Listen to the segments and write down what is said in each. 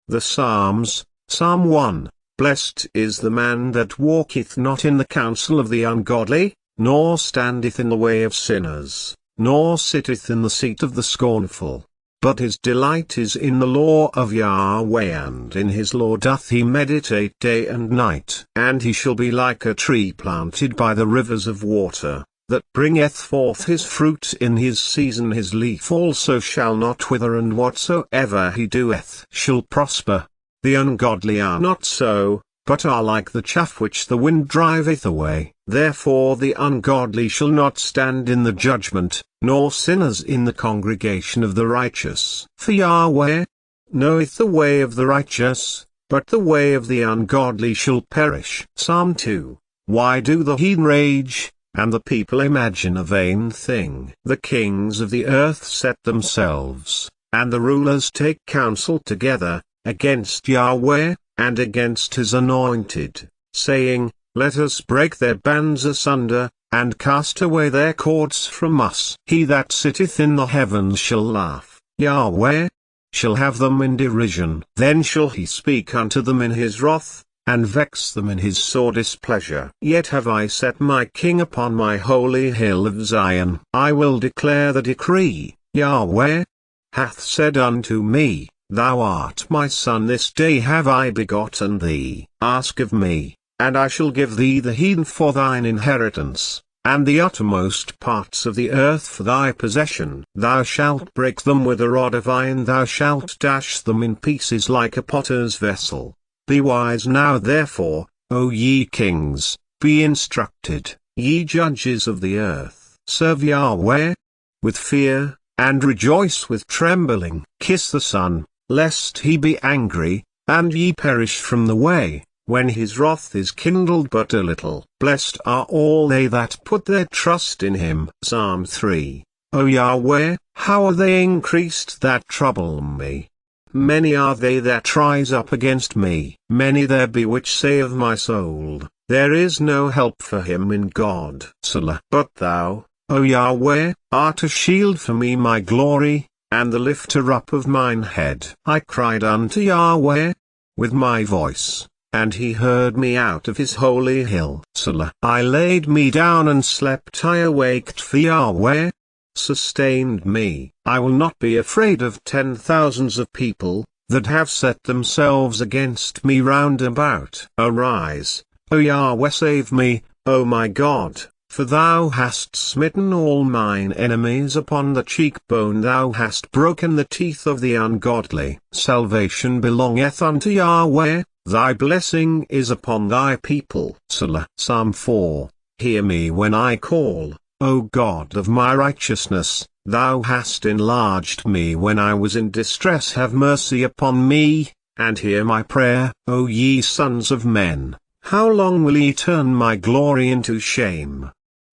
The Psalms, Psalm 1. Blessed is the man that walketh not in the counsel of the ungodly, nor standeth in the way of sinners, nor sitteth in the seat of the scornful. But his delight is in the law of Yahweh, and in his law doth he meditate day and night. And he shall be like a tree planted by the rivers of water, that bringeth forth his fruit in his season, his leaf also shall not wither, and whatsoever he doeth shall prosper. The ungodly are not so, but are like the chaff which the wind driveth away. Therefore the ungodly shall not stand in the judgment, nor sinners in the congregation of the righteous. For Yahweh knoweth the way of the righteous, but the way of the ungodly shall perish. Psalm 2. Why do the heathen rage, and the people imagine a vain thing? The kings of the earth set themselves, and the rulers take counsel together, against Yahweh, and against his anointed, saying, Let us break their bands asunder, and cast away their cords from us. He that sitteth in the heavens shall laugh. Yahweh shall have them in derision. Then shall he speak unto them in his wrath, and vex them in his sore displeasure. Yet have I set my king upon my holy hill of Zion. I will declare the decree. Yahweh hath said unto me, Thou art my son, this day have I begotten thee. Ask of me, and I shall give thee the heathen for thine inheritance, and the uttermost parts of the earth for thy possession. Thou shalt break them with a rod of iron, thou shalt dash them in pieces like a potter's vessel. Be wise now therefore, O ye kings, be instructed, ye judges of the earth. Serve Yahweh with fear, and rejoice with trembling. Kiss the Son, lest he be angry, and ye perish from the way, when his wrath is kindled but a little. Blessed are all they that put their trust in him. Psalm 3. O Yahweh, how are they increased that trouble me? Many are they that rise up against me. Many there be which say of my soul, There is no help for him in God. Selah. But thou, O Yahweh, art a shield for me, my glory, and the lifter up of mine head. I cried unto Yahweh with my voice, and he heard me out of his holy hill. Selah. I laid me down and slept, I awaked, for Yahweh sustained me. I will not be afraid of 10,000s of people, that have set themselves against me round about. Arise, O Yahweh, save me, O my God. For thou hast smitten all mine enemies upon the cheekbone, thou hast broken the teeth of the ungodly. Salvation belongeth unto Yahweh, thy blessing is upon thy people. Selah. Psalm 4. Hear me when I call, O God of my righteousness, thou hast enlarged me when I was in distress. Have mercy upon me, and hear my prayer. O ye sons of men, how long will ye turn my glory into shame?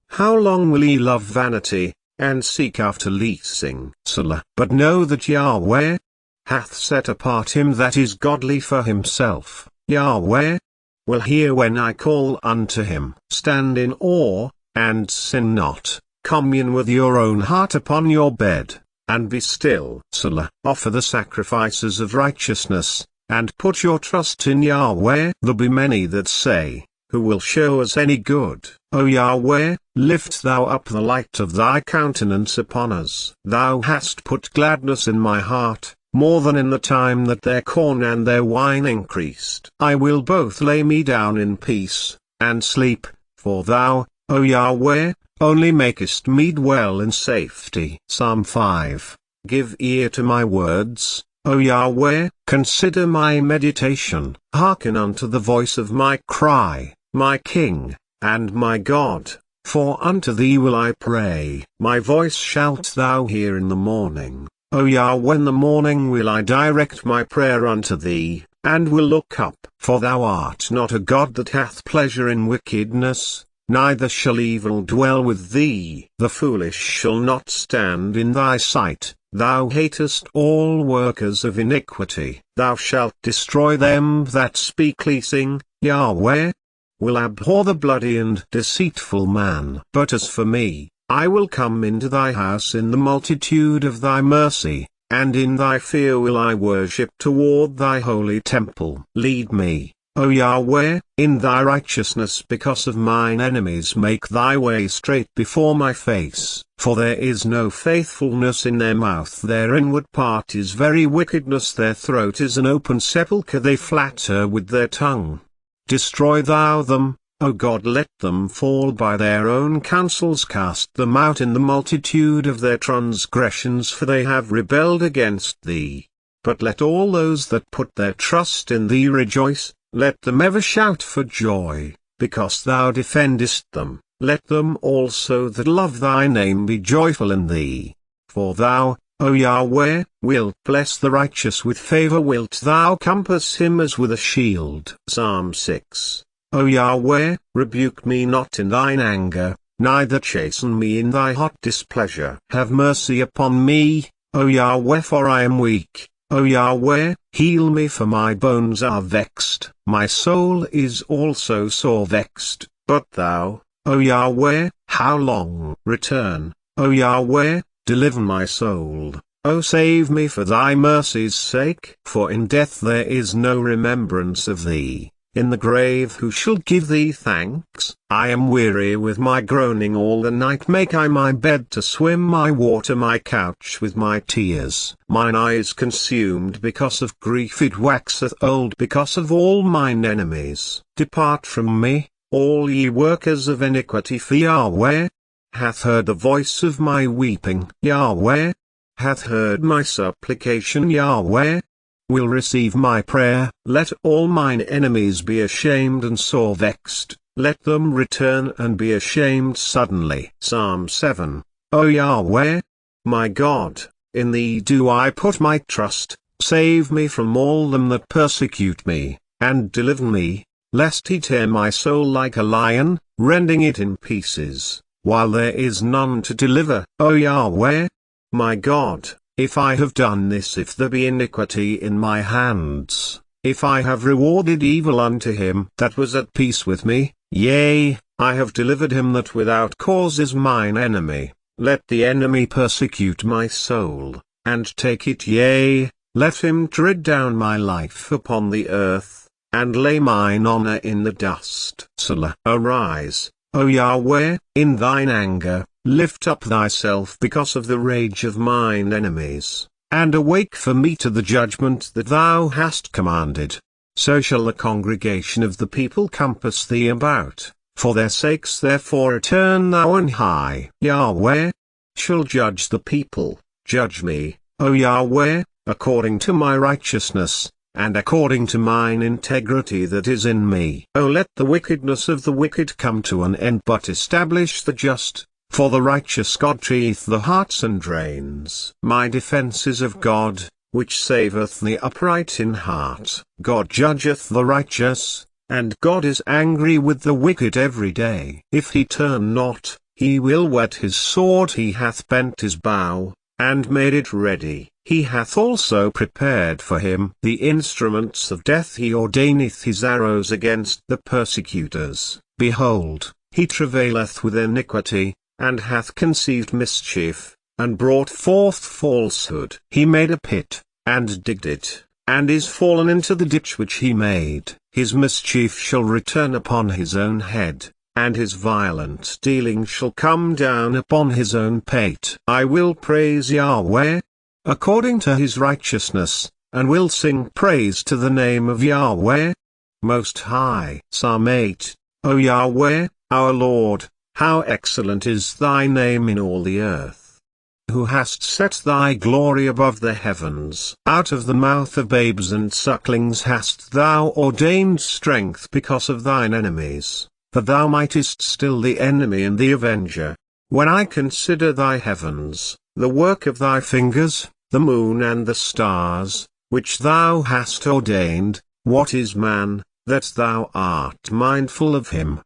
How long will ye love vanity, and seek after leasing? Selah. But know that Yahweh hath set apart him that is godly for himself. Yahweh will hear when I call unto him. Stand in awe, and sin not. Commune with your own heart upon your bed, and be still. Selah. Offer the sacrifices of righteousness, and put your trust in Yahweh. There be many that say, Who will show us any good? O Yahweh, lift thou up the light of thy countenance upon us. Thou hast put gladness in my heart, more than in the time that their corn and their wine increased. I will both lay me down in peace, and sleep, for thou, O Yahweh, only makest me dwell in safety. Psalm 5. Give ear to my words, O Yahweh, consider my meditation. Hearken unto the voice of my cry, my King, and my God, for unto thee will I pray. My voice shalt thou hear in the morning. O Yahweh, in the morning will I direct my prayer unto thee, and will look up. For thou art not a God that hath pleasure in wickedness, neither shall evil dwell with thee. The foolish shall not stand in thy sight. Thou hatest all workers of iniquity. Thou shalt destroy them that speak leasing. Yahweh will abhor the bloody and deceitful man. But as for me, I will come into thy house in the multitude of thy mercy, and in thy fear will I worship toward thy holy temple. Lead me, O Yahweh, in thy righteousness because of mine enemies. Make thy way straight before my face, for there is no faithfulness in their mouth. Their inward part is very wickedness. Their throat is an open sepulchre. They flatter with their tongue. Destroy thou them, O God, let them fall by their own counsels. Cast them out in the multitude of their transgressions, for they have rebelled against thee. But let all those that put their trust in thee rejoice. Let them ever shout for joy, because thou defendest them. Let them also that love thy name be joyful in thee. For thou, O Yahweh, wilt bless the righteous with favor. Wilt thou compass him as with a shield. Psalm 6. O Yahweh, rebuke me not in thine anger, neither chasten me in thy hot displeasure. Have mercy upon me, O Yahweh, for I am weak. O Yahweh, heal me, for my bones are vexed. My soul is also sore vexed. But thou, O Yahweh, how long? Return, O Yahweh, deliver my soul. O save me for thy mercy's sake. For in death there is no remembrance of thee. In the grave who shall give thee thanks? I am weary with my groaning all the night. Make I my bed to swim, my water my couch with my tears. Mine eye is consumed because of grief, it waxeth old because of all mine enemies. Depart from me, all ye workers of iniquity, for Yahweh hath heard the voice of my weeping. Yahweh hath heard my supplication. Yahweh will receive my prayer. Let all mine enemies be ashamed and sore vexed. Let them return and be ashamed suddenly. Psalm 7. O Yahweh, my God, in thee do I put my trust. Save me from all them that persecute me, and deliver me, lest he tear my soul like a lion, rending it in pieces, while there is none to deliver. O Yahweh, my God, if I have done this, if there be iniquity in my hands, if I have rewarded evil unto him that was at peace with me, yea, I have delivered him that without cause is mine enemy, let the enemy persecute my soul, and take it. Yea, let him tread down my life upon the earth, and lay mine honor in the dust. Selah. Arise, O Yahweh, in thine anger. Lift up thyself because of the rage of mine enemies, and awake for me to the judgment that thou hast commanded. So shall the congregation of the people compass thee about, for their sakes therefore turn thou on high. Yahweh shall judge the people. Judge me, O Yahweh, according to my righteousness, and according to mine integrity that is in me. O let the wickedness of the wicked come to an end, but establish the just. For the righteous God trieth the hearts and reins. My defence is of God, which saveth the upright in heart. God judgeth the righteous, and God is angry with the wicked every day. If he turn not, he will whet his sword. He hath bent his bow, and made it ready. He hath also prepared for him the instruments of death. He ordaineth his arrows against the persecutors. Behold, he travaileth with iniquity, and hath conceived mischief, and brought forth falsehood. He made a pit, and digged it, and is fallen into the ditch which he made. His mischief shall return upon his own head, and his violent dealing shall come down upon his own pate. I will praise Yahweh according to his righteousness, and will sing praise to the name of Yahweh Most High. Psalm 8. O Yahweh, our Lord, how excellent is thy name in all the earth, who hast set thy glory above the heavens. Out of the mouth of babes and sucklings hast thou ordained strength because of thine enemies, that thou mightest still the enemy and the avenger. When I consider thy heavens, the work of thy fingers, the moon and the stars, which thou hast ordained, what is man, that thou art mindful of him?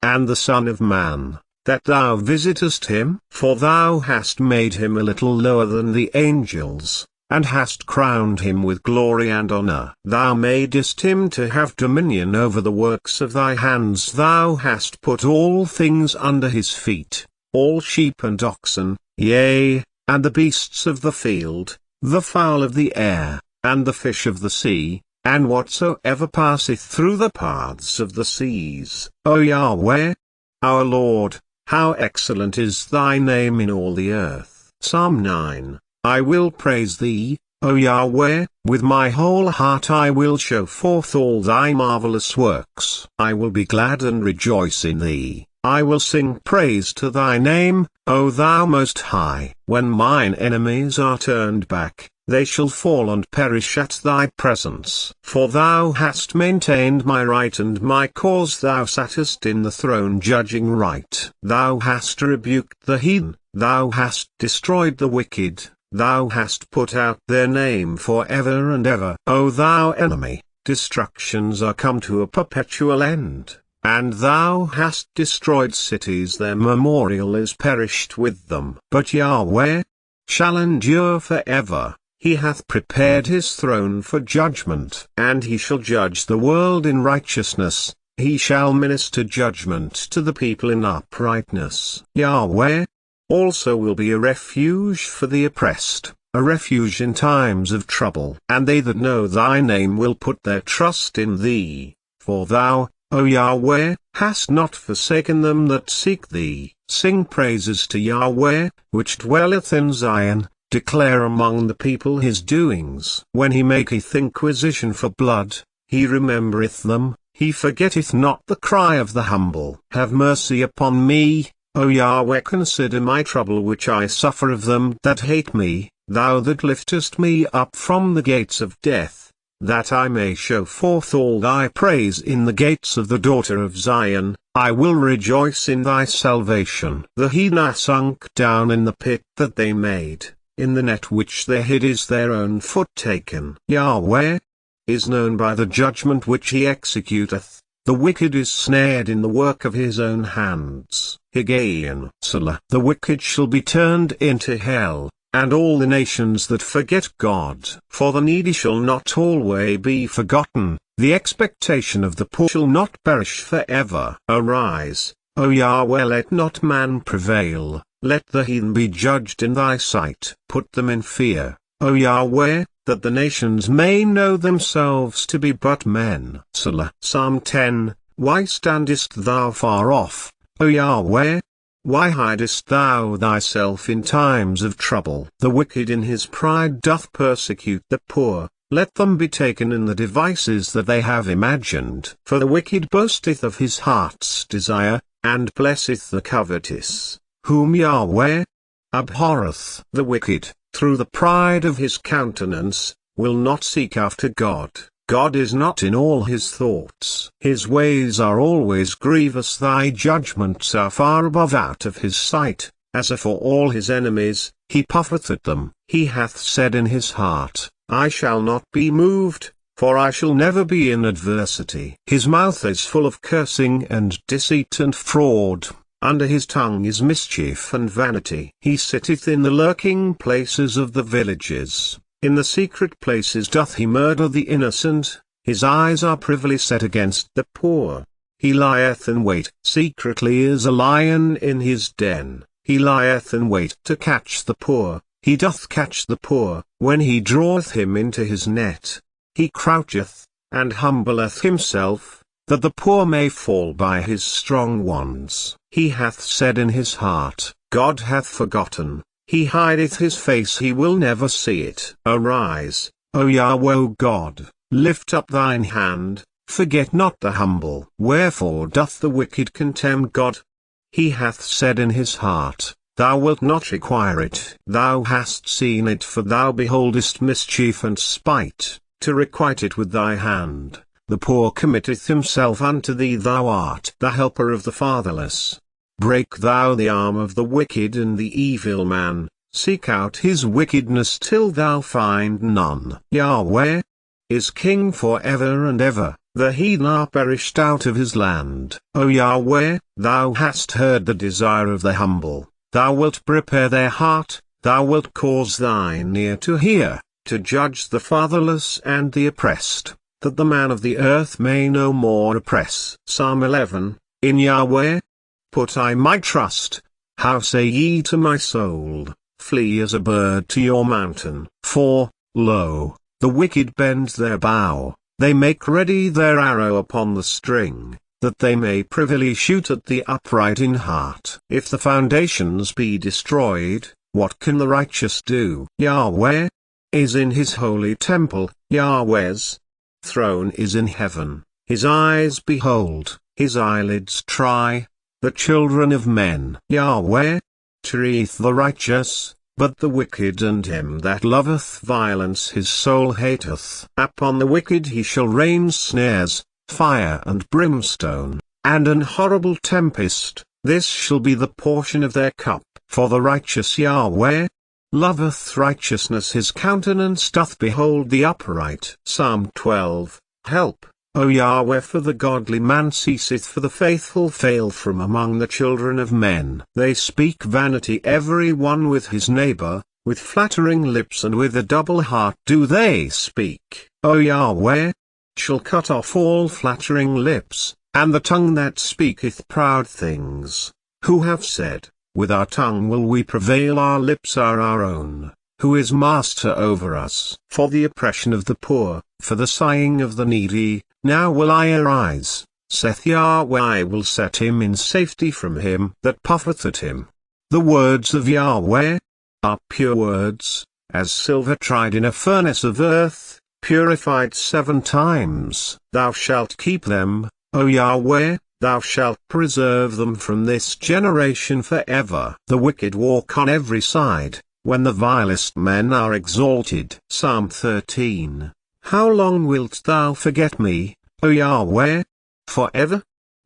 And the Son of Man, that thou visitest him? For thou hast made him a little lower than the angels, and hast crowned him with glory and honor. Thou madest him to have dominion over the works of thy hands. Thou hast put all things under his feet, all sheep and oxen, yea, and the beasts of the field, the fowl of the air, and the fish of the sea, and whatsoever passeth through the paths of the seas. O Yahweh, our Lord, how excellent is thy name in all the earth. Psalm 9. I will praise thee, O Yahweh, with my whole heart I will show forth all thy marvelous works. I will be glad and rejoice in thee. I will sing praise to thy name, O thou most high. When mine enemies are turned back, they shall fall and perish at thy presence. For thou hast maintained my right and my cause, thou sattest in the throne judging right. Thou hast rebuked the heathen, thou hast destroyed the wicked, thou hast put out their name for ever and ever. O thou enemy, destructions are come to a perpetual end. And thou hast destroyed cities, their memorial is perished with them. But Yahweh shall endure forever. He hath prepared his throne for judgment. And he shall judge the world in righteousness, he shall minister judgment to the people in uprightness. Yahweh also will be a refuge for the oppressed, a refuge in times of trouble. And they that know thy name will put their trust in thee. For thou, O Yahweh, hast not forsaken them that seek thee. Sing praises to Yahweh, which dwelleth in Zion. Declare among the people his doings. When he maketh inquisition for blood, he remembereth them, he forgetteth not the cry of the humble. Have mercy upon me, O Yahweh, consider my trouble which I suffer of them that hate me, thou that liftest me up from the gates of death, that I may show forth all thy praise in the gates of the daughter of Zion. I will rejoice in thy salvation. The heathen are sunk down in the pit that they made. In the net which they hid is their own foot taken. Yahweh is known by the judgment which he executeth. The wicked is snared in the work of his own hands. Higgaion. Selah. The wicked shall be turned into hell, and all the nations that forget God. For the needy shall not always be forgotten, the expectation of the poor shall not perish forever. Arise, O Yahweh, let not man prevail. Let the heathen be judged in thy sight. Put them in fear, O Yahweh, that the nations may know themselves to be but men. Selah. Psalm 10. Why standest thou far off, O Yahweh? Why hidest thou thyself in times of trouble? The wicked in his pride doth persecute the poor. Let them be taken in the devices that they have imagined. For the wicked boasteth of his heart's desire, and blesseth the covetous, whom Yahweh abhorreth. The wicked, through the pride of his countenance, will not seek after God. God is not in all his thoughts. His ways are always grievous. Thy judgments are far above out of his sight. As for all his enemies, he puffeth at them. He hath said in his heart, I shall not be moved, for I shall never be in adversity. His mouth is full of cursing and deceit and fraud. Under his tongue is mischief and vanity. He sitteth in the lurking places of the villages. In the secret places doth he murder the innocent. His eyes are privily set against the poor. He lieth in wait secretly as a lion in his den. He lieth in wait to catch the poor. He doth catch the poor, when he draweth him into his net. He croucheth, and humbleth himself, that the poor may fall by his strong ones. He hath said in his heart, God hath forgotten. He hideth his face, he will never see it. Arise, O Yahweh, O God, lift up thine hand, forget not the humble. Wherefore doth the wicked contemn God? He hath said in his heart, Thou wilt not require it. Thou hast seen it, for thou beholdest mischief and spite, to requite it with thy hand. The poor committeth himself unto thee, thou art the helper of the fatherless. Break thou the arm of the wicked and the evil man, seek out his wickedness till thou find none. Yahweh is king for ever and ever, the heathen are perished out of his land. O Yahweh, thou hast heard the desire of the humble, thou wilt prepare their heart, thou wilt cause thine ear to hear, to judge the fatherless and the oppressed, that the man of the earth may no more oppress. Psalm 11. In Yahweh put I my trust. How say ye to my soul, flee as a bird to your mountain. For, lo, the wicked bend their bow, they make ready their arrow upon the string, that they may privily shoot at the upright in heart. If the foundations be destroyed, what can the righteous do? Yahweh is in his holy temple, Yahweh's throne is in heaven, his eyes behold, his eyelids try, the children of men. Yahweh treateth the righteous, but the wicked and him that loveth violence his soul hateth. Upon the wicked he shall rain snares, fire and brimstone, and an horrible tempest, this shall be the portion of their cup. For the righteous Yahweh loveth righteousness, his countenance doth behold the upright. Psalm 12. Help, O Yahweh, for the godly man ceaseth, for the faithful fail from among the children of men. They speak vanity every one with his neighbor, with flattering lips and with a double heart do they speak. O Yahweh shall cut off all flattering lips, and the tongue that speaketh proud things, who have said, with our tongue will we prevail, our lips are our own, who is master over us. For the oppression of the poor, for the sighing of the needy, now will I arise, saith Yahweh, I will set him in safety from him that puffeth at him. The words of Yahweh are pure words, as silver tried in a furnace of earth, purified 7 times. Thou shalt keep them, O Yahweh, thou shalt preserve them from this generation forever. The wicked walk on every side, when the vilest men are exalted. Psalm 13. How long wilt thou forget me, O Yahweh? Forever?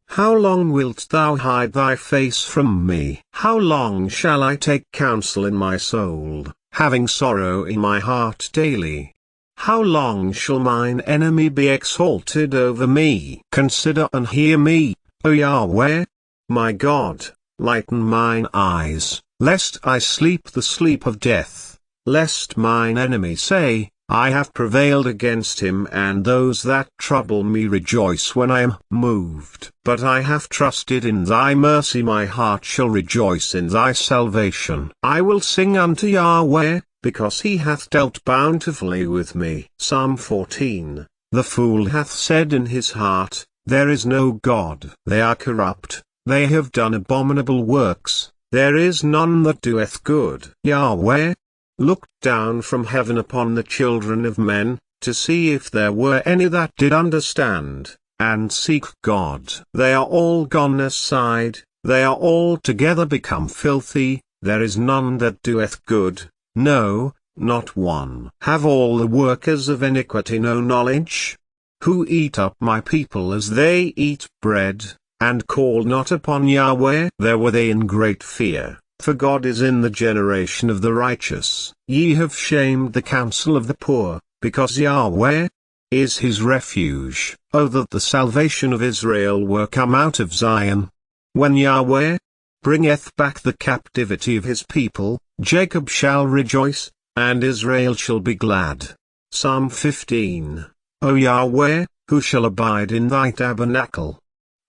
How long wilt thou hide thy face from me? How long shall I take counsel in my soul, having sorrow in my heart daily? How long shall mine enemy be exalted over me? Consider and hear me, O Yahweh, my God, lighten mine eyes, lest I sleep the sleep of death, lest mine enemy say, I have prevailed against him, and those that trouble me rejoice when I am moved. But I have trusted in thy mercy, my heart shall rejoice in thy salvation. I will sing unto Yahweh, because he hath dealt bountifully with me. Psalm 14. The fool hath said in his heart, there is no God. They are corrupt, they have done abominable works, there is none that doeth good. Yahweh looked down from heaven upon the children of men, to see if there were any that did understand, and seek God. They are all gone aside, they are altogether become filthy, there is none that doeth good, no, not one. Have all the workers of iniquity no knowledge? Who eat up my people as they eat bread, and call not upon Yahweh? There were they in great fear, for God is in the generation of the righteous. Ye have shamed the counsel of the poor, because Yahweh is his refuge. Oh, that the salvation of Israel were come out of Zion! When Yahweh bringeth back the captivity of his people, Jacob shall rejoice, and Israel shall be glad. Psalm 15. O Yahweh, who shall abide in thy tabernacle?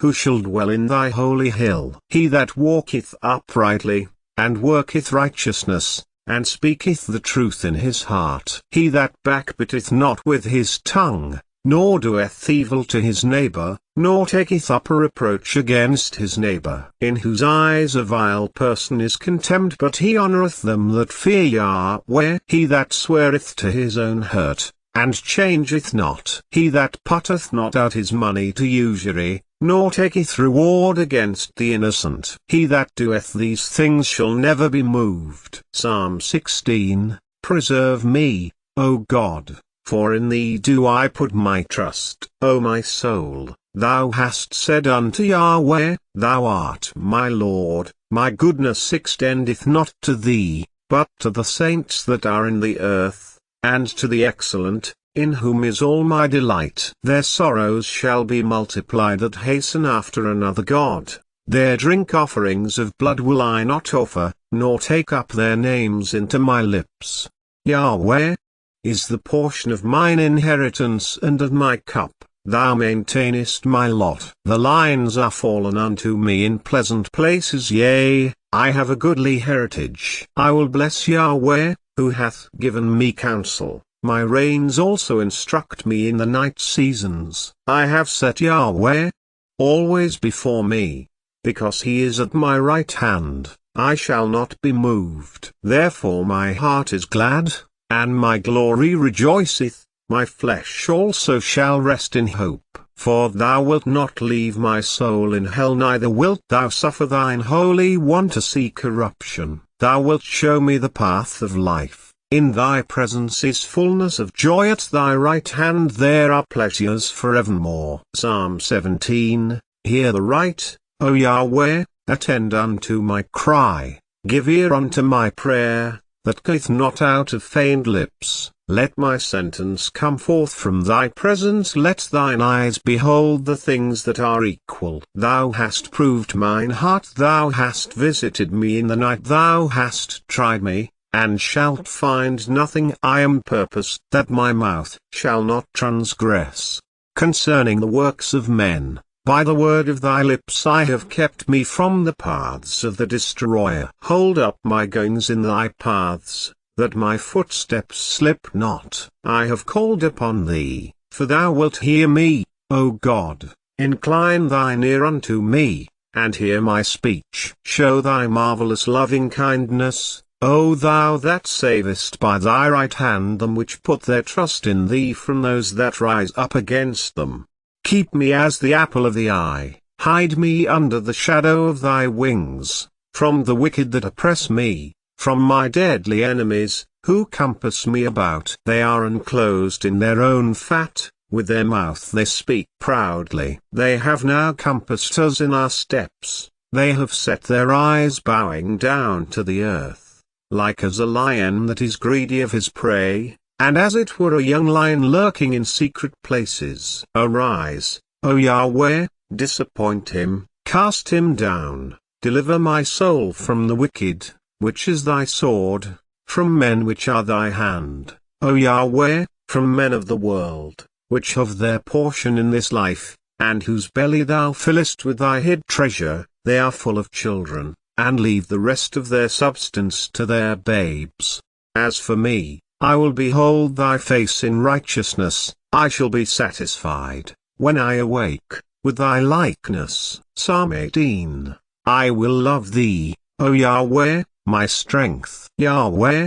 Who shall dwell in thy holy hill? He that walketh uprightly, and worketh righteousness, and speaketh the truth in his heart. He that backbiteth not with his tongue, nor doeth evil to his neighbor, nor taketh up a reproach against his neighbor. In whose eyes a vile person is contemned, but he honoureth them that fear Yahweh. He that sweareth to his own hurt, and changeth not. He that putteth not out his money to usury, nor taketh reward against the innocent. He that doeth these things shall never be moved. Psalm 16. Preserve me, O God, for in thee do I put my trust. O my soul, thou hast said unto Yahweh, thou art my Lord. My goodness extendeth not to thee, but to the saints that are in the earth, and to the excellent, in whom is all my delight. Their sorrows shall be multiplied that hasten after another god. Their drink offerings of blood will I not offer, nor take up their names into my lips. Yahweh is the portion of mine inheritance and of my cup, thou maintainest my lot. The lines are fallen unto me in pleasant places, yea, I have a goodly heritage. I will bless Yahweh, who hath given me counsel. My reins also instruct me in the night seasons. I have set Yahweh always before me. Because he is at my right hand, I shall not be moved. Therefore my heart is glad, and my glory rejoiceth. My flesh also shall rest in hope. For thou wilt not leave my soul in hell, neither wilt thou suffer thine Holy One to see corruption. Thou wilt show me the path of life. In thy presence is fullness of joy, at thy right hand there are pleasures forevermore. Psalm 17. Hear the right, O Yahweh, attend unto my cry. Give ear unto my prayer, that goeth not out of feigned lips. Let my sentence come forth from thy presence. Let thine eyes behold the things that are equal. Thou hast proved mine heart. Thou hast visited me in the night. Thou hast tried me, and shalt find nothing. I am purposed that my mouth shall not transgress concerning the works of men. By the word of thy lips I have kept me from the paths of the destroyer. Hold up my goings in thy paths, that my footsteps slip not. I have called upon thee, for thou wilt hear me, O God. Incline thine ear unto me, and hear my speech. Show thy marvelous loving kindness, O thou that savest by thy right hand them which put their trust in thee from those that rise up against them. Keep me as the apple of the eye, hide me under the shadow of thy wings, from the wicked that oppress me, from my deadly enemies, who compass me about. They are enclosed in their own fat, with their mouth they speak proudly. They have now compassed us in our steps, they have set their eyes bowing down to the earth, like as a lion that is greedy of his prey, and as it were a young lion lurking in secret places. Arise, O Yahweh, disappoint him, cast him down, deliver my soul from the wicked, which is thy sword, from men which are thy hand, O Yahweh, from men of the world, which have their portion in this life, and whose belly thou fillest with thy hid treasure. They are full of children, and leave the rest of their substance to their babes. As for me, I will behold thy face in righteousness. I shall be satisfied, when I awake, with thy likeness. Psalm 18. I will love thee, O Yahweh, my strength. Yahweh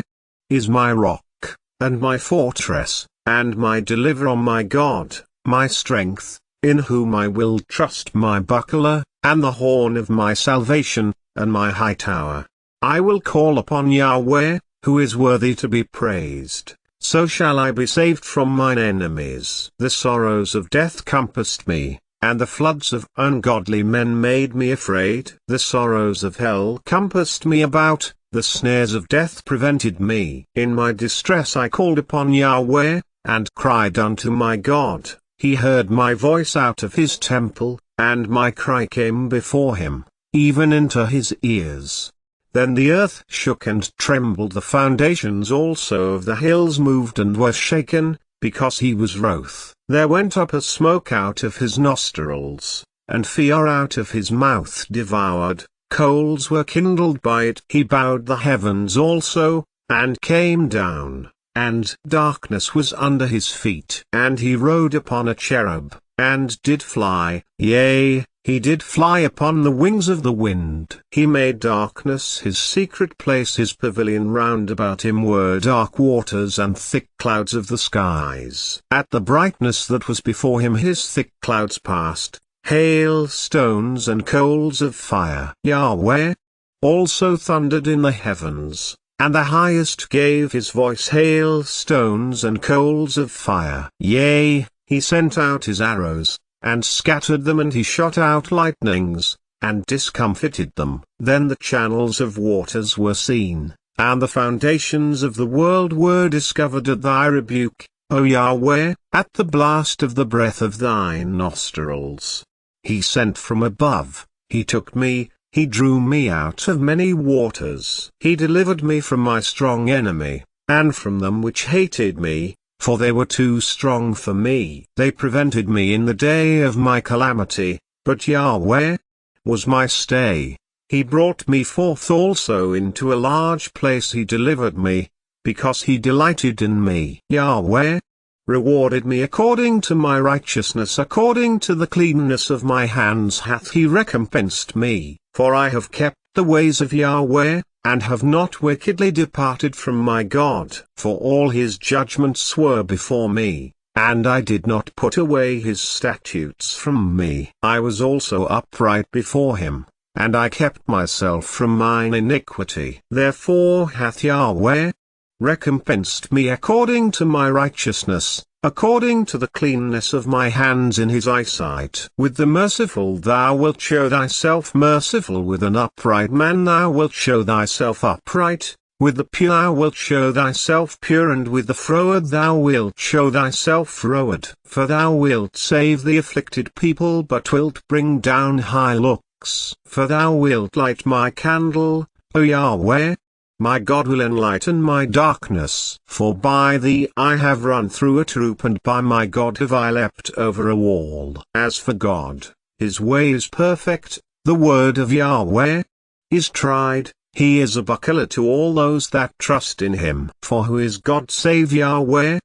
is my rock, and my fortress, and my deliverer, my God, my strength, in whom I will trust, my buckler, and the horn of my salvation, and my high tower. I will call upon Yahweh, who is worthy to be praised. So shall I be saved from mine enemies. The sorrows of death compassed me, and the floods of ungodly men made me afraid. The sorrows of hell compassed me about, the snares of death prevented me. In my distress I called upon Yahweh, and cried unto my God. He heard my voice out of his temple, and my cry came before him, even into his ears. Then the earth shook and trembled, the foundations also of the hills moved and were shaken, because he was wroth. There went up a smoke out of his nostrils, and fire out of his mouth devoured, coals were kindled by it. He bowed the heavens also, and came down, and darkness was under his feet. And he rode upon a cherub, and did fly, yea, he did fly upon the wings of the wind. He made darkness his secret place, his pavilion round about him were dark waters and thick clouds of the skies. At the brightness that was before him his thick clouds passed, hailstones and coals of fire. Yahweh also thundered in the heavens, and the highest gave his voice, hailstones and coals of fire. Yea, he sent out his arrows, and scattered them, and he shot out lightnings, and discomfited them. Then the channels of waters were seen, and the foundations of the world were discovered at thy rebuke, O Yahweh, at the blast of the breath of thine nostrils. He sent from above, he took me, he drew me out of many waters. He delivered me from my strong enemy, and from them which hated me, for they were too strong for me. They prevented me in the day of my calamity, but Yahweh was my stay. He brought me forth also into a large place. He delivered me, because he delighted in me. Yahweh rewarded me according to my righteousness, according to the cleanness of my hands hath he recompensed me. For I have kept the ways of Yahweh, and have not wickedly departed from my God. For all his judgments were before me, and I did not put away his statutes from me. I was also upright before him, and I kept myself from mine iniquity. Therefore hath Yahweh recompensed me according to my righteousness, according to the cleanness of my hands in his eyesight. With the merciful thou wilt show thyself merciful, with an upright man thou wilt show thyself upright, with the pure thou wilt show thyself pure, and with the froward thou wilt show thyself froward. For thou wilt save the afflicted people, but wilt bring down high looks. For thou wilt light my candle, O Yahweh. My God will enlighten my darkness. For by thee I have run through a troop, and by my God have I leapt over a wall. As for God, his way is perfect, the word of Yahweh is tried, he is a buckler to all those that trust in him. For who is God save Yahweh?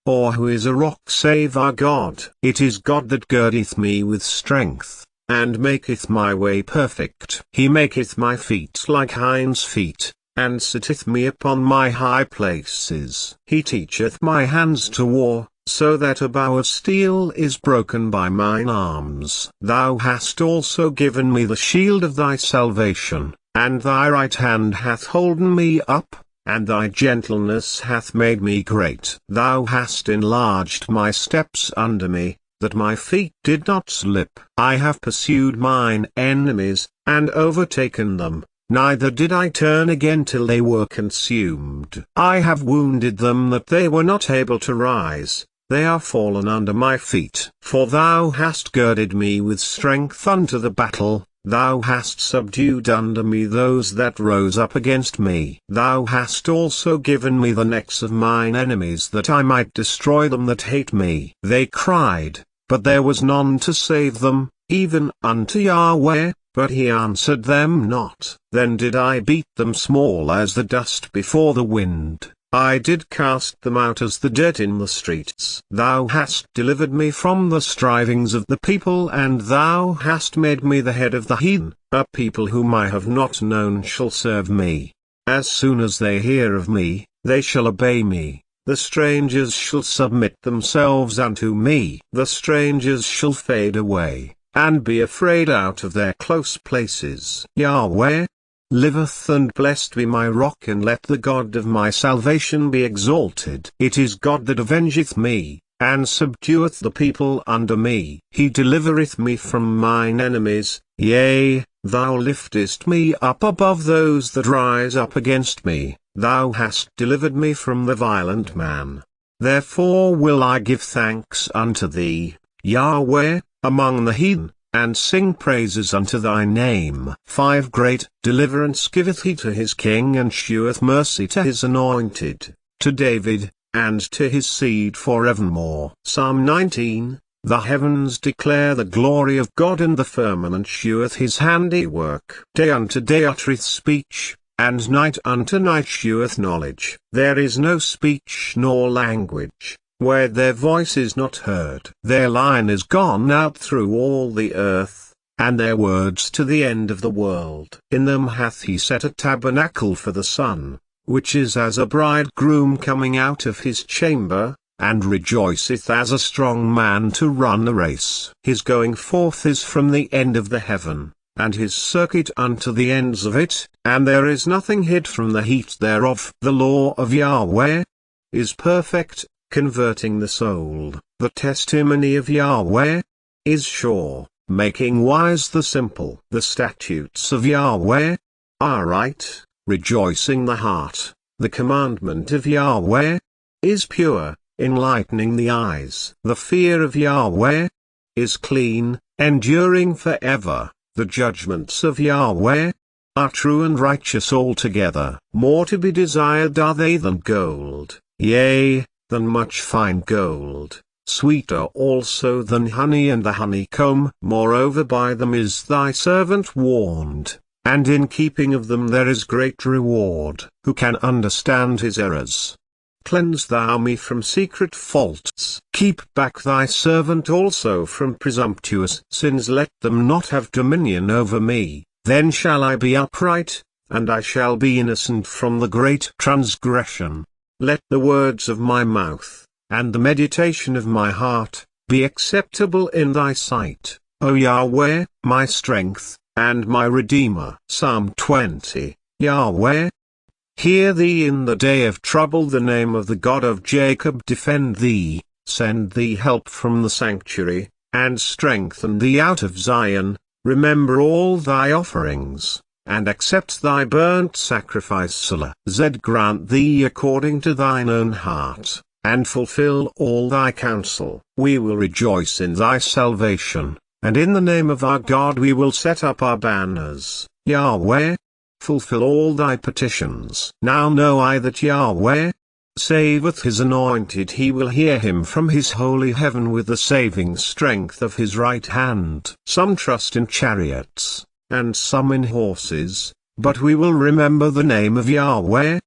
Or who is a rock save our God? It is God that girdeth me with strength, and maketh my way perfect. He maketh my feet like hinds' feet, and sitteth me upon my high places. He teacheth my hands to war, so that a bow of steel is broken by mine arms. Thou hast also given me the shield of thy salvation, and thy right hand hath holden me up, and thy gentleness hath made me great. Thou hast enlarged my steps under me, that my feet did not slip. I have pursued mine enemies, and overtaken them. Neither did I turn again till they were consumed. I have wounded them that they were not able to rise, they are fallen under my feet. For thou hast girded me with strength unto the battle, thou hast subdued under me those that rose up against me. Thou hast also given me the necks of mine enemies, that I might destroy them that hate me. They cried, but there was none to save them, even unto Yahweh, but he answered them not. Then did I beat them small as the dust before the wind, I did cast them out as the dirt in the streets. Thou hast delivered me from the strivings of the people, and thou hast made me the head of the heathen. A people whom I have not known shall serve me. As soon as they hear of me, they shall obey me. The strangers shall submit themselves unto me. The strangers shall fade away, and be afraid out of their close places. Yahweh liveth, and blessed be my rock, and let the God of my salvation be exalted. It is God that avengeth me, and subdueth the people under me. He delivereth me from mine enemies, yea, thou liftest me up above those that rise up against me. Thou hast delivered me from the violent man. Therefore will I give thanks unto thee, Yahweh, among the heathen, and sing praises unto thy name. 5 Great deliverance giveth he to his king, and sheweth mercy to his anointed, to David, and to his seed forevermore. Psalm 19. The heavens declare the glory of God, and the firmament sheweth his handiwork. Day unto day uttereth speech, and night unto night sheweth knowledge. There is no speech nor language, where their voice is not heard. Their line is gone out through all the earth, and their words to the end of the world. In them hath he set a tabernacle for the sun, which is as a bridegroom coming out of his chamber, and rejoiceth as a strong man to run a race. His going forth is from the end of the heaven, and his circuit unto the ends of it, and there is nothing hid from the heat thereof. The law of Yahweh is perfect, converting the soul. The testimony of Yahweh is sure, making wise the simple. The statutes of Yahweh are right, rejoicing the heart. The commandment of Yahweh is pure, enlightening the eyes. The fear of Yahweh is clean, enduring forever. The judgments of Yahweh are true and righteous altogether. More to be desired are they than gold, yea, than much fine gold, sweeter also than honey and the honeycomb. Moreover by them is thy servant warned, and in keeping of them there is great reward. Who can understand his errors? Cleanse thou me from secret faults. Keep back thy servant also from presumptuous sins. Let them not have dominion over me. Then shall I be upright, and I shall be innocent from the great transgression. Let the words of my mouth, and the meditation of my heart, be acceptable in thy sight, O Yahweh, my strength, and my Redeemer. Psalm 20. Yahweh, hear thee in the day of trouble. The name of the God of Jacob defend thee. Send thee help from the sanctuary, and strengthen thee out of Zion. Remember all thy offerings, and accept thy burnt sacrifice. Selah. Grant thee according to thine own heart, and fulfill all thy counsel. We will rejoice in thy salvation, and in the name of our God we will set up our banners. Yahweh, fulfill all thy petitions. Now know I that Yahweh saveth his anointed. He will hear him from his holy heaven with the saving strength of his right hand. Some trust in chariots, and some in horses, but we will remember the name of Yahweh,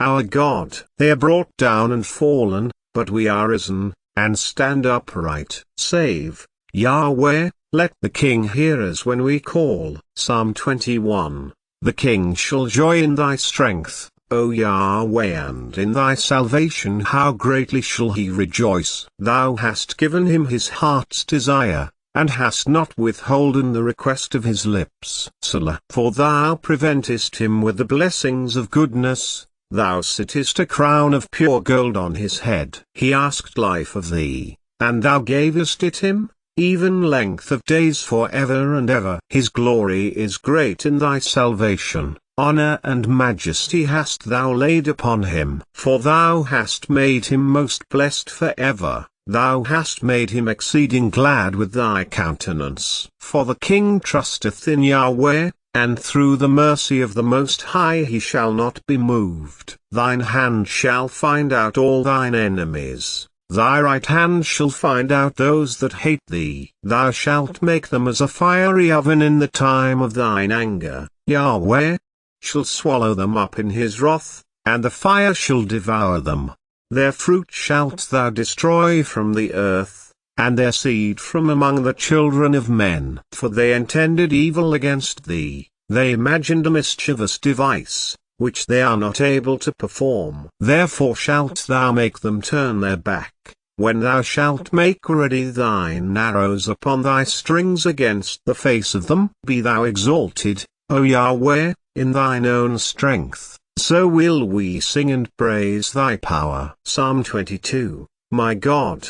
our God. They are brought down and fallen, but we are risen, and stand upright. Save, Yahweh, let the King hear us when we call. Psalm 21. The King shall joy in thy strength, O Yahweh, and in thy salvation how greatly shall he rejoice. Thou hast given him his heart's desire, and hast not withholden the request of his lips. Selah. For thou preventest him with the blessings of goodness, thou sittest a crown of pure gold on his head. He asked life of thee, and thou gavest it him, even length of days for ever and ever. His glory is great in thy salvation. Honor and majesty hast thou laid upon him. For thou hast made him most blessed for ever, thou hast made him exceeding glad with thy countenance. For the King trusteth in Yahweh, and through the mercy of the Most High he shall not be moved. Thine hand shall find out all thine enemies. Thy right hand shall find out those that hate thee. Thou shalt make them as a fiery oven in the time of thine anger. Yahweh shall swallow them up in his wrath, and the fire shall devour them. Their fruit shalt thou destroy from the earth, and their seed from among the children of men. For they intended evil against thee, they imagined a mischievous device, which they are not able to perform. Therefore shalt thou make them turn their back, when thou shalt make ready thine arrows upon thy strings against the face of them. Be thou exalted, O Yahweh, in thine own strength, so will we sing and praise thy power. Psalm 22. My God,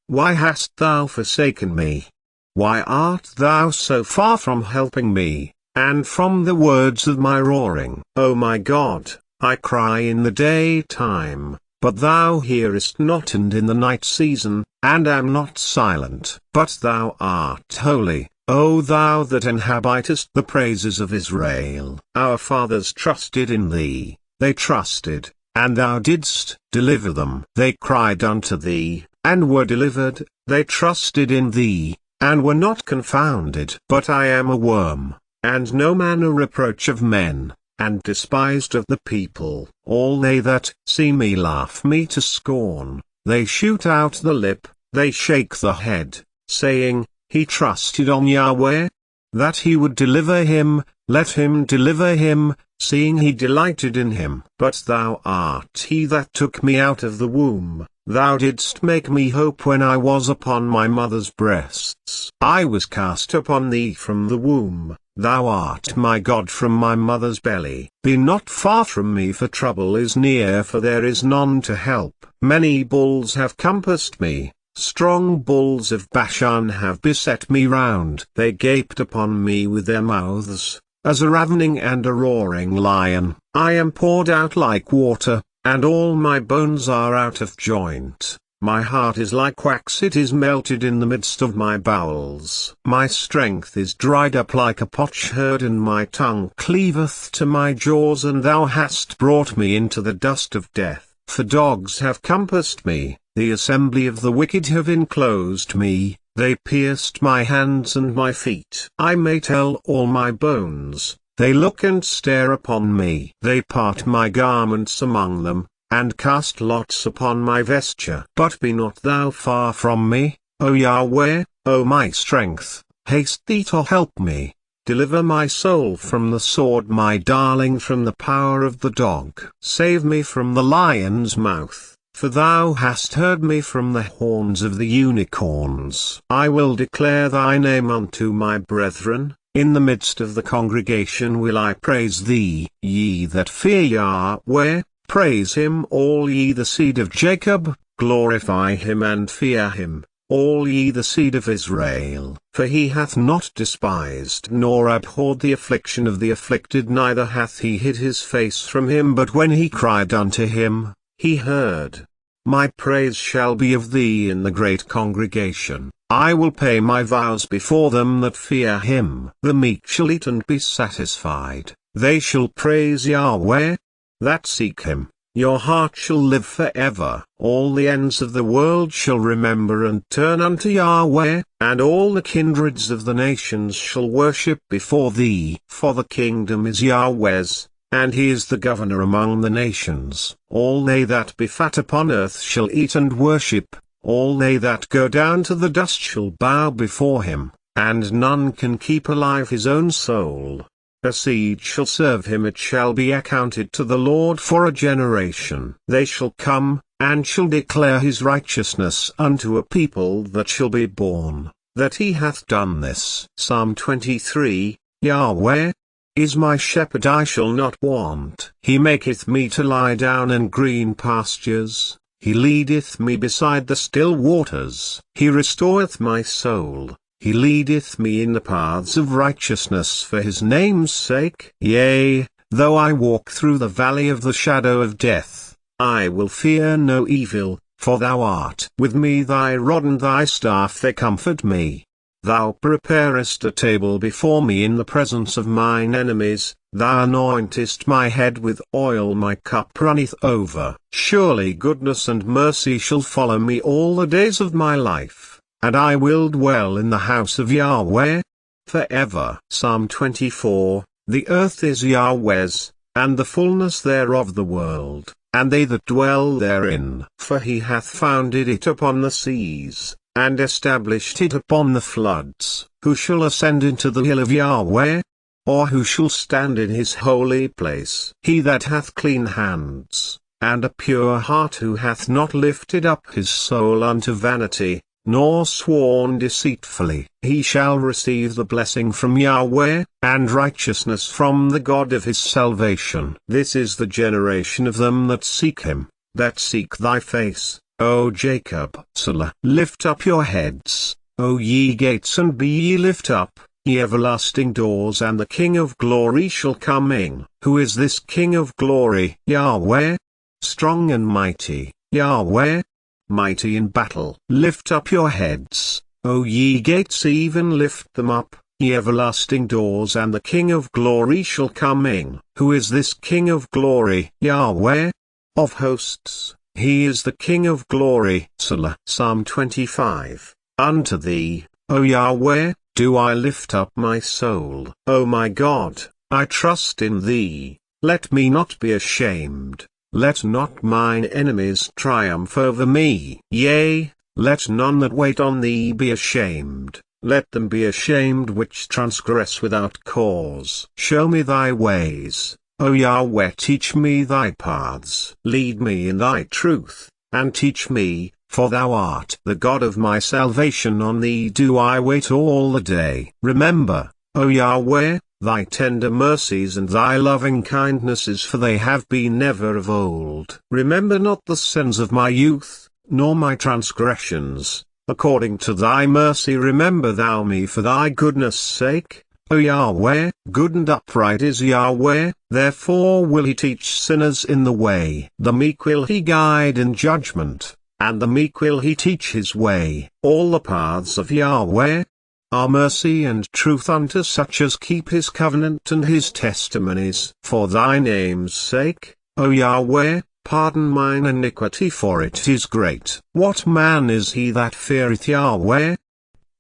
why hast thou forsaken me? Why art thou so far from helping me, and from the words of my roaring? O my God, I cry in the daytime, but thou hearest not, and in the night season, and am not silent. But thou art holy, O thou that inhabitest the praises of Israel. Our fathers trusted in thee, they trusted, and thou didst deliver them. They cried unto thee, and were delivered, they trusted in thee, and were not confounded. But I am a worm, and no man a reproach of men, and despised of the people. All they that see me laugh me to scorn, they shoot out the lip, they shake the head, saying, He trusted on Yahweh, that he would deliver him. Let him deliver him, seeing he delighted in him. But thou art he that took me out of the womb, thou didst make me hope when I was upon my mother's breasts. I was cast upon thee from the womb, thou art my God from my mother's belly. Be not far from me, for trouble is near, for there is none to help. Many bulls have compassed me, strong bulls of Bashan have beset me round. They gaped upon me with their mouths, as a ravening and a roaring lion. I am poured out like water, and all my bones are out of joint. My heart is like wax, it is melted in the midst of my bowels. My strength is dried up like a potsherd, and my tongue cleaveth to my jaws. And thou hast brought me into the dust of death. For dogs have compassed me, the assembly of the wicked have enclosed me, They pierced my hands and my feet. I may tell all my bones. They look and stare upon me. They part my garments among them, and cast lots upon my vesture. But be not thou far from me, O Yahweh, O my strength. Haste thee to help me. Deliver my soul from the sword, my darling from the power of the dog. Save me from the lion's mouth, for thou hast heard me from the horns of the unicorns. I will declare thy name unto my brethren, in the midst of the congregation will I praise thee. Ye that fear Yahweh, praise him. All ye the seed of Jacob, glorify him and fear him. All ye the seed of Israel, for he hath not despised nor abhorred the affliction of the afflicted, neither hath he hid his face from him, but when he cried unto him, he heard. My praise shall be of thee in the great congregation. I will pay my vows before them that fear him. The meek shall eat and be satisfied. They shall praise Yahweh that seek him. Your heart shall live forever. All the ends of the world shall remember and turn unto Yahweh, and all the kindreds of the nations shall worship before thee. For the kingdom is Yahweh's, and he is the governor among the nations. All they that be fat upon earth shall eat and worship. All they that go down to the dust shall bow before him, and none can keep alive his own soul. A seed shall serve him, it shall be accounted to the Lord for a generation. They shall come, and shall declare his righteousness unto a people that shall be born, that he hath done this. Psalm 23, Yahweh is my shepherd, I shall not want. He maketh me to lie down in green pastures, he leadeth me beside the still waters. He restoreth my soul. He leadeth me in the paths of righteousness for his name's sake. Yea, though I walk through the valley of the shadow of death, I will fear no evil, for thou art with me. Thy rod and thy staff they comfort me. Thou preparest a table before me in the presence of mine enemies. Thou anointest my head with oil, my cup runneth over. Surely goodness and mercy shall follow me all the days of my life, and I will dwell in the house of Yahweh forever. Psalm 24, The earth is Yahweh's, and the fullness thereof the world, and they that dwell therein. For he hath founded it upon the seas, and established it upon the floods. Who shall ascend into the hill of Yahweh? Or who shall stand in his holy place? He that hath clean hands, and a pure heart, who hath not lifted up his soul unto vanity, nor sworn deceitfully. He shall receive the blessing from Yahweh, and righteousness from the God of his salvation. This is the generation of them that seek him, that seek thy face, O Jacob. Selah. Lift up your heads, O ye gates, and be ye lift up, ye everlasting doors, and the King of glory shall come in. Who is this King of glory? Yahweh, strong and mighty, Yahweh, mighty in battle. Lift up your heads, O ye gates, even lift them up, ye everlasting doors, and the King of glory shall come in. Who is this King of glory? Yahweh of hosts, he is the King of glory. Selah. Psalm 25. Unto thee, O Yahweh, do I lift up my soul. O my God, I trust in thee. Let me not be ashamed. Let not mine enemies triumph over me. Yea, let none that wait on thee be ashamed. Let them be ashamed which transgress without cause. Show me thy ways, O Yahweh, teach me thy paths. Lead me in thy truth, and teach me, for thou art the God of my salvation. On thee do I wait all the day. Remember, O Yahweh, thy tender mercies and thy loving kindnesses, for they have been ever of old. Remember not the sins of my youth, nor my transgressions. According to thy mercy remember thou me for thy goodness' sake, O Yahweh. Good and upright is Yahweh, therefore will he teach sinners in the way. The meek will he guide in judgment, and the meek will he teach his way. All the paths of Yahweh are mercy and truth unto such as keep his covenant and his testimonies. For thy name's sake, O Yahweh, pardon mine iniquity, for it is great. What man is he that feareth Yahweh?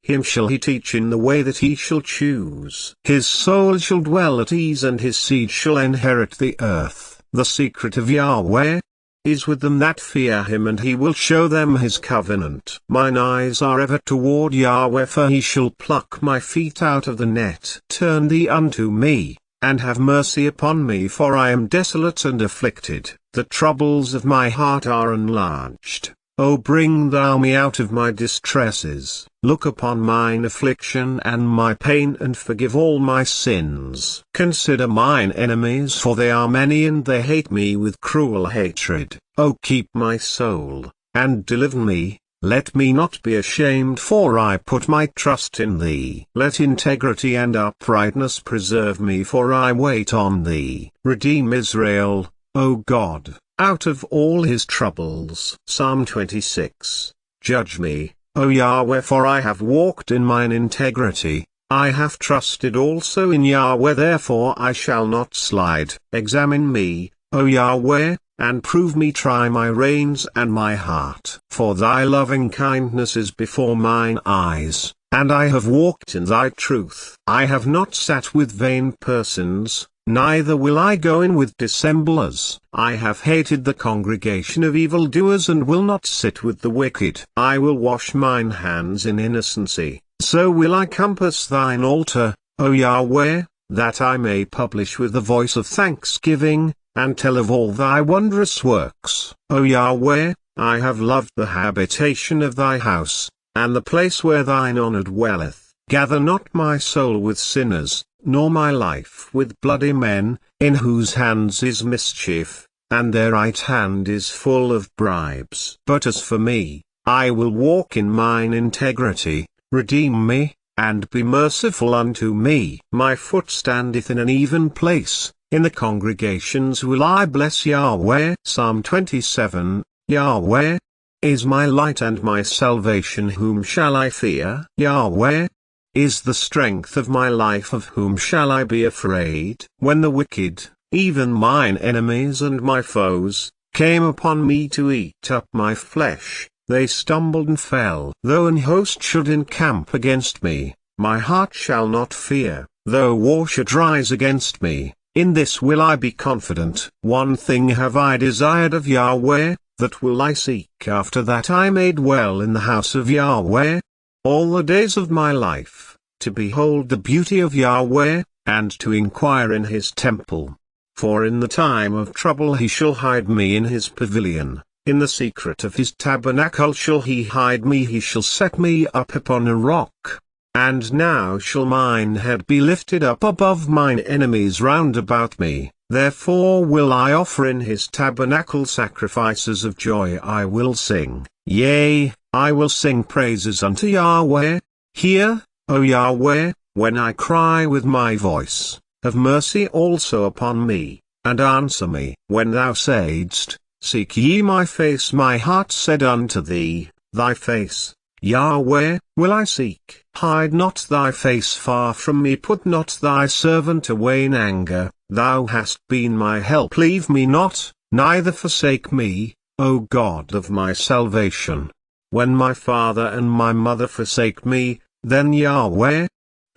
him shall he teach in the way that he shall choose. His soul shall dwell at ease and his seed shall inherit the earth. The secret of Yahweh is with them that fear him, and he will show them his covenant. Mine eyes are ever toward Yahweh, for he shall pluck my feet out of the net. Turn thee unto me, and have mercy upon me, for I am desolate and afflicted. The troubles of my heart are enlarged. O bring thou me out of my distresses. Look upon mine affliction and my pain, and forgive all my sins. Consider mine enemies, for they are many, and they hate me with cruel hatred. O keep my soul, and deliver me. Let me not be ashamed, for I put my trust in thee. Let integrity and uprightness preserve me, for I wait on thee. Redeem Israel, O God, out of all his troubles. Psalm 26. Judge me, O Yahweh, for I have walked in mine integrity. I have trusted also in Yahweh, therefore I shall not slide. Examine me, O Yahweh, and prove me, try my reins and my heart. For thy loving kindness is before mine eyes, and I have walked in thy truth. I have not sat with vain persons, neither will I go in with dissemblers. I have hated the congregation of evildoers, and will not sit with the wicked. I will wash mine hands in innocency, so will I compass thine altar, O Yahweh, that I may publish with the voice of thanksgiving, and tell of all thy wondrous works. O Yahweh, I have loved the habitation of thy house, and the place where thine honour dwelleth. Gather not my soul with sinners, nor my life with bloody men, in whose hands is mischief, and their right hand is full of bribes. But as for me, I will walk in mine integrity. Redeem me, and be merciful unto me. My foot standeth in an even place, in the congregations will I bless Yahweh. Psalm 27. Yahweh is my light and my salvation, whom shall I fear? Yahweh is the strength of my life, of whom shall I be afraid? When the wicked, even mine enemies and my foes, came upon me to eat up my flesh, they stumbled and fell. Though an host should encamp against me, my heart shall not fear. Though war should rise against me, in this will I be confident. One thing have I desired of Yahweh, that will I seek after, that I may dwell in the house of Yahweh all the days of my life, to behold the beauty of Yahweh, and to inquire in his temple. For in the time of trouble he shall hide me in his pavilion, in the secret of his tabernacle shall he hide me. He shall set me up upon a rock. And now shall mine head be lifted up above mine enemies round about me. Therefore will I offer in his tabernacle sacrifices of joy. I will sing, yea, I will sing praises unto Yahweh. Hear, O Yahweh, when I cry with my voice. Have mercy also upon me, and answer me. When thou saidst, seek ye my face, my heart said unto thee, thy face, Yahweh, will I seek. Hide not thy face far from me, put not thy servant away in anger. Thou hast been my help. Leave me not, neither forsake me, O God of my salvation. When my father and my mother forsake me, then Yahweh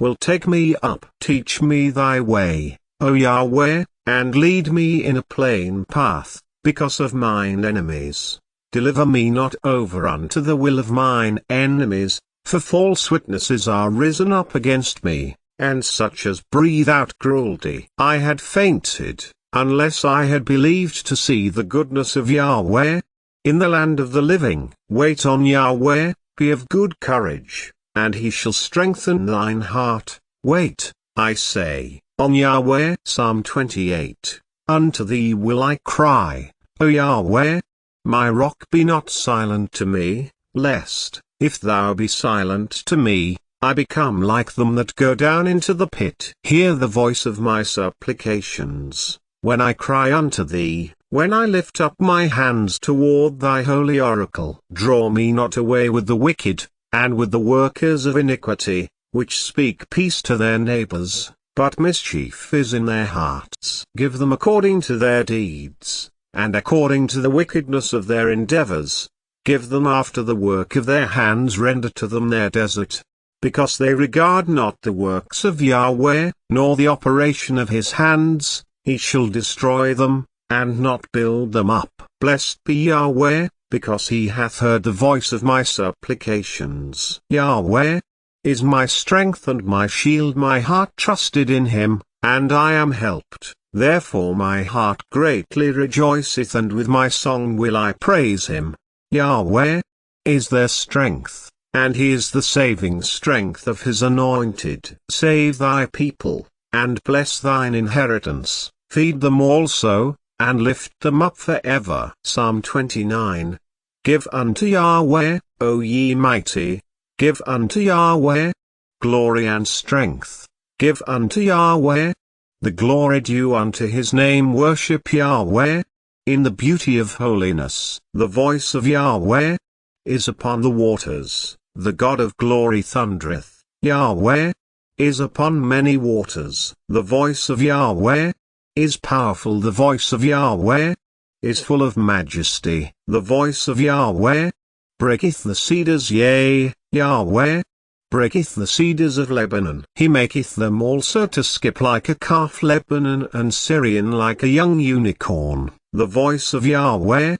will take me up. Teach me thy way, O Yahweh, and lead me in a plain path, because of mine enemies. Deliver me not over unto the will of mine enemies, for false witnesses are risen up against me, and such as breathe out cruelty. I had fainted, unless I had believed to see the goodness of Yahweh in the land of the living. Wait on Yahweh, be of good courage, and he shall strengthen thine heart. Wait, I say, on Yahweh. Psalm 28. Unto thee will I cry, O Yahweh. My rock, be not silent to me, lest, if thou be silent to me, I become like them that go down into the pit. Hear the voice of my supplications, when I cry unto thee, when I lift up my hands toward thy holy oracle. Draw me not away with the wicked, and with the workers of iniquity, which speak peace to their neighbors, but mischief is in their hearts. Give them according to their deeds, and according to the wickedness of their endeavors. Give them after the work of their hands, render to them their desert. because they regard not the works of Yahweh, nor the operation of his hands, he shall destroy them, and not build them up. Blessed be Yahweh, because he hath heard the voice of my supplications. Yahweh is my strength and my shield. My heart trusted in him, and I am helped. Therefore my heart greatly rejoiceth, and with my song will I praise him. Yahweh is their strength, and he is the saving strength of his anointed. Save thy people, and bless thine inheritance, feed them also, and lift them up forever. Psalm 29. Give unto Yahweh, O ye mighty, give unto Yahweh glory and strength, give unto Yahweh the glory due unto his name. Worship Yahweh in the beauty of holiness. The voice of Yahweh is upon the waters, the God of glory thundereth. Yahweh is upon many waters. The voice of Yahweh is powerful. The voice of Yahweh is full of majesty. The voice of Yahweh breaketh the cedars. Yea, Yahweh breaketh the cedars of Lebanon. He maketh them also to skip like a calf. Lebanon and Syrian like a young unicorn. The voice of Yahweh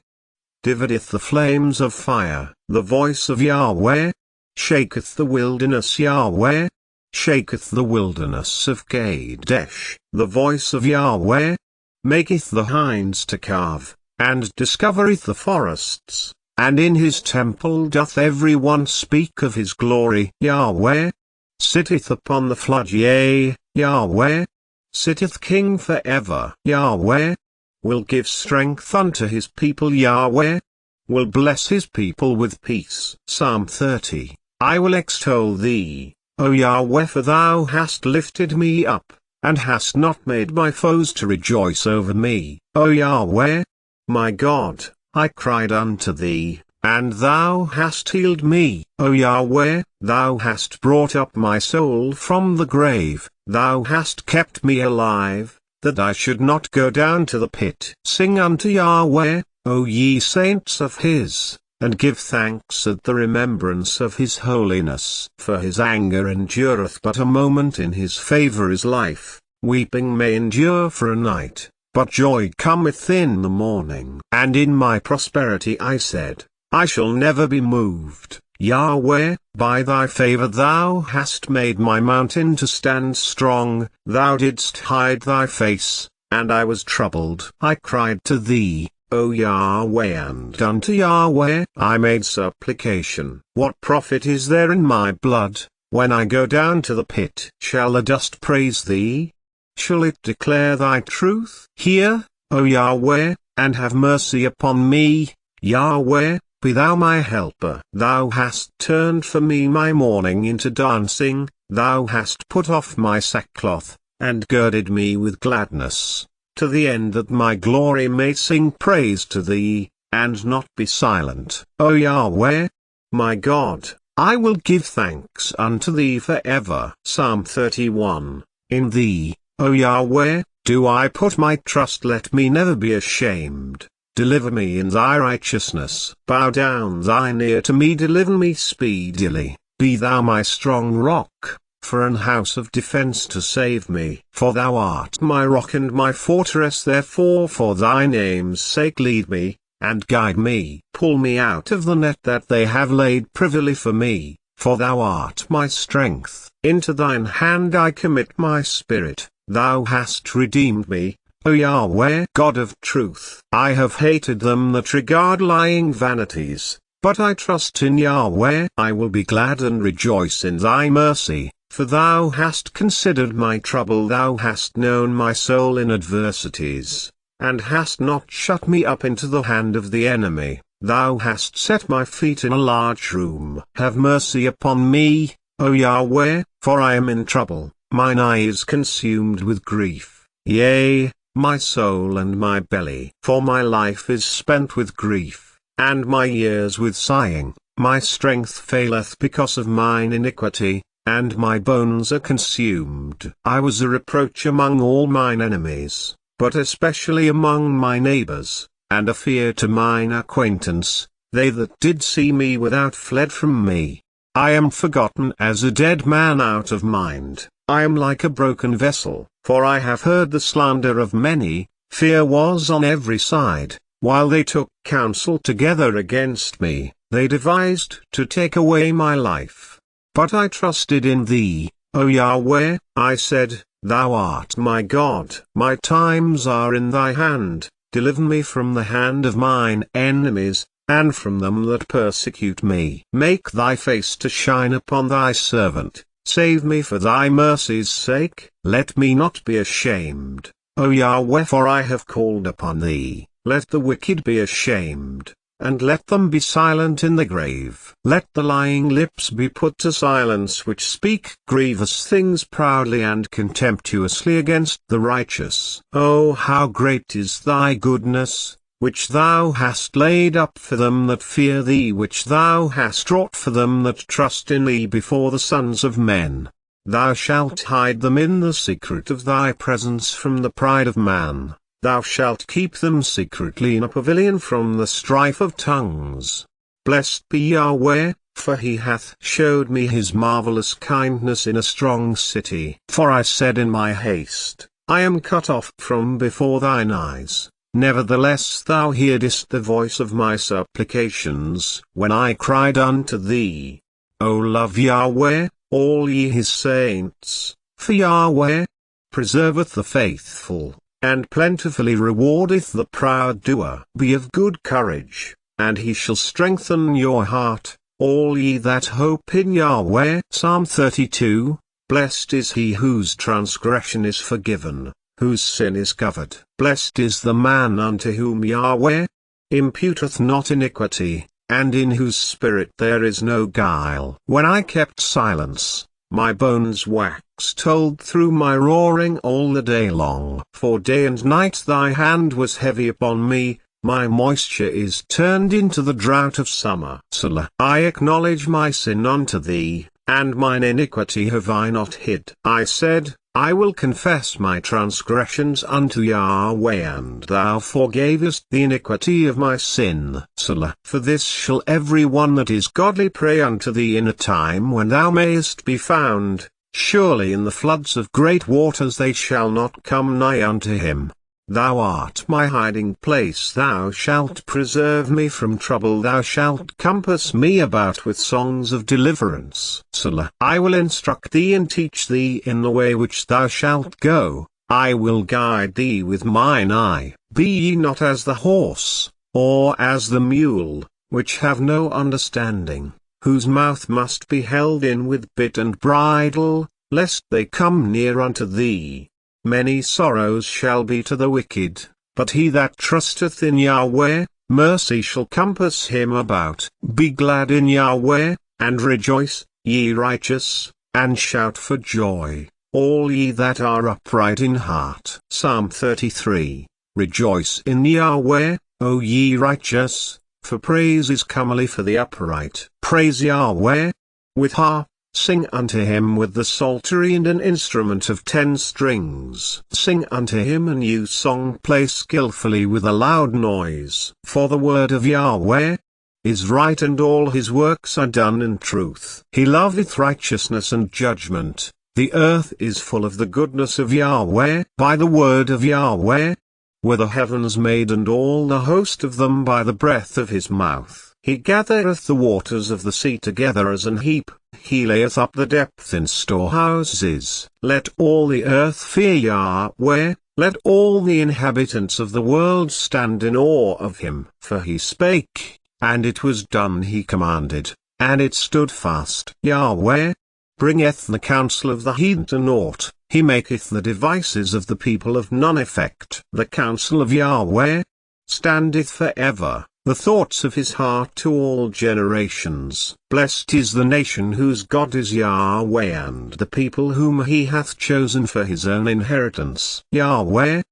divideth the flames of fire. The voice of Yahweh shaketh the wilderness. Yahweh shaketh the wilderness of Kadesh. The voice of Yahweh maketh the hinds to calve, and discovereth the forests, and in his temple doth every one speak of his glory. Yahweh sitteth upon the flood. Yea, Yahweh sitteth king forever. Yahweh will give strength unto his people. Yahweh will bless his people with peace. Psalm 30. I will extol thee, O Yahweh, for thou hast lifted me up, and hast not made my foes to rejoice over me. O Yahweh, my God, I cried unto thee, and thou hast healed me. O Yahweh, thou hast brought up my soul from the grave. Thou hast kept me alive, that I should not go down to the pit. Sing unto Yahweh, O ye saints of his, and give thanks at the remembrance of his holiness. For his anger endureth but a moment, in his favor is life. Weeping may endure for a night, but joy cometh in the morning. And in my prosperity I said, I shall never be moved. Yahweh, by thy favor thou hast made my mountain to stand strong. Thou didst hide thy face, and I was troubled. I cried to thee, O Yahweh, and unto Yahweh I made supplication. What profit is there in my blood, when I go down to the pit? Shall the dust praise thee? Shall it declare thy truth? Hear, O Yahweh, and have mercy upon me. Yahweh, be thou my helper. Thou hast turned for me my mourning into dancing. Thou hast put off my sackcloth, and girded me with gladness, to the end that my glory may sing praise to thee, and not be silent. O Yahweh, my God, I will give thanks unto thee forever. Psalm 31. In thee, O Yahweh, do I put my trust. Let me never be ashamed. Deliver me in thy righteousness. Bow down thine ear to me. Deliver me speedily. Be thou my strong rock, for an house of defense to save me. For thou art my rock and my fortress. Therefore for thy name's sake lead me, and guide me. Pull me out of the net that they have laid privily for me, for thou art my strength. Into thine hand I commit my spirit. Thou hast redeemed me, O Yahweh, God of truth. I have hated them that regard lying vanities, but I trust in Yahweh. I will be glad and rejoice in thy mercy, for thou hast considered my trouble. Thou hast known my soul in adversities, and hast not shut me up into the hand of the enemy. Thou hast set my feet in a large room. Have mercy upon me, O Yahweh, for I am in trouble. Mine eye is consumed with grief, yea, my soul and my belly. For my life is spent with grief, and my years with sighing. My strength faileth because of mine iniquity, and my bones are consumed. I was a reproach among all mine enemies, but especially among my neighbors, and a fear to mine acquaintance. They that did see me without fled from me. I am forgotten as a dead man out of mind. I am like a broken vessel, for I have heard the slander of many. Fear was on every side, while they took counsel together against me. They devised to take away my life. But I trusted in thee, O Yahweh. I said, Thou art my God. My times are in thy hand. Deliver me from the hand of mine enemies, and from them that persecute me. Make thy face to shine upon thy servant. Save me for thy mercy's sake. Let me not be ashamed, O Yahweh, for I have called upon thee. Let the wicked be ashamed, and let them be silent in the grave. Let the lying lips be put to silence which speak grievous things proudly and contemptuously against the righteous. Oh, how great is thy goodness, which thou hast laid up for them that fear thee, which thou hast wrought for them that trust in thee before the sons of men. Thou shalt hide them in the secret of thy presence from the pride of man. Thou shalt keep them secretly in a pavilion from the strife of tongues. Blessed be Yahweh, for he hath showed me his marvelous kindness in a strong city. For I said in my haste, I am cut off from before thine eyes. Nevertheless thou heardest the voice of my supplications, when I cried unto thee. O love Yahweh, all ye his saints, for Yahweh preserveth the faithful, and plentifully rewardeth the proud doer. Be of good courage, and he shall strengthen your heart, all ye that hope in Yahweh. Psalm 32, Blessed is he whose transgression is forgiven, whose sin is covered. Blessed is the man unto whom Yahweh imputeth not iniquity, and in whose spirit there is no guile. When I kept silence, my bones waxed old through my roaring all the day long. For day and night thy hand was heavy upon me, my moisture is turned into the drought of summer. Selah. I acknowledge my sin unto thee, and mine iniquity have I not hid. I said, I will confess my transgressions unto Yahweh, and thou forgavest the iniquity of my sin. Selah. For this shall every one that is godly pray unto thee in a time when thou mayest be found. Surely in the floods of great waters they shall not come nigh unto him. Thou art my hiding place. Thou shalt preserve me from trouble. Thou shalt compass me about with songs of deliverance. Selah. I will instruct thee and teach thee in the way which thou shalt go. I will guide thee with mine eye. Be ye not as the horse, or as the mule, which have no understanding, whose mouth must be held in with bit and bridle, lest they come near unto thee. Many sorrows shall be to the wicked, but he that trusteth in Yahweh, mercy shall compass him about. Be glad in Yahweh, and rejoice, ye righteous, and shout for joy, all ye that are upright in heart. Psalm 33. Rejoice in Yahweh, O ye righteous, for praise is comely for the upright. Praise Yahweh with harp. Sing unto him with the psaltery and an instrument of 10 strings. Sing unto him a new song. Play skillfully with a loud noise. For the word of Yahweh is right, and all his works are done in truth. He loveth righteousness and judgment. The earth is full of the goodness of Yahweh. By the word of Yahweh were the heavens made, and all the host of them by the breath of his mouth. He gathereth the waters of the sea together as an heap. He layeth up the depth in storehouses. Let all the earth fear Yahweh. Let all the inhabitants of the world stand in awe of him. For he spake, and it was done. He commanded, and it stood fast. Yahweh bringeth the counsel of the heathen to naught. He maketh the devices of the people of none effect. The counsel of Yahweh standeth for ever, the thoughts of his heart to all generations. Blessed is the nation whose God is Yahweh, and the people whom he hath chosen for his own inheritance. Yahweh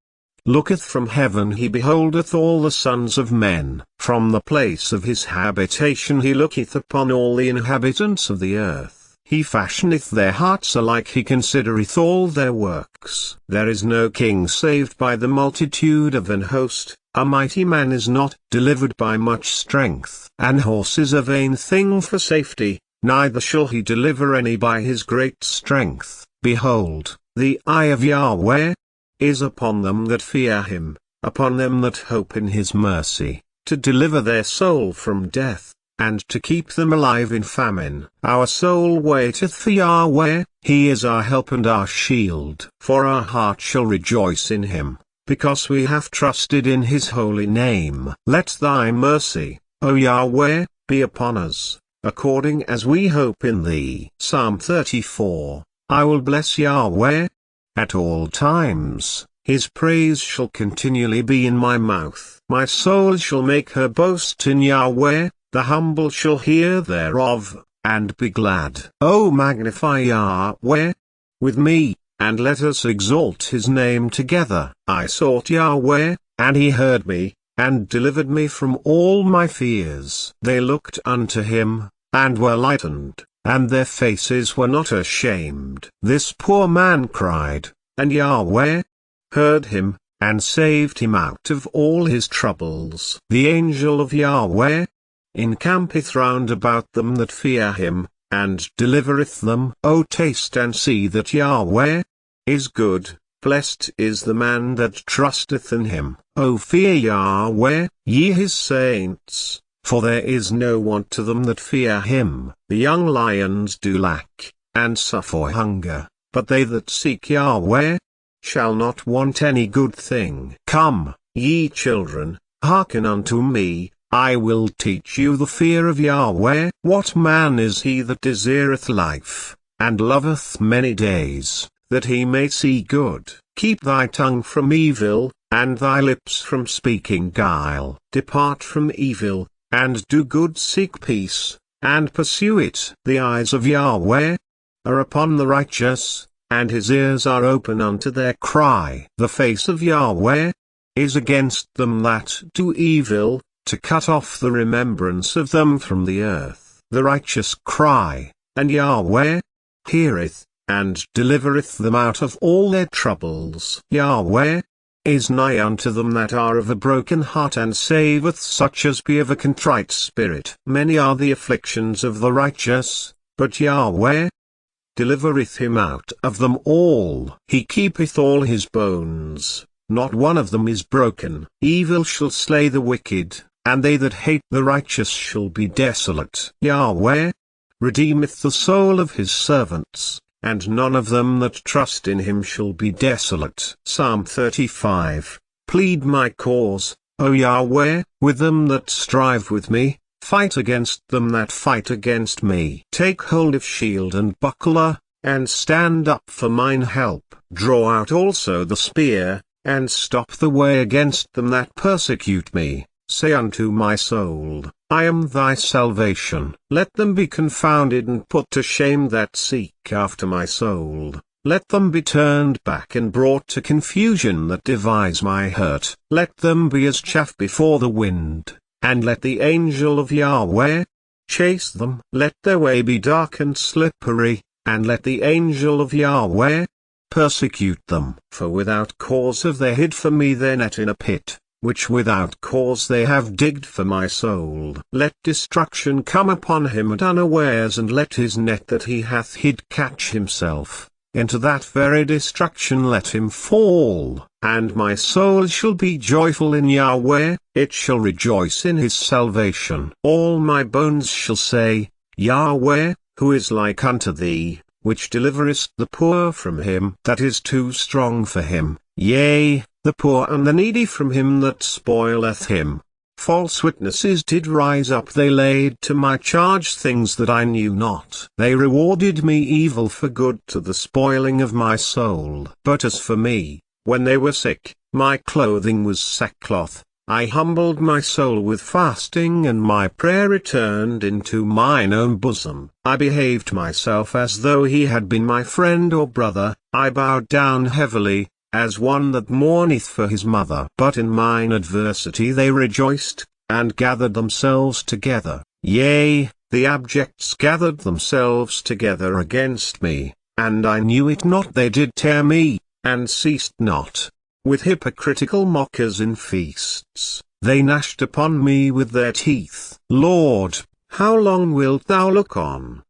looketh from heaven, he beholdeth all the sons of men. From the place of his habitation he looketh upon all the inhabitants of the earth. He fashioneth their hearts alike, he considereth all their works. There is no king saved by the multitude of an host. A mighty man is not delivered by much strength. An horse is a vain thing for safety, neither shall he deliver any by his great strength. Behold, the eye of Yahweh is upon them that fear him, upon them that hope in his mercy, to deliver their soul from death, and to keep them alive in famine. Our soul waiteth for Yahweh, he is our help and our shield. For our heart shall rejoice in him, because we have trusted in his holy name. Let thy mercy, O Yahweh, be upon us, according as we hope in thee. Psalm 34. I will bless Yahweh at all times. His praise shall continually be in my mouth. My soul shall make her boast in Yahweh, the humble shall hear thereof, and be glad. O magnify Yahweh with me, and let us exalt his name together. I sought Yahweh, and he heard me, and delivered me from all my fears. They looked unto him, and were lightened, and their faces were not ashamed. This poor man cried, and Yahweh heard him, and saved him out of all his troubles. The angel of Yahweh encampeth round about them that fear him, and delivereth them. O taste and see that Yahweh is good, blessed is the man that trusteth in him. O fear Yahweh, ye his saints, for there is no want to them that fear him. The young lions do lack, and suffer hunger, but they that seek Yahweh shall not want any good thing. Come, ye children, hearken unto me, I will teach you the fear of Yahweh. What man is he that desireth life, and loveth many days, that he may see good? Keep thy tongue from evil, and thy lips from speaking guile. Depart from evil, and do good. Seek peace, and pursue it. The eyes of Yahweh are upon the righteous, and his ears are open unto their cry. The face of Yahweh is against them that do evil, to cut off the remembrance of them from the earth. The righteous cry, and Yahweh heareth, and delivereth them out of all their troubles. Yahweh is nigh unto them that are of a broken heart, and saveth such as be of a contrite spirit. Many are the afflictions of the righteous, but Yahweh delivereth him out of them all. He keepeth all his bones, not one of them is broken. Evil shall slay the wicked, and they that hate the righteous shall be desolate. Yahweh redeemeth the soul of his servants, and none of them that trust in him shall be desolate. Psalm 35. Plead my cause, O Yahweh, with them that strive with me, fight against them that fight against me. Take hold of shield and buckler, and stand up for mine help. Draw out also the spear, and stop the way against them that persecute me. Say unto my soul, I am thy salvation. Let them be confounded and put to shame that seek after my soul. Let them be turned back and brought to confusion that devise my hurt. Let them be as chaff before the wind, and let the angel of Yahweh chase them. Let their way be dark and slippery, and let the angel of Yahweh persecute them. For without cause have they hid for me their net in a pit, which without cause they have digged for my soul. Let destruction come upon him at unawares, and let his net that he hath hid catch himself. Into that very destruction let him fall. And my soul shall be joyful in Yahweh, it shall rejoice in his salvation. All my bones shall say, Yahweh, who is like unto thee, which deliverest the poor from him that is too strong for him, yea, the poor and the needy from him that spoileth him. False witnesses did rise up, they laid to my charge things that I knew not. They rewarded me evil for good, to the spoiling of my soul. But as for me, when they were sick, my clothing was sackcloth. I humbled my soul with fasting, and my prayer returned into mine own bosom. I behaved myself as though he had been my friend or brother. I bowed down heavily, as one that mourneth for his mother. But in mine adversity they rejoiced, and gathered themselves together. Yea, the abjects gathered themselves together against me, and I knew it not. They did tear me, and ceased not. With hypocritical mockers in feasts, they gnashed upon me with their teeth. Lord, how long wilt thou look on?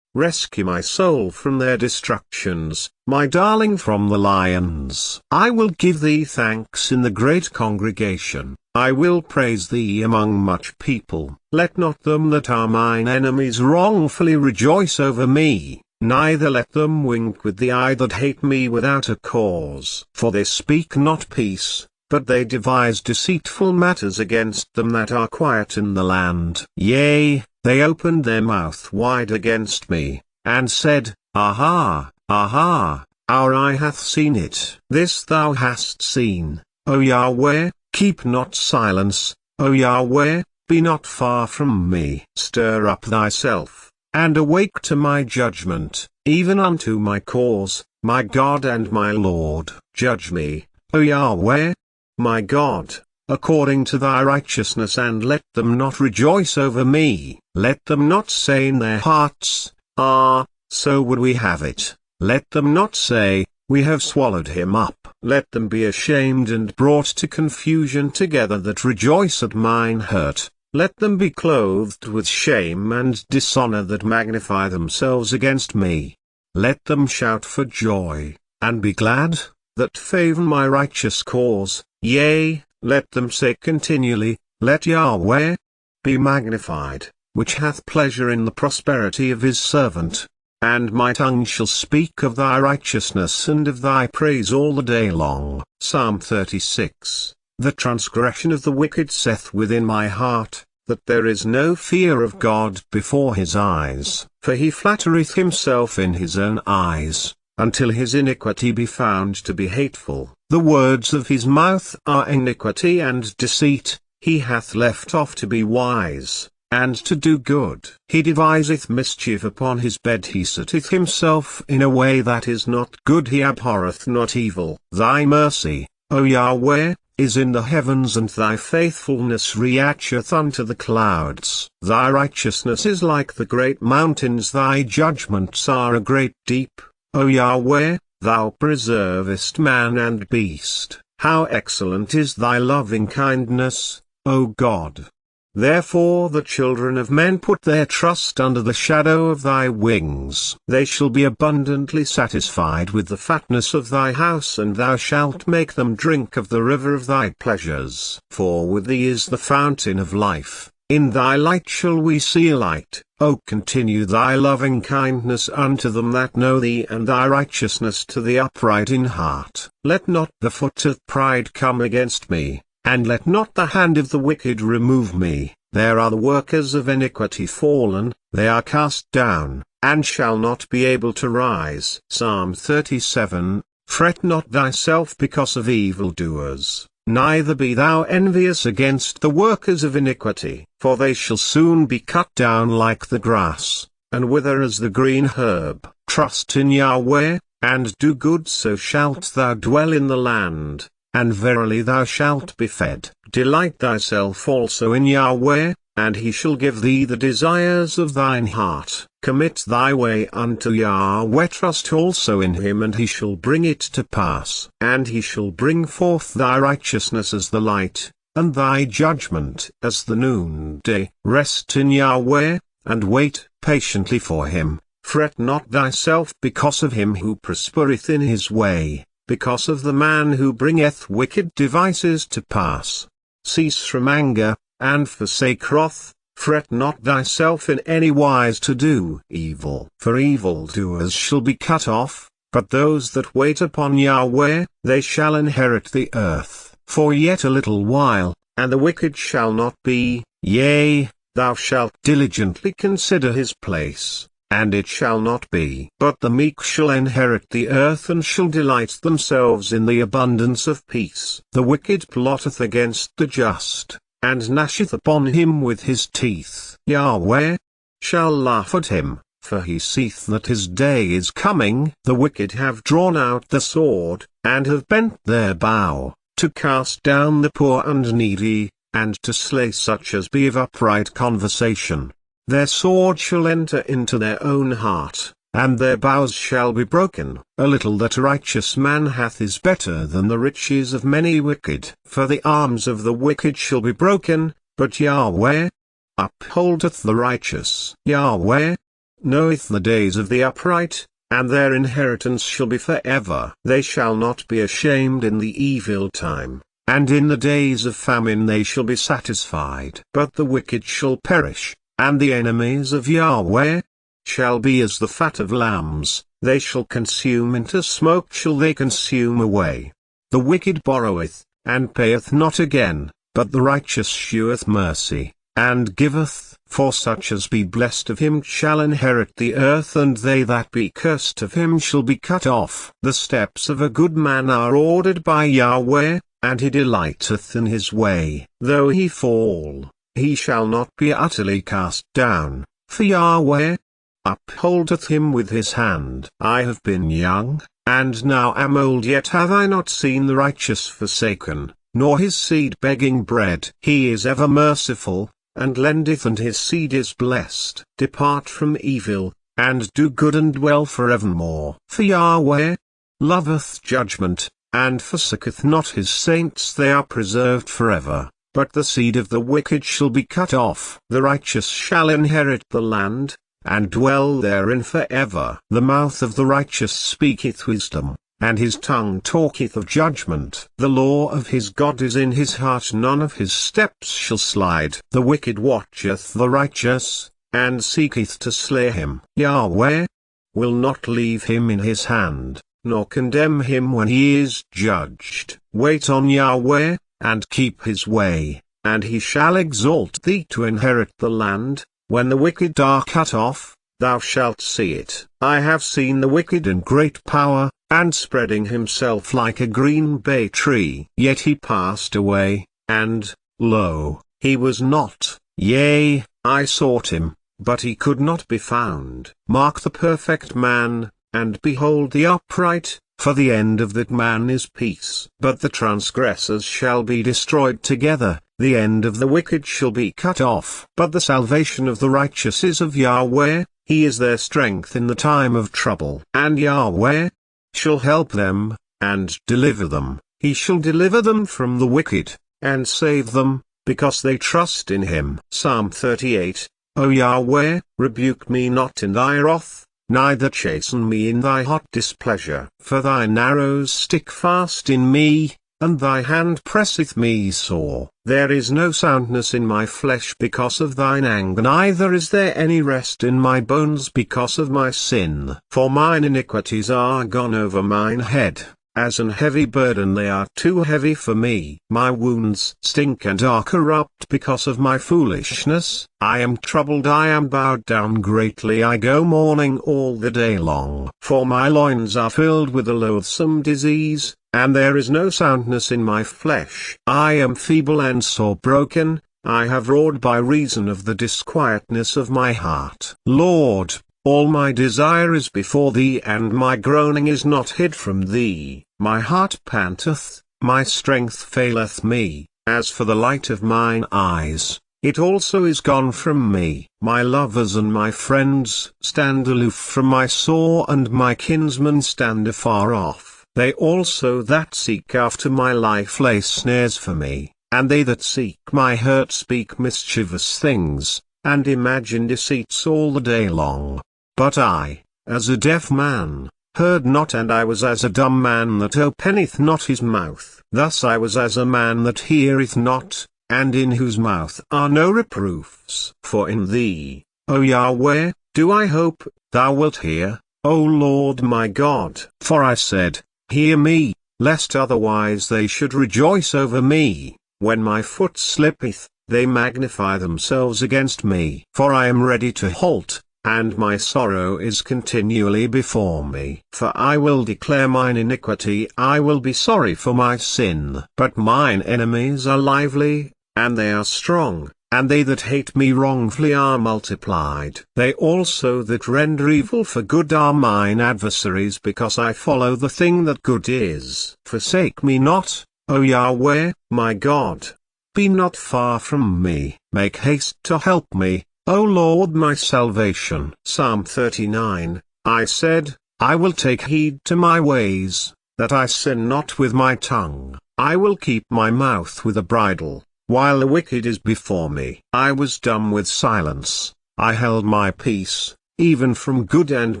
rescue my soul from their destructions, my darling from the lions. I will give thee thanks in the great congregation, I will praise thee among much people. Let not them that are mine enemies wrongfully rejoice over me, neither let them wink with the eye that hate me without a cause. For they speak not peace, but they devise deceitful matters against them that are quiet in the land. Yea, they opened their mouth wide against me, and said, Aha, aha, our eye hath seen it. This thou hast seen, O Yahweh, keep not silence, O Yahweh, be not far from me. Stir up thyself, and awake to my judgment, even unto my cause, my God and my Lord. Judge me, O Yahweh, my God, according to thy righteousness, and let them not rejoice over me. Let them not say in their hearts, Ah, so would we have it. Let them not say, We have swallowed him up. Let them be ashamed and brought to confusion together that rejoice at mine hurt. Let them be clothed with shame and dishonor that magnify themselves against me. Let them shout for joy, and be glad, that favor my righteous cause. Yea, let them say continually, Let Yahweh be magnified, which hath pleasure in the prosperity of his servant. And my tongue shall speak of thy righteousness and of thy praise all the day long. Psalm 36. The transgression of the wicked saith within my heart, that there is no fear of God before his eyes. For he flattereth himself in his own eyes, until his iniquity be found to be hateful. The words of his mouth are iniquity and deceit, he hath left off to be wise, and to do good. He deviseth mischief upon his bed, he setteth himself in a way that is not good, he abhorreth not evil. Thy mercy, O Yahweh, is in the heavens, and thy faithfulness reacheth unto the clouds. Thy righteousness is like the great mountains, thy judgments are a great deep. O Yahweh, thou preservest man and beast. How excellent is thy loving kindness, O God! Therefore the children of men put their trust under the shadow of thy wings. They shall be abundantly satisfied with the fatness of thy house, and thou shalt make them drink of the river of thy pleasures. For with thee is the fountain of life, in thy light shall we see light. O continue thy loving kindness unto them that know thee, and thy righteousness to the upright in heart. Let not the foot of pride come against me, and let not the hand of the wicked remove me. There are the workers of iniquity fallen, they are cast down, and shall not be able to rise. Psalm 37. Fret not thyself because of evildoers, neither be thou envious against the workers of iniquity. For they shall soon be cut down like the grass, and wither as the green herb. Trust in Yahweh, and do good, so shalt thou dwell in the land, and verily thou shalt be fed. Delight thyself also in Yahweh, and he shall give thee the desires of thine heart. Commit thy way unto Yahweh, trust also in him, and he shall bring it to pass. And he shall bring forth thy righteousness as the light, and thy judgment as the noonday. Rest in Yahweh, and wait patiently for him. Fret not thyself because of him who prospereth in his way, because of the man who bringeth wicked devices to pass. Cease from anger, and forsake wrath. Fret not thyself in any wise to do evil. For evildoers shall be cut off, but those that wait upon Yahweh, they shall inherit the earth. For yet a little while, and the wicked shall not be. Yea, thou shalt diligently consider his place, and it shall not be. But the meek shall inherit the earth, and shall delight themselves in the abundance of peace. The wicked plotteth against the just, and gnasheth upon him with his teeth. Yahweh shall laugh at him, for he seeth that his day is coming. The wicked have drawn out the sword, and have bent their bow, to cast down the poor and needy, and to slay such as be of upright conversation. Their sword shall enter into their own heart, and their bows shall be broken. A little that a righteous man hath is better than the riches of many wicked. For the arms of the wicked shall be broken, but Yahweh upholdeth the righteous. Yahweh knoweth the days of the upright, and their inheritance shall be forever. They shall not be ashamed in the evil time, and in the days of famine they shall be satisfied. But the wicked shall perish, and the enemies of Yahweh shall be as the fat of lambs, they shall consume into smoke shall they consume away. The wicked borroweth, and payeth not again, but the righteous sheweth mercy, and giveth. For such as be blessed of him shall inherit the earth, and they that be cursed of him shall be cut off. The steps of a good man are ordered by Yahweh, and he delighteth in his way. Though he fall, he shall not be utterly cast down, for Yahweh upholdeth him with his hand. I have been young, and now am old, yet have I not seen the righteous forsaken, nor his seed begging bread. He is ever merciful, and lendeth, and his seed is blessed. Depart from evil, and do good, and dwell forevermore. For Yahweh loveth judgment, and forsaketh not his saints. They are preserved forever, but the seed of the wicked shall be cut off. The righteous shall inherit the land, and dwell therein forever. The mouth of the righteous speaketh wisdom, and his tongue talketh of judgment. The law of his God is in his heart, none of his steps shall slide. The wicked watcheth the righteous, and seeketh to slay him. Yahweh will not leave him in his hand, nor condemn him when he is judged. Wait on Yahweh, and keep his way, and he shall exalt thee to inherit the land. When the wicked are cut off, thou shalt see it. I have seen the wicked in great power, and spreading himself like a green bay tree. Yet he passed away, and, lo, he was not. Yea, I sought him, but he could not be found. Mark the perfect man, and behold the upright, for the end of that man is peace. But the transgressors shall be destroyed together, the end of the wicked shall be cut off. But the salvation of the righteous is of Yahweh, he is their strength in the time of trouble. And Yahweh shall help them, and deliver them. He shall deliver them from the wicked, and save them, because they trust in him. Psalm 38. O Yahweh, rebuke me not in thy wrath, neither chasten me in thy hot displeasure. For thine arrows stick fast in me, and thy hand presseth me sore. There is no soundness in my flesh because of thine anger, neither is there any rest in my bones because of my sin. For mine iniquities are gone over mine head, as an heavy burden they are too heavy for me. My wounds stink and are corrupt because of my foolishness. I am troubled, I am bowed down greatly, I go mourning all the day long. For my loins are filled with a loathsome disease, and there is no soundness in my flesh. I am feeble and sore broken, I have roared by reason of the disquietness of my heart. Lord, all my desire is before thee, and my groaning is not hid from thee. My heart panteth, my strength faileth me. As for the light of mine eyes, it also is gone from me. My lovers and my friends stand aloof from my sore, and my kinsmen stand afar off. They also that seek after my life lay snares for me, and they that seek my hurt speak mischievous things, and imagine deceits all the day long. But I, as a deaf man, heard not, and I was as a dumb man that openeth not his mouth. Thus I was as a man that heareth not, and in whose mouth are no reproofs. For in thee, O Yahweh, do I hope, thou wilt hear, O Lord my God. For I said, hear me, lest otherwise they should rejoice over me. When my foot slippeth, they magnify themselves against me. For I am ready to halt, and my sorrow is continually before me. For I will declare mine iniquity, I will be sorry for my sin. But mine enemies are lively, and they are strong, and they that hate me wrongfully are multiplied. They also that render evil for good are mine adversaries, because I follow the thing that good is. Forsake me not, O Yahweh, my God. Be not far from me. Make haste to help me, O Lord my salvation. Psalm 39. I said, I will take heed to my ways, that I sin not with my tongue. I will keep my mouth with a bridle, while the wicked is before me. I was dumb with silence, I held my peace, even from good, and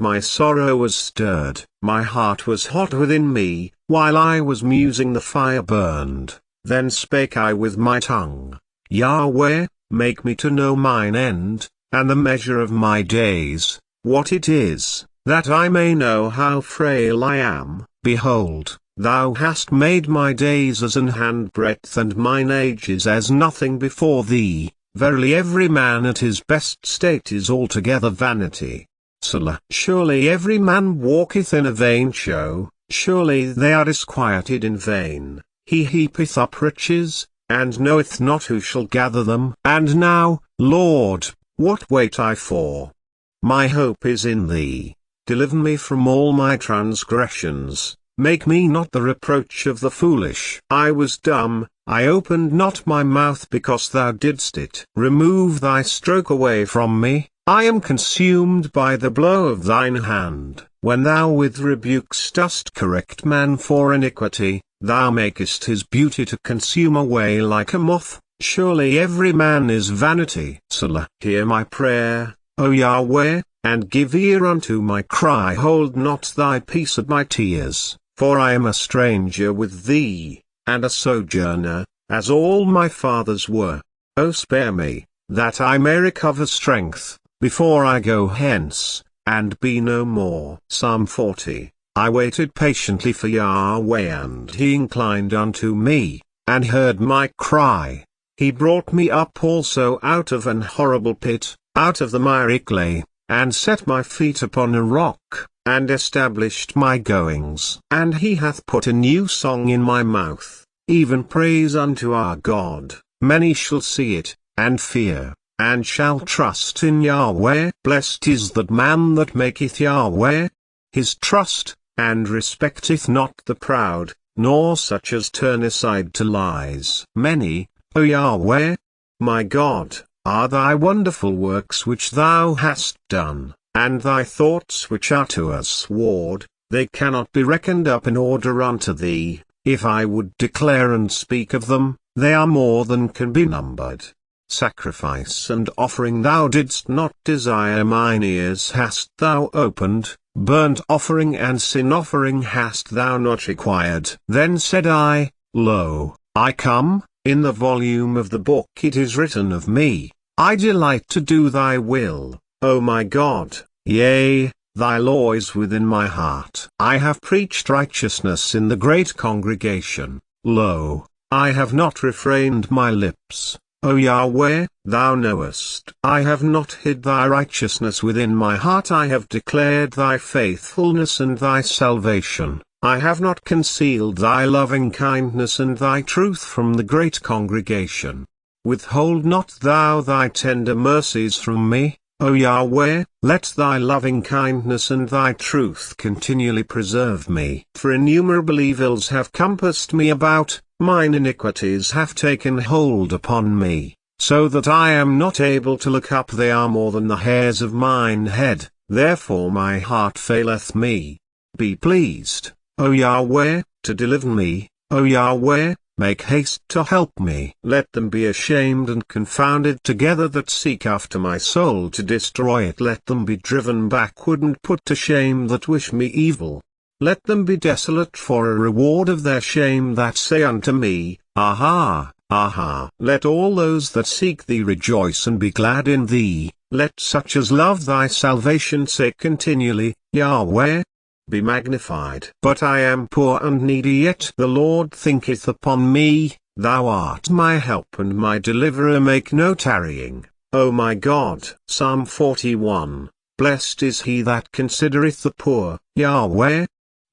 my sorrow was stirred. My heart was hot within me, while I was musing the fire burned. Then spake I with my tongue, Yahweh, make me to know mine end, and the measure of my days, what it is, that I may know how frail I am. Behold, thou hast made my days as an handbreadth, and mine ages as nothing before thee. Verily every man at his best state is altogether vanity. Selah. Surely every man walketh in a vain show, surely they are disquieted in vain. He heapeth up riches, and knoweth not who shall gather them. And now, Lord, what wait I for? My hope is in thee. Deliver me from all my transgressions. Make me not the reproach of the foolish. I was dumb, I opened not my mouth because thou didst it. Remove thy stroke away from me, I am consumed by the blow of thine hand. When thou with rebukes dost correct man for iniquity, thou makest his beauty to consume away like a moth. Surely every man is vanity. Selah. Hear my prayer, O Yahweh, and give ear unto my cry. Hold not thy peace at my tears. For I am a stranger with thee, and a sojourner, as all my fathers were. O spare me, that I may recover strength, before I go hence, and be no more. Psalm 40. I waited patiently for Yahweh, and he inclined unto me, and heard my cry. He brought me up also out of an horrible pit, out of the miry clay, and set my feet upon a rock, and established my goings. And he hath put a new song in my mouth, even praise unto our God. Many shall see it, and fear, and shall trust in Yahweh. Blessed is that man that maketh Yahweh his trust, and respecteth not the proud, nor such as turn aside to lies. Many, O Yahweh, my God, are thy wonderful works which thou hast done, and thy thoughts which are to us ward, they cannot be reckoned up in order unto thee. If I would declare and speak of them, they are more than can be numbered. Sacrifice and offering thou didst not desire, mine ears hast thou opened, burnt offering and sin offering hast thou not required. Then said I, Lo, I come. In the volume of the book it is written of me, I delight to do thy will, O my God. Yea, thy law is within my heart. I have preached righteousness in the great congregation. Lo, I have not refrained my lips. O Yahweh, thou knowest. I have not hid thy righteousness within my heart. I have declared thy faithfulness and thy salvation. I have not concealed thy loving kindness and thy truth from the great congregation. Withhold not thou thy tender mercies from me, O Yahweh. Let thy loving kindness and thy truth continually preserve me. For innumerable evils have compassed me about, mine iniquities have taken hold upon me, so that I am not able to look up. They are more than the hairs of mine head, therefore my heart faileth me. Be pleased, O Yahweh, to deliver me. O Yahweh, make haste to help me. Let them be ashamed and confounded together that seek after my soul to destroy it. Let them be driven backward and put to shame that wish me evil. Let them be desolate for a reward of their shame that say unto me, Aha, aha. Let all those that seek thee rejoice and be glad in thee. Let such as love thy salvation say continually, Yahweh, be magnified. But I am poor and needy, yet the Lord thinketh upon me. Thou art my help and my deliverer. Make no tarrying, O my God. Psalm 41. Blessed is he that considereth the poor. Yahweh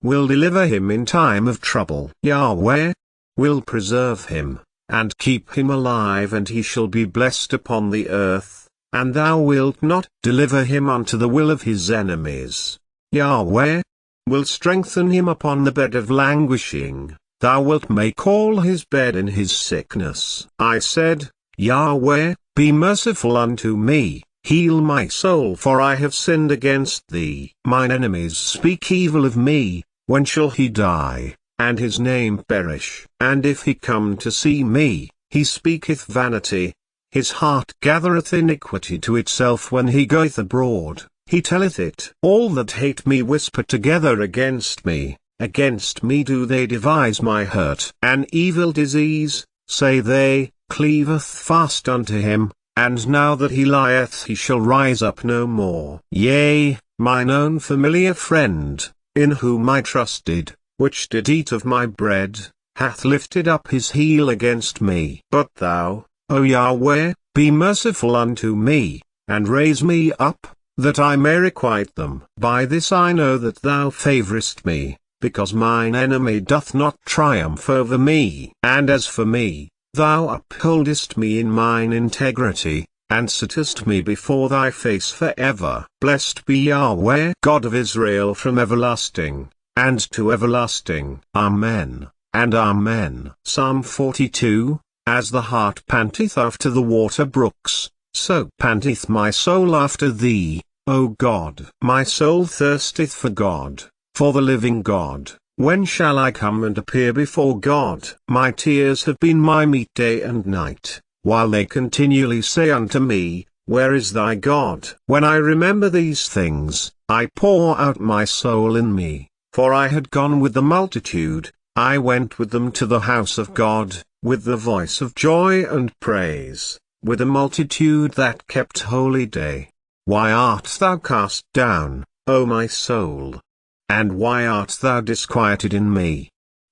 will deliver him in time of trouble. Yahweh will preserve him, and keep him alive, and he shall be blessed upon the earth. And thou wilt not deliver him unto the will of his enemies. Yahweh will strengthen him upon the bed of languishing. Thou wilt make all his bed in his sickness. I said, Yahweh, be merciful unto me, heal my soul, for I have sinned against thee. Mine enemies speak evil of me. When shall he die, and his name perish? And if he come to see me, he speaketh vanity. His heart gathereth iniquity to itself when he goeth abroad. he telleth it. All that hate me whisper together against me do they devise my hurt. An evil disease, say they, cleaveth fast unto him, and now that he lieth he shall rise up no more. Yea, mine own familiar friend, in whom I trusted, which did eat of my bread, hath lifted up his heel against me. But thou, O Yahweh, be merciful unto me, and raise me up, that I may requite them. By this I know that thou favourest me, because mine enemy doth not triumph over me. And as for me, thou upholdest me in mine integrity, and sittest me before thy face for ever. Blessed be Yahweh, God of Israel, from everlasting, and to everlasting. Amen, and Amen. Psalm 42, as the hart panteth after the water brooks, so panteth my soul after thee, O God. My soul thirsteth for God, for the living God. When shall I come and appear before God? My tears have been my meat day and night, while they continually say unto me, Where is thy God? When I remember these things, I pour out my soul in me, for I had gone with the multitude, I went with them to the house of God, with the voice of joy and praise, with a multitude that kept holy day. Why art thou cast down, O my soul? And why art thou disquieted in me?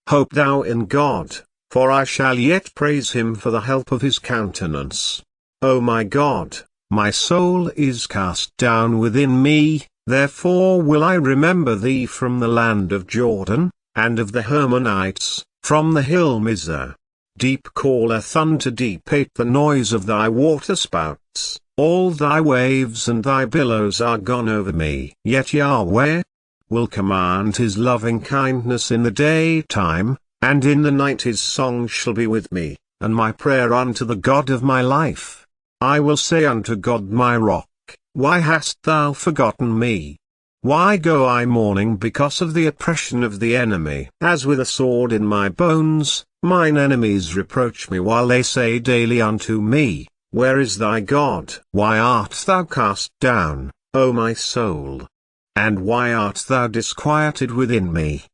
Hope thou in God, for I shall yet praise him for the help of his countenance. O my God, my soul is cast down within me, therefore will I remember thee from the land of Jordan, and of the Hermonites, from the hill Mizar. Deep calleth unto deep at the noise of thy waterspouts, all thy waves and thy billows are gone over me. Yet Yahweh will command his loving kindness in the daytime, and in the night his song shall be with me, and my prayer unto the God of my life. I will say unto God my rock, Why hast thou forgotten me? Why go I mourning because of the oppression of the enemy? As with a sword in my bones, mine enemies reproach me while they say daily unto me, Where is thy God? Why art thou cast down, O my soul? And why art thou disquieted within me?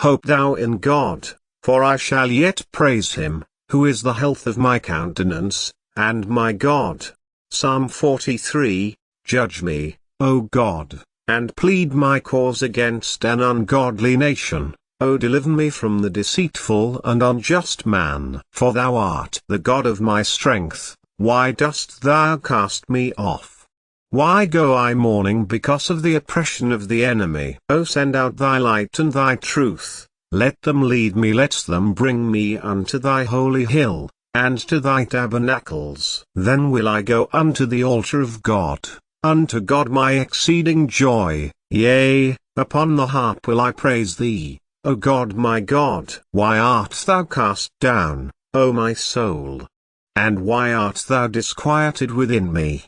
Hope thou in God, for I shall yet praise him, who is the health of my countenance, and my God. Psalm 43, Judge me, O God, and plead my cause against an ungodly nation. O deliver me from the deceitful and unjust man. For thou art the God of my strength, why dost thou cast me off? Why go I mourning because of the oppression of the enemy? O send out thy light and thy truth, let them lead me, let them bring me unto thy holy hill, and to thy tabernacles. Then will I go unto the altar of God, unto God my exceeding joy, yea, upon the harp will I praise thee, O God my God. Why art thou cast down, O my soul? And why art thou disquieted within me?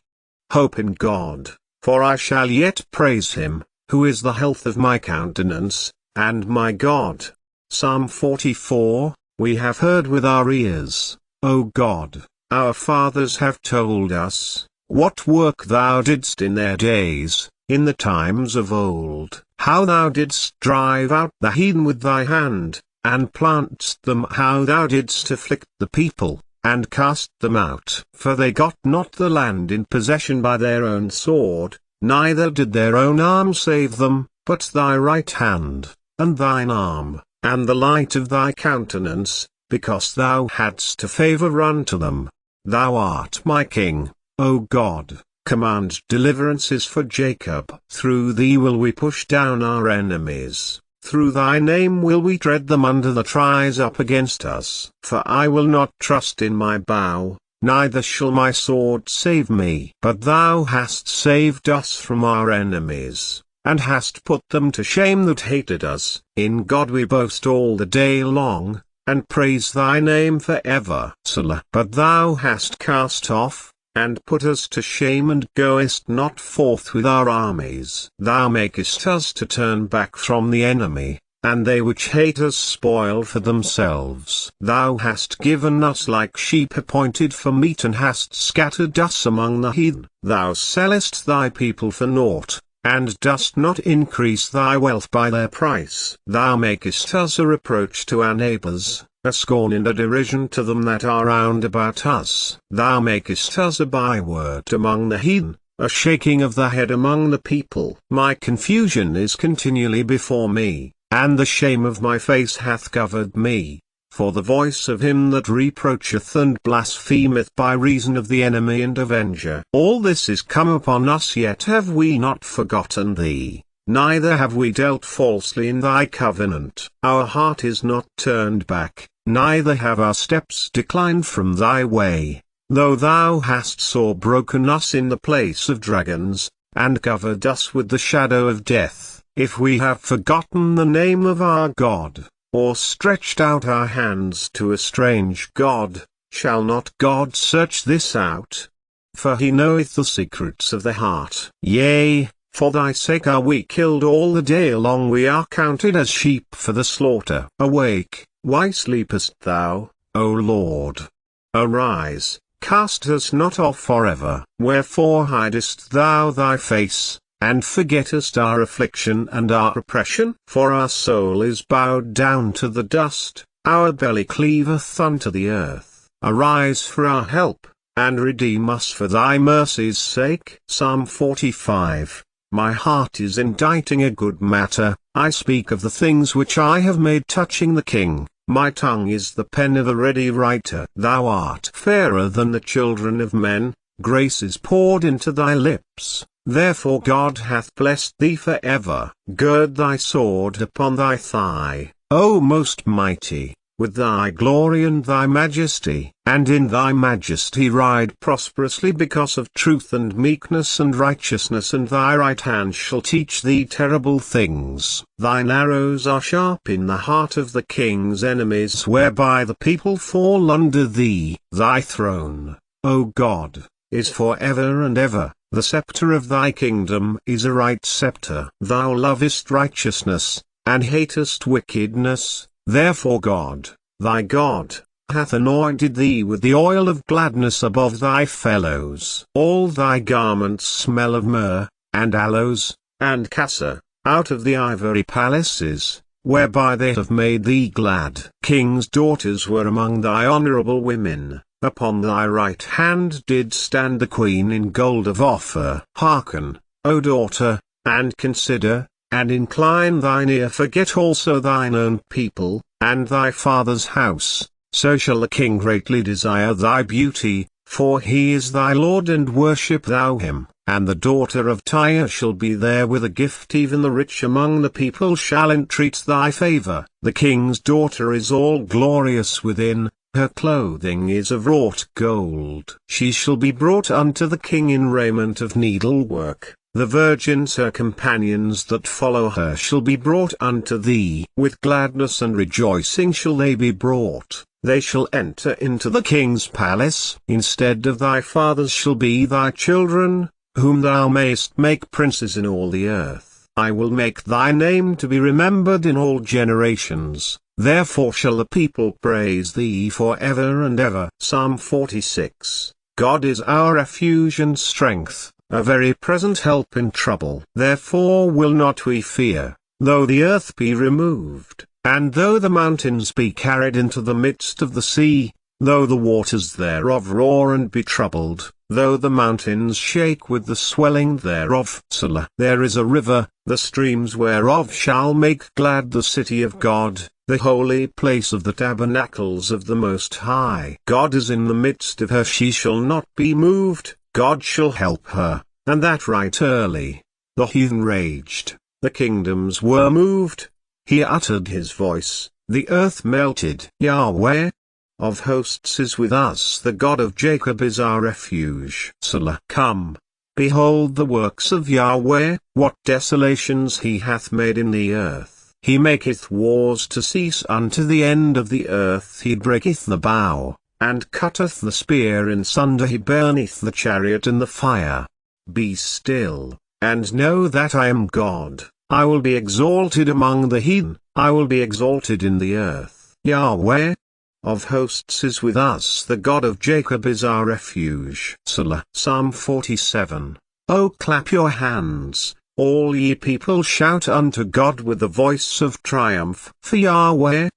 Hope in God, for I shall yet praise him, who is the health of my countenance, and my God. Psalm 44, we have heard with our ears, O God, our fathers have told us, what work thou didst in their days, in the times of old, how thou didst drive out the heathen with thy hand, and plantedst them, how thou didst afflict the people, and cast them out. For they got not the land in possession by their own sword, neither did their own arm save them, but thy right hand, and thine arm, and the light of thy countenance, because thou hadst a favour unto them. Thou art my King, O God, command deliverances for Jacob. Through thee will we push down our enemies. Through thy name will we tread them under that rise up against us. For I will not trust in my bow, neither shall my sword save me. But thou hast saved us from our enemies, and hast put them to shame that hated us. In God we boast all the day long, and praise thy name for ever. Selah. But thou hast cast off, and put us to shame, and goest not forth with our armies. Thou makest us to turn back from the enemy, and they which hate us spoil for themselves. Thou hast given us like sheep appointed for meat, and hast scattered us among the heathen. Thou sellest thy people for naught, and dost not increase thy wealth by their price. Thou makest us a reproach to our neighbors, a scorn and a derision to them that are round about us. Thou makest us a byword among the heathen, a shaking of the head among the people. My confusion is continually before me, and the shame of my face hath covered me. For the voice of him that reproacheth and blasphemeth by reason of the enemy and avenger. All this is come upon us, yet have we not forgotten thee, neither have we dealt falsely in thy covenant. Our heart is not turned back, neither have our steps declined from thy way. Though thou hast sore broken us in the place of dragons, and covered us with the shadow of death, if we have forgotten the name of our God, or stretched out our hands to a strange God, shall not God search this out? For he knoweth the secrets of the heart. Yea, for thy sake are we killed all the day long, we are counted as sheep for the slaughter. Awake, why sleepest thou, O Lord? Arise, cast us not off forever. Wherefore hidest thou thy face, and forgettest our affliction and our oppression? For our soul is bowed down to the dust, our belly cleaveth unto the earth. Arise for our help, and redeem us for thy mercy's sake. Psalm 45. My heart is inditing a good matter, I speak of the things which I have made touching the king. My tongue is the pen of a ready writer. Thou art fairer than the children of men, grace is poured into thy lips. Therefore God hath blessed thee for ever. Gird thy sword upon thy thigh, O most mighty, with thy glory and thy majesty. And in thy majesty ride prosperously because of truth and meekness and righteousness, and thy right hand shall teach thee terrible things. Thine arrows are sharp in the heart of the king's enemies, whereby the people fall under thee. Thy throne, O God, is for ever and ever. The scepter of thy kingdom is a right scepter. Thou lovest righteousness, and hatest wickedness, therefore God, thy God, hath anointed thee with the oil of gladness above thy fellows. All thy garments smell of myrrh, and aloes, and cassia, out of the ivory palaces, whereby they have made thee glad. Kings' daughters were among thy honorable women. Upon thy right hand did stand the queen in gold of Ophir. Hearken, O daughter, and consider, and incline thine ear. Forget also thine own people, and thy father's house, so shall the king greatly desire thy beauty, for he is thy Lord, and worship thou him. And the daughter of Tyre shall be there with a gift, even the rich among the people shall entreat thy favor. The king's daughter is all glorious within, her clothing is of wrought gold. She shall be brought unto the king in raiment of needlework. The virgins her companions that follow her shall be brought unto thee. With gladness and rejoicing shall they be brought. They shall enter into the king's palace. Instead of thy fathers shall be thy children, whom thou mayest make princes in all the earth. I will make thy name to be remembered in all generations. Therefore shall the people praise thee for ever and ever. Psalm 46. God is our refuge and strength, a very present help in trouble. Therefore will not we fear, though the earth be removed, and though the mountains be carried into the midst of the sea, though the waters thereof roar and be troubled, though the mountains shake with the swelling thereof. Selah. There is a river, the streams whereof shall make glad the city of God, the holy place of the tabernacles of the Most High. God is in the midst of her, she shall not be moved, God shall help her, and that right early. The heathen raged, the kingdoms were moved, he uttered his voice, the earth melted. Yahweh of hosts is with us, the God of Jacob is our refuge. Selah. Come, behold the works of Yahweh, what desolations he hath made in the earth. He maketh wars to cease unto the end of the earth. He breaketh the bow, and cutteth the spear in sunder. He burneth the chariot in the fire. Be still, and know that I am God. I will be exalted among the heathen, I will be exalted in the earth. Yahweh of hosts is with us, the God of Jacob is our refuge. Selah. Psalm 47. O clap your hands, All ye people shout unto God with the voice of triumph. For Yahweh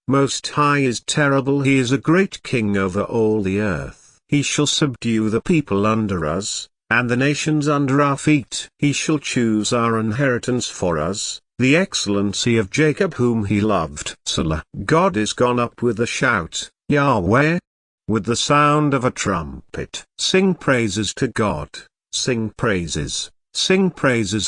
Most High is terrible, he is a great king over all the earth. He shall subdue the people under us, and the nations under our feet. He shall choose our inheritance for us, the excellency of Jacob whom he loved. Selah. God is gone up with a shout, Yahweh, with the sound of a trumpet. Sing praises to God, sing praises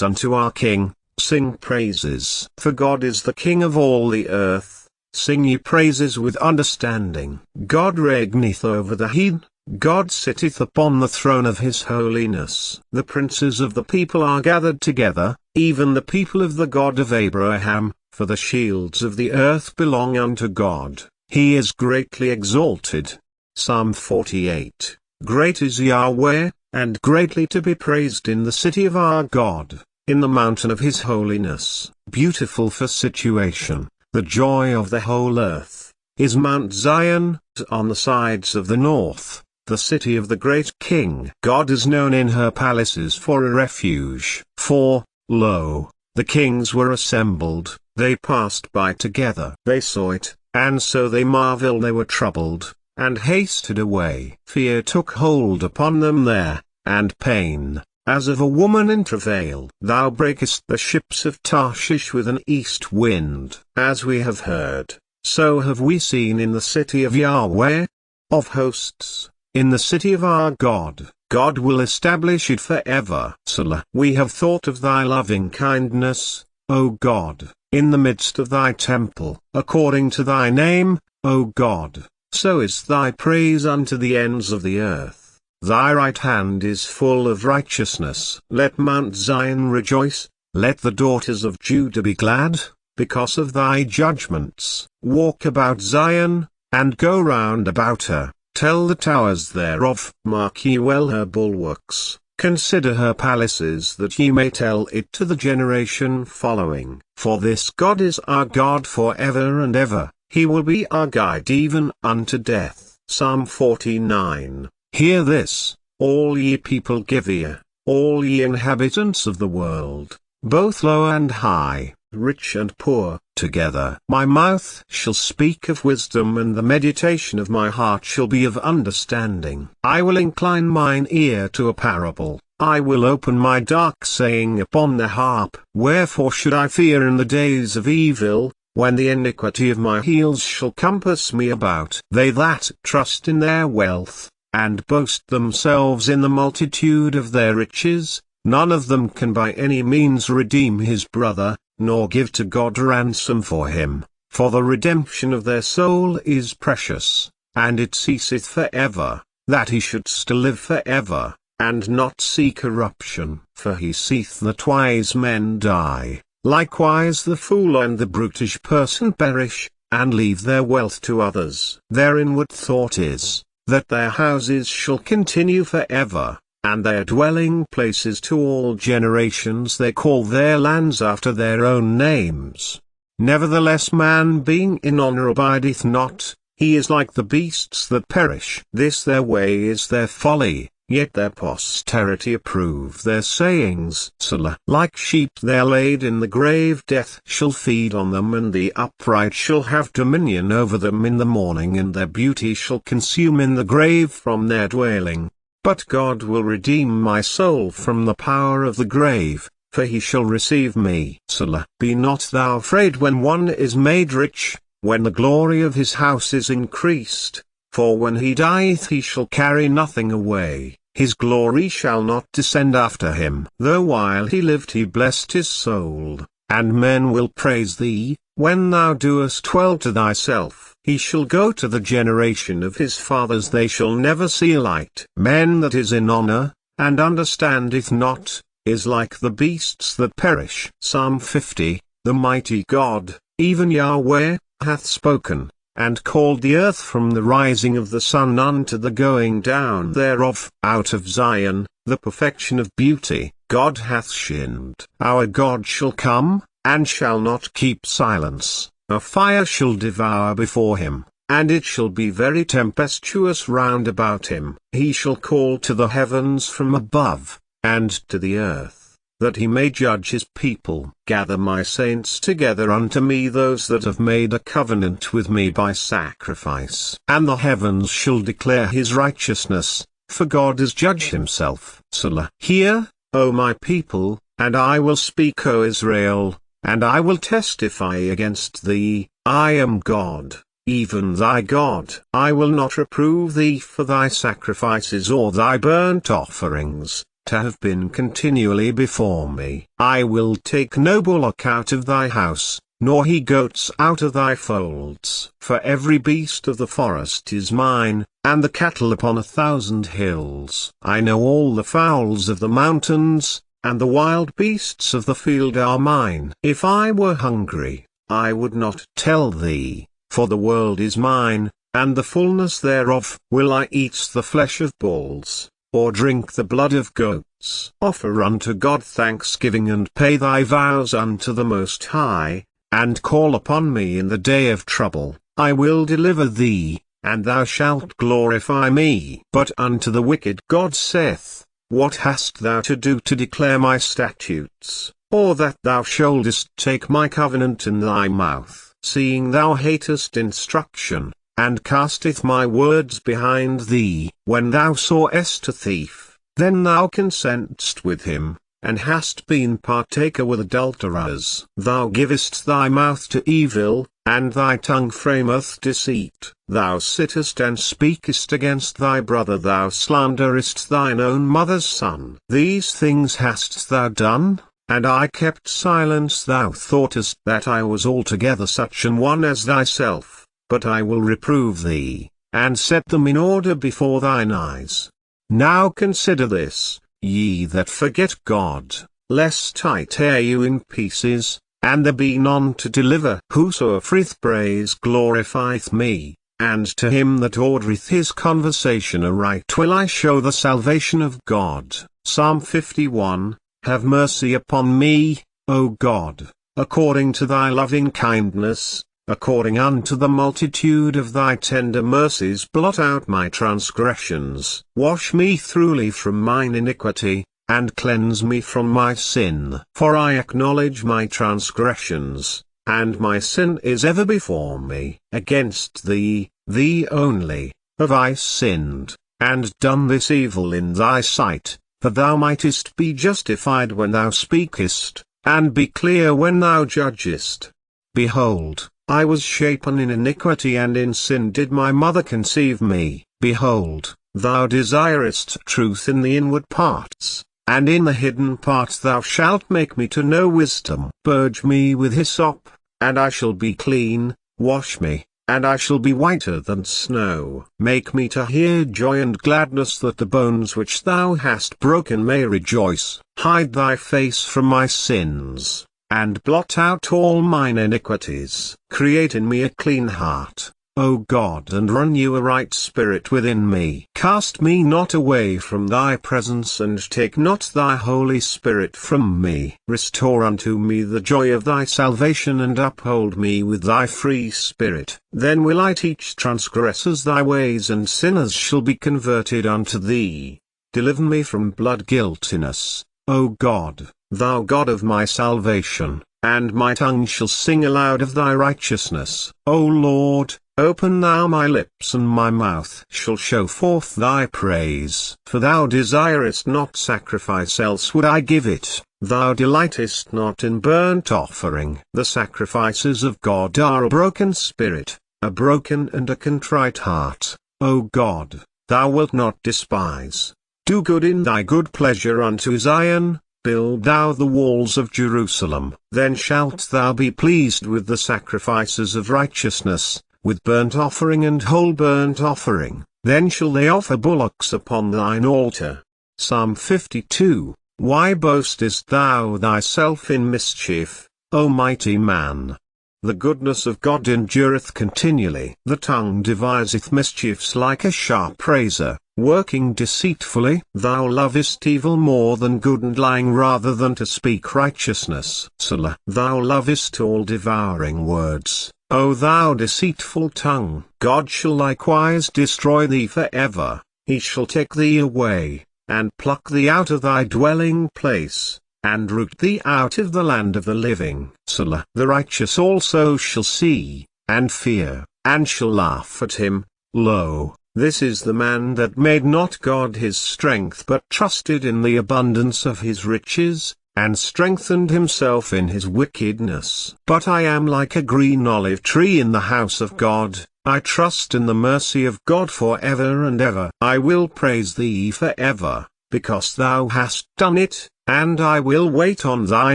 unto our King, sing praises. For God is the King of all the earth, sing ye praises with understanding. God reigneth over the heathen, God sitteth upon the throne of his holiness. The princes of the people are gathered together, even the people of the God of Abraham, for the shields of the earth belong unto God. He is greatly exalted. Psalm 48. Great is Yahweh, and greatly to be praised in the city of our God, in the mountain of his holiness. Beautiful for situation, the joy of the whole earth, is Mount Zion, on the sides of the north, the city of the great King. God is known in her palaces for a refuge. For, lo, the kings were assembled, they passed by together. They saw it, and so they marveled, they were troubled, and hasted away. Fear took hold upon them there, and pain, as of a woman in travail. Thou breakest the ships of Tarshish with an east wind. As we have heard, so have we seen in the city of Yahweh of hosts, in the city of our God. God will establish it forever. Selah. We have thought of thy loving kindness, O God, in the midst of thy temple. According to thy name, O God, so is thy praise unto the ends of the earth. Thy right hand is full of righteousness. Let Mount Zion rejoice, let the daughters of Judah be glad, because of thy judgments. Walk about Zion, and go round about her. Tell the towers thereof, mark ye well her bulwarks, consider her palaces, that ye may tell it to the generation following. For this God is our God for ever and ever, he will be our guide even unto death. Psalm 49. Hear this, all ye people, give ear, all ye inhabitants of the world, both low and high, rich and poor, together. My mouth shall speak of wisdom, and the meditation of my heart shall be of understanding. I will incline mine ear to a parable, I will open my dark saying upon the harp. Wherefore should I fear in the days of evil, when the iniquity of my heels shall compass me about? They that trust in their wealth, and boast themselves in the multitude of their riches, none of them can by any means redeem his brother, nor give to God ransom for him. For the redemption of their soul is precious, and it ceaseth forever, that he should still live forever, and not see corruption. For he seeth that wise men die, likewise the fool and the brutish person perish, and leave their wealth to others. Their inward thought is, that their houses shall continue forever, and their dwelling places to all generations. They call their lands after their own names. Nevertheless man being in honour abideth not, he is like the beasts that perish. This their way is their folly, yet their posterity approve their sayings. Selah. Like sheep they are laid in the grave, death shall feed on them, and the upright shall have dominion over them in the morning, and their beauty shall consume in the grave from their dwelling. But God will redeem my soul from the power of the grave, for he shall receive me. Selah. Be not thou afraid when one is made rich, when the glory of his house is increased, for when he dieth he shall carry nothing away, his glory shall not descend after him. Though while he lived he blessed his soul, and men will praise thee, when thou doest well to thyself. He shall go to the generation of his fathers, they shall never see light. Man that is in honour, and understandeth not, is like the beasts that perish. Psalm 50. The mighty God, even Yahweh, hath spoken, and called the earth from the rising of the sun unto the going down thereof. Out of Zion, the perfection of beauty, God hath shinned. Our God shall come, and shall not keep silence. A fire shall devour before him, and it shall be very tempestuous round about him. He shall call to the heavens from above, and to the earth, that he may judge his people. Gather my saints together unto me, those that have made a covenant with me by sacrifice. And the heavens shall declare his righteousness, for God is judge himself. Selah. Hear, O my people, and I will speak, O Israel, and I will testify against thee. I am God, even thy God. I will not reprove thee for thy sacrifices or thy burnt offerings, to have been continually before me. I will take no bullock out of thy house, nor he goats out of thy folds. For every beast of the forest is mine, and the cattle upon 1,000 hills. I know all the fowls of the mountains, and the wild beasts of the field are mine. If I were hungry, I would not tell thee, for the world is mine, and the fullness thereof. Will I eat the flesh of bulls, or drink the blood of goats? Offer unto God thanksgiving, and pay thy vows unto the Most High, and call upon me in the day of trouble. I will deliver thee, and thou shalt glorify me. But unto the wicked God saith, What hast thou to do to declare my statutes, or that thou shouldest take my covenant in thy mouth? Seeing thou hatest instruction, and casteth my words behind thee. When thou sawest a thief, then thou consentedst with him, and hast been partaker with adulterers. Thou givest thy mouth to evil, and thy tongue frameth deceit. Thou sittest and speakest against thy brother, thou slanderest thine own mother's son. These things hast thou done, and I kept silence. Thou thoughtest that I was altogether such an one as thyself, but I will reprove thee, and set them in order before thine eyes. Now consider this, ye that forget God, lest I tear you in pieces, and there be none to deliver. Whoso offereth praise glorifieth me, and to him that ordereth his conversation aright will I show the salvation of God. Psalm 51. Have mercy upon me, O God, according to thy loving kindness, according unto the multitude of thy tender mercies. Blot out my transgressions. Wash me thoroughly from mine iniquity, and cleanse me from my sin. For I acknowledge my transgressions, and my sin is ever before me. Against thee, thee only, have I sinned, and done this evil in thy sight, that thou mightest be justified when thou speakest, and be clear when thou judgest. Behold, I was shapen in iniquity, and in sin did my mother conceive me. Behold, thou desirest truth in the inward parts, and in the hidden part thou shalt make me to know wisdom. Purge me with hyssop, and I shall be clean. Wash me, and I shall be whiter than snow. Make me to hear joy and gladness, that the bones which thou hast broken may rejoice. Hide thy face from my sins, and blot out all mine iniquities. Create in me a clean heart, O God, and renew a right spirit within me. Cast me not away from thy presence, and take not thy Holy Spirit from me. Restore unto me the joy of thy salvation, and uphold me with thy free spirit. Then will I teach transgressors thy ways, and sinners shall be converted unto thee. Deliver me from blood guiltiness, O God, thou God of my salvation, and my tongue shall sing aloud of thy righteousness. O Lord, open thou my lips, and my mouth shall show forth thy praise. For thou desirest not sacrifice, else would I give it. Thou delightest not in burnt offering. The sacrifices of God are a broken spirit, a broken and a contrite heart. O God, thou wilt not despise. Do good in thy good pleasure unto Zion. Build thou the walls of Jerusalem. Then shalt thou be pleased with the sacrifices of righteousness, with burnt offering and whole burnt offering. Then shall they offer bullocks upon thine altar. Psalm 52. Why boastest thou thyself in mischief, O mighty man? The goodness of God endureth continually. The tongue deviseth mischiefs like a sharp razor, working deceitfully. Thou lovest evil more than good, and lying rather than to speak righteousness. Selah. Thou lovest all devouring words, O thou deceitful tongue. God shall likewise destroy thee for ever. He shall take thee away, and pluck thee out of thy dwelling place, and root thee out of the land of the living. Selah. The righteous also shall see, and fear, and shall laugh at him. Lo, this is the man that made not God his strength but trusted in the abundance of his riches, and strengthened himself in his wickedness. But I am like a green olive tree in the house of God. I trust in the mercy of God for ever and ever. I will praise thee for ever, because thou hast done it, and I will wait on thy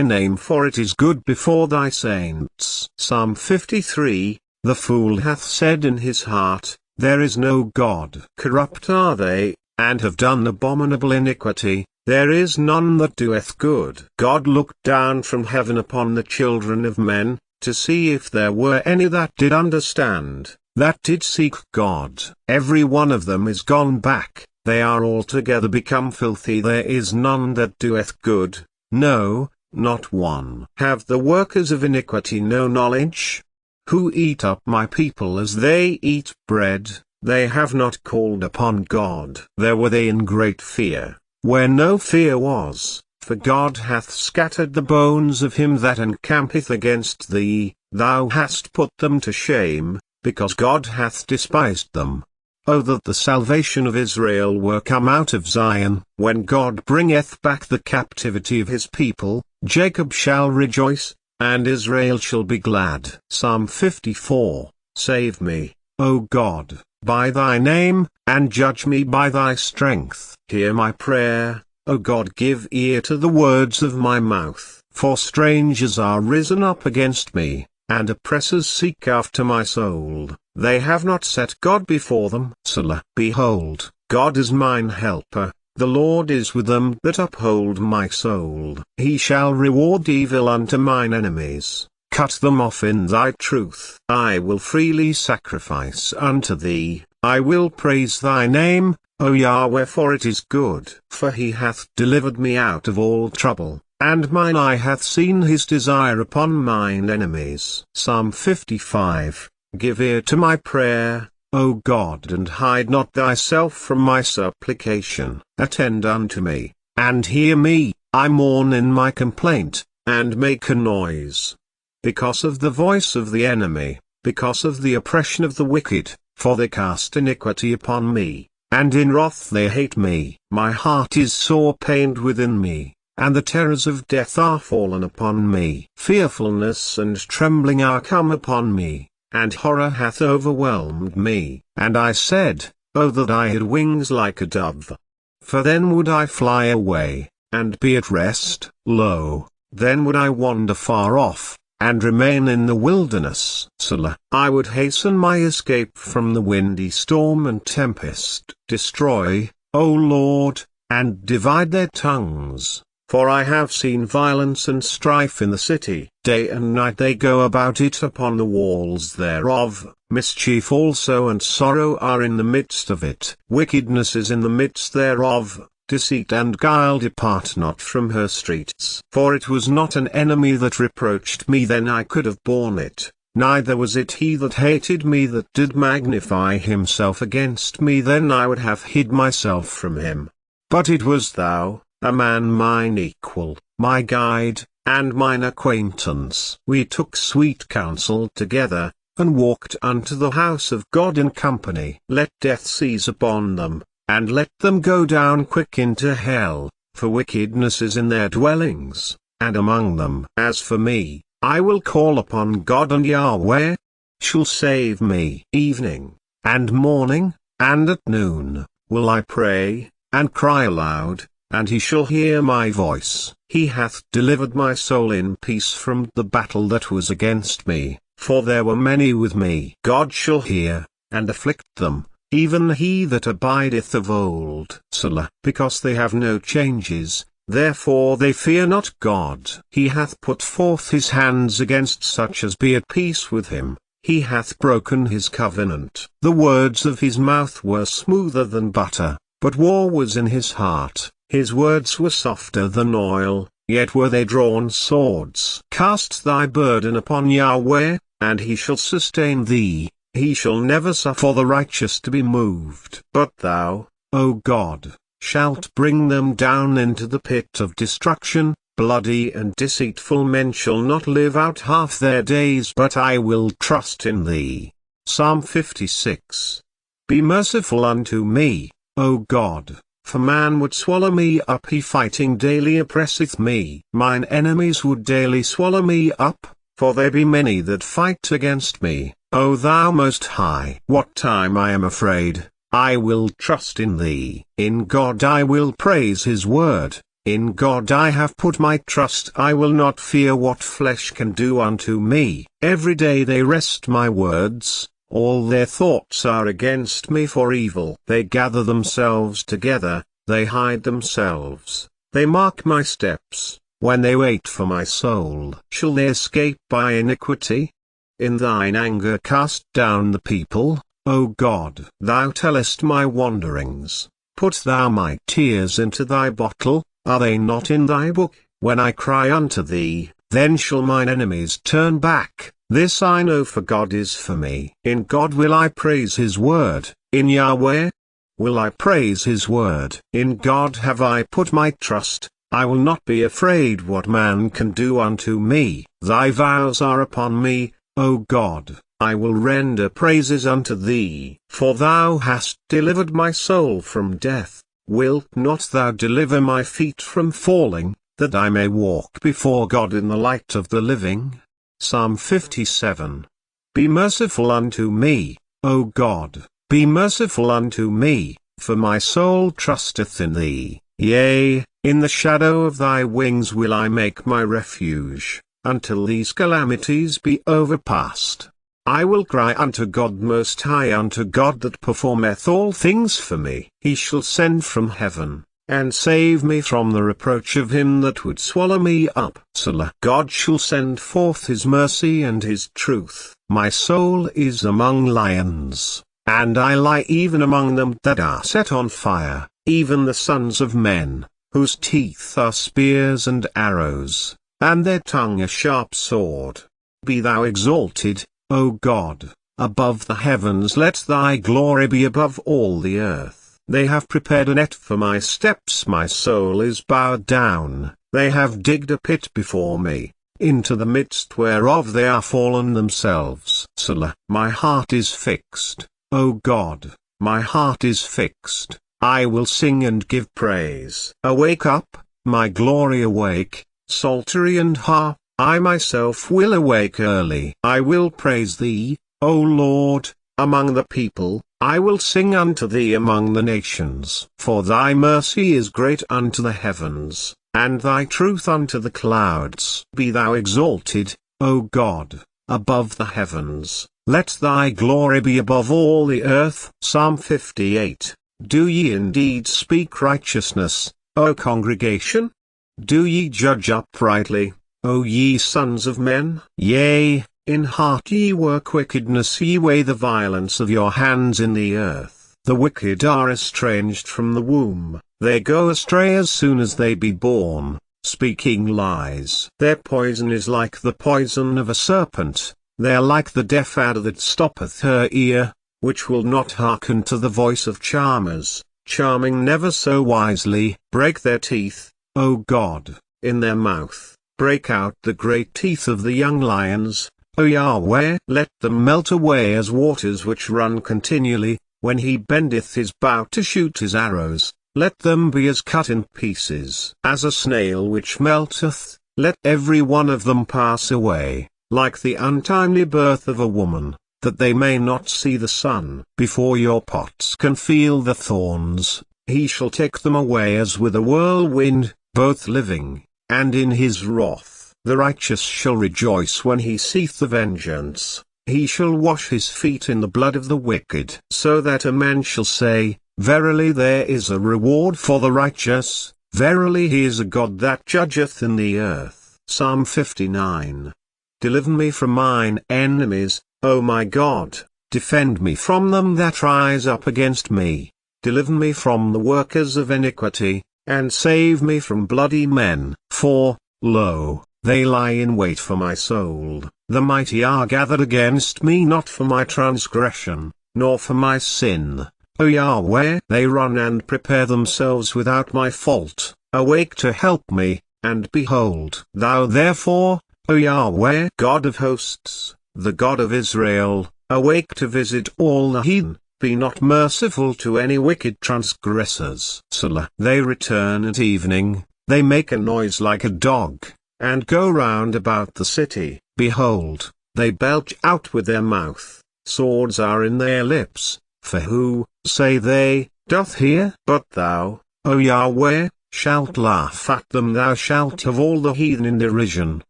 name, for it is good before thy saints. Psalm 53. The fool hath said in his heart, there is no God. Corrupt are they, and have done abominable iniquity, there is none that doeth good. God looked down from heaven upon the children of men, to see if there were any that did understand, that did seek God. Every one of them is gone back, they are altogether become filthy. There is none that doeth good, no, not one. Have the workers of iniquity no knowledge? Who eat up my people as they eat bread, they have not called upon God. There were they in great fear, where no fear was, for God hath scattered the bones of him that encampeth against thee, thou hast put them to shame, because God hath despised them. O that the salvation of Israel were come out of Zion! When God bringeth back the captivity of his people, Jacob shall rejoice, and Israel shall be glad. Psalm 54. Save me, O God, by thy name, and judge me by thy strength. Hear my prayer, O God, give ear to the words of my mouth. For strangers are risen up against me, and oppressors seek after my soul. They have not set God before them. Selah. Behold, God is mine helper, the Lord is with them that uphold my soul. He shall reward evil unto mine enemies, cut them off in thy truth. I will freely sacrifice unto thee, I will praise thy name, O Yahweh, for it is good. For he hath delivered me out of all trouble, and mine eye hath seen his desire upon mine enemies. Psalm 55. Give ear to my prayer, O God, and hide not thyself from my supplication. Attend unto me, and hear me, I mourn in my complaint, and make a noise. Because of the voice of the enemy, because of the oppression of the wicked, for they cast iniquity upon me, and in wrath they hate me. My heart is sore pained within me, and the terrors of death are fallen upon me. Fearfulness and trembling are come upon me, and horror hath overwhelmed me. And I said, O that I had wings like a dove! For then would I fly away, and be at rest. Lo, then would I wander far off, and remain in the wilderness. Selah. I would hasten my escape from the windy storm and tempest. Destroy, O Lord, and divide their tongues. For I have seen violence and strife in the city. Day and night they go about it upon the walls thereof. Mischief also and sorrow are in the midst of it. Wickedness is in the midst thereof. Deceit and guile depart not from her streets. For it was not an enemy that reproached me, then I could have borne it. Neither was it he that hated me that did magnify himself against me, then I would have hid myself from him. But it was thou, a man mine equal, my guide, and mine acquaintance. We took sweet counsel together, and walked unto the house of God in company. Let death seize upon them, and let them go down quick into hell, for wickedness is in their dwellings, and among them. As for me, I will call upon God, and Yahweh shall save me. Evening, and morning, and at noon, will I pray, and cry aloud, and he shall hear my voice. He hath delivered my soul in peace from the battle that was against me, for there were many with me. God shall hear, and afflict them, even he that abideth of old. Selah. Because they have no changes, therefore they fear not God. He hath put forth his hands against such as be at peace with him. He hath broken his covenant. The words of his mouth were smoother than butter, but war was in his heart. His words were softer than oil, yet were they drawn swords. Cast thy burden upon Yahweh, and he shall sustain thee. He shall never suffer the righteous to be moved. But thou, O God, shalt bring them down into the pit of destruction, Bloody and deceitful men shall not live out half their days, but I will trust in thee. Psalm 56. Be merciful unto me, O God, for man would swallow me up. He fighting daily oppresseth me. Mine enemies would daily swallow me up, for there be many that fight against me. O thou Most High, what time I am afraid, I will trust in thee. In God I will praise his word. In God I have put my trust. I will not fear what flesh can do unto me. Every day they wrest my words, all their thoughts are against me for evil. They gather themselves together, they hide themselves, they mark my steps, when they wait for my soul. Shall they escape by iniquity? In thine anger cast down the people, O God. Thou tellest my wanderings. Put thou my tears into thy bottle. Are they not in thy book? When I cry unto thee, then shall mine enemies turn back. This I know, for God is for me. In God will I praise his word. In Yahweh will I praise his word. In God have I put my trust. I will not be afraid what man can do unto me. Thy vows are upon me, O God. I will render praises unto thee. For thou hast delivered my soul from death. Wilt not thou deliver my feet from falling, that I may walk before God in the light of the living? Psalm 57. Be merciful unto me, O God, be merciful unto me, for my soul trusteth in thee. Yea, in the shadow of thy wings will I make my refuge, until these calamities be overpast. I will cry unto God Most High, unto God that performeth all things for me. He shall send from heaven, and save me from the reproach of him that would swallow me up. Selah. God shall send forth his mercy and his truth. My soul is among lions, and I lie even among them that are set on fire, even the sons of men, whose teeth are spears and arrows, and their tongue a sharp sword. Be thou exalted, O God, above the heavens. Let thy glory be above all the earth. They have prepared a net for my steps. My soul is bowed down. They have digged a pit before me, into the midst whereof they are fallen themselves. Selah. My heart is fixed, O God, my heart is fixed. I will sing and give praise. Awake up, my glory, awake, psaltery and harp. I myself will awake early. I will praise thee, O Lord, among the people. I will sing unto thee among the nations. For thy mercy is great unto the heavens, and thy truth unto the clouds. Be thou exalted, O God, above the heavens. Let thy glory be above all the earth. Psalm 58. Do ye indeed speak righteousness, O congregation? Do ye judge uprightly, O ye sons of men? Yea, in heart ye work wickedness. Ye weigh the violence of your hands in the earth. The wicked are estranged from the womb. They go astray as soon as they be born, speaking lies. Their poison is like the poison of a serpent. They are like the deaf adder that stoppeth her ear, which will not hearken to the voice of charmers, charming never so wisely. Break their teeth, O God, in their mouth. Break out the great teeth of the young lions, O Yahweh. Let them melt away as waters which run continually, when he bendeth his bow to shoot his arrows. Let them be as cut in pieces as a snail which melteth. Let every one of them pass away, like the untimely birth of a woman, that they may not see the sun. Before your pots can feel the thorns, he shall take them away as with a whirlwind, both living, and in his wrath. The righteous shall rejoice when he seeth the vengeance. He shall wash his feet in the blood of the wicked. So that a man shall say, Verily there is a reward for the righteous, verily he is a God that judgeth in the earth. Psalm 59. Deliver me from mine enemies, O my God, defend me from them that rise up against me. Deliver me from the workers of iniquity, and save me from bloody men. For, lo, they lie in wait for my soul. The mighty are gathered against me, not for my transgression, nor for my sin. O Yahweh, they run and prepare themselves without my fault. Awake to help me, and behold. Thou therefore, O Yahweh, God of hosts, the God of Israel, awake to visit all the heathen, be not merciful to any wicked transgressors. Selah. They return at evening, they make a noise like a dog, and go round about the city. Behold, they belch out with their mouth, swords are in their lips, for who, say they, doth hear? But thou, O Yahweh, shalt laugh at them, thou shalt have all the heathen in derision.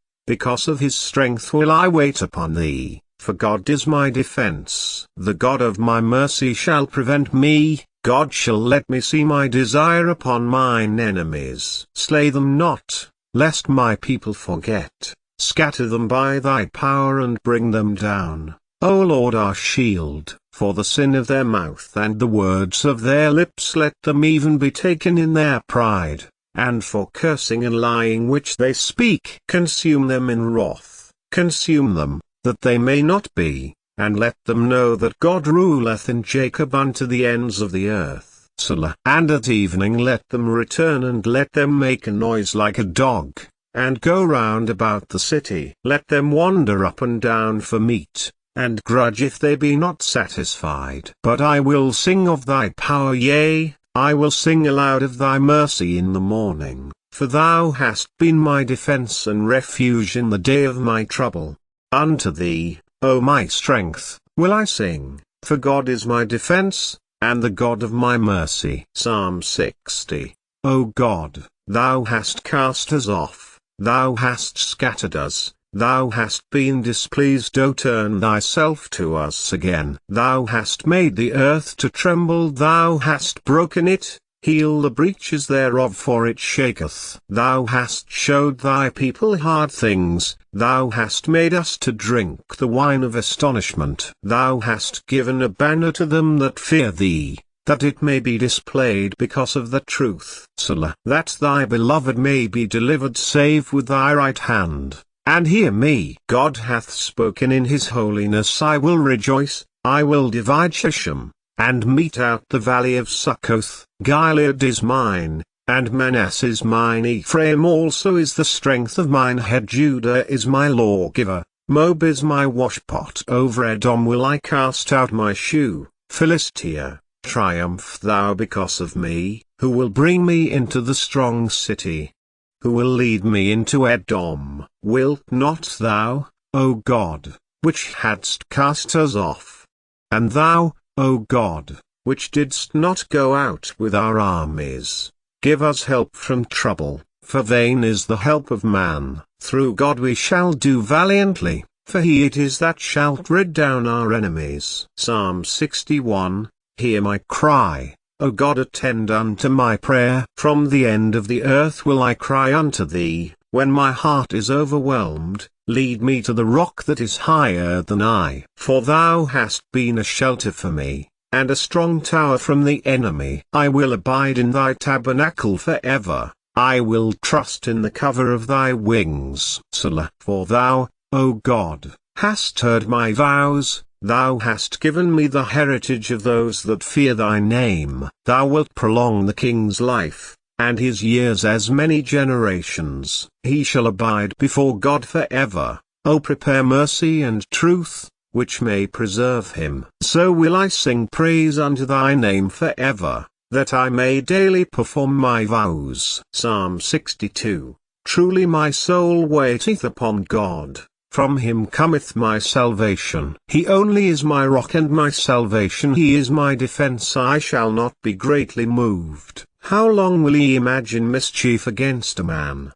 Because of his strength will I wait upon thee, for God is my defense. The God of my mercy shall prevent me, God shall let me see my desire upon mine enemies. Slay them not, lest my people forget. Scatter them by thy power and bring them down, O Lord our shield. For the sin of their mouth and the words of their lips let them even be taken in their pride, and for cursing and lying which they speak consume them in wrath. Consume them, that they may not be, and let them know that God ruleth in Jacob unto the ends of the earth. Selah. And at evening let them return and let them make a noise like a dog, and go round about the city. Let them wander up and down for meat, and grudge if they be not satisfied. But I will sing of thy power, yea, I will sing aloud of thy mercy in the morning, for thou hast been my defense and refuge in the day of my trouble. Unto thee, O my strength, will I sing, for God is my defense, and the God of my mercy. Psalm 60. O God, thou hast cast us off, thou hast scattered us. Thou hast been displeased, O turn thyself to us again. Thou hast made the earth to tremble, thou hast broken it, heal the breaches thereof, for it shaketh. Thou hast showed thy people hard things, thou hast made us to drink the wine of astonishment. Thou hast given a banner to them that fear thee, that it may be displayed because of the truth. Selah. That thy beloved may be delivered, save with thy right hand. And hear me. God hath spoken in his holiness, I will rejoice, I will divide Shechem, and mete out the valley of Succoth. Gilead is mine, and Manasseh is mine, Ephraim also is the strength of mine head, Judah is my lawgiver, Moab is my washpot. Over Edom will I cast out my shoe. Philistia, triumph thou because of me. Who will bring me into the strong city? Who will lead me into Edom? Wilt not thou, O God, which hadst cast us off? And thou, O God, which didst not go out with our armies, give us help from trouble, for vain is the help of man. Through God we shall do valiantly, for he it is that shalt rid down our enemies. Psalm 61. Hear my cry, O God, attend unto my prayer. From the end of the earth will I cry unto thee, when my heart is overwhelmed. Lead me to the rock that is higher than I. For thou hast been a shelter for me, and a strong tower from the enemy. I will abide in thy tabernacle forever, I will trust in the cover of thy wings. Selah. For thou, O God, hast heard my vows. Thou hast given me the heritage of those that fear thy name. Thou wilt prolong the king's life, and his years as many generations. He shall abide before God forever. O prepare mercy and truth, which may preserve him. So will I sing praise unto thy name forever, that I may daily perform my vows. Psalm 62. Truly my soul waiteth upon God. From him cometh my salvation. He only is my rock and my salvation. He is my defense. I shall not be greatly moved. How long will ye imagine mischief against a man?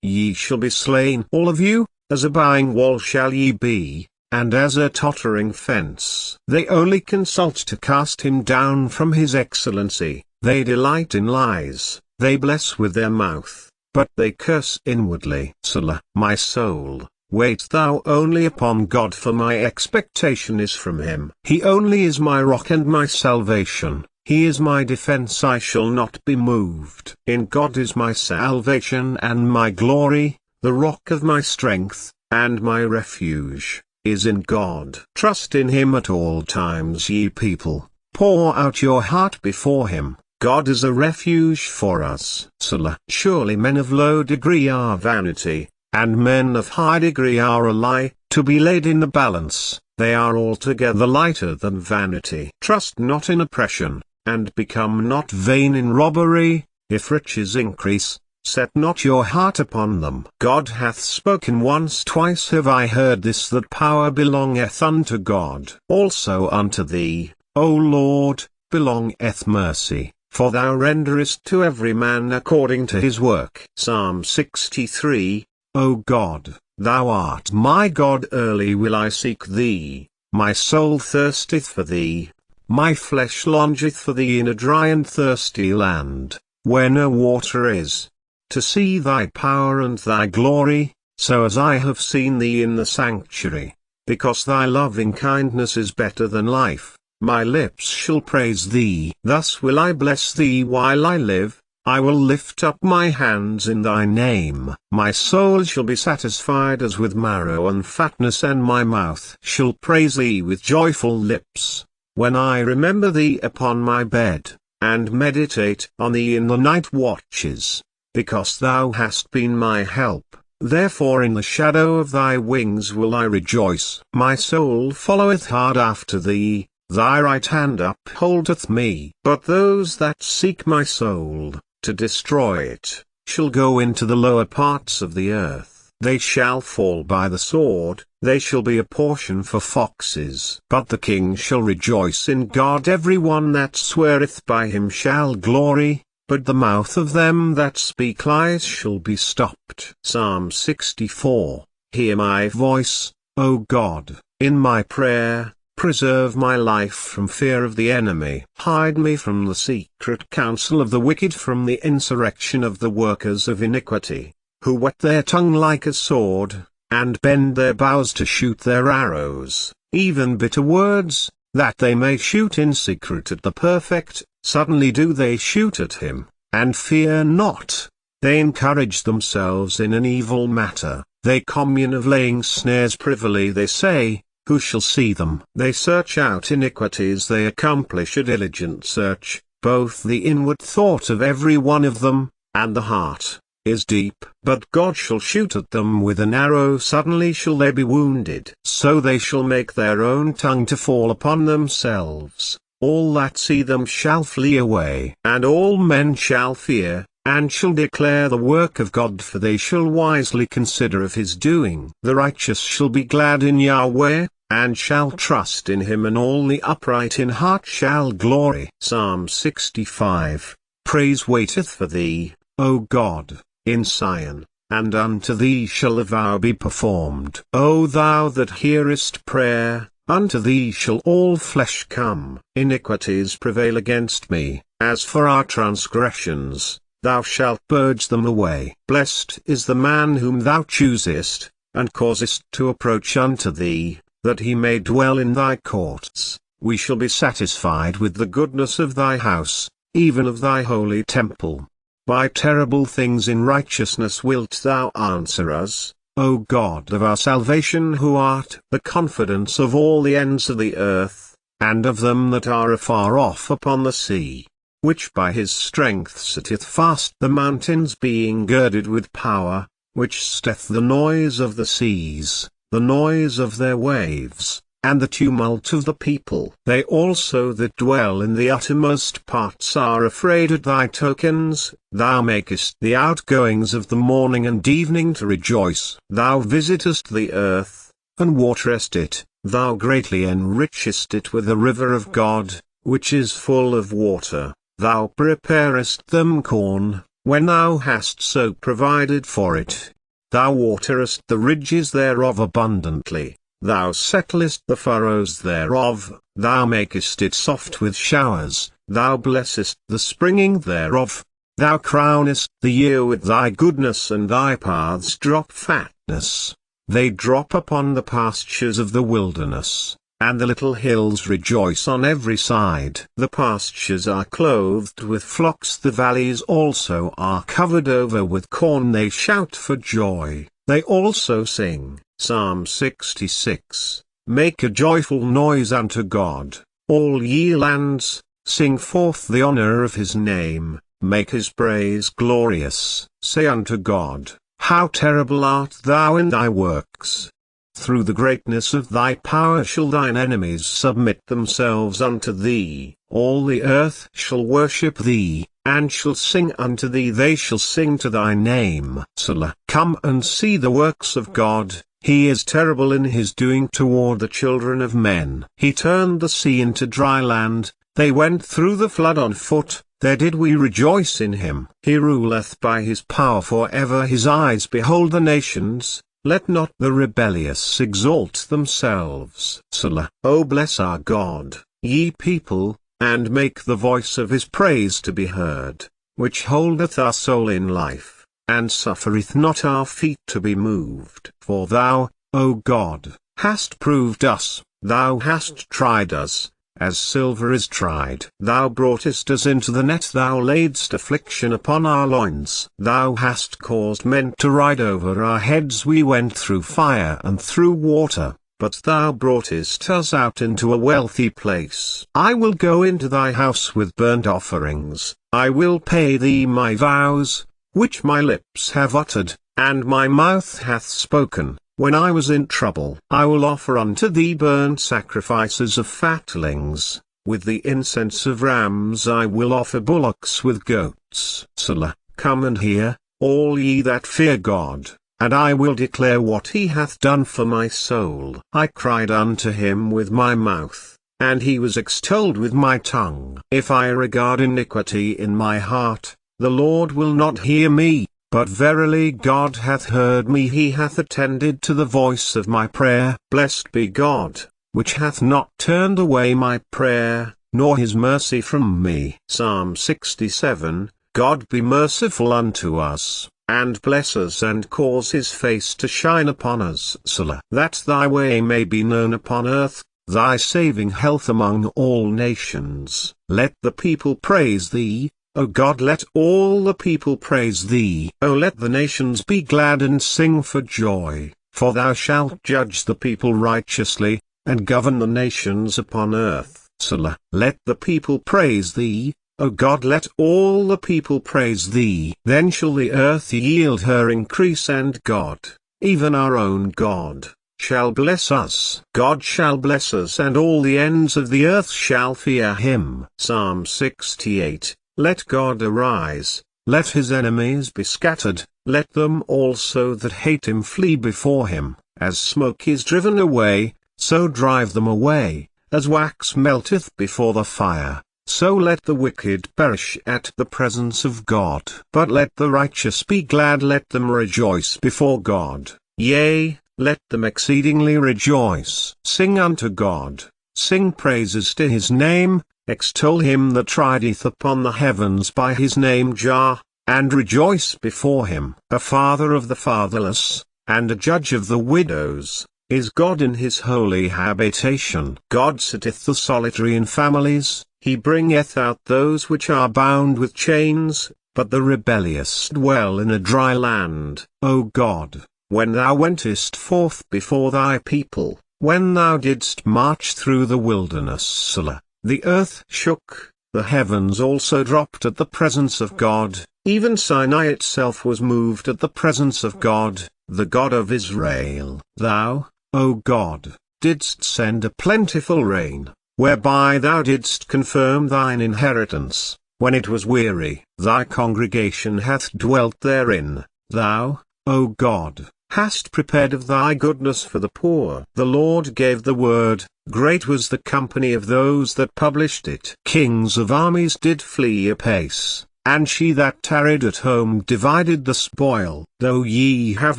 Ye shall be slain, all of you, as a bowing wall shall ye be, and as a tottering fence. They only consult to cast him down from his excellency. They delight in lies. They bless with their mouth, but they curse inwardly. Selah. My soul, wait thou only upon God, for my expectation is from him. He only is my rock and my salvation. He is my defense, I shall not be moved. In God is my salvation and my glory, the rock of my strength, and my refuge, is in God. Trust in him at all times, ye people. Pour out your heart before him. God is a refuge for us. Selah. Surely men of low degree are vanity, and men of high degree are a lie, to be laid in the balance, they are altogether lighter than vanity. Trust not in oppression, and become not vain in robbery. If riches increase, set not your heart upon them. God hath spoken once, twice have I heard this, that power belongeth unto God. Also unto thee, O Lord, belongeth mercy, for thou renderest to every man according to his work. Psalm 63. O God, thou art my God, early will I seek thee. My soul thirsteth for thee, my flesh longeth for thee in a dry and thirsty land, where no water is, to see thy power and thy glory, so as I have seen thee in the sanctuary. Because thy loving kindness is better than life, my lips shall praise thee. Thus will I bless thee while I live, I will lift up my hands in thy name. My soul shall be satisfied as with marrow and fatness, and my mouth shall praise thee with joyful lips, when I remember thee upon my bed, and meditate on thee in the night watches. Because thou hast been my help, therefore in the shadow of thy wings will I rejoice. My soul followeth hard after thee, thy right hand upholdeth me. But those that seek my soul, to destroy it, shall go into the lower parts of the earth. They shall fall by the sword, they shall be a portion for foxes. But the king shall rejoice in God, every one that sweareth by him shall glory, but the mouth of them that speak lies shall be stopped. Psalm 64. Hear my voice, O God, in my prayer. Preserve my life from fear of the enemy. Hide me from the secret counsel of the wicked, from the insurrection of the workers of iniquity, who whet their tongue like a sword, and bend their bows to shoot their arrows, even bitter words, that they may shoot in secret at the perfect. Suddenly do they shoot at him, and fear not. They encourage themselves in an evil matter, they commune of laying snares privily. They say, who shall see them? They search out iniquities, they accomplish a diligent search, both the inward thought of every one of them, and the heart, is deep. But God shall shoot at them with an arrow, suddenly shall they be wounded. So they shall make their own tongue to fall upon themselves. All that see them shall flee away. And all men shall fear, and shall declare the work of God, for they shall wisely consider of his doing. The righteous shall be glad in Yahweh, and shall trust in him, and all the upright in heart shall glory. Psalm 65. Praise waiteth for thee, O God, in Zion, and unto thee shall a vow be performed. O thou that hearest prayer, unto thee shall all flesh come. Iniquities prevail against me, as for our transgressions, thou shalt purge them away. Blessed is the man whom thou choosest, and causest to approach unto thee, that he may dwell in thy courts. We shall be satisfied with the goodness of thy house, even of thy holy temple. By terrible things in righteousness wilt thou answer us, O God of our salvation, who art the confidence of all the ends of the earth, and of them that are afar off upon the sea, which by his strength sitteth fast the mountains, being girded with power, which steth the noise of the seas, the noise of their waves, and the tumult of the people. They also that dwell in the uttermost parts are afraid at thy tokens. Thou makest the outgoings of the morning and evening to rejoice. Thou visitest the earth, and waterest it. Thou greatly enrichest it with the river of God, which is full of water. Thou preparest them corn, when thou hast so provided for it. Thou waterest the ridges thereof abundantly. Thou settlest the furrows thereof, thou makest it soft with showers, thou blessest the springing thereof. Thou crownest the year with thy goodness, and thy paths drop fatness. They drop upon the pastures of the wilderness, and the little hills rejoice on every side. The pastures are clothed with flocks, the valleys also are covered over with corn. They shout for joy, they also sing. Psalm 66. Make a joyful noise unto God, all ye lands, Sing forth the honor of his name, make his praise glorious. Say unto God, how terrible art thou in thy works! Through the greatness of thy power shall thine enemies submit themselves unto thee. All the earth shall worship thee, and shall sing unto thee. They shall sing to thy name. Selah. Come and see the works of God. He is terrible in his doing toward the children of men. He turned the sea into dry land. They went through the flood on foot. There did we rejoice in him. He ruleth by his power forever. His eyes behold the nations. Let not the rebellious exalt themselves. Selah. O bless our God, ye people, and make the voice of his praise to be heard, which holdeth our soul in life, and suffereth not our feet to be moved. For thou, O God, hast proved us, thou hast tried us, as silver is tried. Thou broughtest us into the net, thou laidst affliction upon our loins. Thou hast caused men to ride over our heads. We went through fire and through water, but thou broughtest us out into a wealthy place. I will go into thy house with burnt offerings. I will pay thee my vows, which my lips have uttered, and my mouth hath spoken. When I was in trouble, I will offer unto thee burnt sacrifices of fatlings. With the incense of rams I will offer bullocks with goats. Selah. Come and hear, all ye that fear God, and I will declare what he hath done for my soul. I cried unto him with my mouth, and he was extolled with my tongue. If I regard iniquity in my heart, the Lord will not hear me. But verily God hath heard me, he hath attended to the voice of my prayer. Blessed be God, which hath not turned away my prayer, nor his mercy from me. Psalm 67. God be merciful unto us, and bless us, and cause his face to shine upon us. Selah. That thy way may be known upon earth, thy saving health among all nations. Let the people praise thee, O God, let all the people praise thee. O let the nations be glad and sing for joy, for thou shalt judge the people righteously, and govern the nations upon earth. Selah. Let the people praise thee, O God, let all the people praise thee. Then shall the earth yield her increase, and God, even our own God, shall bless us. God shall bless us, and all the ends of the earth shall fear him. Psalm 68. Let God arise, let his enemies be scattered, let them also that hate him flee before him. As smoke is driven away, so drive them away, as wax melteth before the fire, so let the wicked perish at the presence of God. But let the righteous be glad, let them rejoice before God, yea, let them exceedingly rejoice. Sing unto God, sing praises to his name. Extol him that rideth upon the heavens by his name Jah, and rejoice before him. A father of the fatherless, and a judge of the widows, is God in his holy habitation. God sitteth the solitary in families, he bringeth out those which are bound with chains, but the rebellious dwell in a dry land. O God, when thou wentest forth before thy people, when thou didst march through the wilderness. Selah. The earth shook, the heavens also dropped at the presence of God, even Sinai itself was moved at the presence of God, the God of Israel. Thou, O God, didst send a plentiful rain, whereby thou didst confirm thine inheritance, when it was weary. Thy congregation hath dwelt therein. Thou, O God, hast prepared of thy goodness for the poor. The Lord gave the word, great was the company of those that published it. Kings of armies did flee apace, and she that tarried at home divided the spoil. Though ye have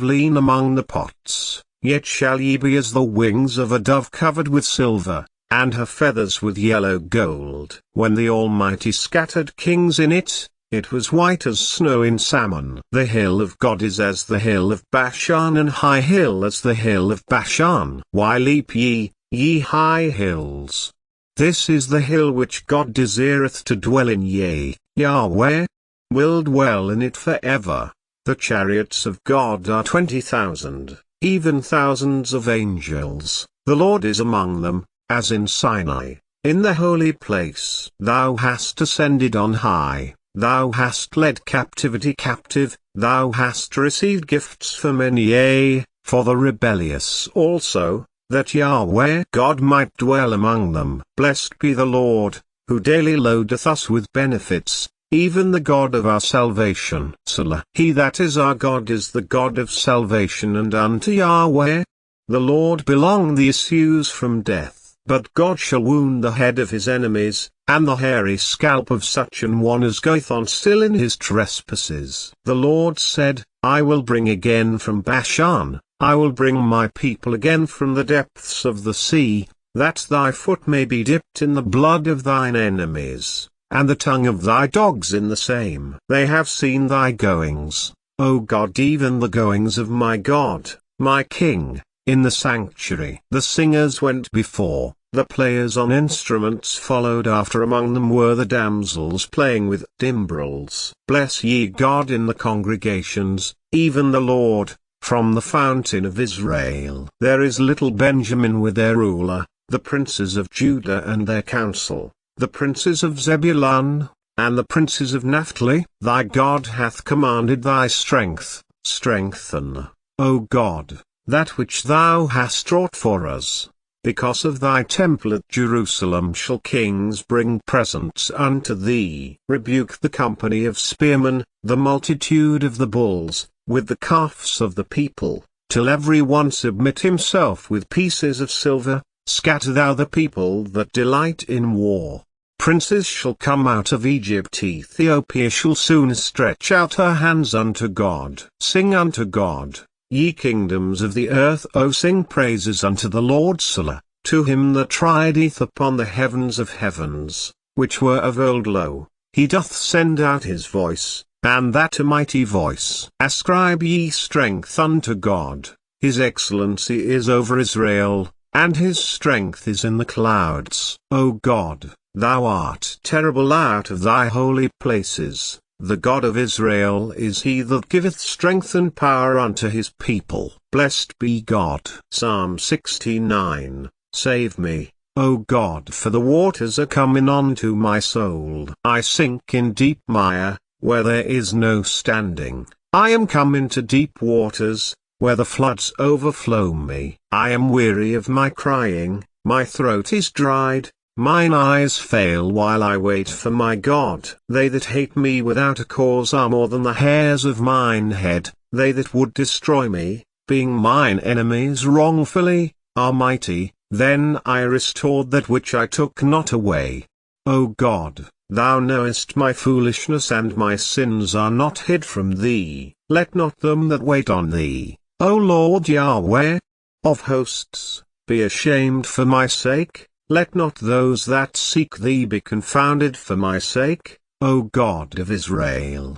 lain among the pots, yet shall ye be as the wings of a dove covered with silver, and her feathers with yellow gold. When the Almighty scattered kings in it, it was white as snow in Salmon. The hill of God is as the hill of Bashan, and high hill as the hill of Bashan. Why leap ye, ye high hills? This is the hill which God desireth to dwell in, yea, Yahweh will dwell in it forever. The chariots of God are 20,000, even thousands of angels. The Lord is among them, as in Sinai. in the holy place. Thou hast ascended on high, thou hast led captivity captive, thou hast received gifts for many, yea, for the rebellious also, that Yahweh God might dwell among them. Blessed be the Lord, who daily loadeth us with benefits, even the God of our salvation. Selah. He that is our God is the God of salvation, and unto Yahweh, the Lord, belong the issues from death. But God shall wound the head of his enemies, and the hairy scalp of such an one as goeth on still in his trespasses. The Lord said, I will bring again from Bashan, I will bring my people again from the depths of the sea, that thy foot may be dipped in the blood of thine enemies, and the tongue of thy dogs in the same. They have seen thy goings, O God, even the goings of my God, my King, in the sanctuary. The singers went before, the players on instruments followed after. Among them were the damsels playing with timbrels. Bless ye God in the congregations, even the Lord, from the fountain of Israel. There is little Benjamin with their ruler, the princes of Judah and their council, the princes of Zebulun, and the princes of Naphtali. Thy God hath commanded thy strength. Strengthen, O God, that which thou hast wrought for us. Because of thy temple at Jerusalem shall kings bring presents unto thee. Rebuke the company of spearmen, the multitude of the bulls, with the calves of the people, till every one submit himself with pieces of silver. Scatter thou the people that delight in war. Princes shall come out of Egypt. Ethiopia shall soon stretch out her hands unto God. Sing unto God, ye kingdoms of the earth. O sing praises unto the Lord. Selah. To him that rideth upon the heavens of heavens, which were of old. Lo, he doth send out his voice, and that a mighty voice. Ascribe ye strength unto God, his excellency is over Israel, and his strength is in the clouds. O God, thou art terrible out of thy holy places. The God of Israel is he that giveth strength and power unto his people. Blessed be God. Psalm 69. Save me, O God, for the waters are coming unto my soul. I sink in deep mire, where there is no standing. I am come into deep waters, where the floods overflow me. I am weary of my crying, my throat is dried, mine eyes fail while I wait for my God. They that hate me without a cause are more than the hairs of mine head. They that would destroy me, being mine enemies wrongfully, are mighty. Then I restored that which I took not away. O God, thou knowest my foolishness, and my sins are not hid from thee. Let not them that wait on thee, O Lord Yahweh of hosts, be ashamed for my sake. Let not those that seek thee be confounded for my sake, O God of Israel.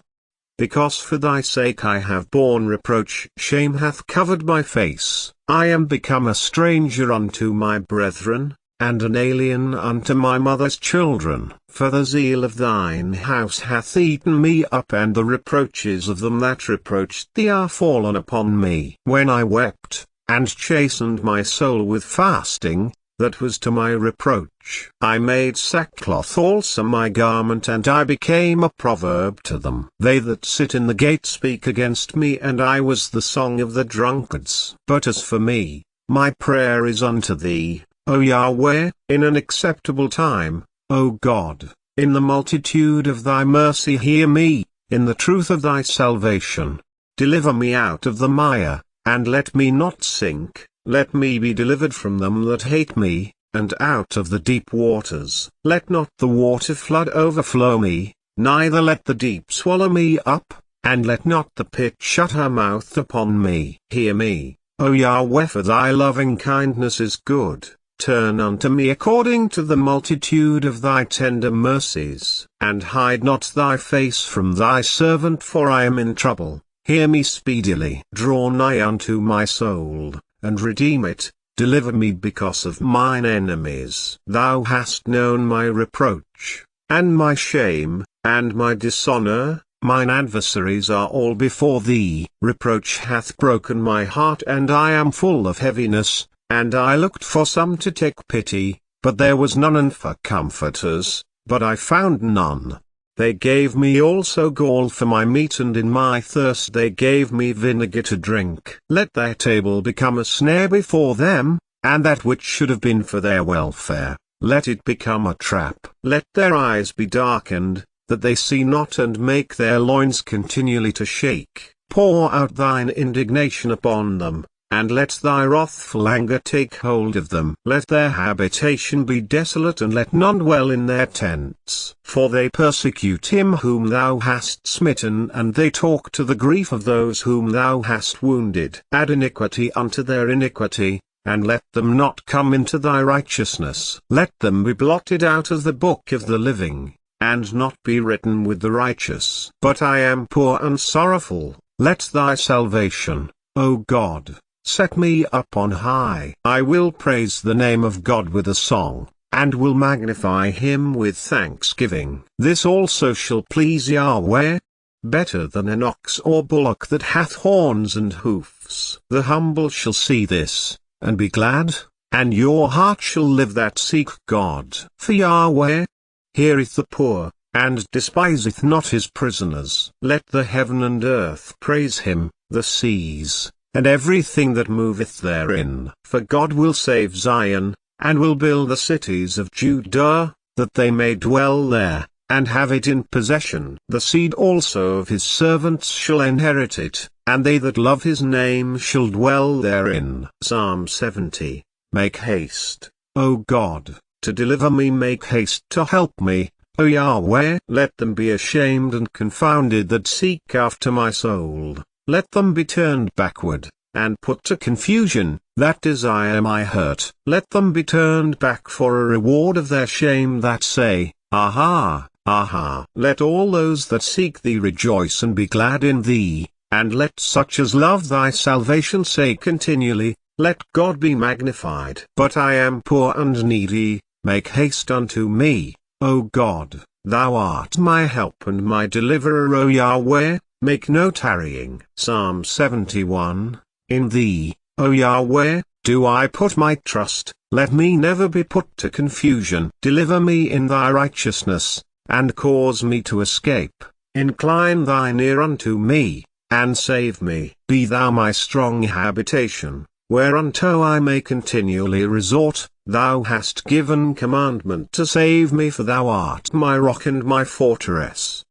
Because for thy sake I have borne reproach, shame hath covered my face. I am become a stranger unto my brethren, and an alien unto my mother's children. For the zeal of thine house hath eaten me up, and the reproaches of them that reproached thee are fallen upon me. When I wept, and chastened my soul with fasting, that was to my reproach. I made sackcloth also my garment, and I became a proverb to them. They that sit in the gate speak against me, and I was the song of the drunkards. But as for me, my prayer is unto thee, O Yahweh, in an acceptable time. O God, in the multitude of thy mercy hear me, in the truth of thy salvation. Deliver me out of the mire, and let me not sink. Let me be delivered from them that hate me, and out of the deep waters. Let not the water flood overflow me, neither let the deep swallow me up, and let not the pit shut her mouth upon me. Hear me, O Yahweh, for thy loving kindness is good. Turn unto me according to the multitude of thy tender mercies, and hide not thy face from thy servant, for I am in trouble. Hear me speedily. Draw nigh unto my soul, and redeem it. Deliver me because of mine enemies. Thou hast known my reproach, and my shame, and my dishonor. Mine adversaries are all before thee. Reproach hath broken my heart, and I am full of heaviness. And I looked for some to take pity, but there was none, and for comforters, but I found none. They gave me also gall for my meat, and in my thirst they gave me vinegar to drink. Let their table become a snare before them, and that which should have been for their welfare, let it become a trap. Let their eyes be darkened, that they see not, and make their loins continually to shake. Pour out thine indignation upon them, and let thy wrathful anger take hold of them. Let their habitation be desolate, and let none dwell in their tents. For they persecute him whom thou hast smitten, and they talk to the grief of those whom thou hast wounded. Add iniquity unto their iniquity, and let them not come into thy righteousness. Let them be blotted out of the book of the living, and not be written with the righteous. But I am poor and sorrowful. Let thy salvation, O God, set me up on high. I will praise the name of God with a song, and will magnify him with thanksgiving. This also shall please Yahweh, better than an ox or bullock that hath horns and hoofs. The humble shall see this, and be glad, and your heart shall live that seek God. For Yahweh heareth the poor, and despiseth not his prisoners. Let the heaven and earth praise him, the seas, and everything that moveth therein. For God will save Zion, and will build the cities of Judah, that they may dwell there, and have it in possession. The seed also of his servants shall inherit it, and they that love his name shall dwell therein. Psalm 70. Make haste, O God, to deliver me, make haste to help me, O Yahweh. Let them be ashamed and confounded that seek after my soul. Let them be turned backward, and put to confusion, that desire my hurt. Let them be turned back for a reward of their shame that say, Aha, aha. Let all those that seek thee rejoice and be glad in thee, and let such as love thy salvation say continually, Let God be magnified. But I am poor and needy, make haste unto me, O God. Thou art my help and my deliverer, O Yahweh, make no tarrying. Psalm 71. In thee, O Yahweh, do I put my trust, let me never be put to confusion. Deliver me in thy righteousness, and cause me to escape. Incline thine ear unto me, and save me. Be thou my strong habitation, whereunto I may continually resort. Thou hast given commandment to save me, for thou art my rock and my fortress.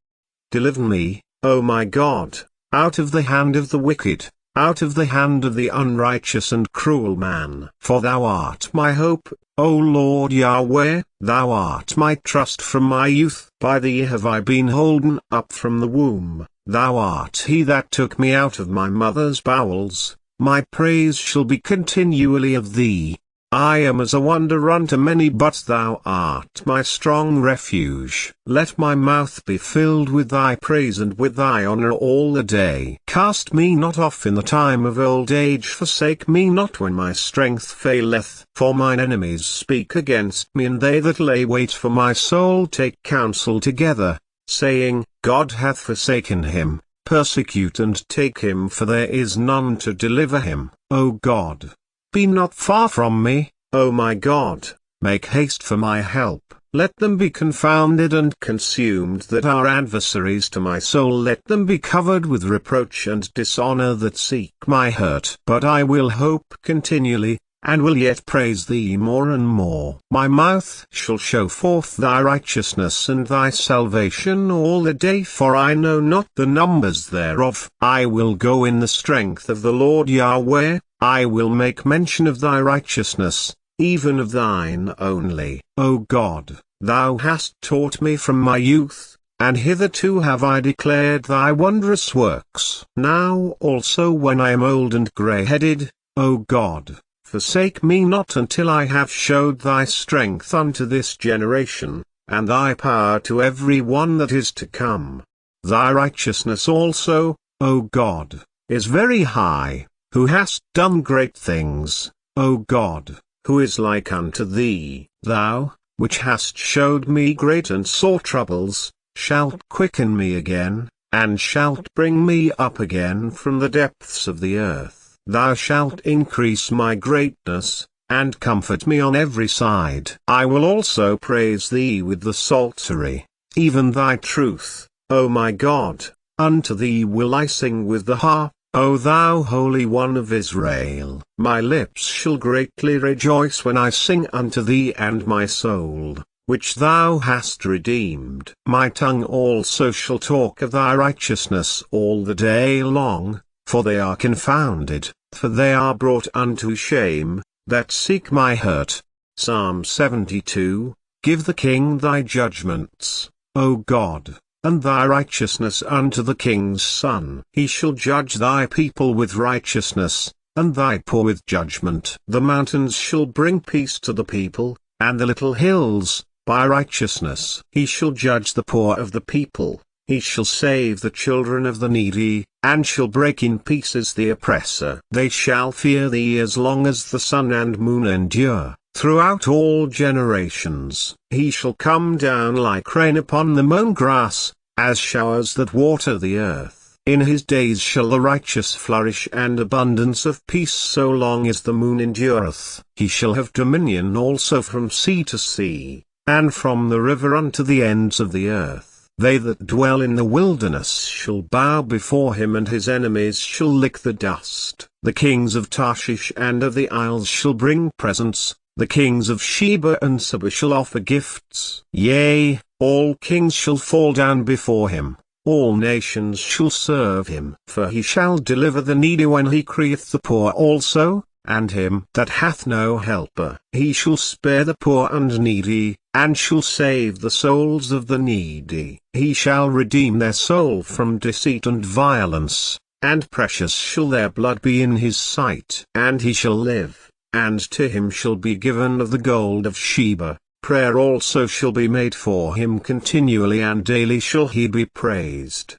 Deliver me, O my God, out of the hand of the wicked, out of the hand of the unrighteous and cruel man. For thou art my hope, O Lord Yahweh, thou art my trust from my youth. By thee have I been holden up from the womb. Thou art he that took me out of my mother's bowels. My praise shall be continually of thee. I am as a wonder unto many, but thou art my strong refuge. Let my mouth be filled with thy praise and with thy honor all the day. Cast me not off in the time of old age, forsake me not when my strength faileth. For mine enemies speak against me, and they that lay wait for my soul take counsel together, saying, God hath forsaken him. Persecute and take him, for there is none to deliver him. O God, be not far from me, O my God, make haste for my help. Let them be confounded and consumed that are adversaries to my soul. Let them be covered with reproach and dishonor that seek my hurt. But I will hope continually, and will yet praise thee more and more. My mouth shall show forth thy righteousness and thy salvation all the day, for I know not the numbers thereof. I will go in the strength of the Lord Yahweh. I will make mention of thy righteousness, even of thine only. O God, thou hast taught me from my youth, and hitherto have I declared thy wondrous works. Now also when I am old and grey-headed, O God, forsake me not until I have showed thy strength unto this generation, and thy power to every one that is to come. Thy righteousness also, O God, is very high, who hast done great things, O God, who is like unto thee. Thou, which hast showed me great and sore troubles, shalt quicken me again, and shalt bring me up again from the depths of the earth. Thou shalt increase my greatness, and comfort me on every side. I will also praise thee with the psaltery, even thy truth, O my God. Unto thee will I sing with the harp, O thou Holy One of Israel. My lips shall greatly rejoice when I sing unto thee, and my soul, which thou hast redeemed. My tongue also shall talk of thy righteousness all the day long, for they are confounded, for they are brought unto shame, that seek my hurt. Psalm 72. Give the king thy judgments, O God, and thy righteousness unto the king's son. He shall judge thy people with righteousness, and thy poor with judgment. The mountains shall bring peace to the people, and the little hills, by righteousness. He shall judge the poor of the people, he shall save the children of the needy, and shall break in pieces the oppressor. They shall fear thee as long as the sun and moon endure, throughout all generations. He shall come down like rain upon the mown grass, as showers that water the earth. In his days shall the righteous flourish, and abundance of peace so long as the moon endureth. He shall have dominion also from sea to sea, and from the river unto the ends of the earth. They that dwell in the wilderness shall bow before him, and his enemies shall lick the dust. The kings of Tarshish and of the isles shall bring presents, the kings of Sheba and Seba shall offer gifts. Yea, all kings shall fall down before him, all nations shall serve him. For he shall deliver the needy when he crieth the poor also, and him that hath no helper. He shall spare the poor and needy, and shall save the souls of the needy. He shall redeem their soul from deceit and violence, and precious shall their blood be in his sight. And he shall live, and to him shall be given of the gold of Sheba. Prayer also shall be made for him continually, and daily shall he be praised.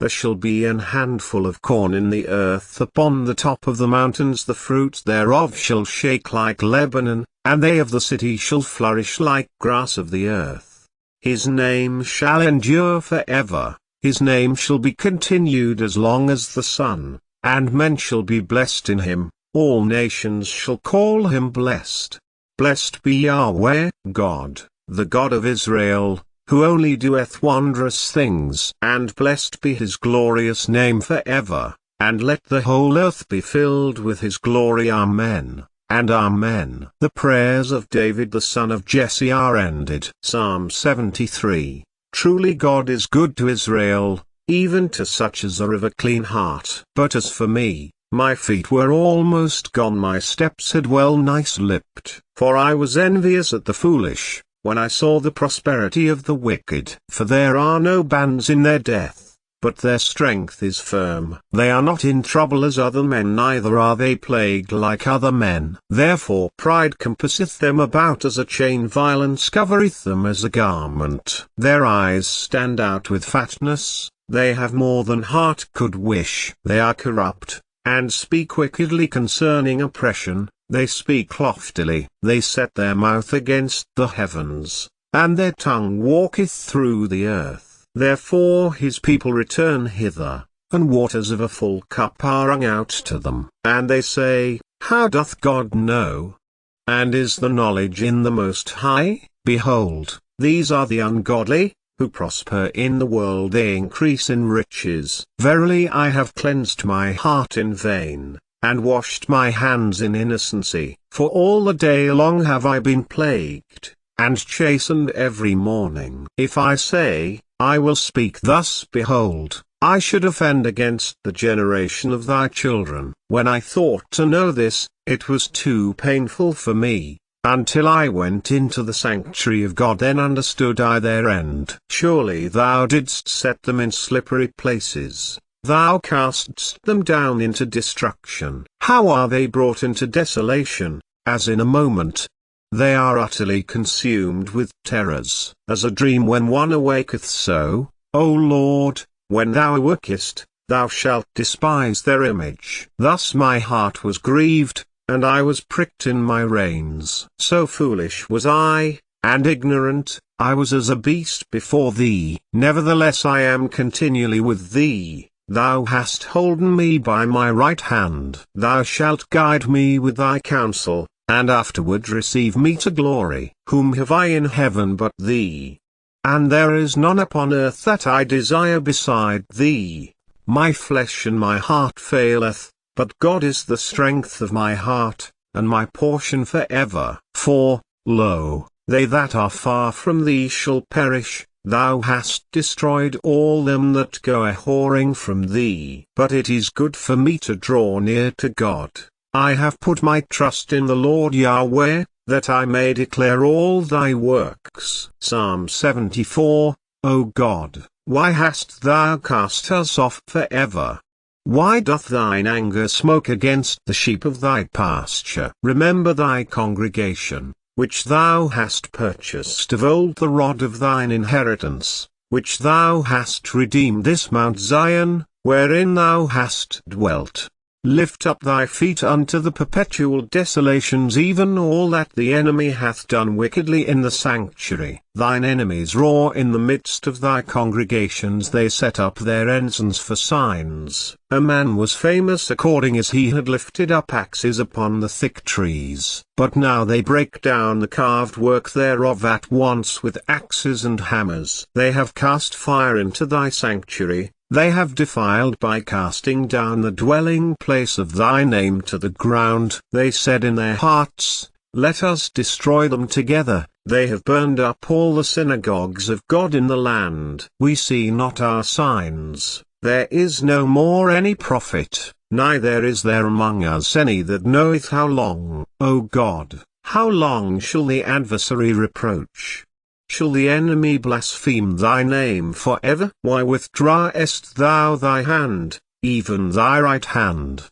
There shall be an handful of corn in the earth upon the top of the mountains, the fruit thereof shall shake like Lebanon, and they of the city shall flourish like grass of the earth. His name shall endure forever, his name shall be continued as long as the sun, and men shall be blessed in him, all nations shall call him blessed. Blessed be Yahweh, God, the God of Israel, who only doeth wondrous things. And blessed be his glorious name forever, and let the whole earth be filled with his glory. Amen, and Amen. The prayers of David the son of Jesse are ended. Psalm 73. Truly God is good to Israel, even to such as are of a clean heart. But as for me, my feet were almost gone, my steps had well nigh slipped. For I was envious at the foolish, when I saw the prosperity of the wicked. For there are no bands in their death, but their strength is firm. They are not in trouble as other men, neither are they plagued like other men. Therefore pride compasseth them about as a chain, violence covereth them as a garment. Their eyes stand out with fatness, they have more than heart could wish. They are corrupt, and speak wickedly concerning oppression. They speak loftily. They set their mouth against the heavens, and their tongue walketh through the earth. Therefore his people return hither, and waters of a full cup are wrung out to them. And they say, How doth God know? And is the knowledge in the Most High? Behold, these are the ungodly, who prosper in the world, they increase in riches. Verily I have cleansed my heart in vain, and washed my hands in innocency. For all the day long have I been plagued, and chastened every morning. If I say, I will speak thus, behold, I should offend against the generation of thy children. When I thought to know this, it was too painful for me, until I went into the sanctuary of God, then understood I their end. Surely thou didst set them in slippery places. Thou castedst them down into destruction. How are they brought into desolation, as in a moment? They are utterly consumed with terrors. As a dream when one awaketh, so, O Lord, when thou awakest, thou shalt despise their image. Thus my heart was grieved, and I was pricked in my reins. So foolish was I, and ignorant, I was as a beast before thee. Nevertheless I am continually with thee. Thou hast holden me by my right hand. Thou shalt guide me with thy counsel, and afterward receive me to glory. Whom have I in heaven but thee? And there is none upon earth that I desire beside thee. My flesh and my heart faileth, but God is the strength of my heart, and my portion for ever. For, lo, they that are far from thee shall perish. Thou hast destroyed all them that go a-whoring from thee. But it is good for me to draw near to God. I have put my trust in the Lord Yahweh, that I may declare all thy works. Psalm 74. O God, why hast thou cast us off forever? Why doth thine anger smoke against the sheep of thy pasture? Remember thy congregation, which thou hast purchased of old, the rod of thine inheritance, which thou hast redeemed, this Mount Zion, wherein thou hast dwelt. Lift up thy feet unto the perpetual desolations, even all that the enemy hath done wickedly in the sanctuary. Thine enemies roar in the midst of thy congregations, they set up their ensigns for signs. A man was famous according as he had lifted up axes upon the thick trees. But now they break down the carved work thereof at once with axes and hammers. They have cast fire into thy sanctuary. They have defiled by casting down the dwelling place of thy name to the ground. They said in their hearts, let us destroy them together. They have burned up all the synagogues of God in the land. We see not our signs. There is no more any prophet, neither is there among us any that knoweth how long. O God, how long shall the adversary reproach? Shall the enemy blaspheme thy name forever? Why withdrawest thou thy hand, even thy right hand?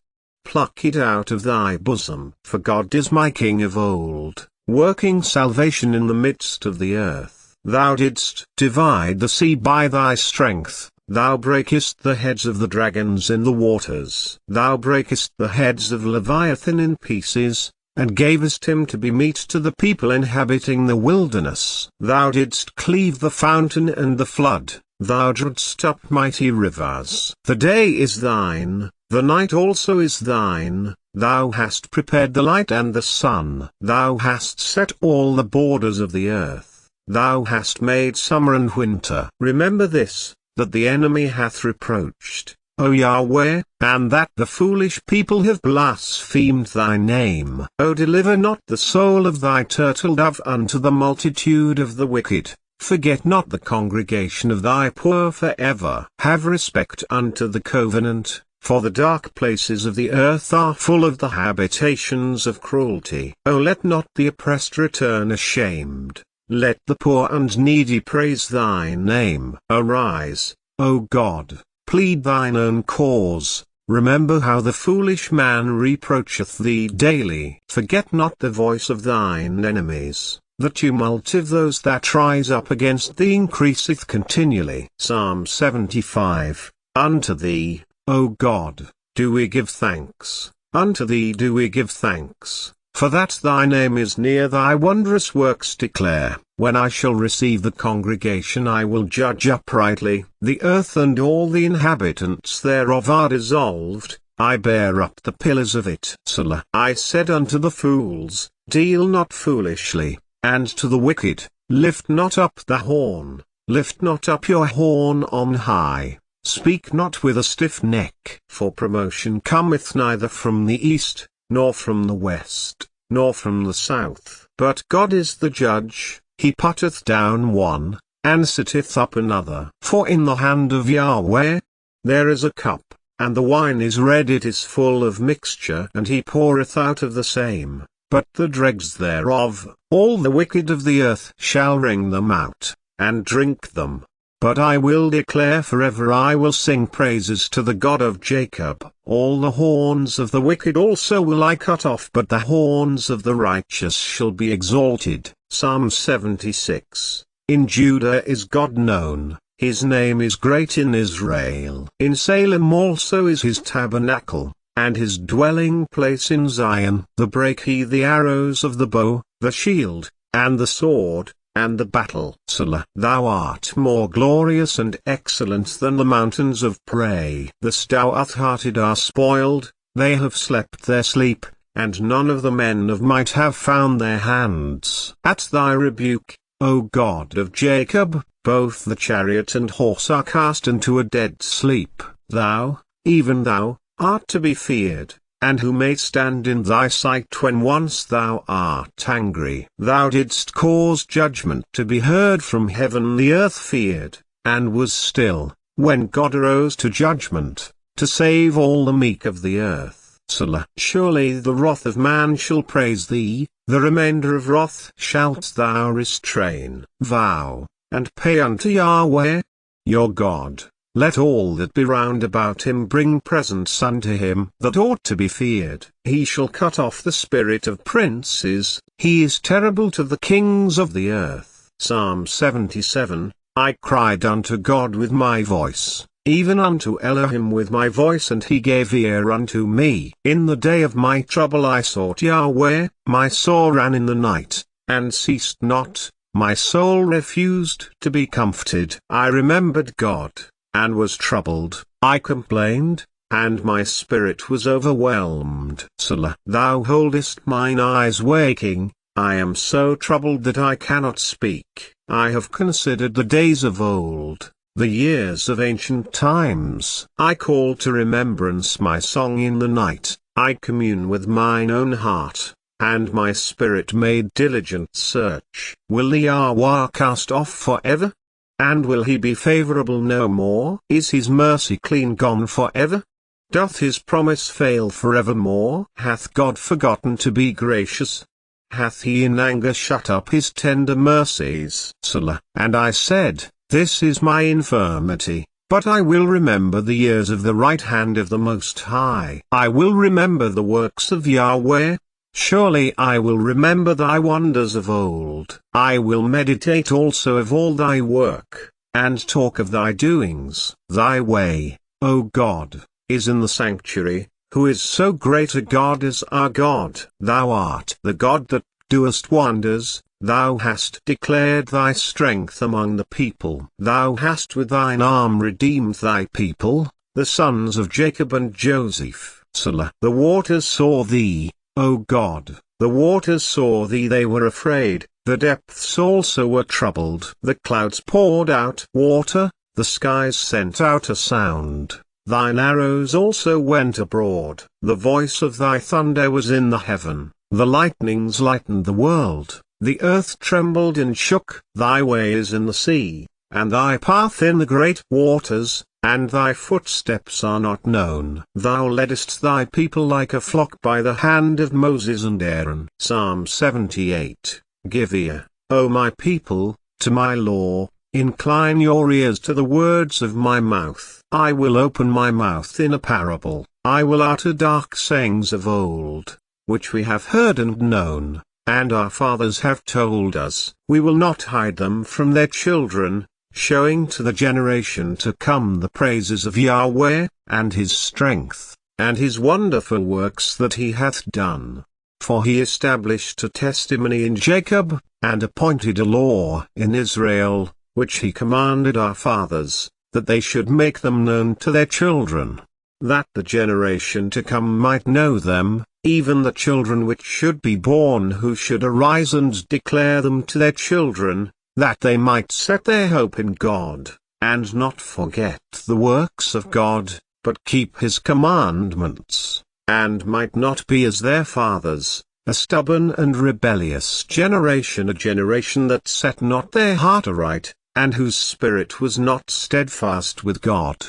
Pluck it out of thy bosom. For God is my King of old, working salvation in the midst of the earth. Thou didst divide the sea by thy strength. Thou breakest the heads of the dragons in the waters. Thou breakest the heads of Leviathan in pieces, and gavest him to be meat to the people inhabiting the wilderness. Thou didst cleave the fountain and the flood, thou drawedst up mighty rivers. The day is thine, the night also is thine, thou hast prepared the light and the sun. Thou hast set all the borders of the earth, thou hast made summer and winter. Remember this, that the enemy hath reproached, O Yahweh, and that the foolish people have blasphemed thy name. O deliver not the soul of thy turtle dove unto the multitude of the wicked. Forget not the congregation of thy poor forever. Have respect unto the covenant, for the dark places of the earth are full of the habitations of cruelty. O let not the oppressed return ashamed. Let the poor and needy praise thy name. Arise, O God. Plead thine own cause. Remember how the foolish man reproacheth thee daily. Forget not the voice of thine enemies. The tumult of those that rise up against thee increaseth continually. Psalm 75. Unto thee, O God, do we give thanks. Unto thee do we give thanks, for that thy name is near, thy wondrous works declare. When I shall receive the congregation I will judge uprightly. The earth and all the inhabitants thereof are dissolved, I bear up the pillars of it. Selah. I said unto the fools, deal not foolishly, and to the wicked, lift not up the horn, lift not up your horn on high, speak not with a stiff neck. For promotion cometh neither from the east, nor from the west, nor from the south. But God is the judge. He putteth down one, and sitteth up another. For in the hand of Yahweh there is a cup, and the wine is red, it is full of mixture, and he poureth out of the same. But the dregs thereof, all the wicked of the earth shall wring them out, and drink them. But I will declare forever, I will sing praises to the God of Jacob. All the horns of the wicked also will I cut off, but the horns of the righteous shall be exalted. Psalm 76. In Judah is God known, his name is great in Israel. In Salem also is his tabernacle, and his dwelling place in Zion. Break he the arrows of the bow, the shield, and the sword, and the battle. Selah. Thou art more glorious and excellent than the mountains of prey. The stout-hearted are spoiled, they have slept their sleep, and none of the men of might have found their hands. At thy rebuke, O God of Jacob, both the chariot and horse are cast into a dead sleep. Thou, even thou, art to be feared, and who may stand in thy sight when once thou art angry? Thou didst cause judgment to be heard from heaven, the earth feared, and was still, when God arose to judgment, to save all the meek of the earth. Selah. Surely the wrath of man shall praise thee, the remainder of wrath shalt thou restrain. Vow, and pay unto Yahweh, your God. Let all that be round about him bring presents unto him that ought to be feared. He shall cut off the spirit of princes, he is terrible to the kings of the earth. Psalm 77. I cried unto God with my voice, even unto Elohim with my voice, and he gave ear unto me. In the day of my trouble I sought Yahweh, my soul ran in the night, and ceased not, my soul refused to be comforted. I remembered God, and was troubled, I complained, and my spirit was overwhelmed. Selah. Thou holdest mine eyes waking, I am so troubled that I cannot speak. I have considered the days of old, the years of ancient times. I call to remembrance my song in the night, I commune with mine own heart, and my spirit made diligent search. Will the Yahweh cast off forever? And will he be favorable no more? Is his mercy clean gone forever? Doth his promise fail forevermore? Hath God forgotten to be gracious? Hath he in anger shut up his tender mercies? Selah. And I said, this is my infirmity, but I will remember the years of the right hand of the Most High. I will remember the works of Yahweh. Surely I will remember thy wonders of old. I will meditate also of all thy work, and talk of thy doings. Thy way, O God, is in the sanctuary. Who is so great a God as our God? Thou art the God that doest wonders. Thou hast declared thy strength among the people. Thou hast with thine arm redeemed thy people, the sons of Jacob and Joseph. Selah. The waters saw thee, O God, the waters saw thee, they were afraid, the depths also were troubled. The clouds poured out water, the skies sent out a sound, thine arrows also went abroad. The voice of thy thunder was in the heaven, the lightnings lightened the world, the earth trembled and shook. Thy way is in the sea, and thy path in the great waters, and thy footsteps are not known. Thou leddest thy people like a flock by the hand of Moses and Aaron. Psalm 78. Give ear, O my people, to my law, incline your ears to the words of my mouth. I will open my mouth in a parable, I will utter dark sayings of old, which we have heard and known, and our fathers have told us. We will not hide them from their children, showing to the generation to come the praises of Yahweh, and his strength, and his wonderful works that he hath done. For he established a testimony in Jacob, and appointed a law in Israel, which he commanded our fathers, that they should make them known to their children, that the generation to come might know them, even the children which should be born, who should arise and declare them to their children, that they might set their hope in God, and not forget the works of God, but keep his commandments, and might not be as their fathers, a stubborn and rebellious generation, a generation that set not their heart aright, and whose spirit was not steadfast with God.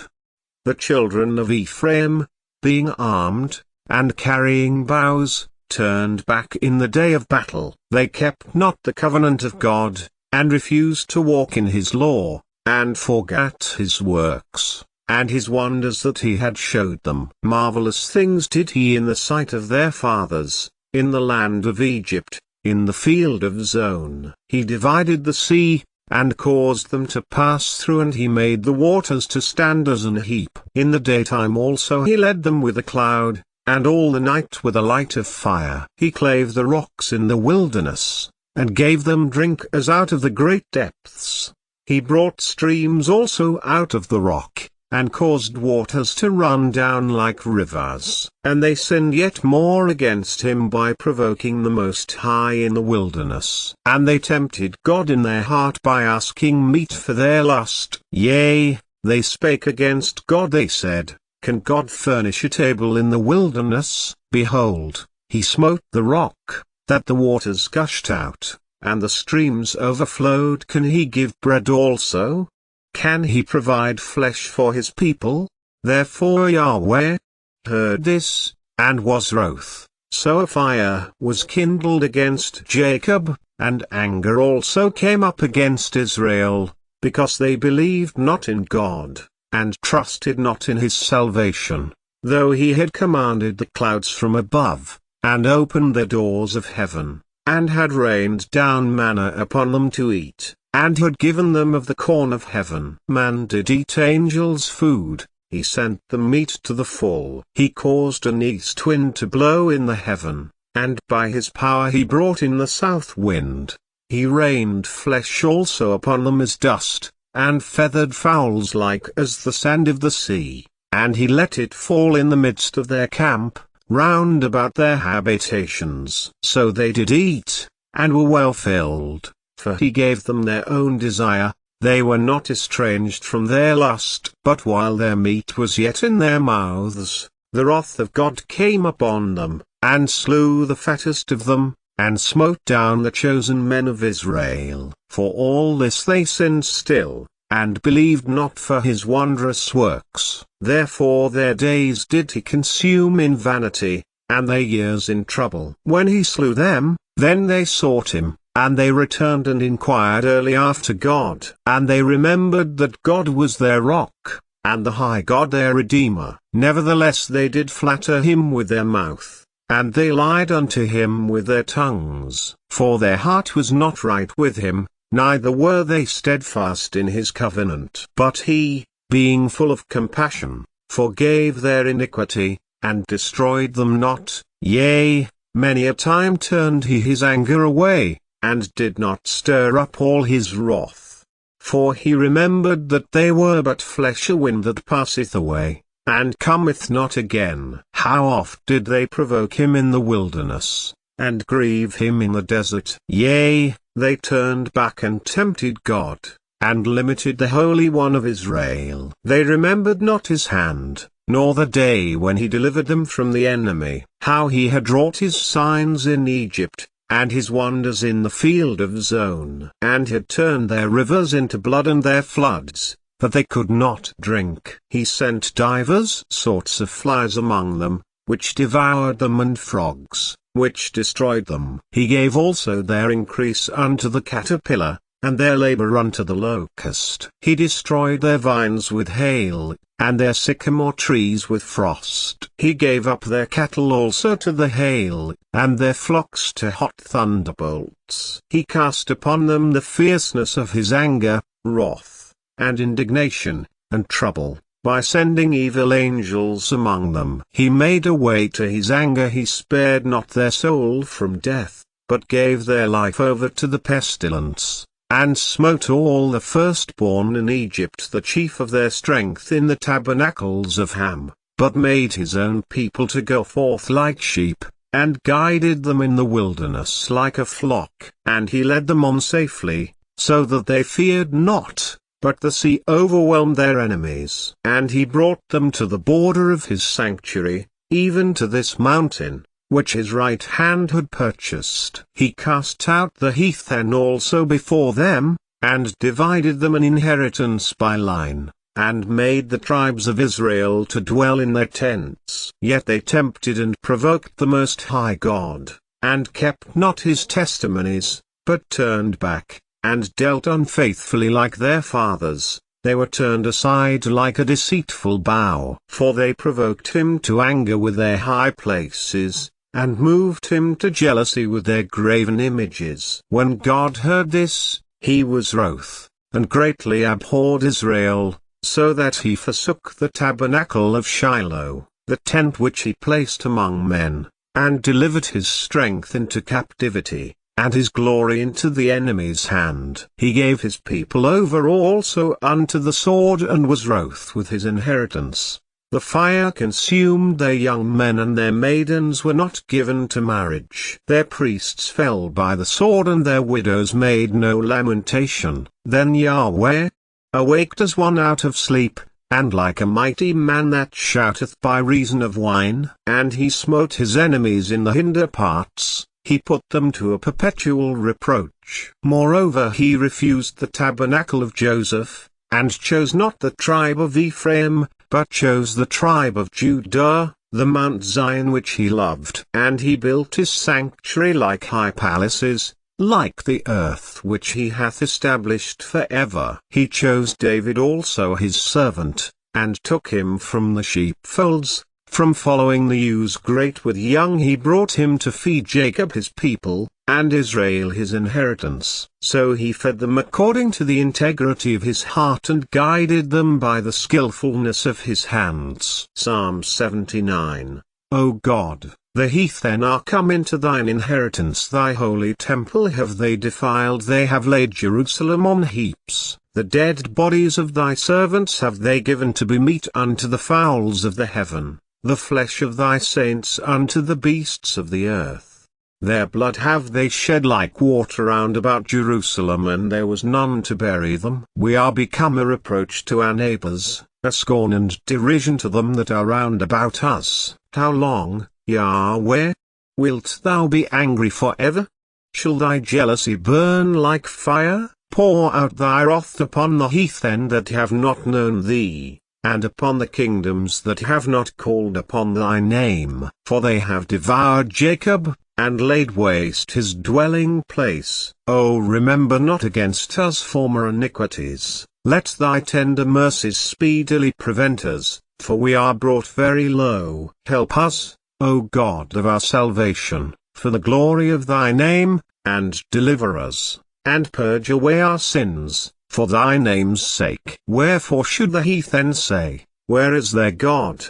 The children of Ephraim, being armed, and carrying bows, turned back in the day of battle. They kept not the covenant of God, and refused to walk in his law, and forgat his works, and his wonders that he had showed them. Marvelous things did he in the sight of their fathers, in the land of Egypt, in the field of Zon. He divided the sea, and caused them to pass through, and he made the waters to stand as an heap. In the daytime also he led them with a cloud, and all the night with a light of fire. He clave the rocks in the wilderness, and gave them drink as out of the great depths. He brought streams also out of the rock, and caused waters to run down like rivers. And they sinned yet more against him by provoking the Most High in the wilderness. And they tempted God in their heart by asking meat for their lust. Yea, they spake against God, they said, Can God furnish a table in the wilderness? Behold, he smote the rock, that the waters gushed out, and the streams overflowed. Can he give bread also? Can he provide flesh for his people? Therefore Yahweh heard this, and was wroth. So a fire was kindled against Jacob, and anger also came up against Israel, because they believed not in God, and trusted not in his salvation, though he had commanded the clouds from above, and opened the doors of heaven, and had rained down manna upon them to eat, and had given them of the corn of heaven. Man did eat angels' food, he sent them meat to the full. He caused an east wind to blow in the heaven, and by his power he brought in the south wind. He rained flesh also upon them as dust, and feathered fowls like as the sand of the sea, and he let it fall in the midst of their camp, round about their habitations. So they did eat, and were well filled, for he gave them their own desire. They were not estranged from their lust. But while their meat was yet in their mouths, the wrath of God came upon them, and slew the fattest of them, and smote down the chosen men of Israel. For all this they sinned still, and believed not for his wondrous works. Therefore their days did he consume in vanity, and their years in trouble. When he slew them, then they sought him, and they returned and inquired early after God. And they remembered that God was their rock, and the high God their Redeemer. Nevertheless they did flatter him with their mouth, and they lied unto him with their tongues. For their heart was not right with him, neither were they steadfast in his covenant. But he, being full of compassion, forgave their iniquity, and destroyed them not. Yea, many a time turned he his anger away, and did not stir up all his wrath. For he remembered that they were but flesh, a wind that passeth away, and cometh not again. How oft did they provoke him in the wilderness, and grieve him in the desert? Yea, they turned back and tempted God, and limited the Holy One of Israel. They remembered not his hand, nor the day when he delivered them from the enemy, how he had wrought his signs in Egypt, and his wonders in the field of Zon, and had turned their rivers into blood and their floods, that they could not drink. He sent divers sorts of flies among them, which devoured them, and frogs, which destroyed them. He gave also their increase unto the caterpillar, and their labor unto the locust. He destroyed their vines with hail, and their sycamore trees with frost. He gave up their cattle also to the hail, and their flocks to hot thunderbolts. He cast upon them the fierceness of his anger, wrath, and indignation, and trouble, by sending evil angels among them. He made a way to his anger. He spared not their soul from death, but gave their life over to the pestilence, and smote all the firstborn in Egypt, the chief of their strength in the tabernacles of Ham, but made his own people to go forth like sheep, and guided them in the wilderness like a flock. And he led them on safely, so that they feared not, but the sea overwhelmed their enemies. And he brought them to the border of his sanctuary, even to this mountain, which his right hand had purchased. He cast out the heathen also before them, and divided them an inheritance by line, and made the tribes of Israel to dwell in their tents. Yet they tempted and provoked the Most High God, and kept not his testimonies, but turned back, and dealt unfaithfully like their fathers. They were turned aside like a deceitful bow. For they provoked him to anger with their high places, and moved him to jealousy with their graven images. When God heard this, he was wroth, and greatly abhorred Israel, so that he forsook the tabernacle of Shiloh, the tent which he placed among men, and delivered his strength into captivity, and his glory into the enemy's hand. He gave his people over also unto the sword, and was wroth with his inheritance. The fire consumed their young men, and their maidens were not given to marriage. Their priests fell by the sword, and their widows made no lamentation. Then Yahweh awaked as one out of sleep, and like a mighty man that shouteth by reason of wine. And he smote his enemies in the hinder parts, he put them to a perpetual reproach. Moreover he refused the tabernacle of Joseph, and chose not the tribe of Ephraim, but chose the tribe of Judah, the Mount Zion which he loved. And he built his sanctuary like high palaces, like the earth which he hath established for ever. He chose David also his servant, and took him from the sheepfolds, from following the ewes great with young. He brought him to feed Jacob his people, and Israel his inheritance. So he fed them according to the integrity of his heart, and guided them by the skillfulness of his hands. Psalm 79. O God, the heathen are come into thine inheritance, thy holy temple have they defiled. They have laid Jerusalem on heaps, the dead bodies of thy servants have they given to be meat unto the fowls of the heaven, the flesh of thy saints unto the beasts of the earth. Their blood have they shed like water round about Jerusalem, and there was none to bury them. We are become a reproach to our neighbors, a scorn and derision to them that are round about us. How long, Yahweh? Wilt thou be angry forever? Shall thy jealousy burn like fire? Pour out thy wrath upon the heathen that have not known thee, and upon the kingdoms that have not called upon thy name. For they have devoured Jacob, and laid waste his dwelling place. O remember not against us former iniquities. Let thy tender mercies speedily prevent us, for we are brought very low. Help us, O God of our salvation, for the glory of thy name, and deliver us, and purge away our sins, for thy name's sake. Wherefore should the heathen say, where is their God?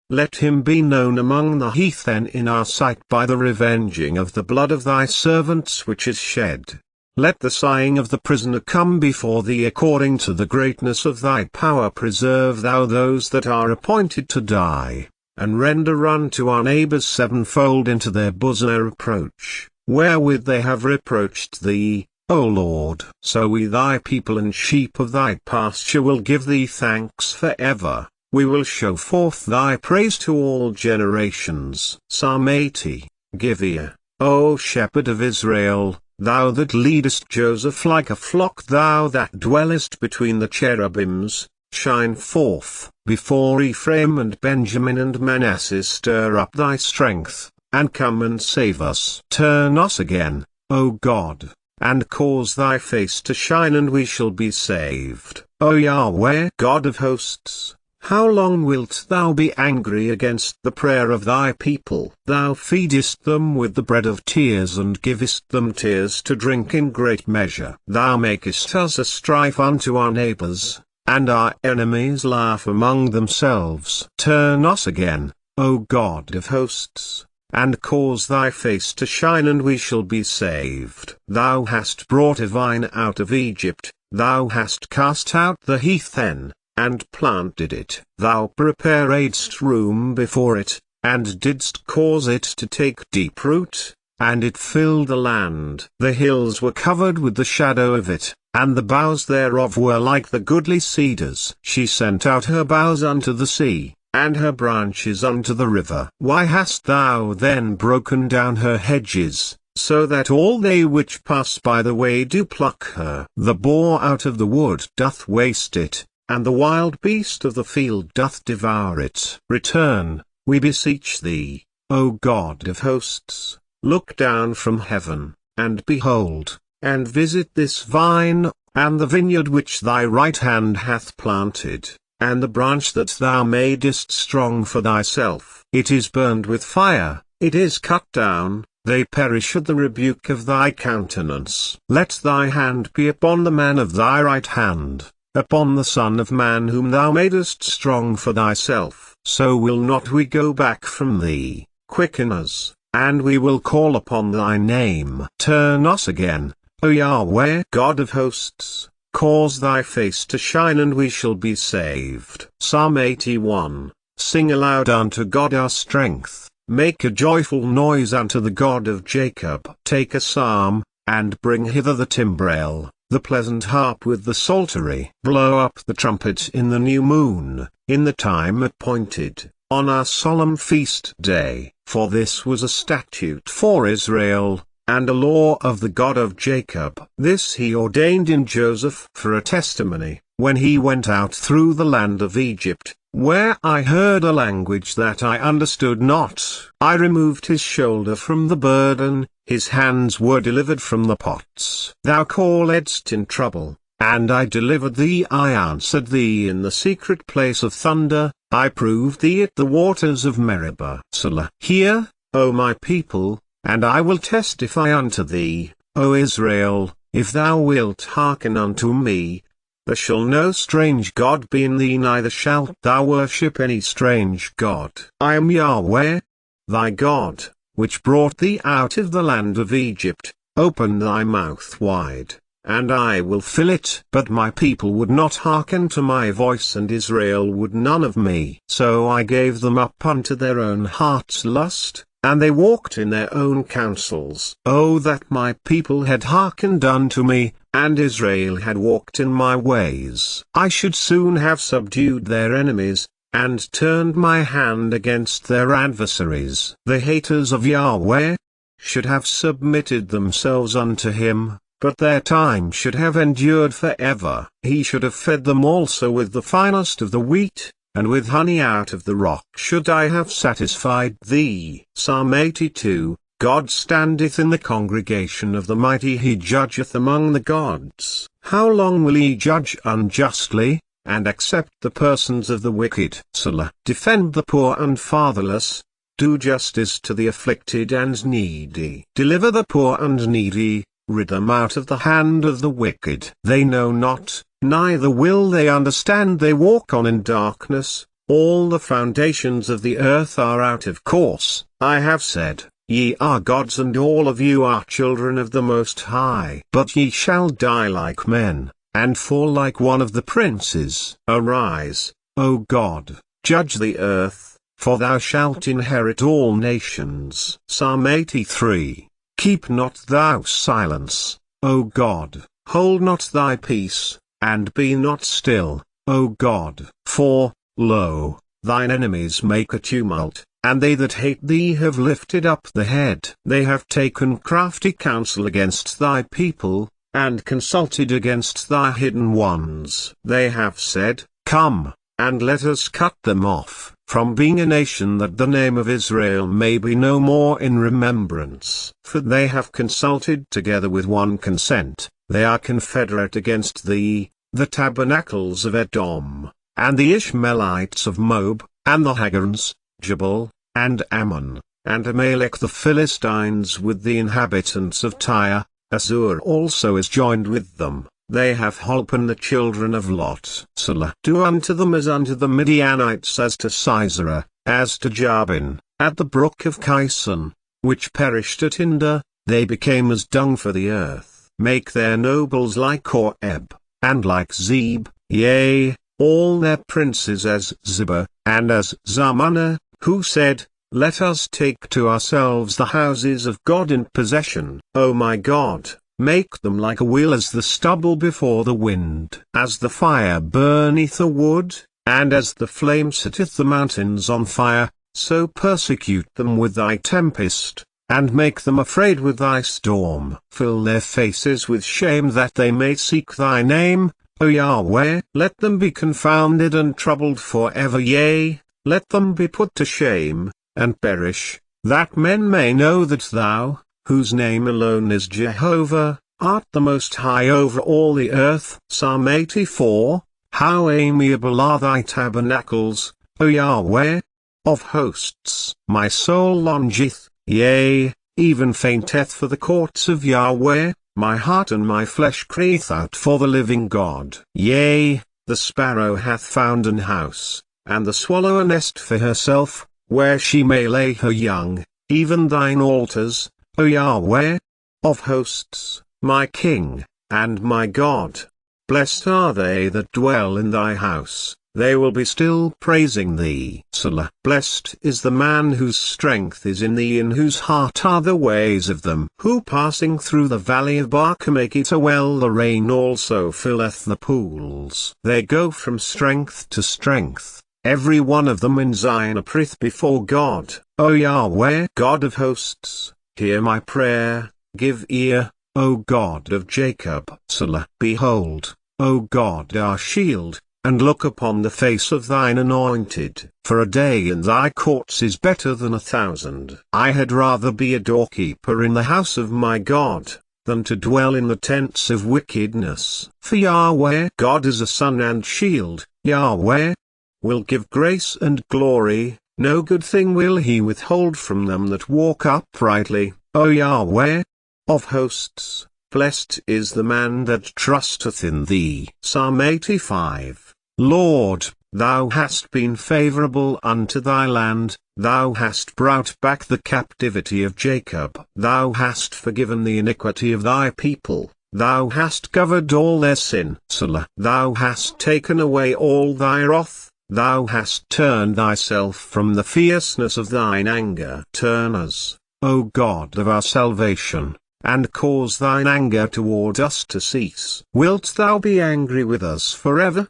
Let him be known among the heathen in our sight by the revenging of the blood of thy servants which is shed. Let the sighing of the prisoner come before thee according to the greatness of thy power. Preserve thou those that are appointed to die, and render unto our neighbors sevenfold into their bosom a reproach, wherewith they have reproached thee, O Lord. So we thy people and sheep of thy pasture will give thee thanks forever. We will show forth thy praise to all generations. Psalm 80. Give ear, O shepherd of Israel, thou that leadest Joseph like a flock, thou that dwellest between the cherubims, shine forth. Before Ephraim and Benjamin and Manasseh stir up thy strength, and come and save us. Turn us again, O God, and cause thy face to shine, and we shall be saved. O Yahweh, God of hosts, how long wilt thou be angry against the prayer of thy people? Thou feedest them with the bread of tears, and givest them tears to drink in great measure. Thou makest us a strife unto our neighbors, and our enemies laugh among themselves. Turn us again, O God of hosts, and cause thy face to shine, and we shall be saved. Thou hast brought a vine out of Egypt, thou hast cast out the heathen, and planted it. Thou preparedst room before it, and didst cause it to take deep root, and it filled the land. The hills were covered with the shadow of it, and the boughs thereof were like the goodly cedars. She sent out her boughs unto the sea, and her branches unto the river. Why hast thou then broken down her hedges, so that all they which pass by the way do pluck her? The boar out of the wood doth waste it, and the wild beast of the field doth devour it. Return, we beseech thee, O God of hosts, look down from heaven, and behold, and visit this vine, and the vineyard which thy right hand hath planted, and the branch that thou madest strong for thyself. It is burned with fire, it is cut down, they perish at the rebuke of thy countenance. Let thy hand be upon the man of thy right hand, upon the Son of Man whom thou madest strong for thyself. So will not we go back from thee. Quicken us, and we will call upon thy name. Turn us again, O Yahweh, God of hosts, cause thy face to shine and we shall be saved. Psalm 81. Sing aloud unto God our strength, make a joyful noise unto the God of Jacob. Take a psalm, and bring hither the timbrel, the pleasant harp with the psaltery. Blow up the trumpet in the new moon, in the time appointed, on our solemn feast day. For this was a statute for Israel, and a law of the God of Jacob. This he ordained in Joseph for a testimony, when he went out through the land of Egypt, where I heard a language that I understood not. I removed his shoulder from the burden, his hands were delivered from the pots. Thou calledst in trouble, and I delivered thee. I answered thee in the secret place of thunder, I proved thee at the waters of Meribah. Selah. Hear, O my people, and I will testify unto thee, O Israel, if thou wilt hearken unto me. There shall no strange God be in thee, neither shalt thou worship any strange god. I am Yahweh, thy God, which brought thee out of the land of Egypt. Open thy mouth wide, and I will fill it. But my people would not hearken to my voice, and Israel would none of me. So I gave them up unto their own heart's lust, and they walked in their own counsels. Oh, that my people had hearkened unto me, and Israel had walked in my ways. I should soon have subdued their enemies, and turned my hand against their adversaries. The haters of Yahweh should have submitted themselves unto him, but their time should have endured forever. He should have fed them also with the finest of the wheat, and with honey out of the rock should I have satisfied thee. Psalm 82. God standeth in the congregation of the mighty, he judgeth among the gods. How long will he judge unjustly, and accept the persons of the wicked? Selah. Defend the poor and fatherless, do justice to the afflicted and needy. Deliver the poor and needy, rid them out of the hand of the wicked. They know not, neither will they understand, they walk on in darkness, all the foundations of the earth are out of course. I have said, ye are gods, and all of you are children of the Most High. But ye shall die like men, and fall like one of the princes. Arise, O God, judge the earth, for thou shalt inherit all nations. Psalm 83. Keep not thou silence, O God, hold not thy peace, and be not still, O God. For, lo, thine enemies make a tumult, and they that hate thee have lifted up the head. They have taken crafty counsel against thy people, and consulted against thy hidden ones. They have said, Come, and let us cut them off, from being a nation, that the name of Israel may be no more in remembrance. For they have consulted together with one consent, they are confederate against thee, the tabernacles of Edom, and the Ishmaelites of Moab, and the Hagans, Jabal, and Ammon, and Amalek the Philistines with the inhabitants of Tyre. Assur also is joined with them. They have holpen the children of Lot. Selah. Do unto them as unto the Midianites, as to Sisera, as to Jabin, at the brook of Kison, which perished at Hinder. They became as dung for the earth. Make their nobles like Oreb, and like Zeb, yea, all their princes as Ziba, and as Zalmunna, who said, Let us take to ourselves the houses of God in possession. O my God, make them like a wheel, as the stubble before the wind. As the fire burneth a wood, and as the flame setteth the mountains on fire, so persecute them with thy tempest, and make them afraid with thy storm. Fill their faces with shame, that they may seek thy name, O Yahweh. Let them be confounded and troubled for ever, yea, let them be put to shame, and perish, that men may know that thou, whose name alone is Jehovah, art the Most High over all the earth. Psalm 84. How amiable are thy tabernacles, O Yahweh of hosts. My soul longeth, yea, even fainteth for the courts of Yahweh. My heart and my flesh crieth out for the living God. Yea, the sparrow hath found an house, and the swallow a nest for herself, where she may lay her young, even thine altars, O Yahweh of hosts, my King, and my God. Blessed are they that dwell in thy house, they will be still praising thee. Selah. Blessed is the man whose strength is in thee, in whose heart are the ways of them who passing through the valley of Baca make it a well. The rain also filleth the pools. They go from strength to strength, every one of them in Zion appeareth before God. O Yahweh, God of hosts, hear my prayer, give ear, O God of Jacob. Selah. Behold, O God our shield, and look upon the face of thine anointed. For a day in thy courts is better than 1,000. I had rather be a doorkeeper in the house of my God, than to dwell in the tents of wickedness. For Yahweh God is a sun and shield. Yahweh will give grace and glory, no good thing will he withhold from them that walk uprightly. O Yahweh of hosts, blessed is the man that trusteth in thee. Psalm 85. Lord, thou hast been favorable unto thy land, thou hast brought back the captivity of Jacob. Thou hast forgiven the iniquity of thy people, thou hast covered all their sin. Selah. Thou hast taken away all thy wrath, thou hast turned thyself from the fierceness of thine anger. Turn us, O God of our salvation, and cause thine anger toward us to cease. Wilt thou be angry with us forever?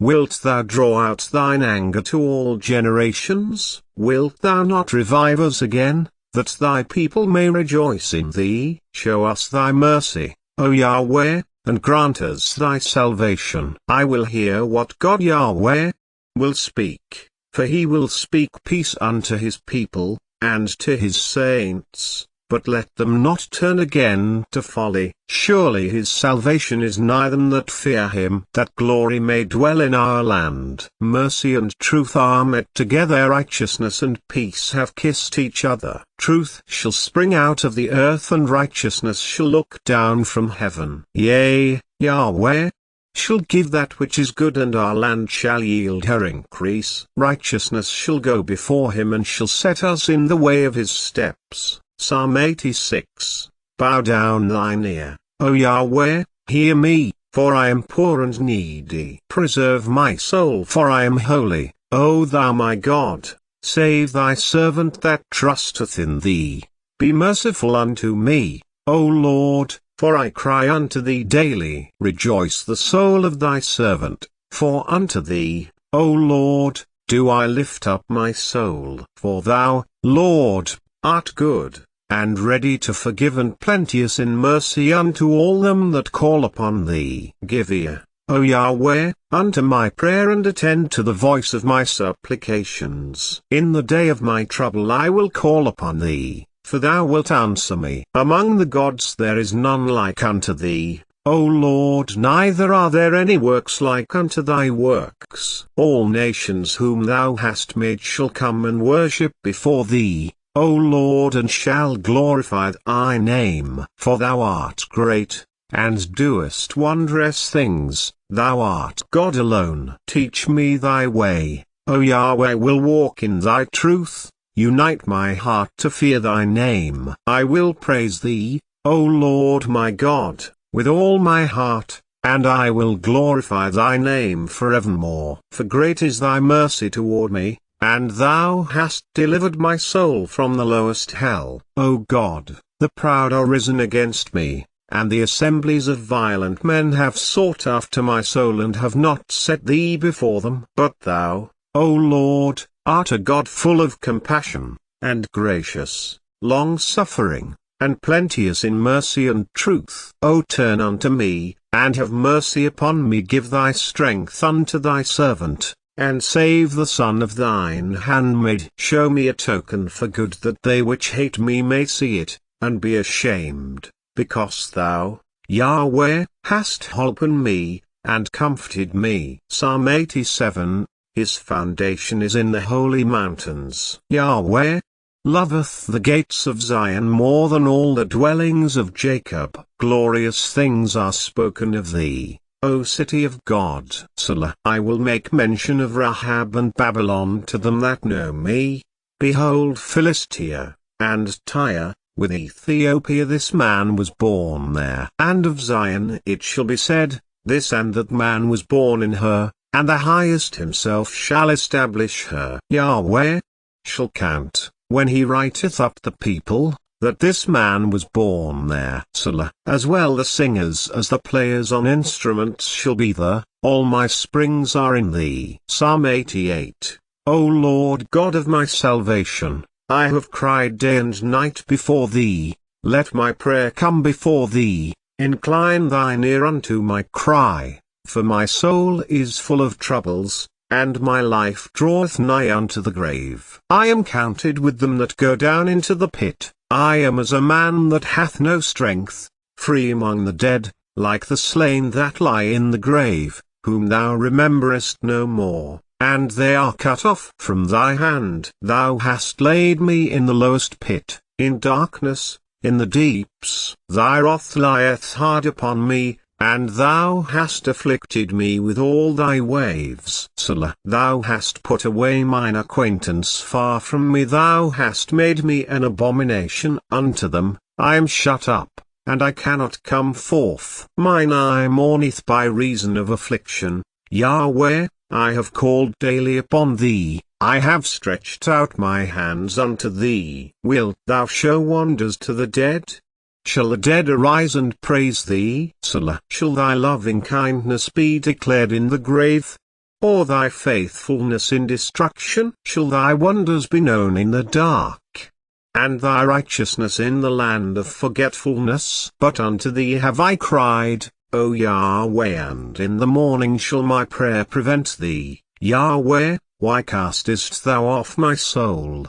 Wilt thou draw out thine anger to all generations? Wilt thou not revive us again, that thy people may rejoice in thee? Show us thy mercy, O Yahweh, and grant us thy salvation. I will hear what God Yahweh will speak, for he will speak peace unto his people, and to his saints. But let them not turn again to folly. Surely his salvation is nigh them that fear him, that glory may dwell in our land. Mercy and truth are met together, righteousness and peace have kissed each other. Truth shall spring out of the earth, and righteousness shall look down from heaven. Yea, Yahweh shall give that which is good, and our land shall yield her increase. Righteousness shall go before him, and shall set us in the way of his steps. Psalm 86. Bow down thine ear, O Yahweh, hear me, for I am poor and needy. Preserve my soul, for I am holy, O thou my God. Save thy servant that trusteth in thee. Be merciful unto me, O Lord, for I cry unto thee daily. Rejoice the soul of thy servant, for unto thee, O Lord, do I lift up my soul. For thou, Lord, art good, and ready to forgive, and plenteous in mercy unto all them that call upon thee. Give ear, O Yahweh, unto my prayer, and attend to the voice of my supplications. In the day of my trouble I will call upon thee, for thou wilt answer me. Among the gods there is none like unto thee, O Lord, neither are there any works like unto thy works. All nations whom thou hast made shall come and worship before thee, O Lord, and shall glorify thy name. For thou art great, and doest wondrous things, thou art God alone. Teach me thy way, O Yahweh, will walk in thy truth, unite my heart to fear thy name. I will praise thee, O Lord my God, with all my heart, and I will glorify thy name forevermore. For great is thy mercy toward me, and thou hast delivered my soul from the lowest hell. O God, the proud are risen against me, and the assemblies of violent men have sought after my soul, and have not set thee before them. But thou, O Lord, art a God full of compassion, and gracious, long-suffering, and plenteous in mercy and truth. O turn unto me, and have mercy upon me. Give thy strength unto thy servant, and save the son of thine handmaid. Show me a token for good, that they which hate me may see it, and be ashamed, because thou, Yahweh, hast holpen me, and comforted me. Psalm 87. His foundation is in the holy mountains. Yahweh loveth the gates of Zion more than all the dwellings of Jacob. Glorious things are spoken of thee, O city of God. Selah. I will make mention of Rahab and Babylon to them that know me. Behold, Philistia, and Tyre, with Ethiopia this man was born there. And of Zion it shall be said, this and that man was born in her, and the Highest himself shall establish her. Yahweh shall count, when he writeth up the people, that this man was born there. Selah. As well the singers as the players on instruments shall be there, all my springs are in thee. Psalm 88. O Lord God of my salvation, I have cried day and night before thee, let my prayer come before thee, incline thine ear unto my cry, for my soul is full of troubles, and my life draweth nigh unto the grave. I am counted with them that go down into the pit, I am as a man that hath no strength, free among the dead, like the slain that lie in the grave, whom thou rememberest no more. And they are cut off from thy hand. Thou hast laid me in the lowest pit, in darkness, in the deeps. Thy wrath lieth hard upon me, and thou hast afflicted me with all thy waves. Selah. Thou hast put away mine acquaintance far from me. Thou hast made me an abomination unto them. I am shut up, and I cannot come forth. Mine eye mourneth by reason of affliction. Yahweh, I have called daily upon thee, I have stretched out my hands unto thee. Wilt thou show wonders to the dead? Shall the dead arise and praise thee? Selah. Shall thy loving kindness be declared in the grave? Or thy faithfulness in destruction? Shall thy wonders be known in the dark, and thy righteousness in the land of forgetfulness? But unto thee have I cried, O Yahweh, and in the morning shall my prayer prevent thee. Yahweh, why castest thou off my soul?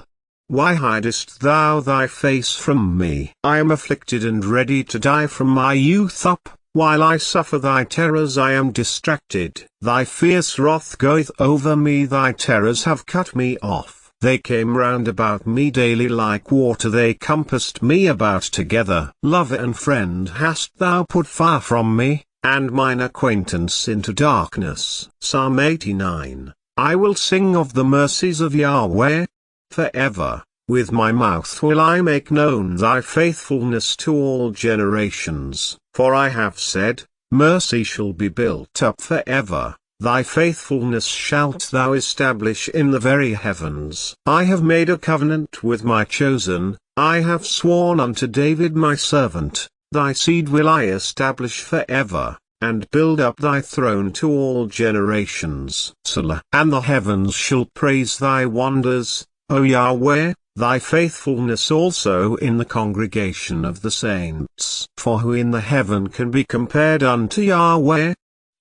Why hidest thou thy face from me? I am afflicted and ready to die from my youth up, while I suffer thy terrors I am distracted. Thy fierce wrath goeth over me, thy terrors have cut me off. They came round about me daily like water, they compassed me about together. Lover and friend hast thou put far from me, and mine acquaintance into darkness. Psalm 89. I will sing of the mercies of Yahweh forever. With my mouth will I make known thy faithfulness to all generations. For I have said, mercy shall be built up forever. Thy faithfulness shalt thou establish in the very heavens. I have made a covenant with my chosen, I have sworn unto David my servant, thy seed will I establish forever, and build up thy throne to all generations. Selah. And the heavens shall praise thy wonders, O Yahweh, thy faithfulness also in the congregation of the saints. For who in the heaven can be compared unto Yahweh?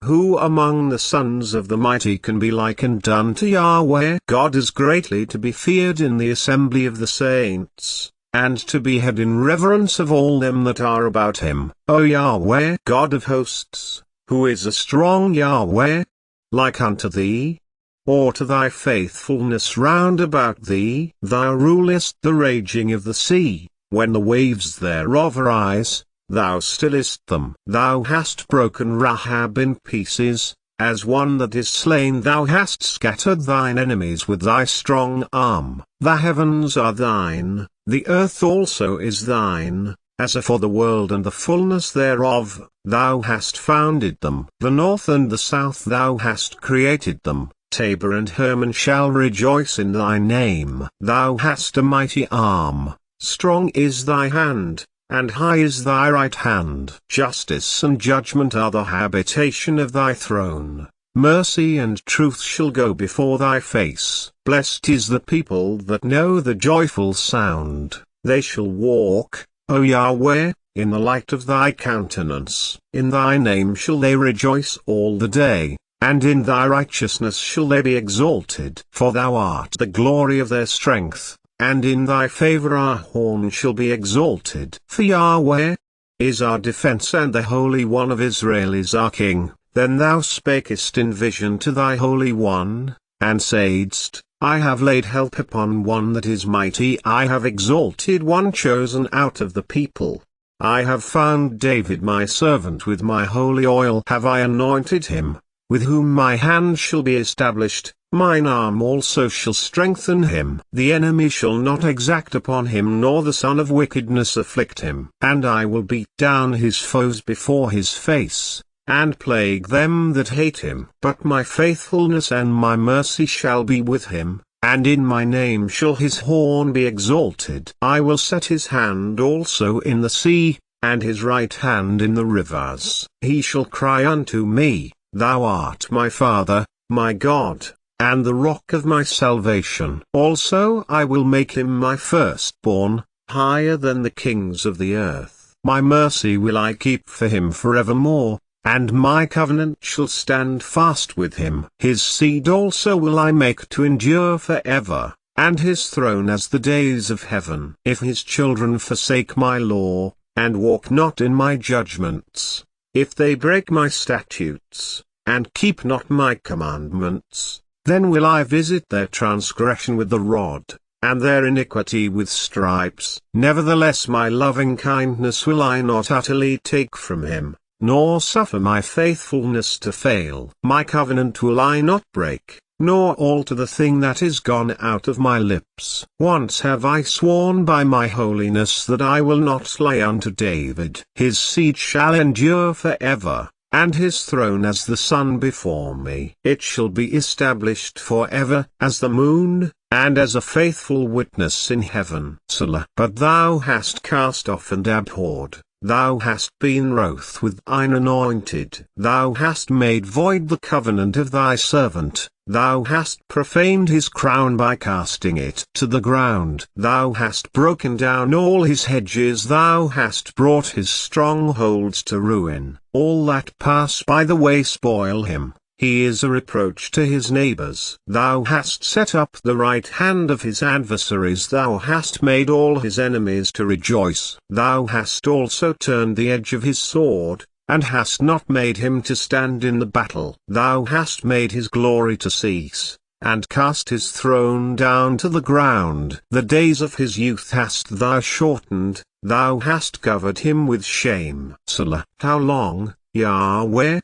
Who among the sons of the mighty can be likened unto Yahweh? God is greatly to be feared in the assembly of the saints, and to be had in reverence of all them that are about him. O Yahweh, God of hosts, who is a strong Yahweh, like unto thee? Or to thy faithfulness round about thee? Thou rulest the raging of the sea, when the waves thereof arise, thou stillest them. Thou hast broken Rahab in pieces, as one that is slain. Thou hast scattered thine enemies with thy strong arm. The heavens are thine, the earth also is thine, as afore the world and the fullness thereof, thou hast founded them. The north and the south thou hast created them. Tabor and Hermon shall rejoice in thy name. Thou hast a mighty arm, strong is thy hand, and high is thy right hand. Justice and judgment are the habitation of thy throne. Mercy and truth shall go before thy face. Blessed is the people that know the joyful sound. They shall walk, O Yahweh, in the light of thy countenance. In thy name shall they rejoice all the day, and in thy righteousness shall they be exalted. For thou art the glory of their strength, and in thy favor our horn shall be exalted. For Yahweh is our defense, and the Holy One of Israel is our King. Then thou spakest in vision to thy Holy One, and saidst, I have laid help upon one that is mighty. I have exalted one chosen out of the people. I have found David my servant, with my holy oil have I anointed him, with whom my hand shall be established. mine arm also shall strengthen him. The enemy shall not exact upon him, nor the son of wickedness afflict him. And I will beat down his foes before his face, and plague them that hate him. But my faithfulness and my mercy shall be with him, and in my name shall his horn be exalted. I will set his hand also in the sea, and his right hand in the rivers. He shall cry unto me, Thou art my Father, my God, and the rock of my salvation. Also I will make him my firstborn, higher than the kings of the earth. My mercy will I keep for him forevermore, and my covenant shall stand fast with him. His seed also will I make to endure forever, and his throne as the days of heaven. If his children forsake my law, and walk not in my judgments, if they break my statutes, and keep not my commandments, then will I visit their transgression with the rod, and their iniquity with stripes. Nevertheless my loving kindness will I not utterly take from him, nor suffer my faithfulness to fail. My covenant will I not break, nor alter the thing that is gone out of my lips. Once have I sworn by my holiness that I will not lie unto David. His seed shall endure forever, and his throne as the sun before me. It shall be established forever, as the moon, and as a faithful witness in heaven. Selah. But thou hast cast off and abhorred, thou hast been wroth with thine anointed. Thou hast made void the covenant of thy servant. Thou hast profaned his crown by casting it to the ground. Thou hast broken down all his hedges. Thou hast brought his strongholds to ruin. All that pass by the way spoil him. He is a reproach to his neighbors. Thou hast set up the right hand of his adversaries. Thou hast made all his enemies to rejoice. Thou hast also turned the edge of his sword, and hast not made him to stand in the battle. Thou hast made his glory to cease, and cast his throne down to the ground. The days of his youth hast thou shortened, thou hast covered him with shame. Selah. How long, Yahweh?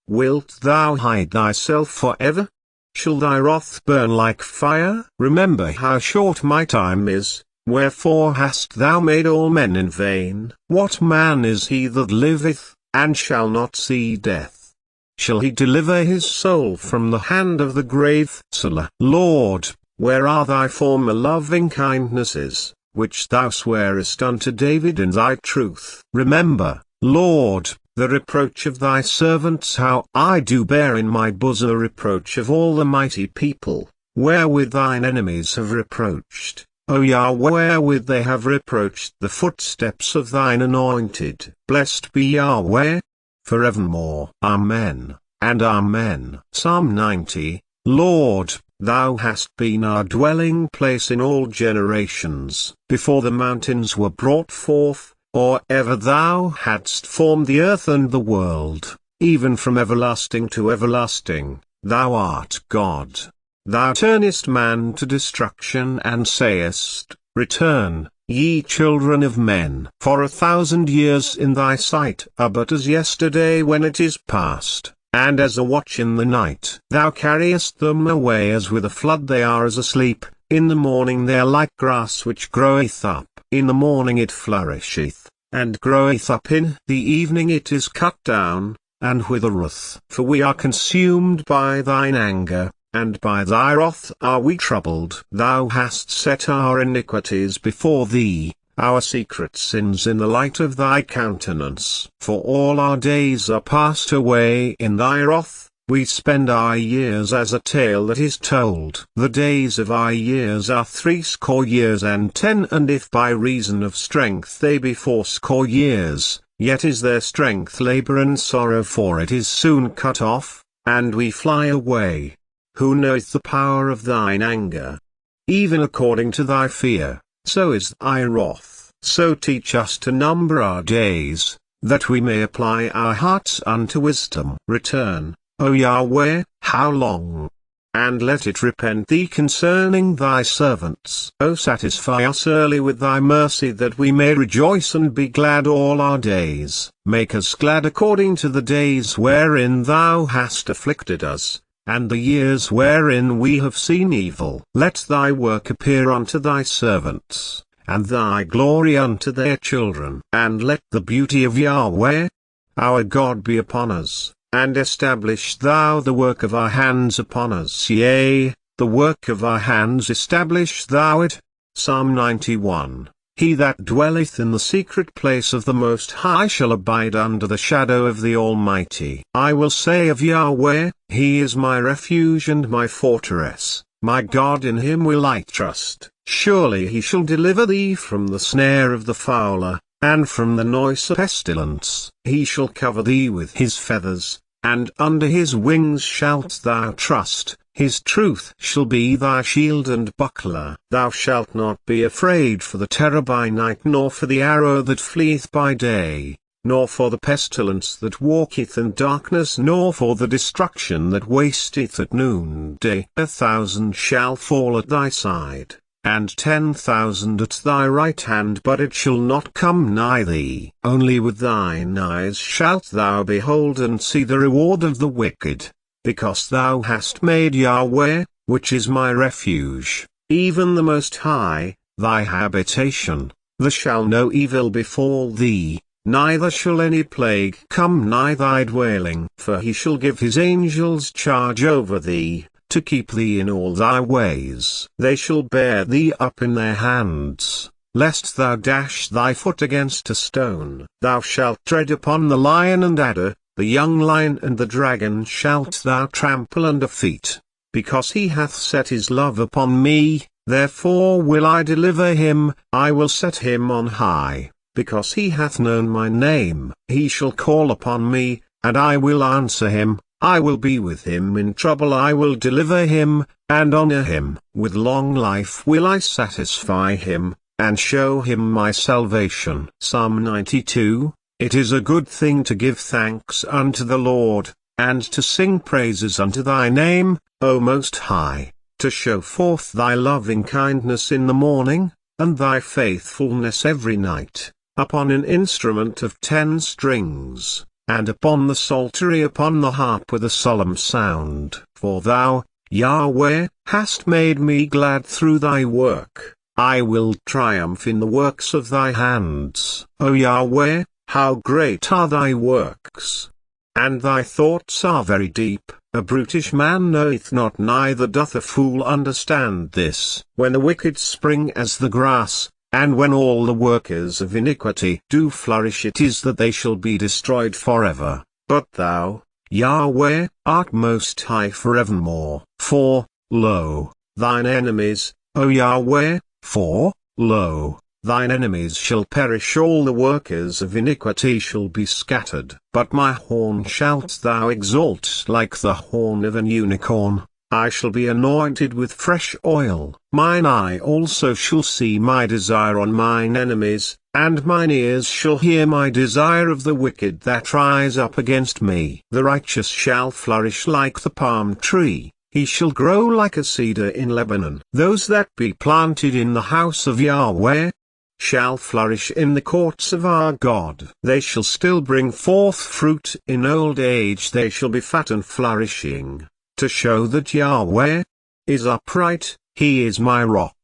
Wilt thou hide thyself forever? Shall thy wrath burn like fire? Remember how short my time is. Wherefore hast thou made all men in vain? What man is he that liveth, and shall not see death? Shall he deliver his soul from the hand of the grave? Selah. Lord, where are thy former loving kindnesses, which thou swarest unto David in thy truth? Remember, Lord, the reproach of thy servants, how I do bear in my bosom a reproach of all the mighty people, wherewith thine enemies have reproached. O Yahweh, wherewith they have reproached the footsteps of thine anointed. Blessed be Yahweh forevermore. Amen, and Amen. Psalm 90. Lord, thou hast been our dwelling place in all generations. Before the mountains were brought forth, or ever thou hadst formed the earth and the world, even from everlasting to everlasting, thou art God. Thou turnest man to destruction and sayest, Return, ye children of men. For 1,000 years in thy sight are but as yesterday when it is past, and as a watch in the night. Thou carriest them away as with a flood. They are as asleep. In the morning they are like grass which groweth up. In the morning it flourisheth, and groweth up. In the evening it is cut down, and withereth. For we are consumed by thine anger, and by thy wrath are we troubled. Thou hast set our iniquities before thee, our secret sins in the light of thy countenance. For all our days are passed away in thy wrath. We spend our years as a tale that is told. The days of our years are 80 years and 10, and if by reason of strength they be 80 years, yet is their strength labor and sorrow, for it is soon cut off, and we fly away. Who knoweth the power of thine anger? Even according to thy fear, so is thy wrath. So teach us to number our days, that we may apply our hearts unto wisdom. Return, O Yahweh, how long? And let it repent thee concerning thy servants. O satisfy us early with thy mercy, that we may rejoice and be glad all our days. Make us glad according to the days wherein thou hast afflicted us, and the years wherein we have seen evil. Let thy work appear unto thy servants, and thy glory unto their children. And let the beauty of Yahweh, our God, be upon us, and establish thou the work of our hands upon us. Yea, the work of our hands establish thou it. Psalm 91. He that dwelleth in the secret place of the Most High shall abide under the shadow of the Almighty. I will say of Yahweh, He is my refuge and my fortress, my God, in Him will I trust. Surely He shall deliver thee from the snare of the fowler, and from the noisome pestilence. He shall cover thee with His feathers, and under His wings shalt thou trust. His truth shall be thy shield and buckler. Thou shalt not be afraid for the terror by night, nor for the arrow that fleeth by day, nor for the pestilence that walketh in darkness, nor for the destruction that wasteth at noonday. 1,000 shall fall at thy side, and 10,000 at thy right hand, but it shall not come nigh thee. Only with thine eyes shalt thou behold and see the reward of the wicked. Because thou hast made Yahweh, which is my refuge, even the Most High, thy habitation, there shall no evil befall thee, neither shall any plague come nigh thy dwelling. For he shall give his angels charge over thee, to keep thee in all thy ways. They shall bear thee up in their hands, lest thou dash thy foot against a stone. Thou shalt tread upon the lion and adder, the young lion and the dragon shalt thou trample under feet. Because he hath set his love upon me, therefore will I deliver him. I will set him on high, because he hath known my name. He shall call upon me, and I will answer him. I will be with him in trouble. I will deliver him, and honor him. With long life will I satisfy him, and show him my salvation. Psalm 92. It is a good thing to give thanks unto the Lord, and to sing praises unto thy name, O Most High, to show forth thy loving kindness in the morning, and thy faithfulness every night, upon an instrument of 10 strings, and upon the psaltery, upon the harp with a solemn sound. For thou, Yahweh, hast made me glad through thy work. I will triumph in the works of thy hands. O Yahweh, how great are thy works! And thy thoughts are very deep. A brutish man knoweth not, neither doth a fool understand this. When the wicked spring as the grass, and when all the workers of iniquity do flourish, it is that they shall be destroyed forever. But thou, Yahweh, art most high forevermore. For, lo, thine enemies, O Yahweh, for, lo, thine enemies shall perish, all the workers of iniquity shall be scattered. But my horn shalt thou exalt like the horn of an unicorn. I shall be anointed with fresh oil. Mine eye also shall see my desire on mine enemies, and mine ears shall hear my desire of the wicked that rise up against me. The righteous shall flourish like the palm tree. He shall grow like a cedar in Lebanon. Those that be planted in the house of Yahweh shall flourish in the courts of our God. They shall still bring forth fruit in old age. They shall be fat and flourishing, to show that Yahweh is upright. He is my rock,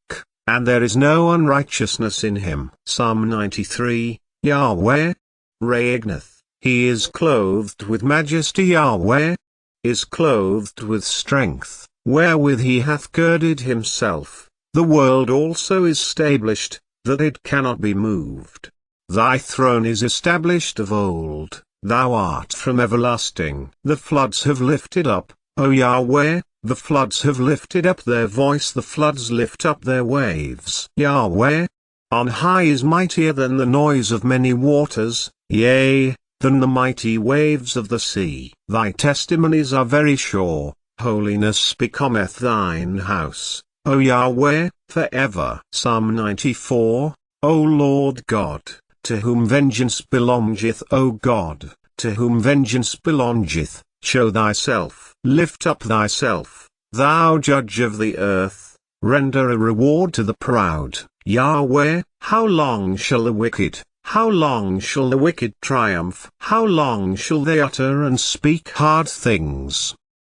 and there is no unrighteousness in him. Psalm 93. Yahweh reigneth. He is clothed with majesty. Yahweh is clothed with strength, wherewith he hath girded himself. The world also is stablished, that it cannot be moved. Thy throne is established of old, thou art from everlasting. The floods have lifted up, O Yahweh, the floods have lifted up their voice, the floods lift up their waves. Yahweh on high is mightier than the noise of many waters, yea, than the mighty waves of the sea. Thy testimonies are very sure, holiness becometh thine house, O Yahweh, forever. Psalm 94. O Lord God, to whom vengeance belongeth, O God, to whom vengeance belongeth, show thyself. Lift up thyself, thou judge of the earth, render a reward to the proud. Yahweh, how long shall the wicked triumph? How long shall they utter and speak hard things?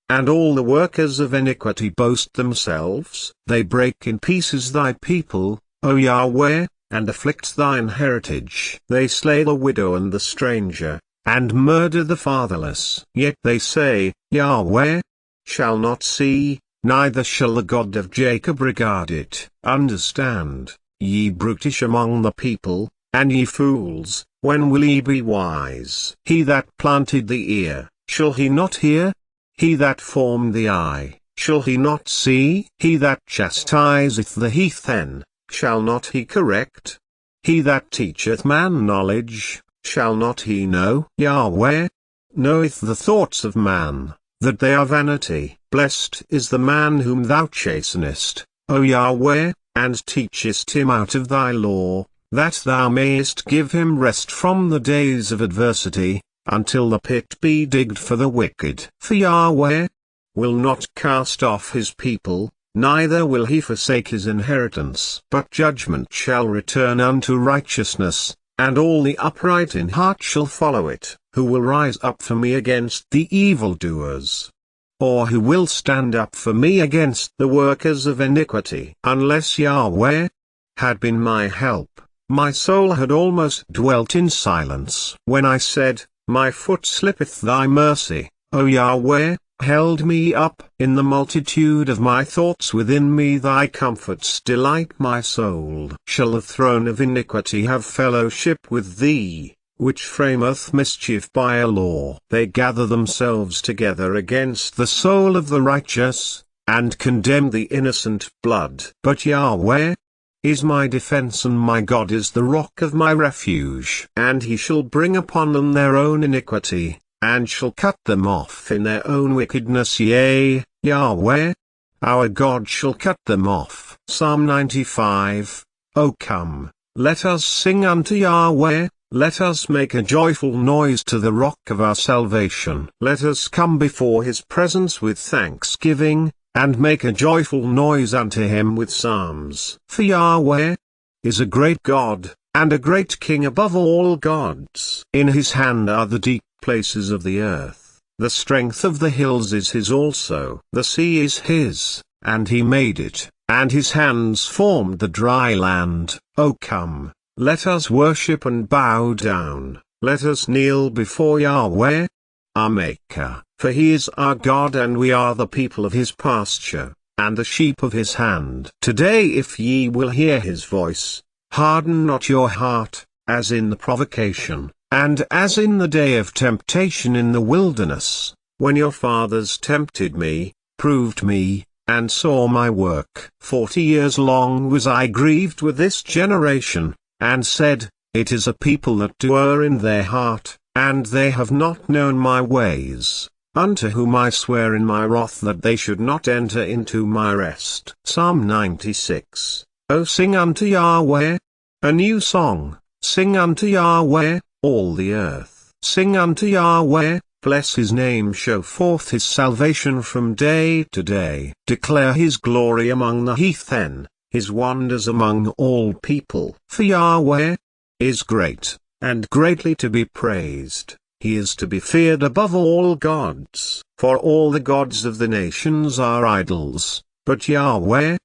And all the workers of iniquity boast themselves. They break in pieces thy people, O Yahweh, and afflict thine heritage. They slay the widow and the stranger, and murder the fatherless. Yet they say, Yahweh shall not see, neither shall the God of Jacob regard it. Understand, ye brutish among the people, and ye fools, when will ye be wise? He that planted the ear, shall he not hear? He that formed the eye, shall he not see? He that chastiseth the heathen, shall not he correct? He that teacheth man knowledge, shall not he know? Yahweh knoweth the thoughts of man, that they are vanity. Blessed is the man whom thou chastenest, O Yahweh, and teachest him out of thy law, that thou mayest give him rest from the days of adversity, until the pit be digged for the wicked. For Yahweh will not cast off his people, neither will he forsake his inheritance. But judgment shall return unto righteousness, and all the upright in heart shall follow it. Who will rise up for me against the evildoers? Or who will stand up for me against the workers of iniquity? Unless Yahweh had been my help, my soul had almost dwelt in silence. When I said, my foot slippeth, thy mercy, O Yahweh, held me up. In the multitude of my thoughts within me thy comforts delight my soul. Shall the throne of iniquity have fellowship with thee, which frameth mischief by a law? They gather themselves together against the soul of the righteous, and condemn the innocent blood. But Yahweh is my defense, and my God is the rock of my refuge. And he shall bring upon them their own iniquity, and shall cut them off in their own wickedness. Yea, Yahweh, our God shall cut them off. Psalm 95. O come, let us sing unto Yahweh, let us make a joyful noise to the rock of our salvation. Let us come before his presence with thanksgiving, and make a joyful noise unto him with psalms. For Yahweh is a great God, and a great King above all gods. In his hand are the deep places of the earth. The strength of the hills is his also. The sea is his, and he made it, and his hands formed the dry land. O come, let us worship and bow down, let us kneel before Yahweh, our Maker. For he is our God, and we are the people of his pasture, and the sheep of his hand. Today if ye will hear his voice, harden not your heart, as in the provocation, and as in the day of temptation in the wilderness, when your fathers tempted me, proved me, and saw my work. 40 years long was I grieved with this generation, and said, it is a people that do err in their heart, and they have not known my ways. Unto whom I swear in my wrath that they should not enter into my rest. Psalm 96. O sing unto Yahweh a new song, sing unto Yahweh, all the earth. Sing unto Yahweh, bless his name, show forth his salvation from day to day. Declare his glory among the heathen, his wonders among all people. For Yahweh is great, and greatly to be praised. He is to be feared above all gods. For all the gods of the nations are idols, but Yahweh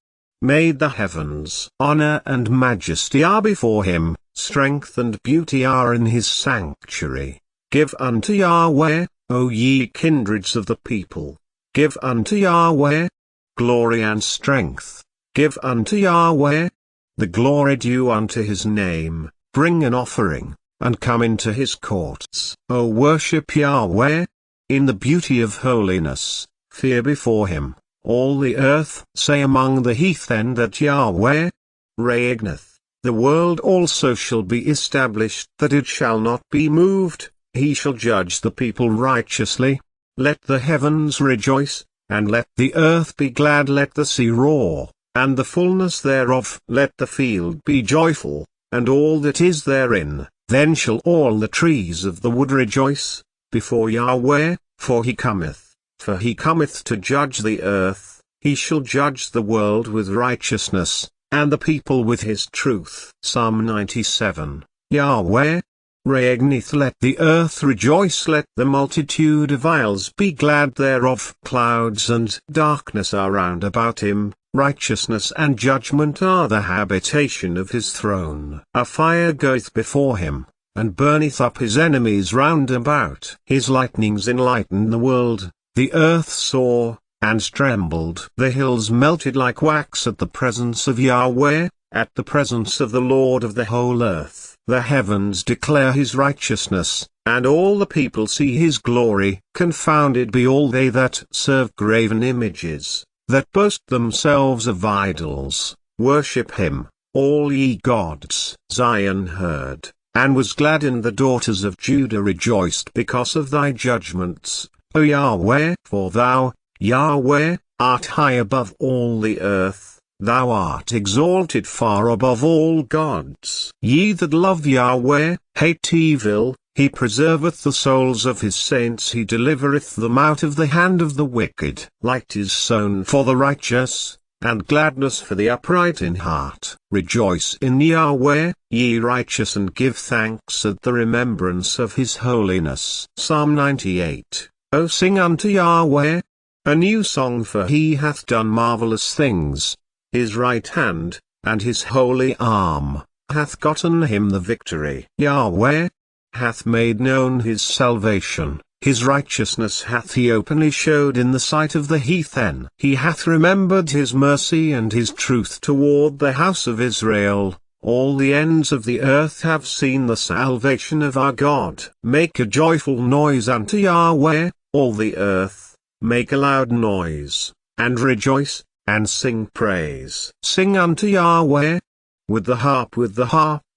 made the heavens. Honor and majesty are before him, strength and beauty are in his sanctuary. Give unto Yahweh, O ye kindreds of the people. Give unto Yahweh glory and strength. Give unto Yahweh the glory due unto his name. Bring an offering, and come into his courts. O worship Yahweh in the beauty of holiness, fear before him, all the earth. Say among the heathen that Yahweh reigneth. The world also shall be established, that it shall not be moved. He shall judge the people righteously. Let the heavens rejoice, and let the earth be glad. Let the sea roar, and the fullness thereof. Let the field be joyful, and all that is therein. Then shall all the trees of the wood rejoice before Yahweh, for he cometh. For he cometh to judge the earth. He shall judge the world with righteousness, and the people with his truth. Psalm 97. Yahweh reigneth. Let the earth rejoice, let the multitude of isles be glad thereof. Clouds and darkness are round about him, righteousness and judgment are the habitation of his throne. A fire goeth before him, and burneth up his enemies round about. His lightnings enlighten the world, the earth saw, and trembled. The hills melted like wax at the presence of Yahweh, at the presence of the Lord of the whole earth. The heavens declare his righteousness, and all the people see his glory. Confounded be all they that serve graven images, that boast themselves of idols. Worship him, all ye gods. Zion heard, and was glad, and the daughters of Judah rejoiced because of thy judgments, O Yahweh. For thou, Yahweh, art high above all the earth, thou art exalted far above all gods. Ye that love Yahweh, hate evil, he preserveth the souls of his saints, he delivereth them out of the hand of the wicked. Light is sown for the righteous, and gladness for the upright in heart. Rejoice in Yahweh, ye righteous, and give thanks at the remembrance of his holiness. Psalm 98. O sing unto Yahweh a new song, for he hath done marvelous things. His right hand, and his holy arm, hath gotten him the victory. Yahweh hath made known his salvation, his righteousness hath he openly showed in the sight of the heathen. He hath remembered his mercy and his truth toward the house of Israel. All the ends of the earth have seen the salvation of our God. Make a joyful noise unto Yahweh, all the earth. Make a loud noise, and rejoice, and sing praise. Sing unto Yahweh with the harp,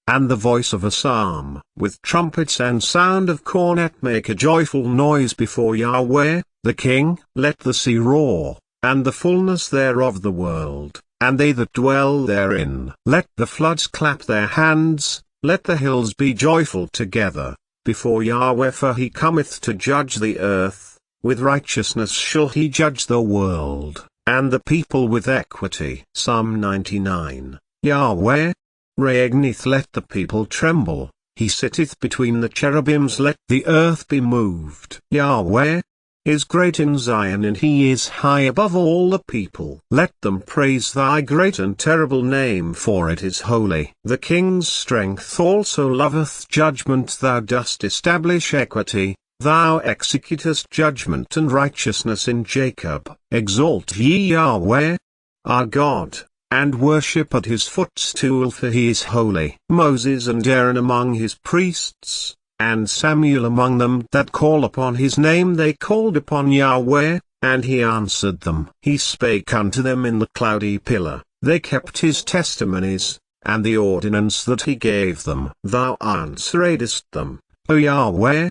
and the voice of a psalm, with trumpets and sound of cornet. Make a joyful noise before Yahweh, the King. Let the sea roar, and the fullness thereof, the world, and they that dwell therein. Let the floods clap their hands, let the hills be joyful together, before Yahweh, for he cometh to judge the earth. With righteousness shall he judge the world, and the people with equity. Psalm 99. Yahweh reigneth, let the people tremble, he sitteth between the cherubims, let the earth be moved. Yahweh is great in Zion, and he is high above all the people. Let them praise thy great and terrible name, for it is holy. The king's strength also loveth judgment, thou dost establish equity. Thou executest judgment and righteousness in Jacob. Exalt ye Yahweh, our God, and worship at his footstool, for he is holy. Moses and Aaron among his priests, and Samuel among them that call upon his name, they called upon Yahweh, and he answered them. He spake unto them in the cloudy pillar, they kept his testimonies, and the ordinance that he gave them. Thou answeredst them, O Yahweh,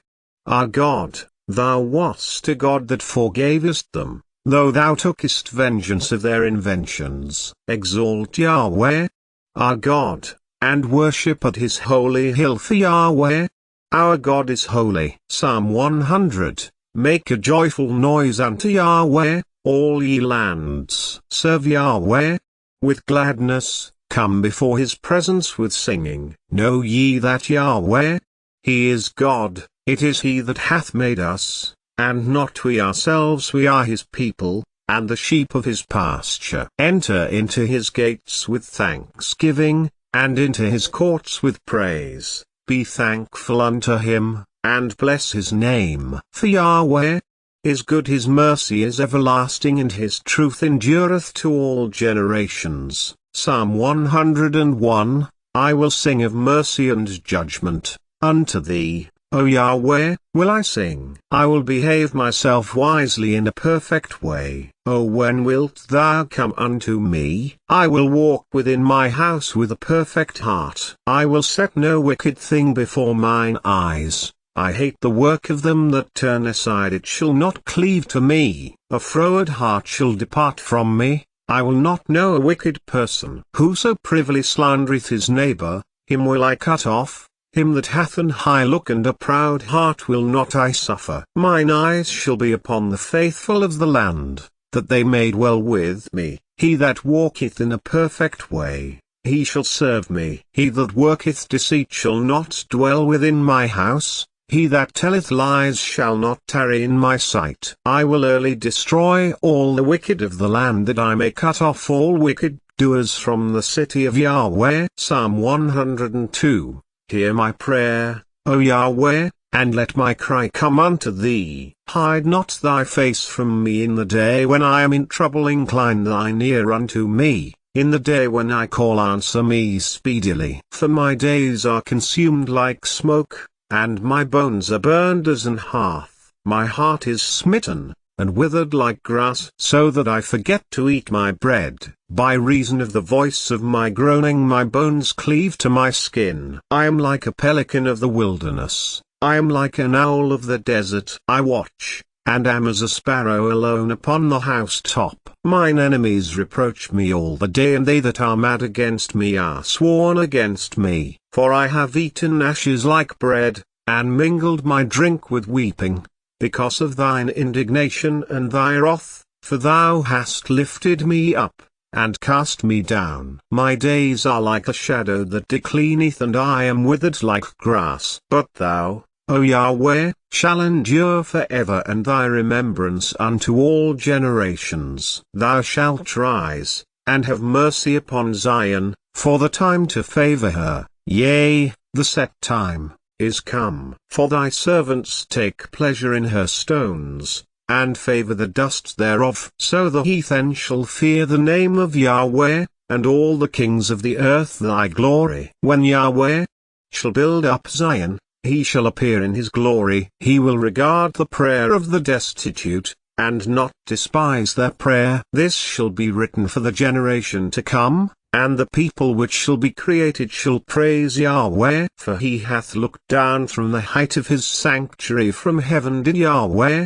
our God. Thou wast a God that forgavest them, though thou tookest vengeance of their inventions. Exalt Yahweh, our God, and worship at his holy hill, for Yahweh, our God is holy. Psalm 100. Make a joyful noise unto Yahweh, all ye lands. Serve Yahweh with gladness, come before his presence with singing. Know ye that Yahweh, he is God. It is he that hath made us, and not we ourselves. We are his people, and the sheep of his pasture. Enter into his gates with thanksgiving, and into his courts with praise. Be thankful unto him, and bless his name. For Yahweh is good, his mercy is everlasting, and his truth endureth to all generations. Psalm 101. I will sing of mercy and judgment, unto thee, O Yahweh, will I sing. I will behave myself wisely in a perfect way. O when wilt thou come unto me? I will walk within my house with a perfect heart. I will set no wicked thing before mine eyes. I hate the work of them that turn aside. It shall not cleave to me. A froward heart shall depart from me. I will not know a wicked person. Whoso privily slandereth his neighbor, him will I cut off. Him that hath an high look and a proud heart will not I suffer. Mine eyes shall be upon the faithful of the land, that they may dwell with me. He that walketh in a perfect way, he shall serve me. He that worketh deceit shall not dwell within my house. He that telleth lies shall not tarry in my sight. I will early destroy all the wicked of the land, that I may cut off all wicked doers from the city of Yahweh. Psalm 102. Hear my prayer, O Yahweh, and let my cry come unto thee. Hide not thy face from me in the day when I am in trouble. Incline thine ear unto me. In the day when I call, answer me speedily. For my days are consumed like smoke, and my bones are burned as an hearth. My heart is smitten, and withered like grass, so that I forget to eat my bread. By reason of the voice of my groaning my bones cleave to my skin. I am like a pelican of the wilderness. I am like an owl of the desert. I watch, and am as a sparrow alone upon the housetop. Mine enemies reproach me all the day, and they that are mad against me are sworn against me. For I have eaten ashes like bread, and mingled my drink with weeping, because of thine indignation and thy wrath, for thou hast lifted me up, and cast me down. My days are like a shadow that declineth, and I am withered like grass. But thou, O Yahweh, shall endure forever, and thy remembrance unto all generations. Thou shalt rise, and have mercy upon Zion, for the time to favor her, yea, the set time, is come. For thy servants take pleasure in her stones, and favor the dust thereof. So the heathen shall fear the name of Yahweh, and all the kings of the earth thy glory. When Yahweh shall build up Zion, he shall appear in his glory. He will regard the prayer of the destitute, and not despise their prayer. This shall be written for the generation to come, and the people which shall be created shall praise Yahweh. For he hath looked down from the height of his sanctuary, from heaven did Yahweh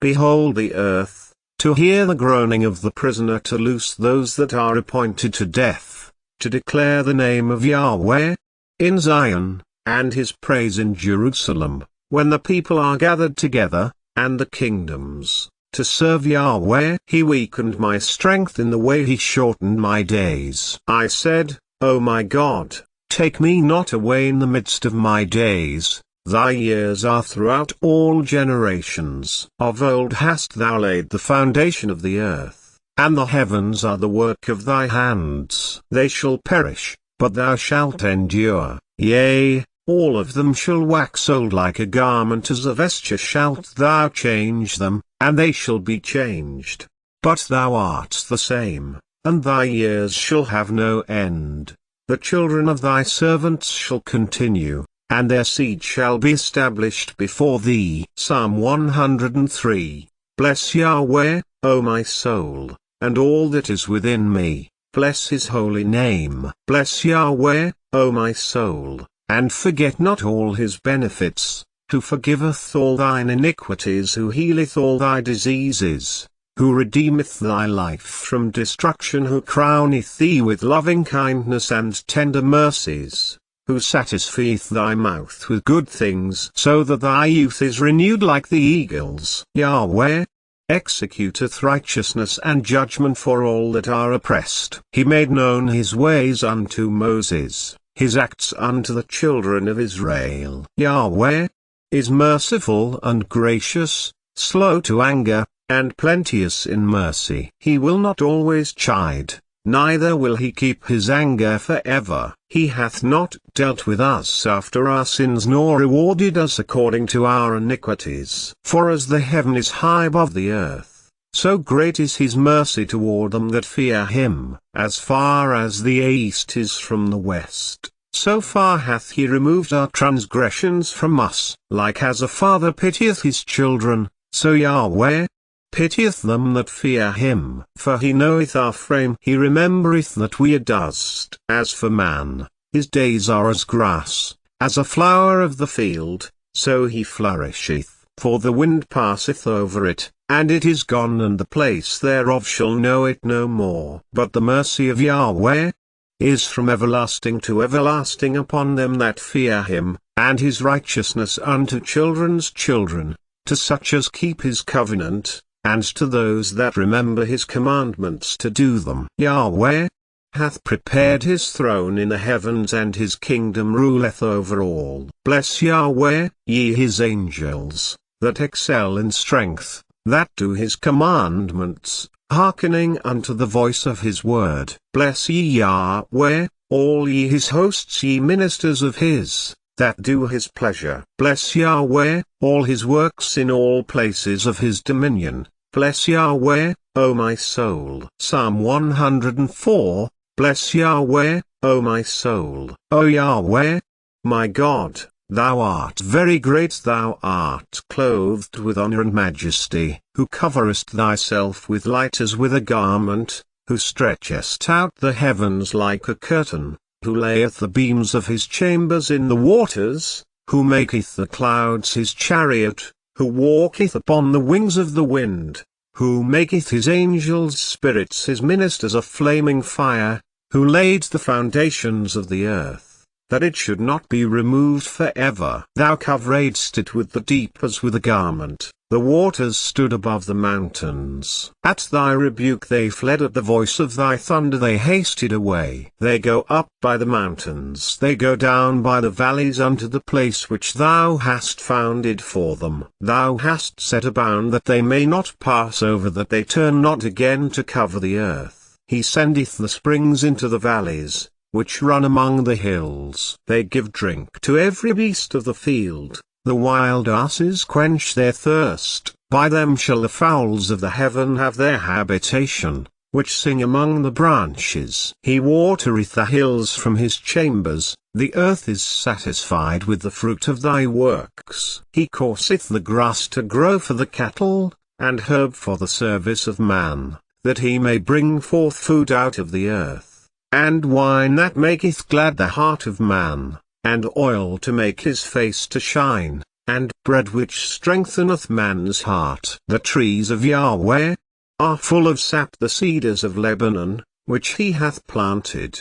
behold the earth, to hear the groaning of the prisoner, to loose those that are appointed to death, to declare the name of Yahweh in Zion, and his praise in Jerusalem, when the people are gathered together, and the kingdoms, to serve Yahweh. He weakened my strength in the way he shortened my days. I said, O my God, take me not away in the midst of my days. Thy years are throughout all generations. Of old hast thou laid the foundation of the earth, and the heavens are the work of thy hands. They shall perish, but thou shalt endure. Yea, all of them shall wax old like a garment, as a vesture shalt thou change them, and they shall be changed. But thou art the same, and thy years shall have no end. The children of thy servants shall continue, and their seed shall be established before thee. Psalm 103. Bless Yahweh, O my soul, and all that is within me. Bless his holy name. Bless Yahweh, O my soul, and forget not all his benefits, who forgiveth all thine iniquities, who healeth all thy diseases, who redeemeth thy life from destruction, who crowneth thee with loving kindness and tender mercies, who satisfieth thy mouth with good things, so that thy youth is renewed like the eagles. Yahweh executeth righteousness and judgment for all that are oppressed. He made known his ways unto Moses, his acts unto the children of Israel. Yahweh is merciful and gracious, slow to anger, and plenteous in mercy. He will not always chide, neither will he keep his anger forever. He hath not dealt with us after our sins, nor rewarded us according to our iniquities. For as the heaven is high above the earth, so great is his mercy toward them that fear him. As far as the east is from the west, so far hath he removed our transgressions from us. Like as a father pitieth his children, so Yahweh pitieth them that fear him. For he knoweth our frame, he remembereth that we are dust. As for man, his days are as grass, as a flower of the field, so he flourisheth. For the wind passeth over it, and it is gone, and the place thereof shall know it no more. But the mercy of Yahweh is from everlasting to everlasting upon them that fear him, and his righteousness unto children's children, to such as keep his covenant, and to those that remember his commandments to do them. Yahweh hath prepared his throne in the heavens, and his kingdom ruleth over all. Bless Yahweh, ye his angels, that excel in strength, that do his commandments, hearkening unto the voice of his word. Bless ye Yahweh, all ye his hosts, ye ministers of his, that do his pleasure. Bless Yahweh, all his works in all places of his dominion. Bless Yahweh, O my soul. Psalm 104. Bless Yahweh, O my soul. O Yahweh, my God, thou art very great, thou art clothed with honor and majesty, who coverest thyself with light as with a garment, who stretchest out the heavens like a curtain, who layeth the beams of his chambers in the waters, who maketh the clouds his chariot, who walketh upon the wings of the wind, who maketh his angels spirits his ministers a flaming fire, who laid the foundations of the earth, that it should not be removed forever. Thou coveredst it with the deep as with a garment, the waters stood above the mountains. At thy rebuke they fled, at the voice of thy thunder they hasted away. They go up by the mountains, they go down by the valleys unto the place which thou hast founded for them. Thou hast set a bound that they may not pass over, that they turn not again to cover the earth. He sendeth the springs into the valleys, which run among the hills. They give drink to every beast of the field. The wild asses quench their thirst, by them shall the fowls of the heaven have their habitation, which sing among the branches. He watereth the hills from his chambers, the earth is satisfied with the fruit of thy works. He causeth the grass to grow for the cattle, and herb for the service of man, that he may bring forth food out of the earth, and wine that maketh glad the heart of man, and oil to make his face to shine, and bread which strengtheneth man's heart. The trees of Yahweh are full of sap, the cedars of Lebanon, which he hath planted,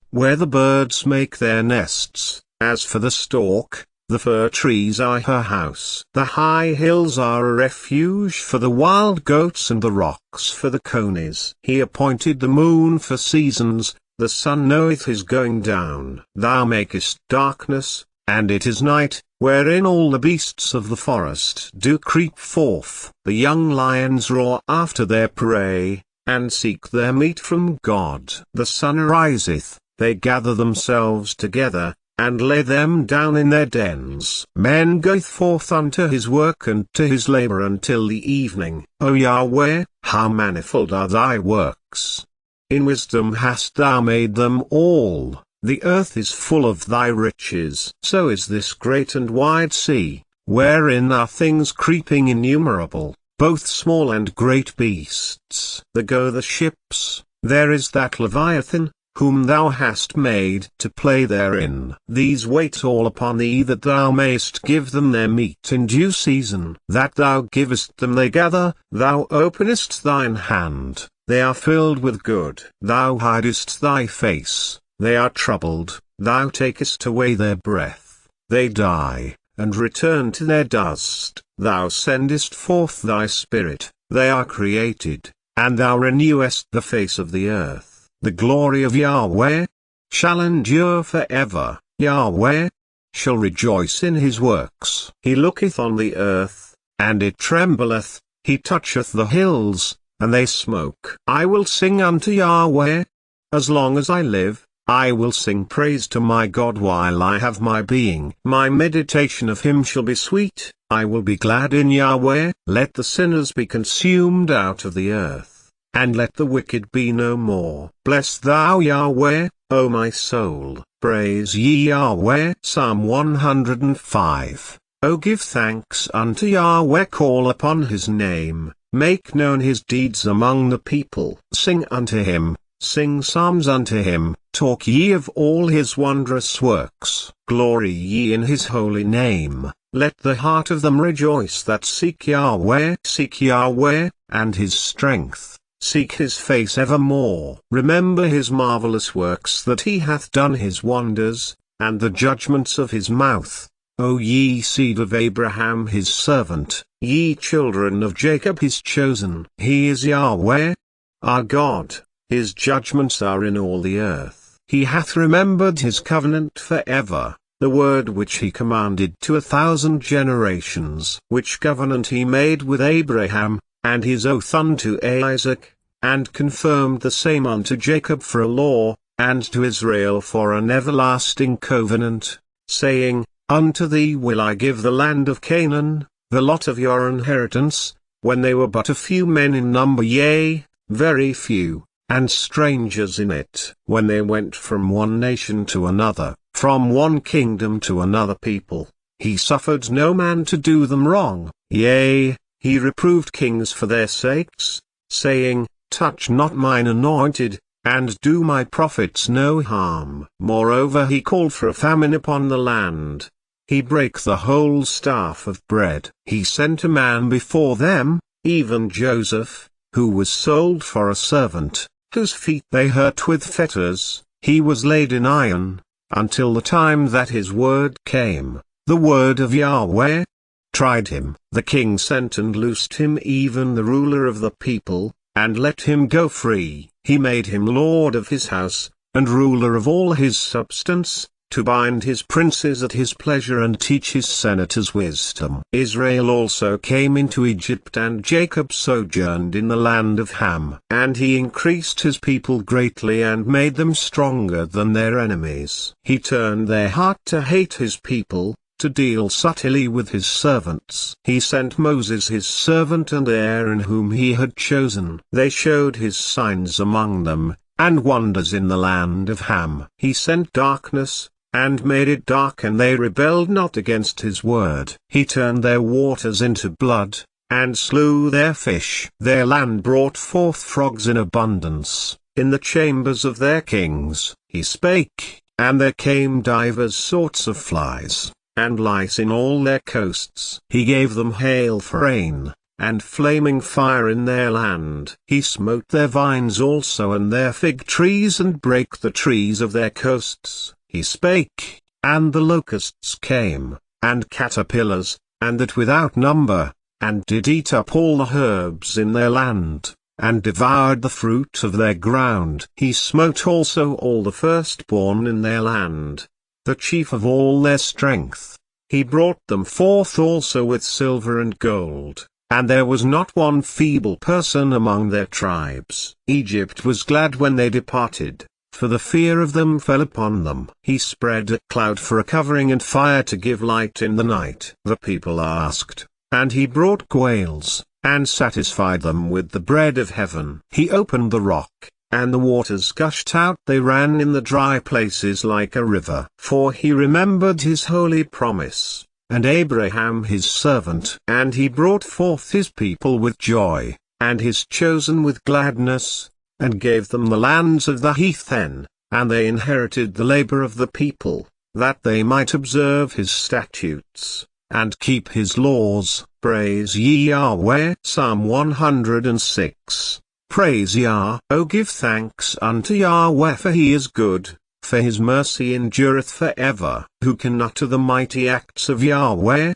where the birds make their nests. As for the stork, the fir trees are her house. The high hills are a refuge for the wild goats, and the rocks for the conies. He appointed the moon for seasons, the sun knoweth his going down. Thou makest darkness, and it is night, wherein all the beasts of the forest do creep forth. The young lions roar after their prey, and seek their meat from God. The sun ariseth, they gather themselves together, and lay them down in their dens. Man goeth forth unto his work and to his labor until the evening. O Yahweh, how manifold are thy works! In wisdom hast thou made them all. The earth is full of thy riches. So is this great and wide sea, wherein are things creeping innumerable, both small and great beasts. There go the ships, there is that Leviathan, whom thou hast made to play therein. These wait all upon thee, that thou mayest give them their meat in due season. That thou givest them they gather, thou openest thine hand, they are filled with good. Thou hidest thy face, they are troubled, thou takest away their breath, they die, and return to their dust. Thou sendest forth thy spirit, they are created, and thou renewest the face of the earth. The glory of Yahweh shall endure forever. Yahweh shall rejoice in his works. He looketh on the earth, and it trembleth, he toucheth the hills, and they smoke. I will sing unto Yahweh. As long as I live, I will sing praise to my God while I have my being. My meditation of him shall be sweet, I will be glad in Yahweh. Let the sinners be consumed out of the earth, and let the wicked be no more. Bless thou Yahweh, O my soul. Praise ye Yahweh. Psalm 105. O give thanks unto Yahweh, call upon his name, make known his deeds among the people. Sing unto him, sing psalms unto him, talk ye of all his wondrous works. Glory ye in his holy name. Let the heart of them rejoice that seek Yahweh. Seek Yahweh, and his strength, seek his face evermore. Remember his marvelous works that he hath done, his wonders, and the judgments of his mouth. O ye seed of Abraham his servant, ye children of Jacob his chosen. He is Yahweh, our God, his judgments are in all the earth. He hath remembered his covenant for ever, the word which he commanded to 1,000 generations, which covenant he made with Abraham, and his oath unto Isaac, and confirmed the same unto Jacob for a law, and to Israel for an everlasting covenant, saying, Unto thee will I give the land of Canaan, the lot of your inheritance, when they were but a few men in number, yea, very few, and strangers in it. When they went from one nation to another, from one kingdom to another people, he suffered no man to do them wrong, yea, he reproved kings for their sakes, saying, Touch not mine anointed, and do my prophets no harm. Moreover he called for a famine upon the land. He brake the whole staff of bread. He sent a man before them, even Joseph, who was sold for a servant, whose feet they hurt with fetters. He was laid in iron, until the time that his word came, the word of Yahweh. Tried him. The king sent and loosed him, even the ruler of the people, and let him go free. He made him lord of his house, and ruler of all his substance, to bind his princes at his pleasure and teach his senators wisdom. Israel also came into Egypt, and Jacob sojourned in the land of Ham. And he increased his people greatly and made them stronger than their enemies. He turned their heart to hate his people, to deal subtly with his servants. He sent Moses his servant and Aaron whom he had chosen. They showed his signs among them, and wonders in the land of Ham. He sent darkness, and made it dark, and they rebelled not against his word. He turned their waters into blood, and slew their fish. Their land brought forth frogs in abundance. In the chambers of their kings, he spake, and there came divers sorts of flies, and lice in all their coasts. He gave them hail for rain, and flaming fire in their land. He smote their vines also and their fig trees, and brake the trees of their coasts. He spake, and the locusts came, and caterpillars, and that without number, and did eat up all the herbs in their land, and devoured the fruit of their ground. He smote also all the firstborn in their land, the chief of all their strength. He brought them forth also with silver and gold, and there was not one feeble person among their tribes. Egypt was glad when they departed, for the fear of them fell upon them. He spread a cloud for a covering and fire to give light in the night. The people asked, and he brought quails, and satisfied them with the bread of heaven. He opened the rock, and the waters gushed out. They ran in the dry places like a river. For he remembered his holy promise, and Abraham his servant. And he brought forth his people with joy, and his chosen with gladness, and gave them the lands of the heathen, and they inherited the labor of the people, that they might observe his statutes, and keep his laws. Praise ye Yahweh. Psalm 106. Praise Yah. O give thanks unto Yahweh, for he is good, for his mercy endureth for ever. Who can utter the mighty acts of Yahweh?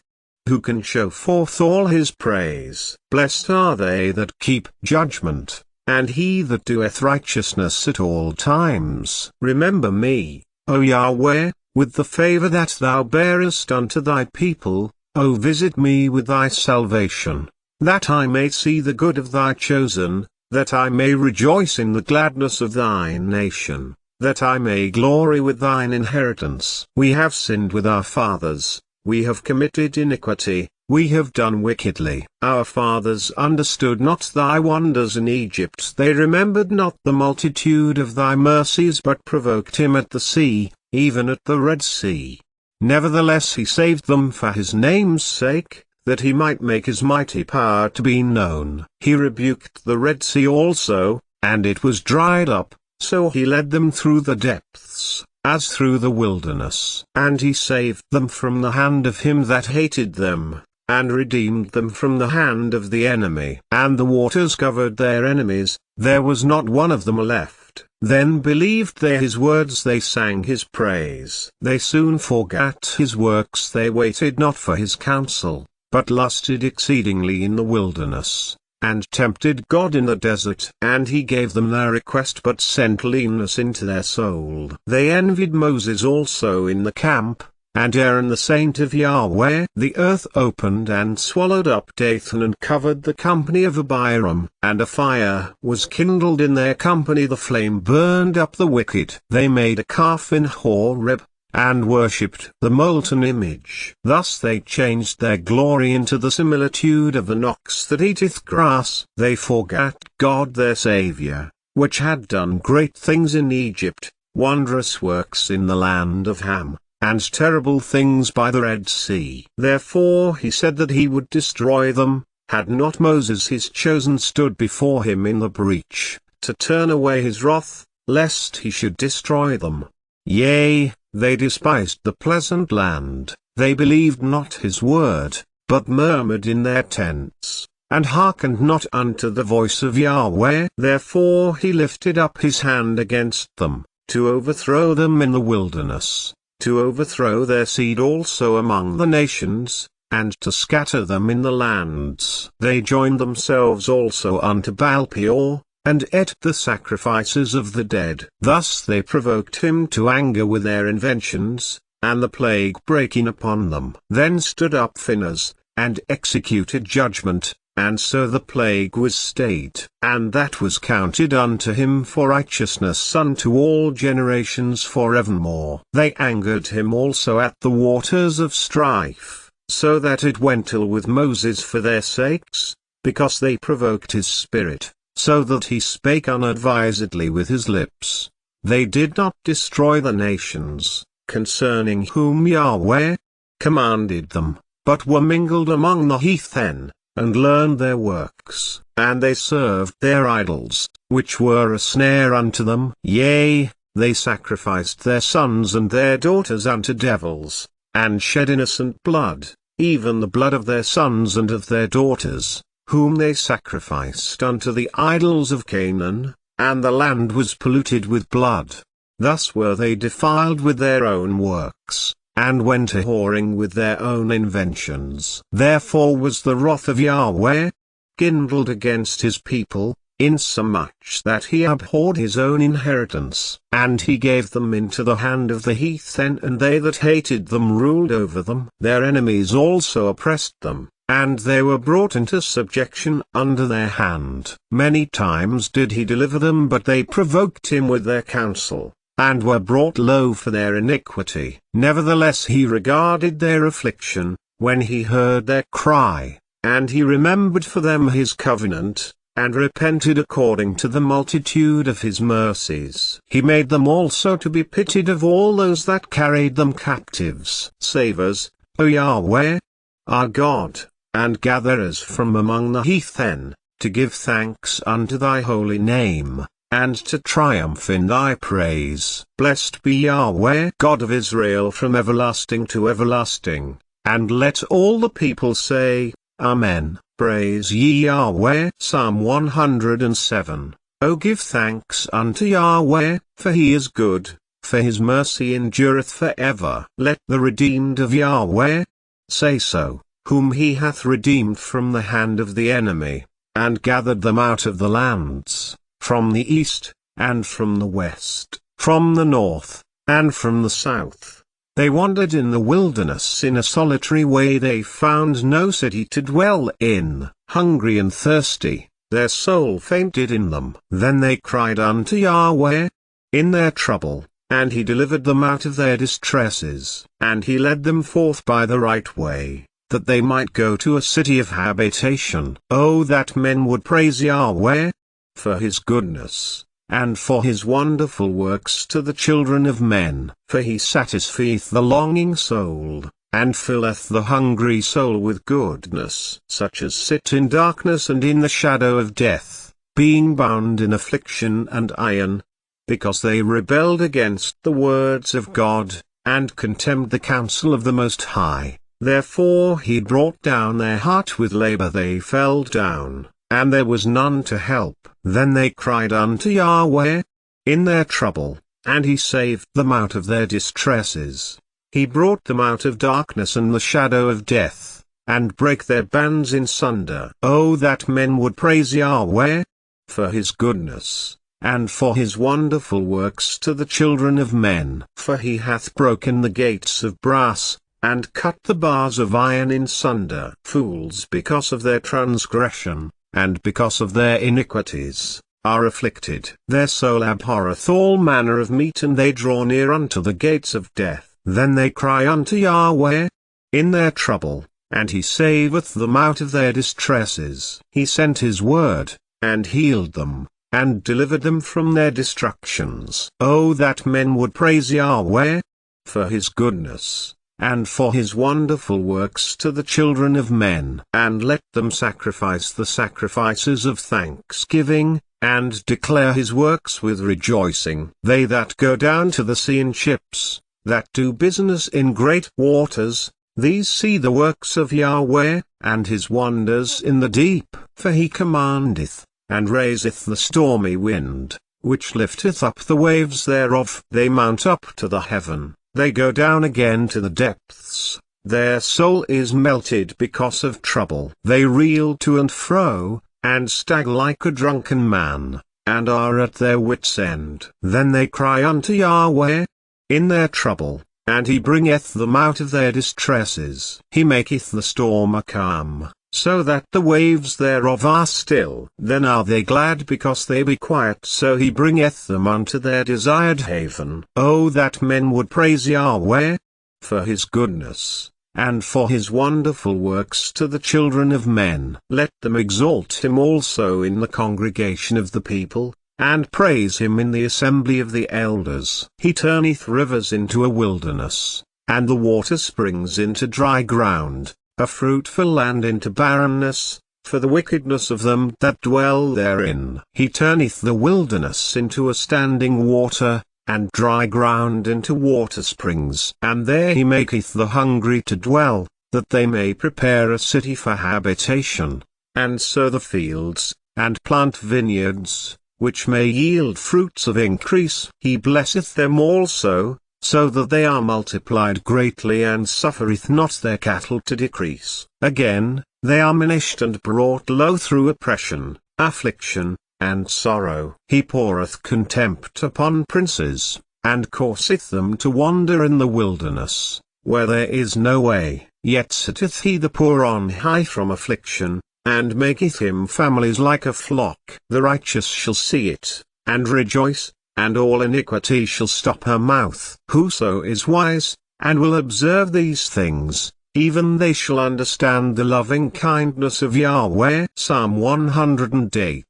Who can show forth all his praise? Blessed are they that keep judgment, and he that doeth righteousness at all times. Remember me, O Yahweh, with the favor that thou bearest unto thy people. O visit me with thy salvation, that I may see the good of thy chosen, that I may rejoice in the gladness of thy nation, that I may glory with thine inheritance. We have sinned with our fathers, we have committed iniquity, we have done wickedly. Our fathers understood not thy wonders in Egypt. They remembered not the multitude of thy mercies, but provoked him at the sea, even at the Red Sea. Nevertheless he saved them for his name's sake, that he might make his mighty power to be known. He rebuked the Red Sea also, and it was dried up, so he led them through the depths, as through the wilderness. And he saved them from the hand of him that hated them, and redeemed them from the hand of the enemy. And the waters covered their enemies, there was not one of them left. Then believed they his words, they sang his praise. They soon forgat his works, they waited not for his counsel, but lusted exceedingly in the wilderness. and tempted God in the desert. And he gave them their request but sent leanness into their soul. They envied Moses also in the camp, and Aaron the saint of Yahweh. The earth opened and swallowed up Dathan and covered the company of Abiram. And a fire was kindled in their company, the flame burned up the wicked. They made a calf in Horeb, and worshipped the molten image. Thus they changed their glory into the similitude of an ox that eateth grass. They forgat God their Saviour, which had done great things in Egypt, wondrous works in the land of Ham, and terrible things by the Red Sea. Therefore he said that he would destroy them, had not Moses his chosen stood before him in the breach, to turn away his wrath, lest he should destroy them. Yea, they despised the pleasant land, they believed not his word, but murmured in their tents, and hearkened not unto the voice of Yahweh. Therefore he lifted up his hand against them, to overthrow them in the wilderness, to overthrow their seed also among the nations, and to scatter them in the lands. They joined themselves also unto Baal-peor, and ate the sacrifices of the dead. Thus they provoked him to anger with their inventions, and the plague breaking upon them. Then stood up Phinehas, and executed judgment, and so the plague was stayed. And that was counted unto him for righteousness unto all generations forevermore. They angered him also at the waters of strife, so that it went ill with Moses for their sakes, because they provoked his spirit, so that he spake unadvisedly with his lips. They did not destroy the nations, concerning whom Yahweh commanded them, but were mingled among the heathen, and learned their works. And they served their idols, which were a snare unto them. Yea, they sacrificed their sons and their daughters unto devils, and shed innocent blood, even the blood of their sons and of their daughters, whom they sacrificed unto the idols of Canaan, and the land was polluted with blood. Thus were they defiled with their own works, and went a whoring with their own inventions. Therefore was the wrath of Yahweh kindled against his people, insomuch that he abhorred his own inheritance. And he gave them into the hand of the heathen, and they that hated them ruled over them. Their enemies also oppressed them, and they were brought into subjection under their hand. Many times did he deliver them, but they provoked him with their counsel, and were brought low for their iniquity. Nevertheless he regarded their affliction, when he heard their cry, and he remembered for them his covenant, and repented according to the multitude of his mercies. He made them also to be pitied of all those that carried them captives. Save us, O Yahweh, our God, and gather us from among the heathen, to give thanks unto thy holy name, and to triumph in thy praise. Blessed be Yahweh God of Israel from everlasting to everlasting, and let all the people say, Amen. Praise ye Yahweh. Psalm 107. O give thanks unto Yahweh, for he is good, for his mercy endureth for ever. Let the redeemed of Yahweh say so, whom he hath redeemed from the hand of the enemy, and gathered them out of the lands, from the east, and from the west, from the north, and from the south. They wandered in the wilderness in a solitary way. They found no city to dwell in. Hungry and thirsty, their soul fainted in them. Then they cried unto Yahweh in their trouble, and he delivered them out of their distresses. And he led them forth by the right way, that they might go to a city of habitation. Oh, that men would praise Yahweh for his goodness, and for his wonderful works to the children of men. For he satisfieth the longing soul, and filleth the hungry soul with goodness. Such as sit in darkness and in the shadow of death, being bound in affliction and iron, because they rebelled against the words of God, and contemned the counsel of the Most High. Therefore he brought down their heart with labor. They fell down, and there was none to help. Then they cried unto Yahweh in their trouble, and he saved them out of their distresses. He brought them out of darkness and the shadow of death, and break their bands in sunder. Oh, that men would praise Yahweh for his goodness, and for his wonderful works to the children of men. For he hath broken the gates of brass, and cut the bars of iron in sunder. Fools, because of their transgression, and because of their iniquities, are afflicted. Their soul abhorreth all manner of meat, and they draw near unto the gates of death. Then they cry unto Yahweh in their trouble, and he saveth them out of their distresses. He sent his word, and healed them, and delivered them from their destructions. Oh, that men would praise Yahweh for his goodness, and for his wonderful works to the children of men. And let them sacrifice the sacrifices of thanksgiving, and declare his works with rejoicing. They that go down to the sea in ships, that do business in great waters, these see the works of Yahweh, and his wonders in the deep. For he commandeth, and raiseth the stormy wind, which lifteth up the waves thereof. They mount up to the heaven, they go down again to the depths. Their soul is melted because of trouble. They reel to and fro, and stagger like a drunken man, and are at their wits' end. Then they cry unto Yahweh in their trouble, and he bringeth them out of their distresses. He maketh the storm a calm, so that the waves thereof are still. Then are they glad because they be quiet. So he bringeth them unto their desired haven. Oh, that men would praise Yahweh for his goodness, and for his wonderful works to the children of men. Let them exalt him also in the congregation of the people, and praise him in the assembly of the elders. He turneth rivers into a wilderness, and the water springs into dry ground, a fruitful land into barrenness, for the wickedness of them that dwell therein. He turneth the wilderness into a standing water, and dry ground into water springs. And there he maketh the hungry to dwell, that they may prepare a city for habitation, and sow the fields, and plant vineyards, which may yield fruits of increase. He blesseth them also, so that they are multiplied greatly, and suffereth not their cattle to decrease. Again, they are minished and brought low through oppression, affliction, and sorrow. He poureth contempt upon princes, and causeth them to wander in the wilderness, where there is no way. Yet setteth he the poor on high from affliction, and maketh him families like a flock. The righteous shall see it, and rejoice, and all iniquity shall stop her mouth. Whoso is wise, and will observe these things, even they shall understand the loving kindness of Yahweh. Psalm 108.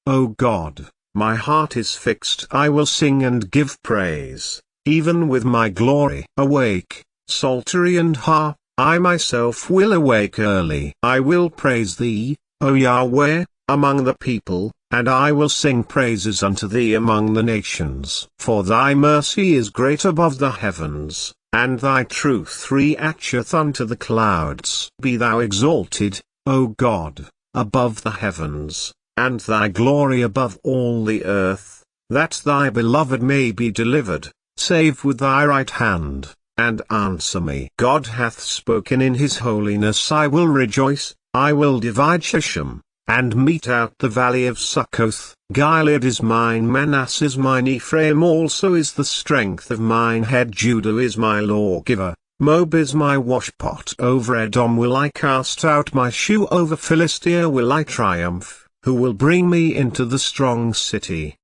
O God, my heart is fixed. I will sing and give praise, even with my glory. Awake, psaltery and harp, I myself will awake early. I will praise thee, O Yahweh, among the people, and I will sing praises unto thee among the nations. For thy mercy is great above the heavens, and thy truth reacheth unto the clouds. Be thou exalted, O God, above the heavens, and thy glory above all the earth, that thy beloved may be delivered. Save with thy right hand, and answer me. God hath spoken in his holiness. I will rejoice, I will divide Shechem, and mete out the valley of Succoth. Gilead is mine, Manasseh is mine, Ephraim also is the strength of mine head. Judah is my lawgiver, Moab is my washpot. Over Edom will I cast out my shoe, over Philistia will I triumph. Who will bring me into the strong city?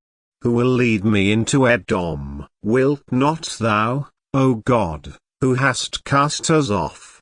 Who will lead me into Edom? Wilt not thou, O God, who hast cast us off?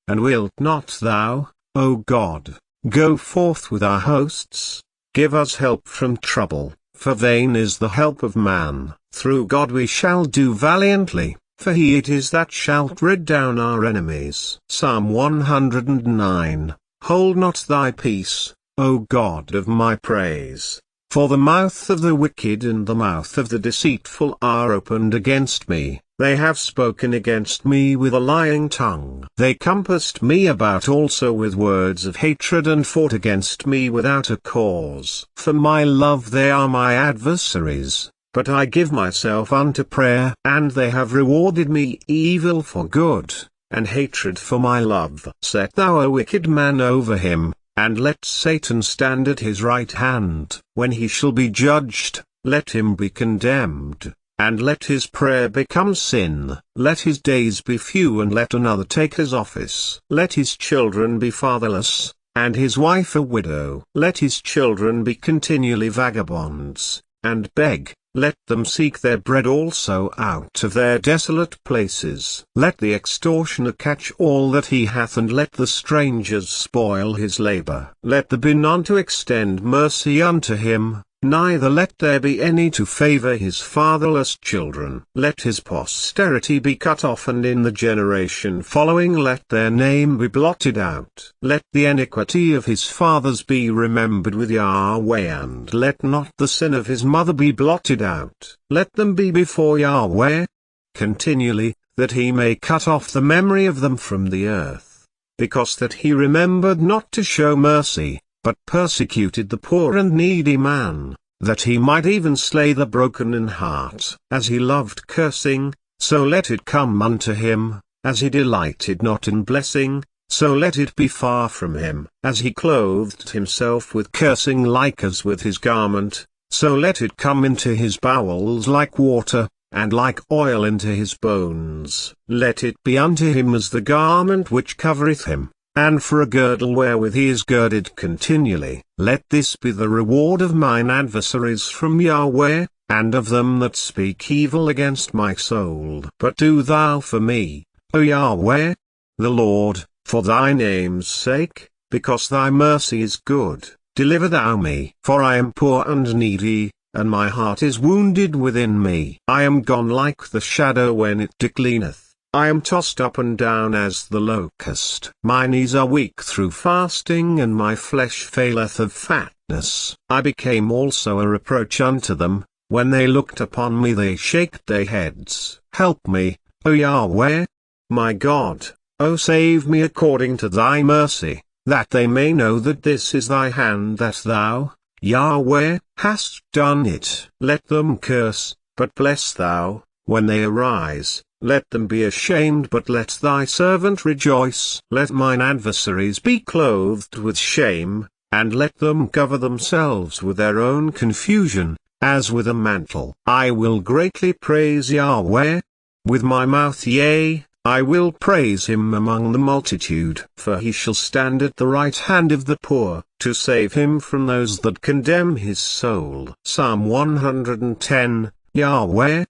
And wilt not thou, O God, go forth with our hosts? Give us help from trouble, for vain is the help of man. Through God we shall do valiantly, for he it is that shalt rid down our enemies. Psalm 109. Hold not thy peace, O God of my praise, for the mouth of the wicked and the mouth of the deceitful are opened against me. They have spoken against me with a lying tongue. They compassed me about also with words of hatred, and fought against me without a cause. For my love they are my adversaries, but I give myself unto prayer. And they have rewarded me evil for good, and hatred for my love. Set thou a wicked man over him, and let Satan stand at his right hand. When he shall be judged, let him be condemned, and let his prayer become sin. Let his days be few, and let another take his office. Let his children be fatherless, and his wife a widow. Let his children be continually vagabonds, and beg. Let them seek their bread also out of their desolate places. Let the extortioner catch all that he hath, and let the strangers spoil his labor. Let there be none to extend mercy unto him, neither let there be any to favor his fatherless children. Let his posterity be cut off, and in the generation following let their name be blotted out. Let the iniquity of his fathers be remembered with Yahweh, and let not the sin of his mother be blotted out. Let them be before Yahweh continually, that he may cut off the memory of them from the earth, because that he remembered not to show mercy, but persecuted the poor and needy man, that he might even slay the broken in heart. As he loved cursing, so let it come unto him; as he delighted not in blessing, so let it be far from him. As he clothed himself with cursing like as with his garment, so let it come into his bowels like water, and like oil into his bones. Let it be unto him as the garment which covereth him, and for a girdle wherewith he is girded continually. Let this be the reward of mine adversaries from Yahweh, and of them that speak evil against my soul. But do thou for me, O Yahweh, the Lord, for thy name's sake, because thy mercy is good, deliver thou me. For I am poor and needy, and my heart is wounded within me. I am gone like the shadow when it declineth. I am tossed up and down as the locust. My knees are weak through fasting, and my flesh faileth of fatness. I became also a reproach unto them; when they looked upon me they shaked their heads. Help me, O Yahweh, my God, O save me according to thy mercy, that they may know that this is thy hand, that thou, Yahweh, hast done it. Let them curse, but bless thou; when they arise, let them be ashamed, but let thy servant rejoice. Let mine adversaries be clothed with shame, and let them cover themselves with their own confusion, as with a mantle. I will greatly praise Yahweh with my mouth, yea, I will praise him among the multitude. For he shall stand at the right hand of the poor, to save him from those that condemn his soul. Psalm 110. Yahweh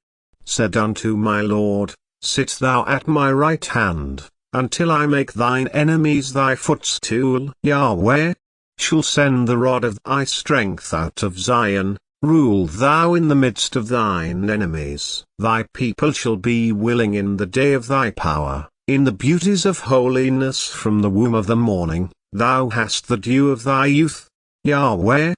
said unto my Lord, Sit thou at my right hand, until I make thine enemies thy footstool. Yahweh shall send the rod of thy strength out of Zion; rule thou in the midst of thine enemies. Thy people shall be willing in the day of thy power, in the beauties of holiness from the womb of the morning. Thou hast the dew of thy youth. Yahweh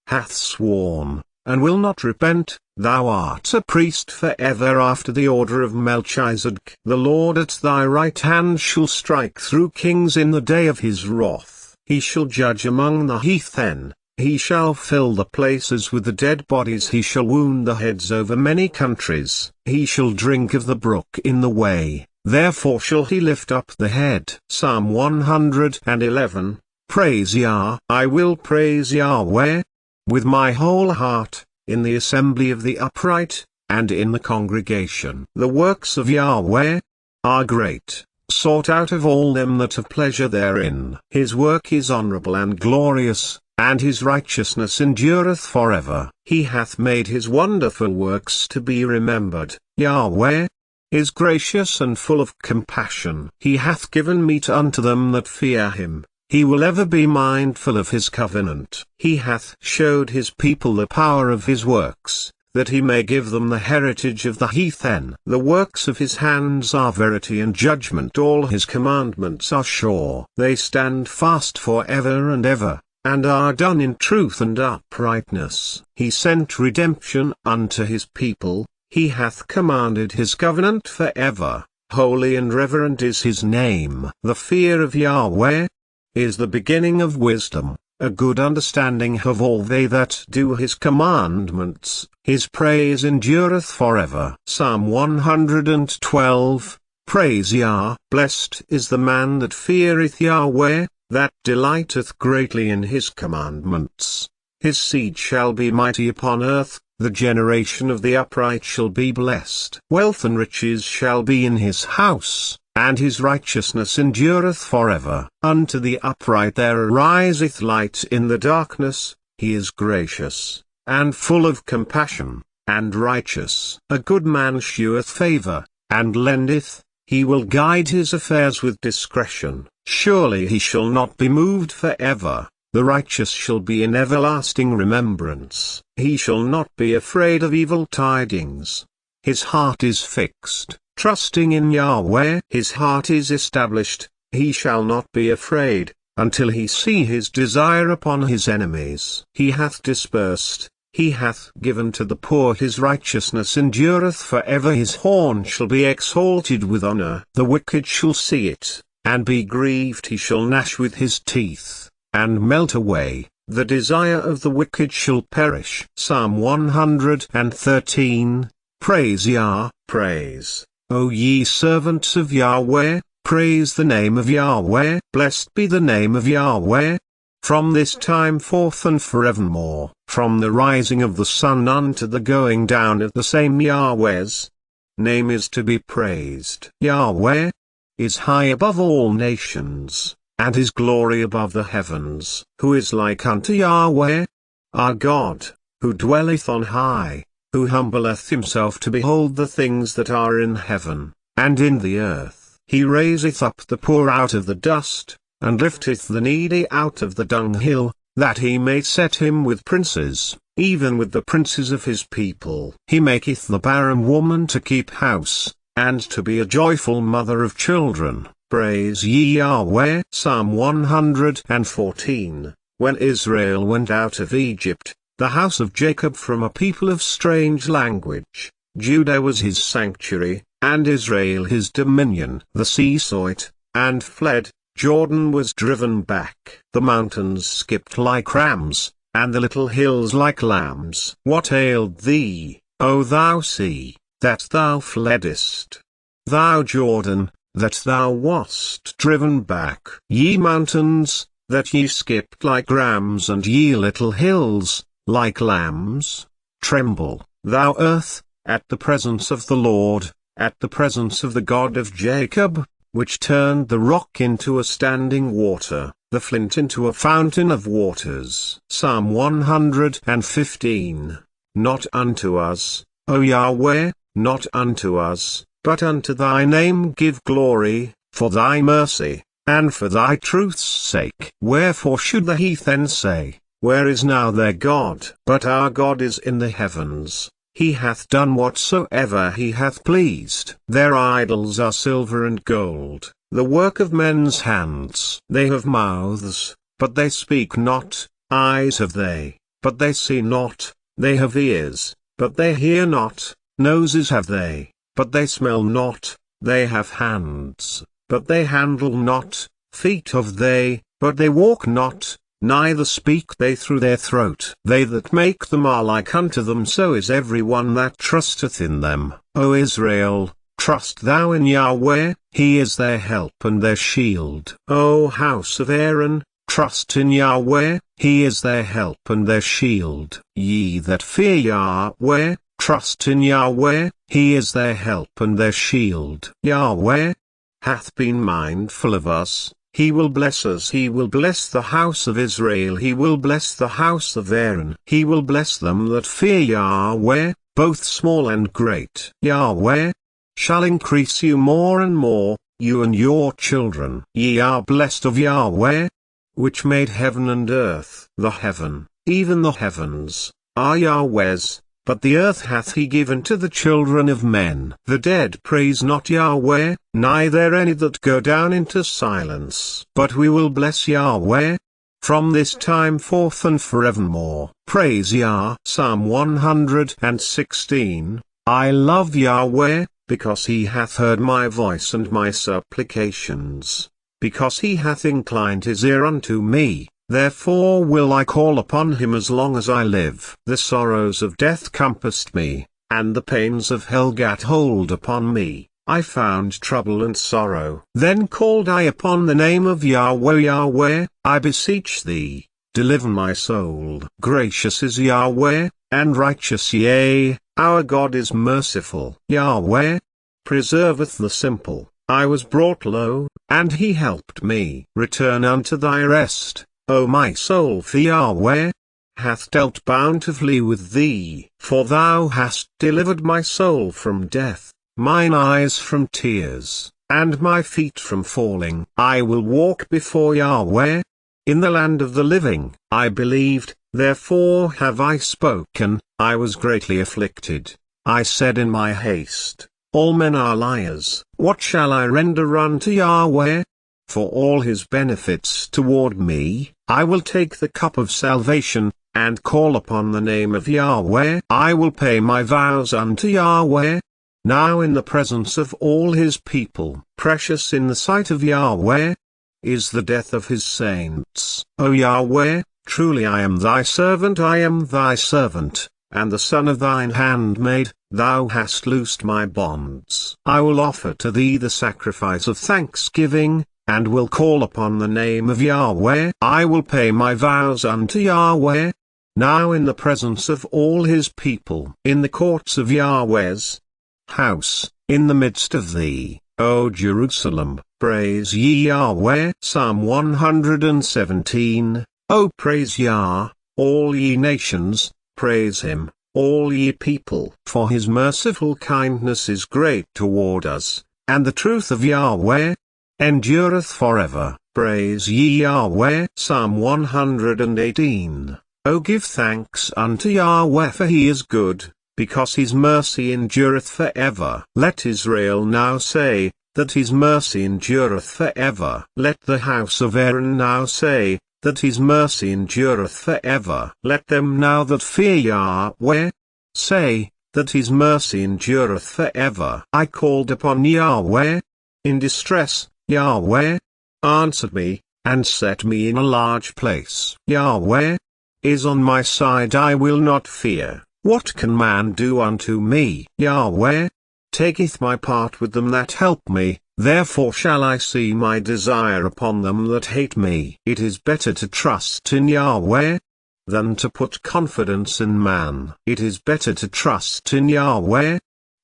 hath sworn, and will not repent. Thou art a priest for ever after the order of Melchizedek. The Lord at thy right hand shall strike through kings in the day of his wrath. He shall judge among the heathen. He shall fill the places with the dead bodies. He shall wound the heads over many countries. He shall drink of the brook in the way, therefore shall he lift up the head. Psalm 111. Praise Yah. I will praise Yahweh with my whole heart, in the assembly of the upright, and in the congregation. The works of Yahweh are great, sought out of all them that have pleasure therein. His work is honorable and glorious, and his righteousness endureth forever. He hath made his wonderful works to be remembered. Yahweh is gracious and full of compassion. He hath given meat unto them that fear him. He will ever be mindful of his covenant. He hath showed his people the power of his works, that he may give them the heritage of the heathen. The works of his hands are verity and judgment. All his commandments are sure. They stand fast for ever and ever, and are done in truth and uprightness. He sent redemption unto his people. He hath commanded his covenant for ever. Holy and reverend is his name. The fear of Yahweh is the beginning of wisdom. A good understanding have all they that do his commandments. His praise endureth forever. Psalm 112. Praise Yah. Blessed is the man that feareth Yahweh, that delighteth greatly in his commandments. His seed shall be mighty upon earth, the generation of the upright shall be blessed. Wealth and riches shall be in his house, and his righteousness endureth forever. Unto the upright there ariseth light in the darkness, he is gracious, and full of compassion, and righteous. A good man sheweth favour, and lendeth, he will guide his affairs with discretion. Surely he shall not be moved for ever. The righteous shall be in everlasting remembrance. He shall not be afraid of evil tidings. His heart is fixed, trusting in Yahweh. His heart is established, he shall not be afraid, until he see his desire upon his enemies. He hath dispersed, he hath given to the poor, his righteousness endureth for ever. His horn shall be exalted with honor. The wicked shall see it, and be grieved. He shall gnash with his teeth, and melt away. The desire of the wicked shall perish. Psalm 113. Praise Yah. Praise, O ye servants of Yahweh, praise the name of Yahweh. Blessed be the name of Yahweh, from this time forth and forevermore. From the rising of the sun unto the going down of the same, Yahweh's name is to be praised. Yahweh is high above all nations, and his glory above the heavens. Who is like unto Yahweh? Our God, who dwelleth on high, who humbleth himself to behold the things that are in heaven, and in the earth. He raiseth up the poor out of the dust, and lifteth the needy out of the dunghill, that he may set him with princes, even with the princes of his people. He maketh the barren woman to keep house, and to be a joyful mother of children. Praise ye Yahweh. Psalm 114. When Israel went out of Egypt, the house of Jacob from a people of strange language, Judah was his sanctuary, and Israel his dominion. The sea saw it, and fled. Jordan was driven back. The mountains skipped like rams, and the little hills like lambs. What ailed thee, O thou sea, that thou fleddest? Thou Jordan, that thou wast driven back? Ye mountains, that ye skipped like rams, and ye little hills, like lambs? Tremble, thou earth, at the presence of the Lord, at the presence of the God of Jacob, which turned the rock into a standing water, the flint into a fountain of waters. Psalm 115. Not unto us, O Yahweh, not unto us, but unto thy name give glory, for thy mercy, and for thy truth's sake. Wherefore should the heathen say, where is now their God? But our God is in the heavens. He hath done whatsoever he hath pleased. Their idols are silver and gold, the work of men's hands. They have mouths, but they speak not, eyes have they, but they see not, they have ears, but they hear not, noses have they, but they smell not, they have hands, but they handle not, feet have they, but they walk not, neither speak they through their throat. They that make them are like unto them, so is every one that trusteth in them. O Israel, trust thou in Yahweh, he is their help and their shield. O house of Aaron, trust in Yahweh, he is their help and their shield. Ye that fear Yahweh, trust in Yahweh, he is their help and their shield. Yahweh hath been mindful of us. He will bless us. He will bless the house of Israel. He will bless the house of Aaron. He will bless them that fear Yahweh, both small and great. Yahweh shall increase you more and more, you and your children. Ye are blessed of Yahweh, which made heaven and earth. The heaven, even the heavens, are Yahweh's, but the earth hath he given to the children of men. The dead praise not Yahweh, neither any that go down into silence. But we will bless Yahweh from this time forth and forevermore. Praise Yah. Psalm 116. I love Yahweh, because he hath heard my voice and my supplications, because he hath inclined his ear unto me. Therefore will I call upon him as long as I live. The sorrows of death compassed me, and the pains of hell gat hold upon me. I found trouble and sorrow. Then called I upon the name of Yahweh. Yahweh, I beseech thee, deliver my soul. Gracious is Yahweh, and righteous, yea, our God is merciful. Yahweh preserveth the simple. I was brought low, and he helped me. Return unto thy rest, O my soul, for Yahweh hath dealt bountifully with thee. For thou hast delivered my soul from death, mine eyes from tears, and my feet from falling. I will walk before Yahweh in the land of the living. I believed, therefore have I spoken. I was greatly afflicted. I said in my haste, all men are liars. What shall I render unto Yahweh for all his benefits toward me? I will take the cup of salvation, and call upon the name of Yahweh. I will pay my vows unto Yahweh, now in the presence of all his people. Precious in the sight of Yahweh is the death of his saints. O Yahweh, truly I am thy servant, and the son of thine handmaid. Thou hast loosed my bonds. I will offer to thee the sacrifice of thanksgiving, and will call upon the name of Yahweh. I will pay my vows unto Yahweh, now in the presence of all his people. In the courts of Yahweh's house, in the midst of thee, O Jerusalem, praise ye Yahweh. Psalm 117. O praise Yah, all ye nations, praise him, all ye people. For his merciful kindness is great toward us, and the truth of Yahweh endureth forever. Praise ye Yahweh. Psalm 118. O give thanks unto Yahweh, for he is good, because his mercy endureth forever. Let Israel now say, that his mercy endureth forever. Let the house of Aaron now say, that his mercy endureth forever. Let them now that fear Yahweh say, that his mercy endureth forever. I called upon Yahweh in distress. Yahweh answered me, and set me in a large place. Yahweh is on my side, I will not fear. What can man do unto me? Yahweh taketh my part with them that help me, therefore shall I see my desire upon them that hate me. It is better to trust in Yahweh than to put confidence in man. It is better to trust in Yahweh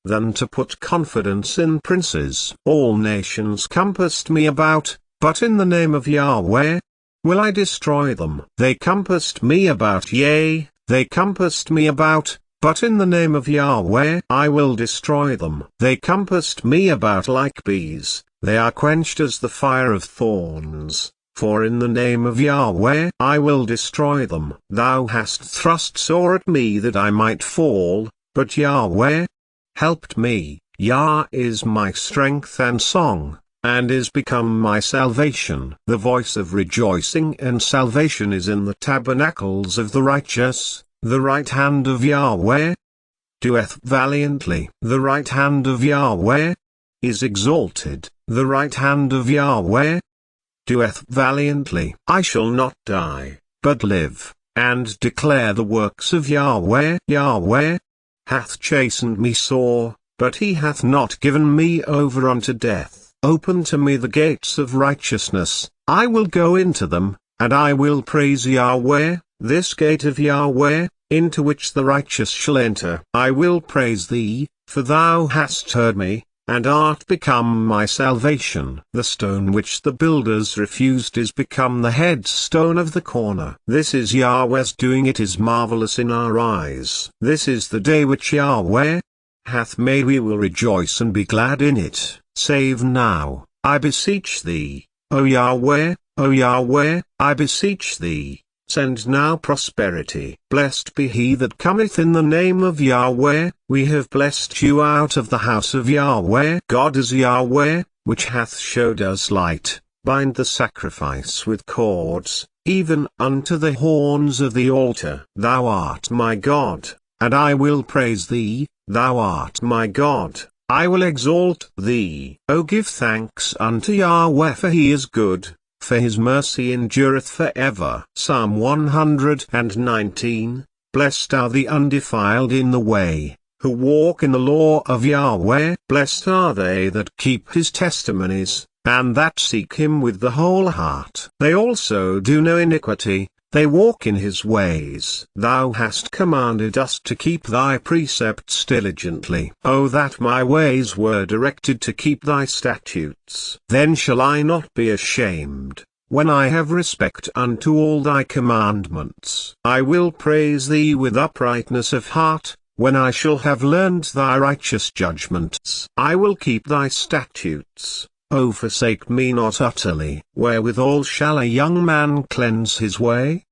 than to put confidence in princes. All nations compassed me about, but in the name of Yahweh will I destroy them. They compassed me about, yea, they compassed me about, but in the name of Yahweh I will destroy them. They compassed me about like bees, they are quenched as the fire of thorns, for in the name of Yahweh I will destroy them. Thou hast thrust sore at me that I might fall, but Yahweh helped me. Yah is my strength and song, and is become my salvation. The voice of rejoicing and salvation is in the tabernacles of the righteous. The right hand of Yahweh doeth valiantly. The right hand of Yahweh is exalted. The right hand of Yahweh doeth valiantly. I shall not die, but live, and declare the works of Yahweh. Yahweh hath chastened me sore, but he hath not given me over unto death. Open to me the gates of righteousness, I will go into them, and I will praise Yahweh. This gate of Yahweh, into which the righteous shall enter. I will praise thee, for thou hast heard me, and art become my salvation. The stone which the builders refused is become the headstone of the corner. This is Yahweh's doing, it is marvelous in our eyes. This is the day which Yahweh hath made, we will rejoice and be glad in it. Save now, I beseech thee, O Yahweh, I beseech thee. Send now prosperity. Blessed be he that cometh in the name of Yahweh. We have blessed you out of the house of Yahweh. God is Yahweh, which hath showed us light. Bind the sacrifice with cords, even unto the horns of the altar. Thou art my God, and I will praise thee. Thou art my God, I will exalt thee. O give thanks unto Yahweh, for he is good, for his mercy endureth forever. Psalm 119. Blessed are the undefiled in the way, who walk in the law of Yahweh. Blessed are they that keep his testimonies, and that seek him with the whole heart. They also do no iniquity, they walk in his ways. Thou hast commanded us to keep thy precepts diligently. O that my ways were directed to keep thy statutes. Then shall I not be ashamed, when I have respect unto all thy commandments. I will praise thee with uprightness of heart, when I shall have learned thy righteous judgments. I will keep thy statutes. O forsake me not utterly. Wherewithal shall a young man cleanse his way?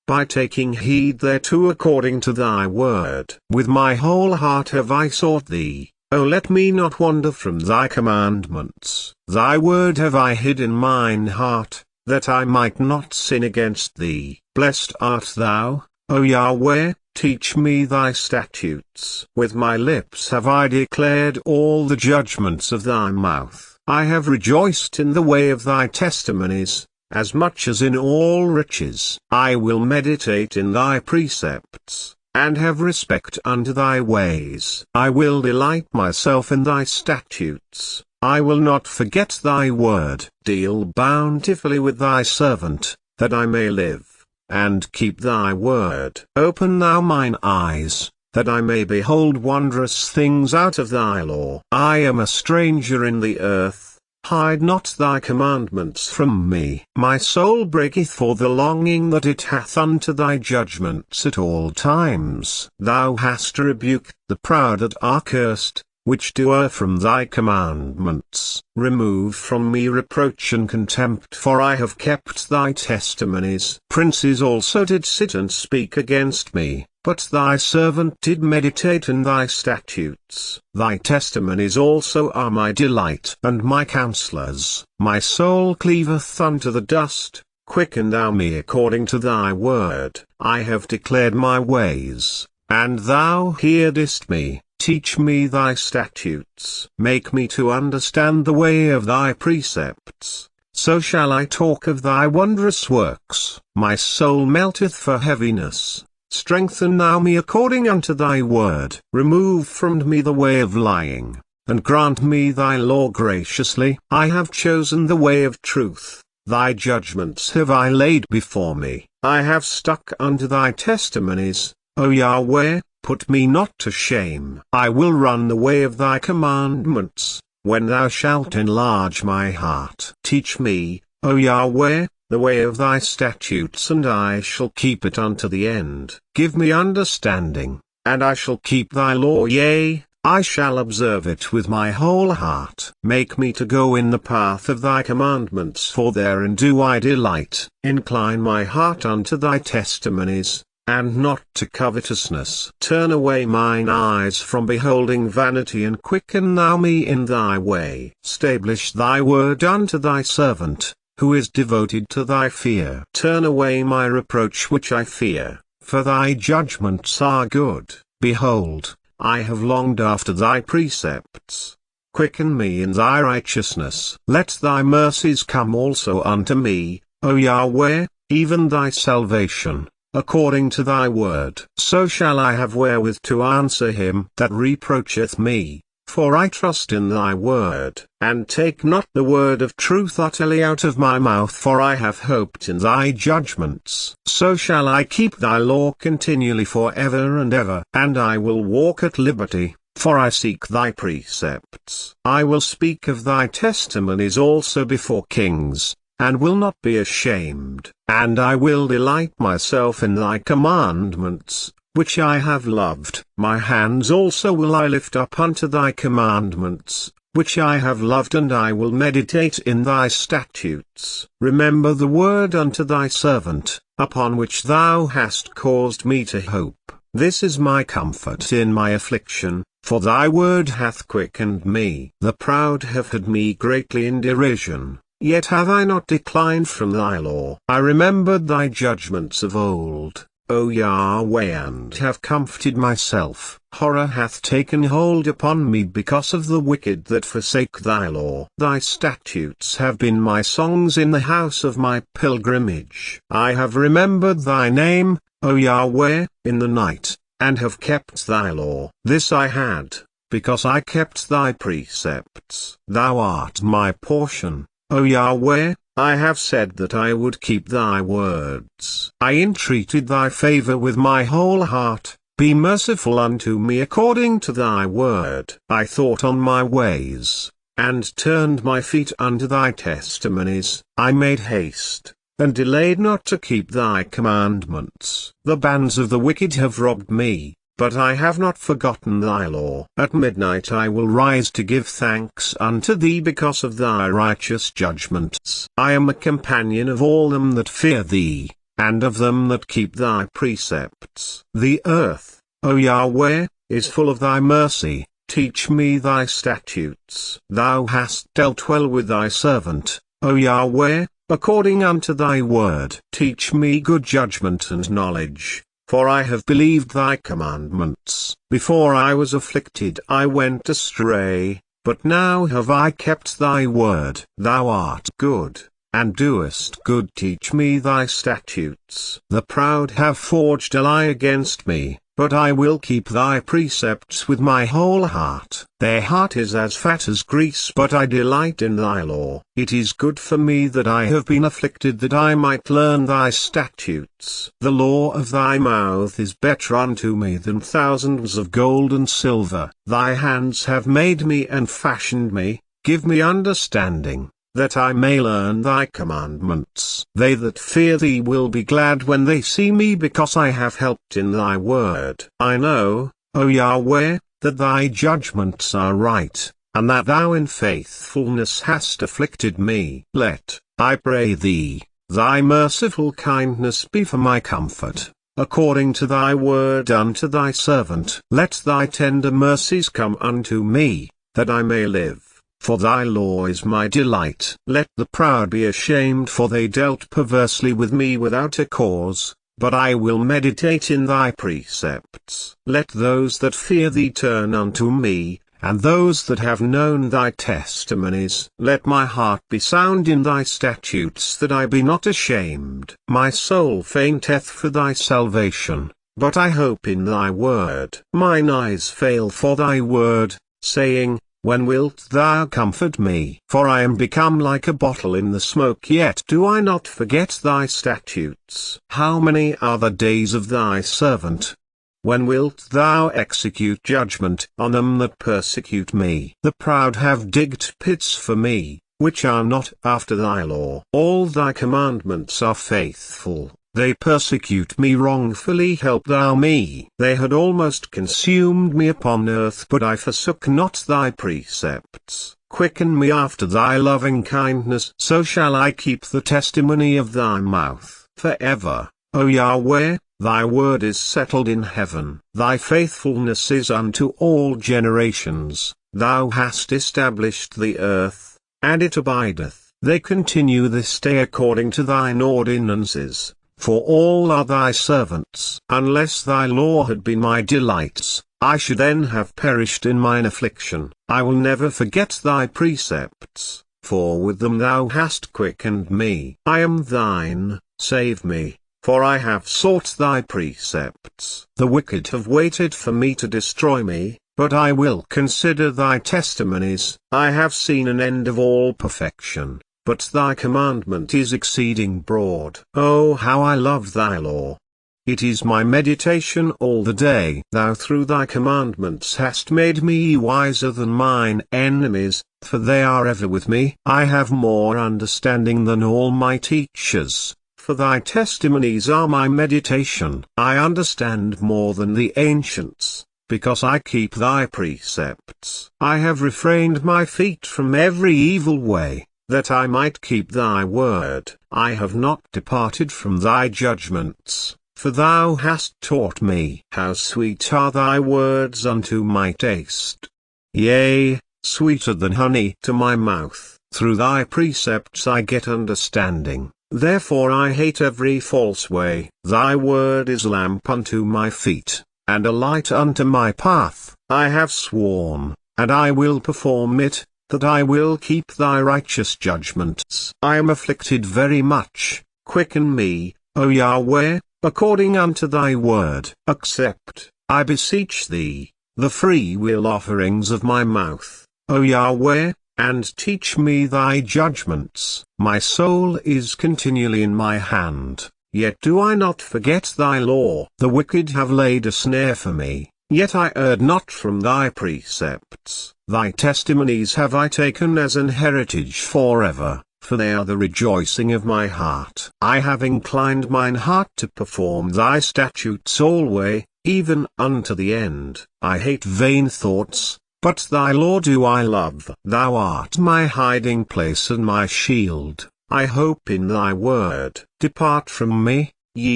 By taking heed thereto according to thy word. With my whole heart have I sought thee. O let me not wander from thy commandments. Thy word have I hid in mine heart, that I might not sin against thee. Blessed art thou, O Yahweh, teach me thy statutes. With my lips have I declared all the judgments of thy mouth. I have rejoiced in the way of thy testimonies, as much as in all riches. I will meditate in thy precepts, and have respect unto thy ways. I will delight myself in thy statutes. I will not forget thy word. Deal bountifully with thy servant, that I may live, and keep thy word. Open thou mine eyes, that I may behold wondrous things out of thy law. I am a stranger in the earth, hide not thy commandments from me. My soul breaketh for the longing that it hath unto thy judgments at all times. Thou hast rebuked the proud that are cursed, which do err from thy commandments. Remove from me reproach and contempt, for I have kept thy testimonies. Princes also did sit and speak against me, but thy servant did meditate in thy statutes. Thy testimonies also are my delight and my counsellors. My soul cleaveth unto the dust, quicken thou me according to thy word. I have declared my ways, and thou heardest me. Teach me thy statutes. Make me to understand the way of thy precepts. So shall I talk of thy wondrous works. My soul melteth for heaviness. Strengthen thou me according unto thy word. Remove from me the way of lying, and grant me thy law graciously. I have chosen the way of truth. Thy judgments have I laid before me. I have stuck unto thy testimonies, O Yahweh. Put me not to shame. I will run the way of thy commandments, when thou shalt enlarge my heart. Teach me, O Yahweh, the way of thy statutes, and I shall keep it unto the end. Give me understanding, and I shall keep thy law, yea, I shall observe it with my whole heart. Make me to go in the path of thy commandments, for therein do I delight. Incline my heart unto thy testimonies, and not to covetousness. Turn away mine eyes from beholding vanity, and quicken thou me in thy way. Stablish thy word unto thy servant, who is devoted to thy fear. Turn away my reproach which I fear, for thy judgments are good. Behold, I have longed after thy precepts. Quicken me in thy righteousness. Let thy mercies come also unto me, O Yahweh, even thy salvation, according to thy word. So shall I have wherewith to answer him that reproacheth me, for I trust in thy word. And take not the word of truth utterly out of my mouth, for I have hoped in thy judgments. So shall I keep thy law continually for ever and ever. And I will walk at liberty, for I seek thy precepts. I will speak of thy testimonies also before kings, and will not be ashamed. And I will delight myself in thy commandments, which I have loved. My hands also will I lift up unto thy commandments, which I have loved, and I will meditate in thy statutes. Remember the word unto thy servant, upon which thou hast caused me to hope. This is my comfort in my affliction, for thy word hath quickened me. The proud have had me greatly in derision, yet have I not declined from thy law. I remembered thy judgments of old, O Yahweh, and have comforted myself. Horror hath taken hold upon me because of the wicked that forsake thy law. Thy statutes have been my songs in the house of my pilgrimage. I have remembered thy name, O Yahweh, in the night, and have kept thy law. This I had, because I kept thy precepts. Thou art my portion, O Yahweh. I have said that I would keep thy words. I entreated thy favor with my whole heart. Be merciful unto me according to thy word. I thought on my ways, and turned my feet unto thy testimonies. I made haste, and delayed not to keep thy commandments. The bands of the wicked have robbed me, but I have not forgotten thy law. At midnight I will rise to give thanks unto thee because of thy righteous judgments. I am a companion of all them that fear thee, and of them that keep thy precepts. The earth, O Yahweh, is full of thy mercy. Teach me thy statutes. Thou hast dealt well with thy servant, O Yahweh, according unto thy word. Teach me good judgment and knowledge, for I have believed thy commandments. Before I was afflicted I went astray, but now have I kept thy word. Thou art good, and doest good. Teach me thy statutes. The proud have forged a lie against me, but I will keep thy precepts with my whole heart. Their heart is as fat as grease, but I delight in thy law. It is good for me that I have been afflicted, that I might learn thy statutes. The law of thy mouth is better unto me than thousands of gold and silver. Thy hands have made me and fashioned me. Give me understanding, that I may learn thy commandments. They that fear thee will be glad when they see me, because I have helped in thy word. I know, O Yahweh, that thy judgments are right, and that thou in faithfulness hast afflicted me. Let, I pray thee, thy merciful kindness be for my comfort, according to thy word unto thy servant. Let thy tender mercies come unto me, that I may live. For thy law is my delight. Let the proud be ashamed, for they dealt perversely with me without a cause, but I will meditate in thy precepts. Let those that fear thee turn unto me, and those that have known thy testimonies. Let my heart be sound in thy statutes, that I be not ashamed. My soul fainteth for thy salvation, but I hope in thy word. Mine eyes fail for thy word, saying, when wilt thou comfort me? For I am become like a bottle in the smoke, yet do I not forget thy statutes. How many are the days of thy servant? When wilt thou execute judgment on them that persecute me? The proud have digged pits for me, which are not after thy law. All thy commandments are faithful. They persecute me wrongfully. Help thou me. They had almost consumed me upon earth, but I forsook not thy precepts. Quicken me after thy loving kindness. So shall I keep the testimony of thy mouth forever. O Yahweh, thy word is settled in heaven. Thy faithfulness is unto all generations. Thou hast established the earth, and it abideth. They continue this day according to thine ordinances. For all are thy servants. Unless thy law had been my delights, I should then have perished in mine affliction. I will never forget thy precepts, for with them thou hast quickened me. I am thine, save me, for I have sought thy precepts. The wicked have waited for me to destroy me, but I will consider thy testimonies. I have seen an end of all perfection, but thy commandment is exceeding broad. Oh, how I love thy law! It is my meditation all the day. Thou through thy commandments hast made me wiser than mine enemies, for they are ever with me. I have more understanding than all my teachers, for thy testimonies are my meditation. I understand more than the ancients, because I keep thy precepts. I have refrained my feet from every evil way, that I might keep thy word. I have not departed from thy judgments, for thou hast taught me. How sweet are thy words unto my taste! Yea, sweeter than honey to my mouth. Through thy precepts I get understanding. Therefore I hate every false way. Thy word is a lamp unto my feet, and a light unto my path. I have sworn, and I will perform it, that I will keep thy righteous judgments. I am afflicted very much. Quicken me, O Yahweh, according unto thy word. Accept, I beseech thee, the free will offerings of my mouth, O Yahweh, and teach me thy judgments. My soul is continually in my hand, yet do I not forget thy law. The wicked have laid a snare for me, yet I erred not from thy precepts. Thy testimonies have I taken as an heritage forever, for they are the rejoicing of my heart. I have inclined mine heart to perform thy statutes alway, even unto the end. I hate vain thoughts, but thy law do I love. Thou art my hiding place and my shield. I hope in thy word. Depart from me, ye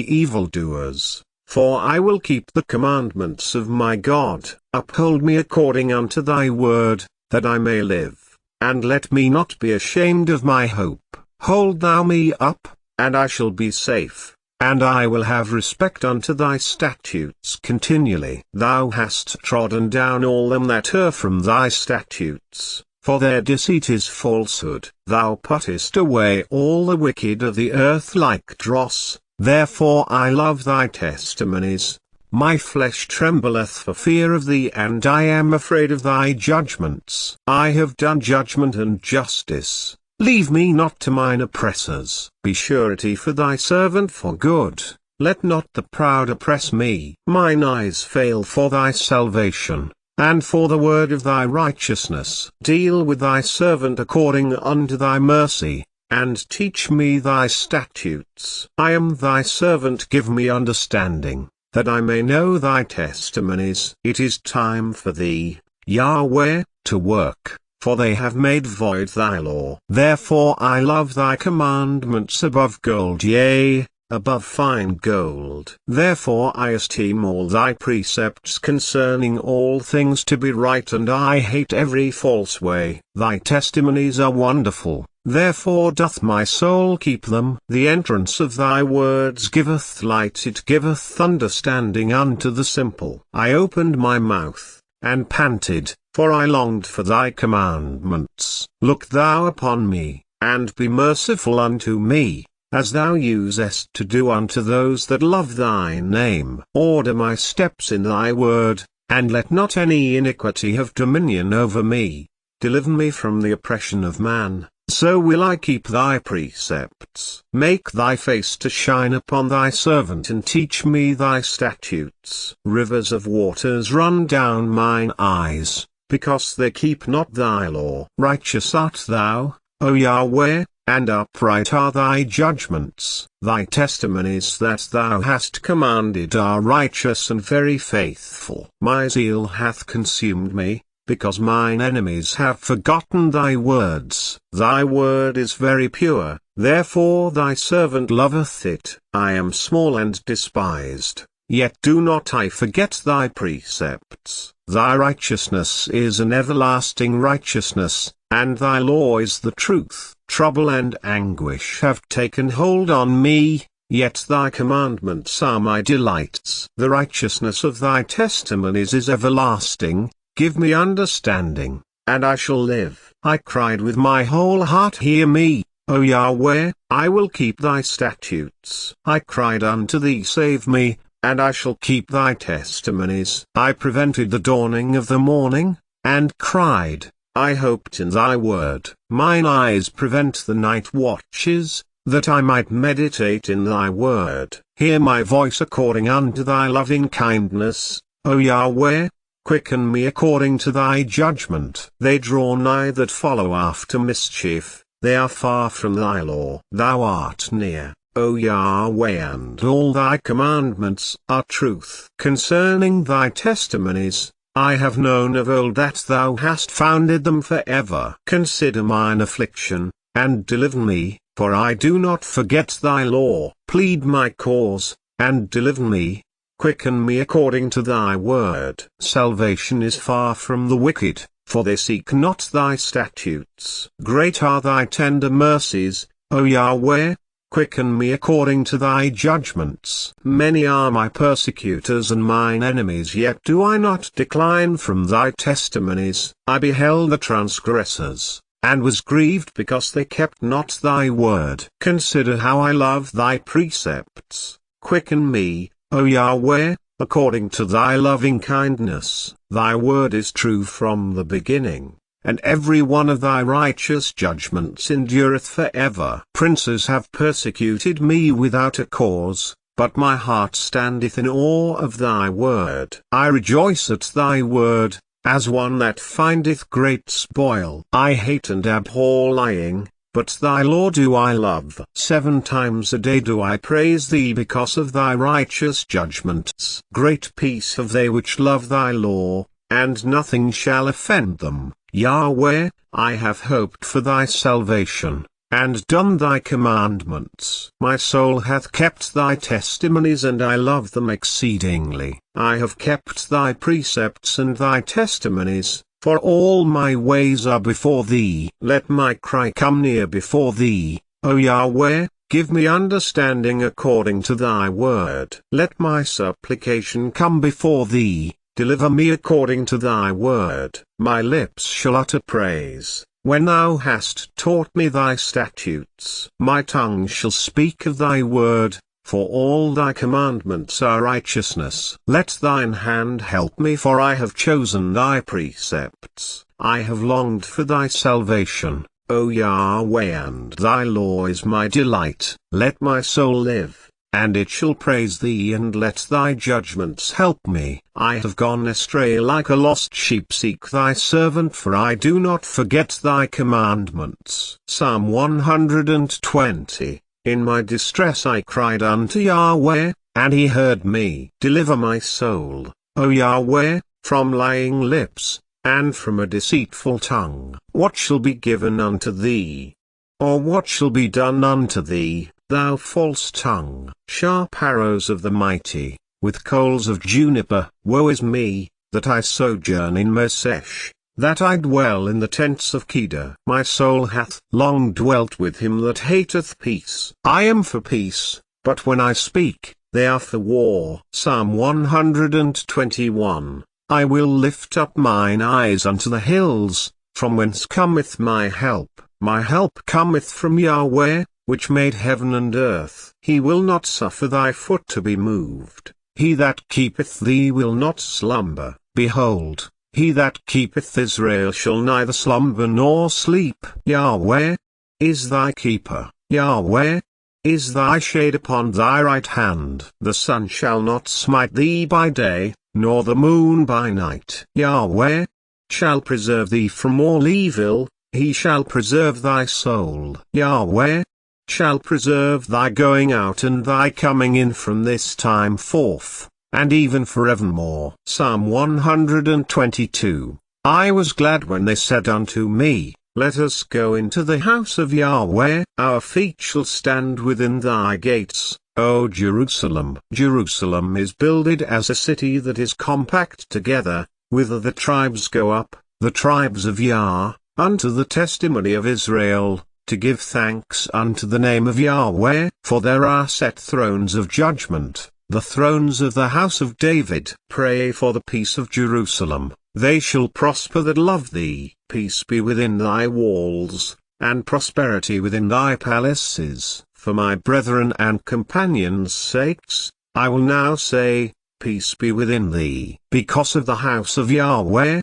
evildoers, for I will keep the commandments of my God. Uphold me according unto thy word, that I may live, and let me not be ashamed of my hope. Hold thou me up, and I shall be safe, and I will have respect unto thy statutes continually. Thou hast trodden down all them that err from thy statutes, for their deceit is falsehood. Thou puttest away all the wicked of the earth like dross, therefore I love thy testimonies. My flesh trembleth for fear of thee, and I am afraid of thy judgments. I have done judgment and justice. Leave me not to mine oppressors. Be surety for thy servant for good. Let not the proud oppress me. Mine eyes fail for thy salvation, and for the word of thy righteousness. Deal with thy servant according unto thy mercy, and teach me thy statutes. I am thy servant, give me understanding, that I may know thy testimonies. It is time for thee, Yahweh, to work, for they have made void thy law. Therefore I love thy commandments above gold, yea, above fine gold. Therefore I esteem all thy precepts concerning all things to be right, and I hate every false way. Thy testimonies are wonderful, therefore doth my soul keep them. The entrance of thy words giveth light, it giveth understanding unto the simple. I opened my mouth, and panted, for I longed for thy commandments. Look thou upon me, and be merciful unto me, as thou usest to do unto those that love thy name. Order my steps in thy word, and let not any iniquity have dominion over me. Deliver me from the oppression of man, so will I keep thy precepts. Make thy face to shine upon thy servant, and teach me thy statutes. Rivers of waters run down mine eyes, because they keep not thy law. Righteous art thou, O Yahweh, and upright are thy judgments. Thy testimonies that thou hast commanded are righteous and very faithful. My zeal hath consumed me, because mine enemies have forgotten thy words. Thy word is very pure, therefore thy servant loveth it. I am small and despised, yet do not I forget thy precepts. Thy righteousness is an everlasting righteousness, and thy law is the truth. Trouble and anguish have taken hold on me, yet thy commandments are my delights. The righteousness of thy testimonies is everlasting. Give me understanding, and I shall live. I cried with my whole heart, hear me, O Yahweh, I will keep thy statutes. I cried unto thee, save me, and I shall keep thy testimonies. I prevented the dawning of the morning, and cried, I hoped in thy word. Mine eyes prevent the night watches, that I might meditate in thy word. Hear my voice according unto thy loving kindness, O Yahweh. Quicken me according to thy judgment. They draw nigh that follow after mischief, they are far from thy law. Thou art near, O Yahweh, and all thy commandments are truth. Concerning thy testimonies, I have known of old that thou hast founded them forever. Consider mine affliction, and deliver me, for I do not forget thy law. Plead my cause, and deliver me. Quicken me according to thy word. Salvation is far from the wicked, for they seek not thy statutes. Great are thy tender mercies, O Yahweh. Quicken me according to thy judgments. Many are my persecutors and mine enemies, yet do I not decline from thy testimonies. I beheld the transgressors, and was grieved because they kept not thy word. Consider how I love thy precepts. Quicken me, O Yahweh, according to thy loving kindness. Thy word is true from the beginning, and every one of thy righteous judgments endureth for ever. Princes have persecuted me without a cause, but my heart standeth in awe of thy word. I rejoice at thy word, as one that findeth great spoil. I hate and abhor lying, but thy law do I love. 7 times a day do I praise thee because of thy righteous judgments. Great peace have they which love thy law, and nothing shall offend them. Yahweh, I have hoped for thy salvation, and done thy commandments. My soul hath kept thy testimonies, and I love them exceedingly. I have kept thy precepts and thy testimonies, for all my ways are before thee. Let my cry come near before thee, O Yahweh, give me understanding according to thy word. Let my supplication come before thee, deliver me according to thy word. My lips shall utter praise, when thou hast taught me thy statutes. My tongue shall speak of thy word, for all thy commandments are righteousness. Let thine hand help me, for I have chosen thy precepts. I have longed for thy salvation, O Yahweh, and thy law is my delight. Let my soul live, and it shall praise thee, and let thy judgments help me. I have gone astray like a lost sheep. Seek thy servant, for I do not forget thy commandments. Psalm 120. In my distress I cried unto Yahweh, and he heard me. Deliver my soul, O Yahweh, from lying lips, and from a deceitful tongue. What shall be given unto thee? Or what shall be done unto thee, thou false tongue? Sharp arrows of the mighty, with coals of juniper. Woe is me, that I sojourn in Mesesh, that I dwell in the tents of Kedar. My soul hath long dwelt with him that hateth peace. I am for peace, but when I speak, they are for war. Psalm 121. I will lift up mine eyes unto the hills, from whence cometh my help. My help cometh from Yahweh, which made heaven and earth. He will not suffer thy foot to be moved. He that keepeth thee will not slumber. Behold, he that keepeth Israel shall neither slumber nor sleep. Yahweh is thy keeper. Yahweh is thy shade upon thy right hand. The sun shall not smite thee by day, nor the moon by night. Yahweh shall preserve thee from all evil. He shall preserve thy soul. Yahweh shall preserve thy going out and thy coming in from this time forth, and even forevermore. Psalm 122. I was glad when they said unto me, Let us go into the house of Yahweh. Our feet shall stand within thy gates, O Jerusalem. Jerusalem is builded as a city that is compact together, whither the tribes go up, the tribes of Yah, unto the testimony of Israel, to give thanks unto the name of Yahweh. For there are set thrones of judgment, the thrones of the house of David. Pray for the peace of Jerusalem. They shall prosper that love thee. Peace be within thy walls, and prosperity within thy palaces. For my brethren and companions' sakes, I will now say, Peace be within thee. Because of the house of Yahweh,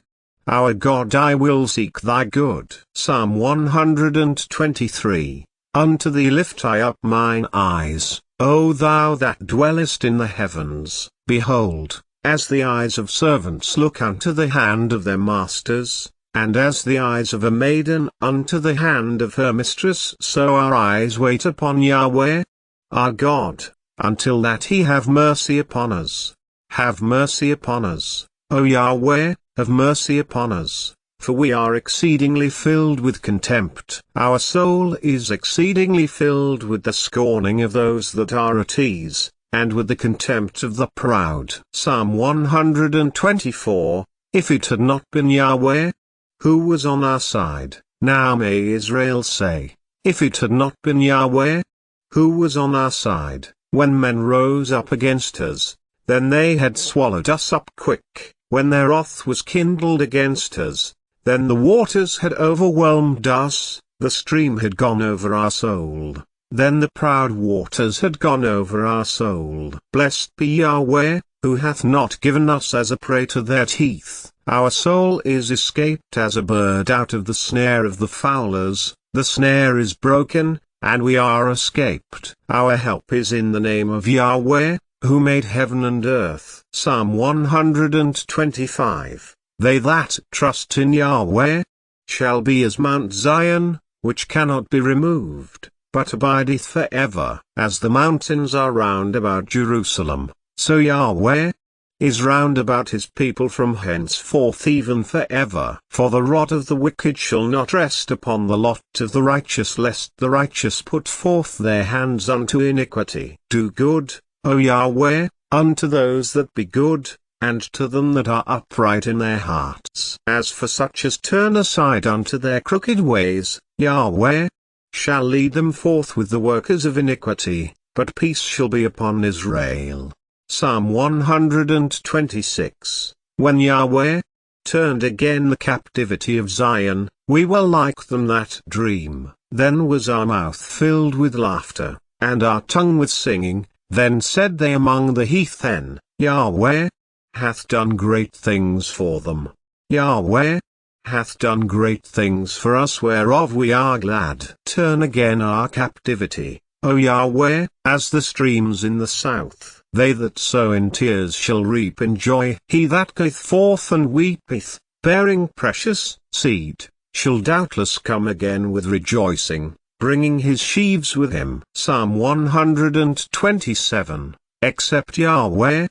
our God, I will seek thy good. Psalm 123. Unto thee lift I up mine eyes, O thou that dwellest in the heavens. Behold, as the eyes of servants look unto the hand of their masters, and as the eyes of a maiden unto the hand of her mistress, so our eyes wait upon Yahweh, our God, until that he have mercy upon us. Have mercy upon us, O Yahweh, have mercy upon us, for we are exceedingly filled with contempt. Our soul is exceedingly filled with the scorning of those that are at ease, and with the contempt of the proud. Psalm 124. If it had not been Yahweh, who was on our side, now may Israel say, if it had not been Yahweh, who was on our side, when men rose up against us, then they had swallowed us up quick. When their wrath was kindled against us, then the waters had overwhelmed us, the stream had gone over our soul, then the proud waters had gone over our soul. Blessed be Yahweh, who hath not given us as a prey to their teeth. Our soul is escaped as a bird out of the snare of the fowlers, the snare is broken, and we are escaped. Our help is in the name of Yahweh, who made heaven and earth. Psalm 125. They that trust in Yahweh shall be as Mount Zion, which cannot be removed, but abideth for ever. As the mountains are round about Jerusalem, so Yahweh is round about his people from henceforth even for ever. For the rod of the wicked shall not rest upon the lot of the righteous, lest the righteous put forth their hands unto iniquity. Do good, O Yahweh, unto those that be good, and to them that are upright in their hearts. As for such as turn aside unto their crooked ways, Yahweh shall lead them forth with the workers of iniquity, but peace shall be upon Israel. Psalm 126. When Yahweh turned again the captivity of Zion, we were like them that dream. Then was our mouth filled with laughter, and our tongue with singing. Then said they among the heathen, Yahweh hath done great things for them. Yahweh hath done great things for us, whereof we are glad. Turn again our captivity, O Yahweh, as the streams in the south. They that sow in tears shall reap in joy. He that goeth forth and weepeth, bearing precious seed, shall doubtless come again with rejoicing, bringing his sheaves with him. Psalm 127. Except Yahweh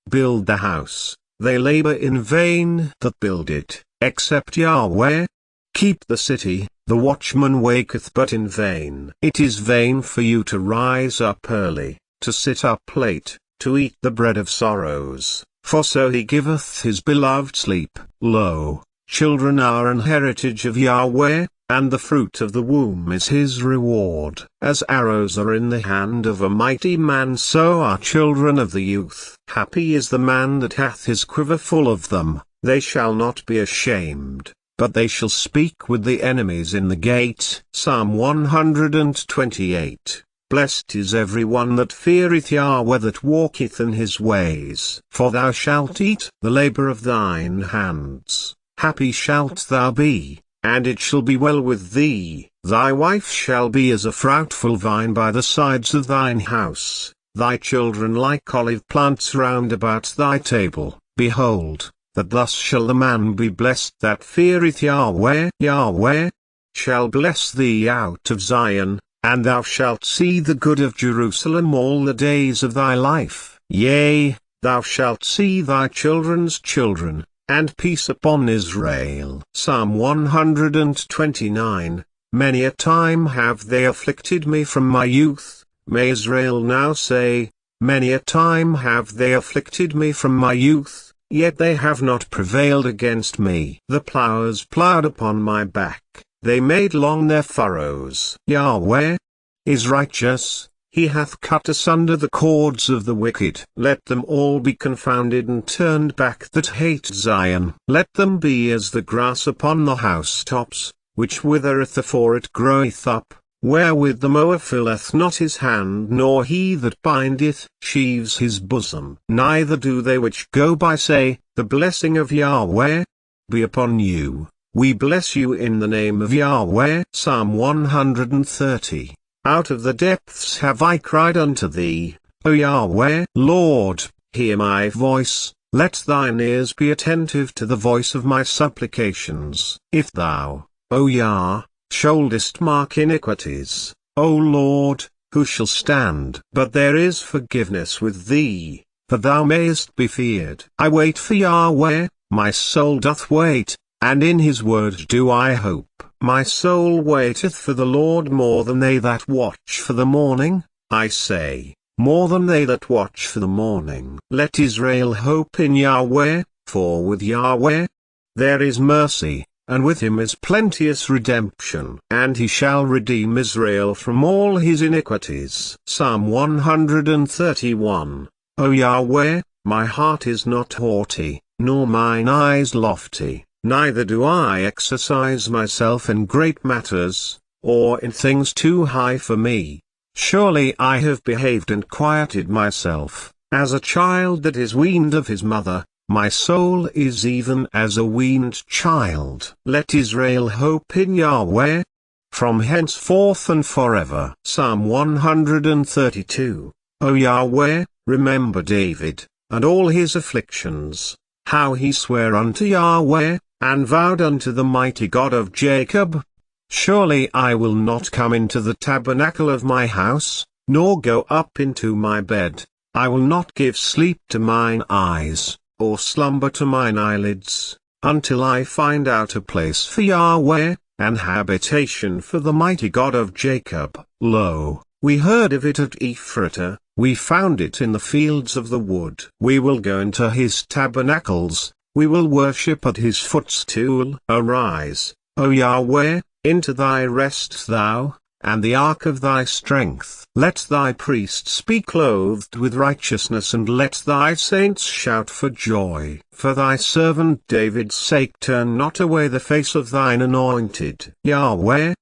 build the house, they labor in vain that build it. Except Yahweh keep the city, the watchman waketh but in vain. It is vain for you to rise up early, to sit up late, to eat the bread of sorrows, for so he giveth his beloved sleep. Lo, children are an heritage of Yahweh, and the fruit of the womb is his reward. As arrows are in the hand of a mighty man, so are children of the youth. Happy is the man that hath his quiver full of them. They shall not be ashamed, but they shall speak with the enemies in the gate. Psalm 128. Blessed is every one that feareth Yahweh, that walketh in his ways. For thou shalt eat the labor of thine hands. Happy shalt thou be, and it shall be well with thee. Thy wife shall be as a fruitful vine by the sides of thine house, thy children like olive plants round about thy table. Behold, that thus shall the man be blessed that feareth Yahweh. Yahweh shall bless thee out of Zion, and thou shalt see the good of Jerusalem all the days of thy life. Yea, thou shalt see thy children's children, and peace upon Israel. Psalm 129. Many a time have they afflicted me from my youth, may Israel now say, many a time have they afflicted me from my youth, yet they have not prevailed against me. The ploughs ploughed upon my back, they made long their furrows. Yahweh is righteous, he hath cut asunder the cords of the wicked. Let them all be confounded and turned back that hate Zion. Let them be as the grass upon the housetops, which withereth afore it groweth up, wherewith the mower filleth not his hand, nor he that bindeth sheaves his bosom. Neither do they which go by say, the blessing of Yahweh be upon you. We bless you in the name of Yahweh. Psalm 130. Out of the depths have I cried unto thee, O Yahweh. Lord, hear my voice, let thine ears be attentive to the voice of my supplications. If thou, O Yah, shouldest mark iniquities, O Lord, who shall stand? But there is forgiveness with thee, that thou mayest be feared. I wait for Yahweh, my soul doth wait, and in his word do I hope. My soul waiteth for the Lord more than they that watch for the morning, I say, more than they that watch for the morning. Let Israel hope in Yahweh, for with Yahweh there is mercy, and with him is plenteous redemption. And he shall redeem Israel from all his iniquities. Psalm 131. O Yahweh, my heart is not haughty, nor mine eyes lofty. Neither do I exercise myself in great matters, or in things too high for me. Surely I have behaved and quieted myself, As a child that is weaned of his mother, my soul is even as a weaned child. Let Israel hope in Yahweh, from henceforth and forever. Psalm 132. O Yahweh, remember David, and all his afflictions, how he sware unto Yahweh, and vowed unto the mighty God of Jacob. Surely I will not come into the tabernacle of my house, nor go up into my bed. I will not give sleep to mine eyes, or slumber to mine eyelids, until I find out a place for Yahweh, an habitation for the mighty God of Jacob. Lo, we heard of it at Ephratah, we found it in the fields of the wood. We will go into his tabernacles, we will worship at his footstool. Arise, O Yahweh, into thy rest thou, and the ark of thy strength. Let thy priests be clothed with righteousness, and let thy saints shout for joy. For thy servant David's sake turn not away the face of thine anointed. Yahweh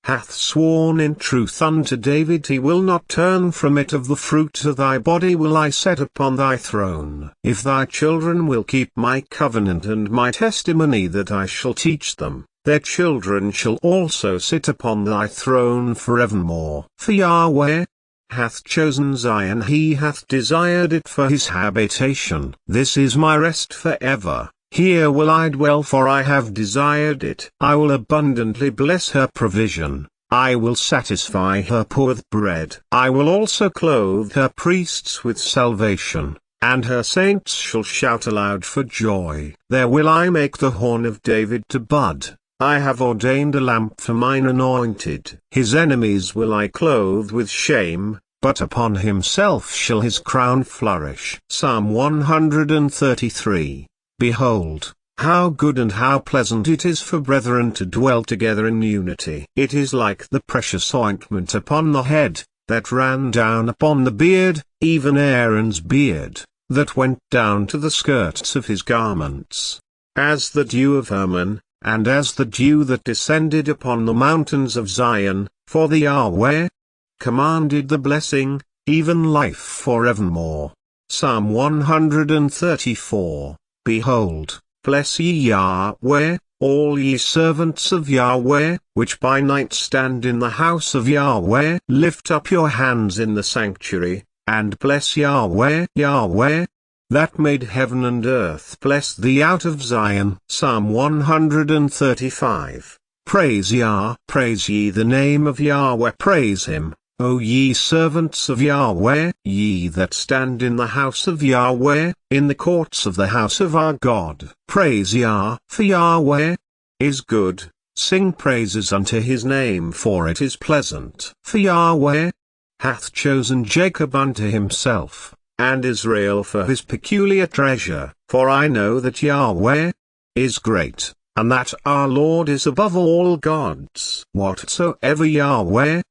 hath sworn in truth unto David, he will not turn from it. Of the fruit of thy body will I set upon thy throne. If thy children will keep my covenant and my testimony that I shall teach them, their children shall also sit upon thy throne forevermore. For Yahweh hath chosen Zion, he hath desired it for his habitation. This is my rest forever, here will I dwell, for I have desired it. I will abundantly bless her provision, I will satisfy her poor with bread. I will also clothe her priests with salvation, and her saints shall shout aloud for joy. There will I make the horn of David to bud, I have ordained a lamp for mine anointed. His enemies will I clothe with shame, but upon himself shall his crown flourish. Psalm 133. Behold, how good and how pleasant it is for brethren to dwell together in unity. It is like the precious ointment upon the head, that ran down upon the beard, even Aaron's beard, that went down to the skirts of his garments, as the dew of Hermon, and as the dew that descended upon the mountains of Zion. For the Yahweh commanded the blessing, even life forevermore. Psalm 134. Behold, bless ye Yahweh, all ye servants of Yahweh, which by night stand in the house of Yahweh. Lift up your hands in the sanctuary, and bless Yahweh. Yahweh that made heaven and earth bless thee out of Zion. Psalm 135. Praise Yah. Praise ye the name of Yahweh. Praise him, O ye servants of Yahweh, ye that stand in the house of Yahweh, in the courts of the house of our God. Praise Yah. For Yahweh is good, sing praises unto his name, for it is pleasant. For Yahweh hath chosen Jacob unto himself, and Israel for his peculiar treasure. For I know that Yahweh is great, and that our Lord is above all gods. Whatsoever Yahweh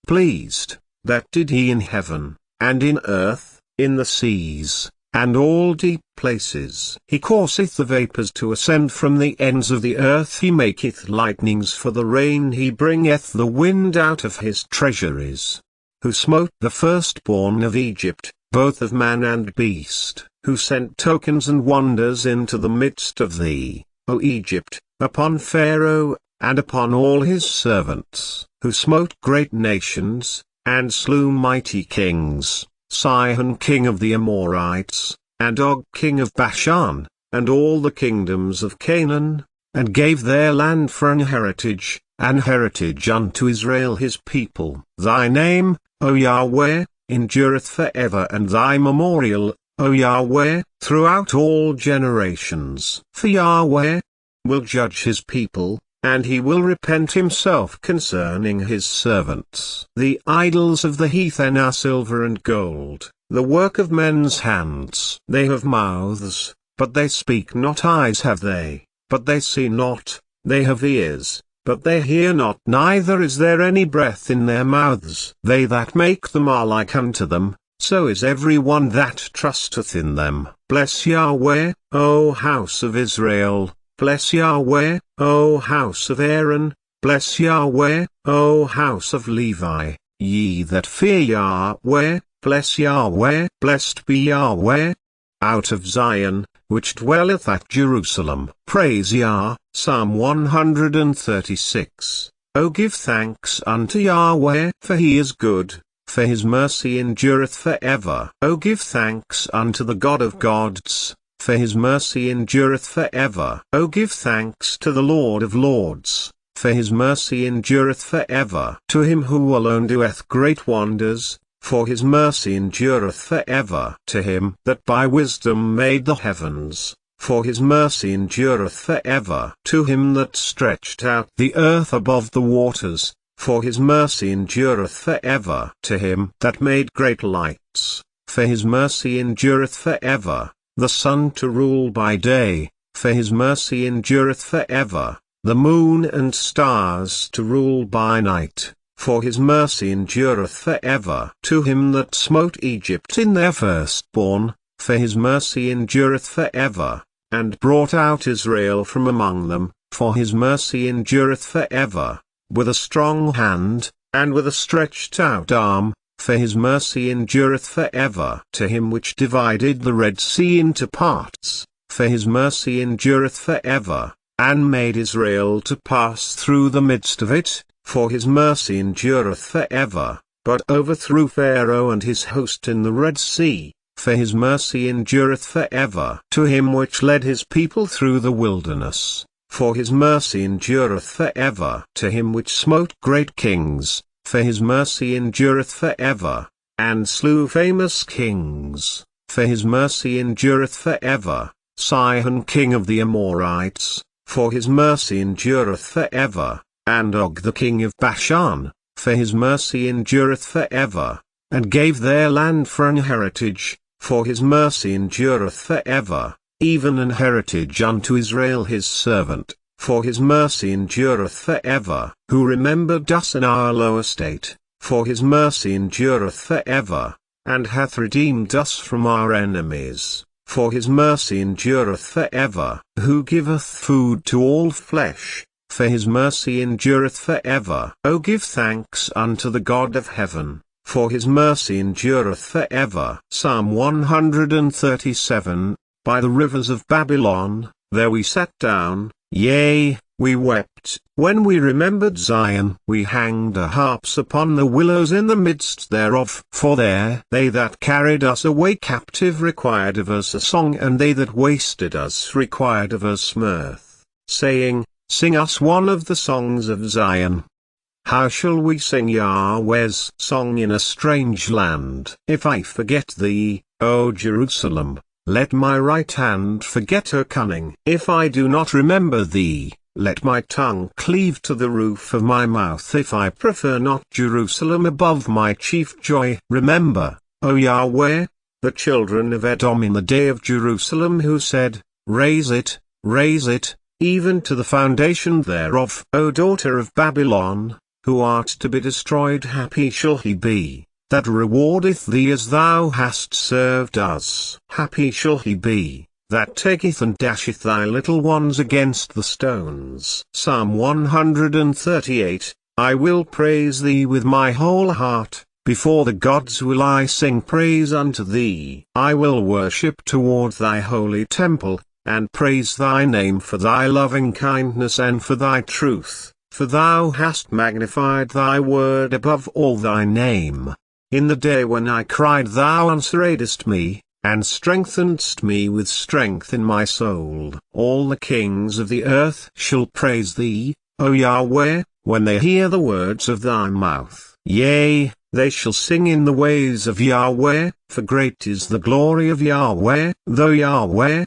pleased, that did he in heaven, and in earth, in the seas, and all deep places. He causeth the vapours to ascend from the ends of the earth. He maketh lightnings for the rain. He bringeth the wind out of his treasuries. Who smote the firstborn of Egypt, both of man and beast, who sent tokens and wonders into the midst of thee, O Egypt, upon Pharaoh, and upon all his servants, who smote great nations, and slew mighty kings, Sihon king of the Amorites, and Og king of Bashan, and all the kingdoms of Canaan, and gave their land for an heritage unto Israel his people. Thy name, O Yahweh, endureth forever, and thy memorial, O Yahweh, throughout all generations. For Yahweh will judge his people, and he will repent himself concerning his servants. The idols of the heathen are silver and gold, the work of men's hands. They have mouths, but they speak not. Eyes have they, but they see not. They have ears, but they hear not. Neither is there any breath in their mouths. They that make them are like unto them, so is every one that trusteth in them. Bless Yahweh, O house of Israel. Bless Yahweh, O house of Aaron. Bless Yahweh, O house of Levi, ye that fear Yahweh, Bless Yahweh, blessed be Yahweh, out of Zion, which dwelleth at Jerusalem. Praise Yah. Psalm 136. O give thanks unto Yahweh, for he is good, for his mercy endureth forever. O give thanks unto the God of gods, for his mercy endureth forever. O give thanks to the Lord of lords, for his mercy endureth forever. To him who alone doeth great wonders, for his mercy endureth forever. To him that by wisdom made the heavens, for his mercy endureth forever. To him that stretched out the earth above the waters, for his mercy endureth forever. To him that made great lights, for his mercy endureth forever. The sun to rule by day, for his mercy endureth forever. The moon and stars to rule by night, for his mercy endureth forever. To him that smote Egypt in their firstborn, for his mercy endureth forever, and brought out Israel from among them, for his mercy endureth forever, with a strong hand, and with a stretched out arm, for his mercy endureth forever. To him which divided the Red Sea into parts, for his mercy endureth forever, and made Israel to pass through the midst of it, for his mercy endureth forever, but overthrew Pharaoh and his host in the Red Sea, for his mercy endureth forever. To him which led his people through the wilderness, for his mercy endureth forever. To him which smote great kings, for his mercy endureth forever, and slew famous kings, for his mercy endureth forever. Sihon king of the Amorites, for his mercy endureth forever, and Og the king of Bashan, for his mercy endureth forever, and gave their land for an heritage, for his mercy endureth forever, even an heritage unto Israel his servant, for his mercy endureth forever. Who remembered us in our low estate, for his mercy endureth forever, and hath redeemed us from our enemies, for his mercy endureth forever. Who giveth food to all flesh, for his mercy endureth forever. O give thanks unto the God of heaven, for his mercy endureth forever. Psalm 137. By the rivers of Babylon, there we sat down, yea, we wept. When we remembered Zion, we hanged our harps upon the willows in the midst thereof. For there they that carried us away captive required of us a song, and they that wasted us required of us mirth, saying, Sing us one of the songs of Zion. How shall we sing Yahweh's song in a strange land? If I forget thee, O Jerusalem, let my right hand forget her cunning. If I do not remember thee, let my tongue cleave to the roof of my mouth. If I prefer not Jerusalem above my chief joy. Remember, O Yahweh, the children of Edom in the day of Jerusalem, who said, raise it, even to the foundation thereof. O daughter of Babylon, who art to be destroyed, happy shall he be that rewardeth thee as thou hast served us. Happy shall he be that taketh and dasheth thy little ones against the stones. Psalm 138. I will praise thee with my whole heart, before the gods will I sing praise unto thee. I will worship toward thy holy temple, and praise thy name for thy loving kindness and for thy truth, for thou hast magnified thy word above all thy name. In the day when I cried thou answeredst me, and strengthenedst me with strength in my soul. All the kings of the earth shall praise thee, O Yahweh, when they hear the words of thy mouth. Yea, they shall sing in the ways of Yahweh, for great is the glory of Yahweh. Though Yahweh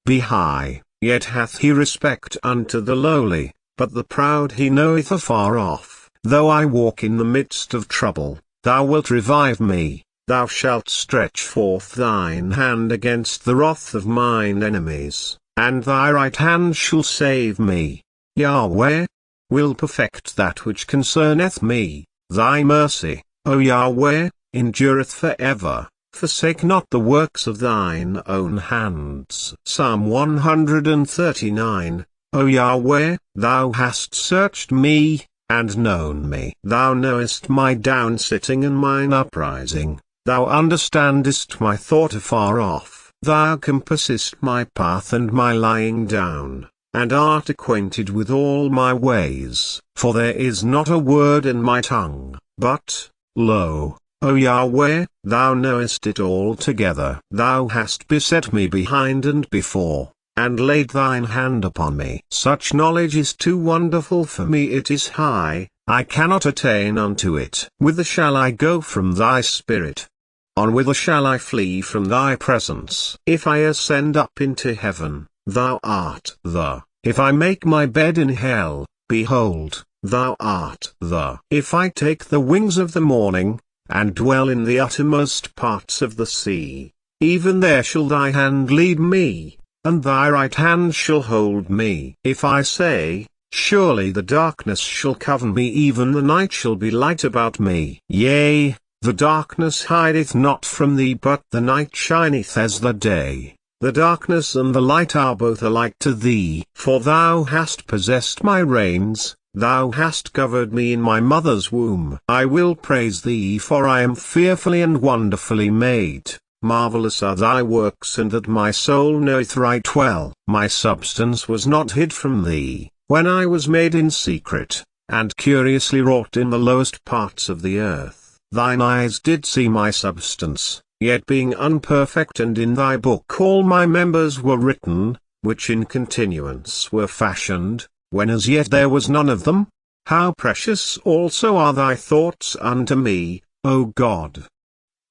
be high, yet hath he respect unto the lowly, but the proud he knoweth afar off. Though I walk in the midst of trouble, thou wilt revive me. Thou shalt stretch forth thine hand against the wrath of mine enemies, and thy right hand shall save me. Yahweh will perfect that which concerneth me. Thy mercy, O Yahweh, endureth forever. Forsake not the works of thine own hands. Psalm 139. O Yahweh, thou hast searched me, and known me. Thou knowest my down sitting and mine uprising. Thou understandest my thought afar off. Thou compassest my path and my lying down, and art acquainted with all my ways. For there is not a word in my tongue, but, lo, O Yahweh, thou knowest it altogether. Thou hast beset me behind and before, and laid thine hand upon me. Such knowledge is too wonderful for me, it is high, I cannot attain unto it. Whither shall I go from thy spirit? On whither shall I flee from thy presence? If I ascend up into heaven, thou art the. If I make my bed in hell, behold, thou art the. If I take the wings of the morning, and dwell in the uttermost parts of the sea, even there shall thy hand lead me, and thy right hand shall hold me. If I say, surely the darkness shall cover me, even the night shall be light about me. Yea, the darkness hideth not from thee, but the night shineth as the day. The darkness and the light are both alike to thee. For thou hast possessed my reins, thou hast covered me in my mother's womb. I will praise thee, for I am fearfully and wonderfully made. Marvelous are thy works, and that my soul knoweth right well. My substance was not hid from thee, when I was made in secret, and curiously wrought in the lowest parts of the earth. Thine eyes did see my substance, yet being unperfect, and in thy book all my members were written, which in continuance were fashioned, when as yet there was none of them. How precious also are thy thoughts unto me, O God!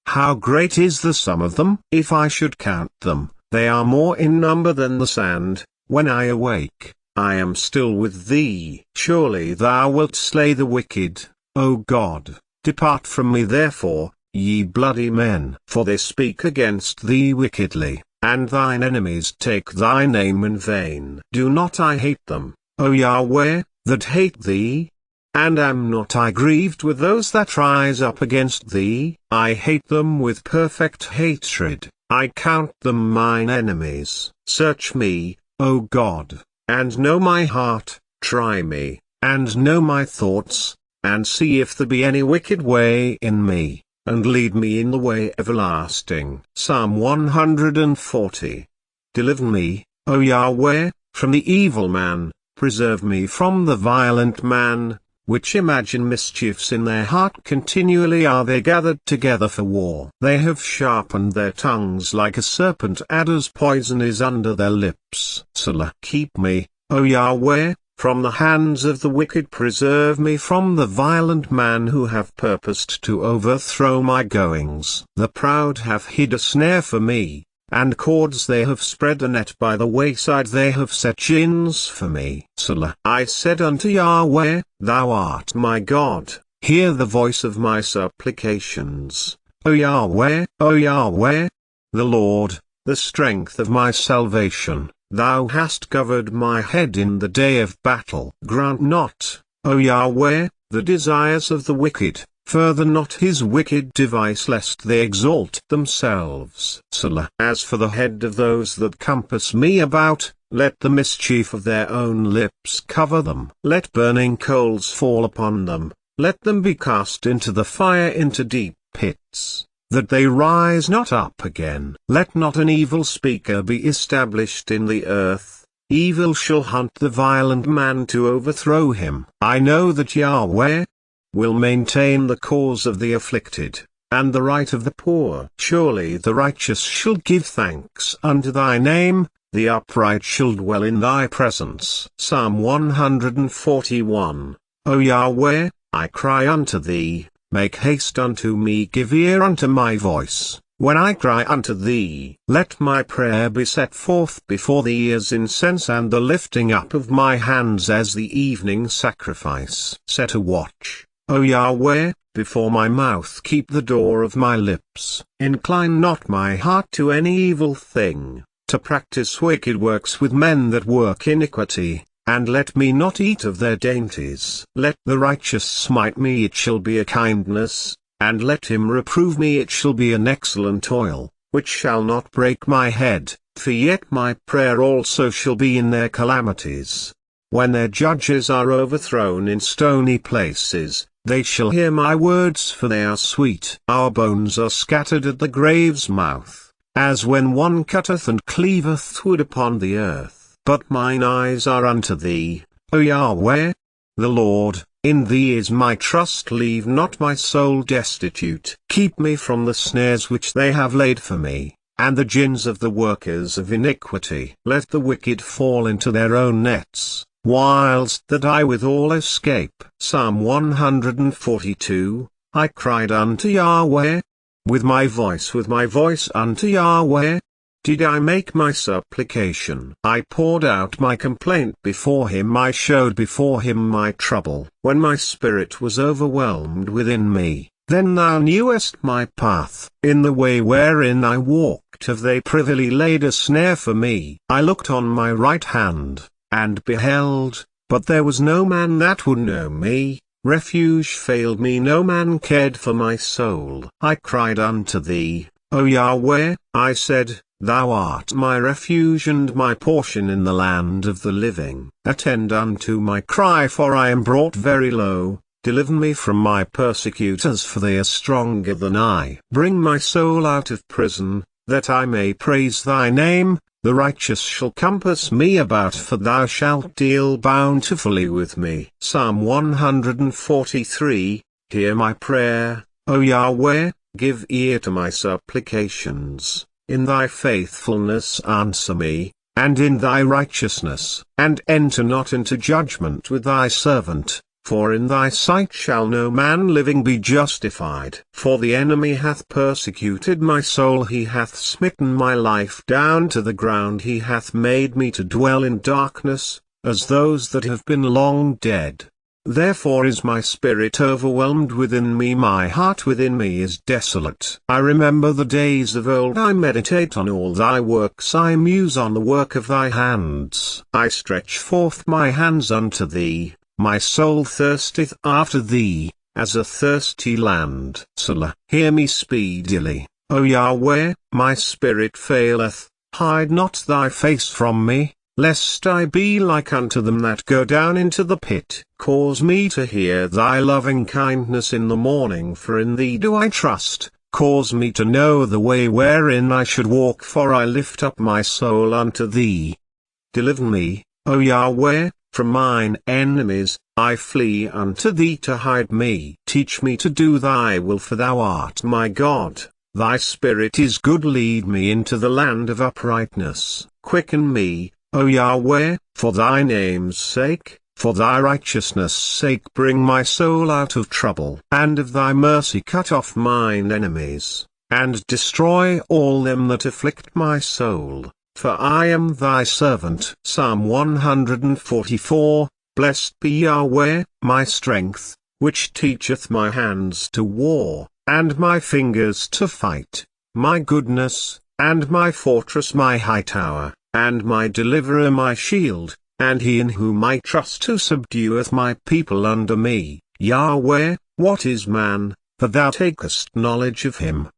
How great is the sum of them! If I should count them, they are more in number than the sand. When I awake, I am still with thee. Surely thou wilt slay the wicked, O God. Depart from me therefore, ye bloody men. For they speak against thee wickedly, and thine enemies take thy name in vain. Do not I hate them, O Yahweh, that hate thee? And am not I grieved with those that rise up against thee? I hate them with perfect hatred, I count them mine enemies. Search me, O God, and know my heart, try me, and know my thoughts, and see if there be any wicked way in me, and lead me in the way everlasting. Psalm 140. Deliver me, O Yahweh, from the evil man, preserve me from the violent man, which imagine mischiefs in their heart continually are they gathered together for war. They have sharpened their tongues like a serpent, adder's poison is under their lips. Selah. Keep me, O Yahweh, from the hands of the wicked, preserve me from the violent man who have purposed to overthrow my goings. The proud have hid a snare for me, and cords they have spread a net by the wayside, they have set gins for me. Selah. I said unto Yahweh, thou art my God, hear the voice of my supplications. O Yahweh, the Lord, the strength of my salvation. Thou hast covered my head in the day of battle. Grant not, O Yahweh, the desires of the wicked, further not his wicked device, lest they exalt themselves. Selah. As for the head of those that compass me about, let the mischief of their own lips cover them. Let burning coals fall upon them, let them be cast into the fire, into deep pits, that they rise not up again. Let not an evil speaker be established in the earth, evil shall hunt the violent man to overthrow him. I know that Yahweh will maintain the cause of the afflicted, and the right of the poor. Surely the righteous shall give thanks unto thy name, the upright shall dwell in thy presence. Psalm 141. O Yahweh, I cry unto thee, make haste unto me, give ear unto my voice, when I cry unto thee. Let my prayer be set forth before thee as incense, and the lifting up of my hands as the evening sacrifice. Set a watch, O Yahweh, before my mouth, keep the door of my lips. Incline not my heart to any evil thing, to practice wicked works with men that work iniquity, and let me not eat of their dainties. Let the righteous smite me, it shall be a kindness, and let him reprove me, it shall be an excellent oil, which shall not break my head, for yet my prayer also shall be in their calamities. When their judges are overthrown in stony places, they shall hear my words, for they are sweet. Our bones are scattered at the grave's mouth, as when one cutteth and cleaveth wood upon the earth. But mine eyes are unto thee, O Yahweh, the Lord. In thee is my trust. Leave not my soul destitute. Keep me from the snares which they have laid for me, and the gins of the workers of iniquity. Let the wicked fall into their own nets, whilst that I withal escape. Psalm 142. I cried unto Yahweh with my voice unto Yahweh did I make my supplication. I poured out my complaint before him. I showed before him my trouble. When my spirit was overwhelmed within me, then thou knewest my path. In the way wherein I walked have they privily laid a snare for me. I looked on my right hand, and beheld, but there was no man that would know me. Refuge failed me, no man cared for my soul. I cried unto thee, O Yahweh. I said, Thou art my refuge and my portion in the land of the living. Attend unto my cry, for I am brought very low. Deliver me from my persecutors, for they are stronger than I. Bring my soul out of prison, that I may praise thy name. The righteous shall compass me about, for thou shalt deal bountifully with me. Psalm 143. Hear my prayer, O Yahweh, give ear to my supplications. In thy faithfulness answer me, and in thy righteousness. And enter not into judgment with thy servant, for in thy sight shall no man living be justified. For the enemy hath persecuted my soul, he hath smitten my life down to the ground. He hath made me to dwell in darkness, as those that have been long dead. Therefore is my spirit overwhelmed within me, my heart within me is desolate. I remember the days of old, I meditate on all thy works, I muse on the work of thy hands. I stretch forth my hands unto thee, my soul thirsteth after thee, as a thirsty land. Selah. Hear me speedily, O Yahweh. My spirit faileth. Hide not thy face from me, lest I be like unto them that go down into the pit. Cause me to hear thy loving kindness in the morning, for in thee do I trust. Cause me to know the way wherein I should walk, for I lift up my soul unto thee. Deliver me, O Yahweh, from mine enemies. I flee unto thee to hide me. Teach me to do thy will, for thou art my God. Thy spirit is good. Lead me into the land of uprightness. Quicken me, O Yahweh, for thy name's sake, for thy righteousness' sake. Bring my soul out of trouble, and of thy mercy cut off mine enemies, and destroy all them that afflict my soul, for I am thy servant. Psalm 144. Blessed be Yahweh, my strength, which teacheth my hands to war, and my fingers to fight, my goodness, and my fortress, my high tower, and my deliverer, my shield, and he in whom I trust, who subdueth my people under me. Yahweh, what is man, that thou takest knowledge of him?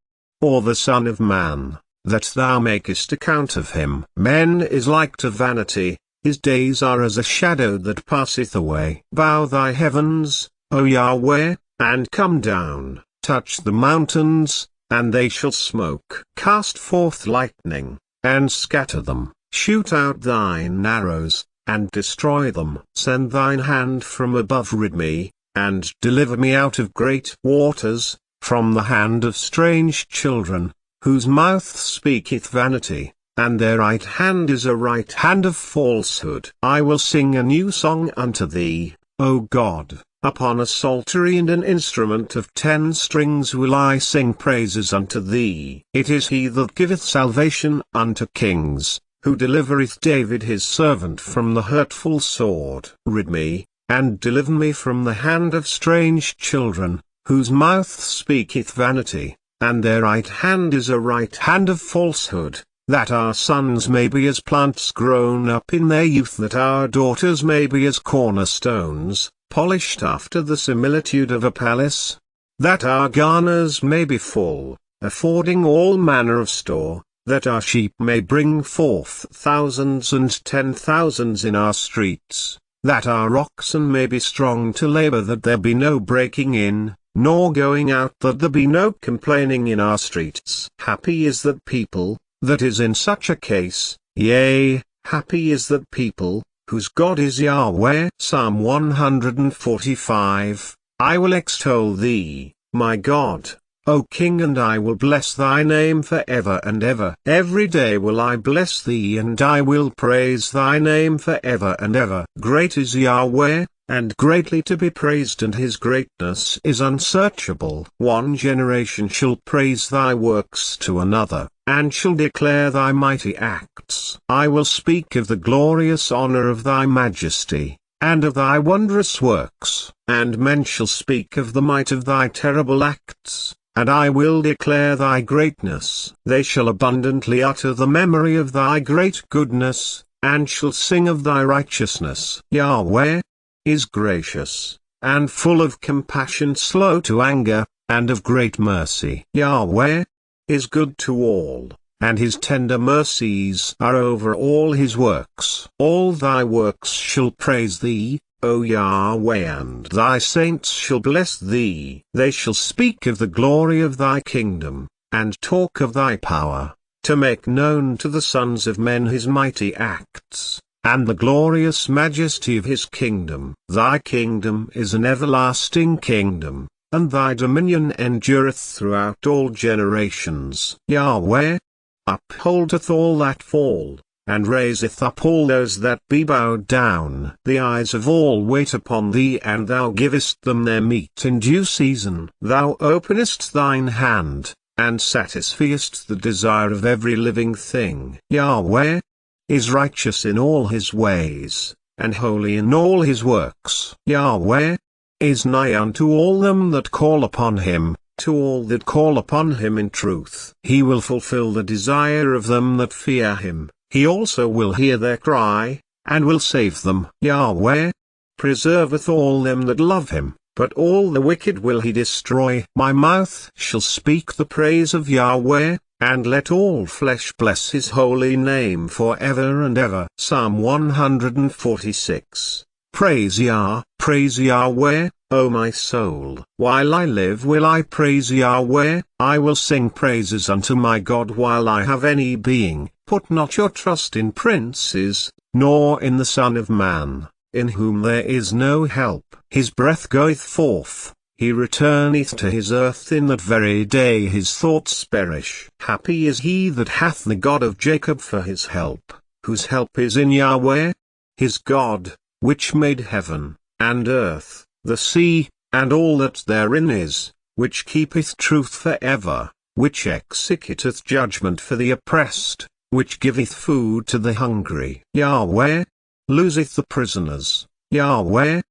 Or the son of man, that thou makest account of him? Man is like to vanity, his days are as a shadow that passeth away. Bow thy heavens, O Yahweh, and come down, touch the mountains, and they shall smoke. Cast forth lightning, and scatter them. Shoot out thine arrows, and destroy them. Send thine hand from above. Rid me, and deliver me out of great waters, from the hand of strange children, whose mouth speaketh vanity, and their right hand is a right hand of falsehood. I will sing a new song unto thee, O God. Upon a psaltery and an instrument of 10 strings will I sing praises unto thee. It is he that giveth salvation unto kings, who delivereth David his servant from the hurtful sword. Rid me, and deliver me from the hand of strange children, whose mouth speaketh vanity, and their right hand is a right hand of falsehood, that our sons may be as plants grown up in their youth, that our daughters may be as cornerstones, polished after the similitude of a palace, that our garners may be full, affording all manner of store, that our sheep may bring forth thousands and 10,000s in our streets, that our oxen may be strong to labor, that there be no breaking in, nor going out, that there be no complaining in our streets. Happy is that people, that is in such a case, yea, happy is that people, whose God is Yahweh. Psalm 145, I will extol thee, my God, O King, and I will bless thy name for ever and ever. Every day will I bless thee, and I will praise thy name for ever and ever. Great is Yahweh, and greatly to be praised, and his greatness is unsearchable. One generation shall praise thy works to another, and shall declare thy mighty acts. I will speak of the glorious honor of thy majesty, and of thy wondrous works. And men shall speak of the might of thy terrible acts, and I will declare thy greatness. They shall abundantly utter the memory of thy great goodness, and shall sing of thy righteousness. Yahweh is gracious, and full of compassion, slow to anger, and of great mercy. Yahweh is good to all, and his tender mercies are over all his works. All thy works shall praise thee, O Yahweh, and thy saints shall bless thee. They shall speak of the glory of thy kingdom, and talk of thy power, to make known to the sons of men his mighty acts, and the glorious majesty of his kingdom. Thy kingdom is an everlasting kingdom, and thy dominion endureth throughout all generations. Yahweh upholdeth all that fall, and raiseth up all those that be bowed down. The eyes of all wait upon thee, and thou givest them their meat in due season. Thou openest thine hand, and satisfiest the desire of every living thing. Yahweh is righteous in all his ways, and holy in all his works. Yahweh is nigh unto all them that call upon him, to all that call upon him in truth. He will fulfill the desire of them that fear him. He also will hear their cry, and will save them. Yahweh preserveth all them that love him, but all the wicked will he destroy. My mouth shall speak the praise of Yahweh, and let all flesh bless his holy name for ever and ever. Psalm 146. Praise Yahweh, O my soul. While I live will I praise Yahweh. I will sing praises unto my God while I have any being. Put not your trust in princes, nor in the Son of Man, in whom there is no help. His breath goeth forth, he returneth to his earth. In that very day his thoughts perish. Happy is he that hath the God of Jacob for his help, whose help is in Yahweh, his God, which made heaven, and earth, the sea, and all that therein is, which keepeth truth for ever, which executeth judgment for the oppressed, which giveth food to the hungry. Yahweh looseth the prisoners. Yahweh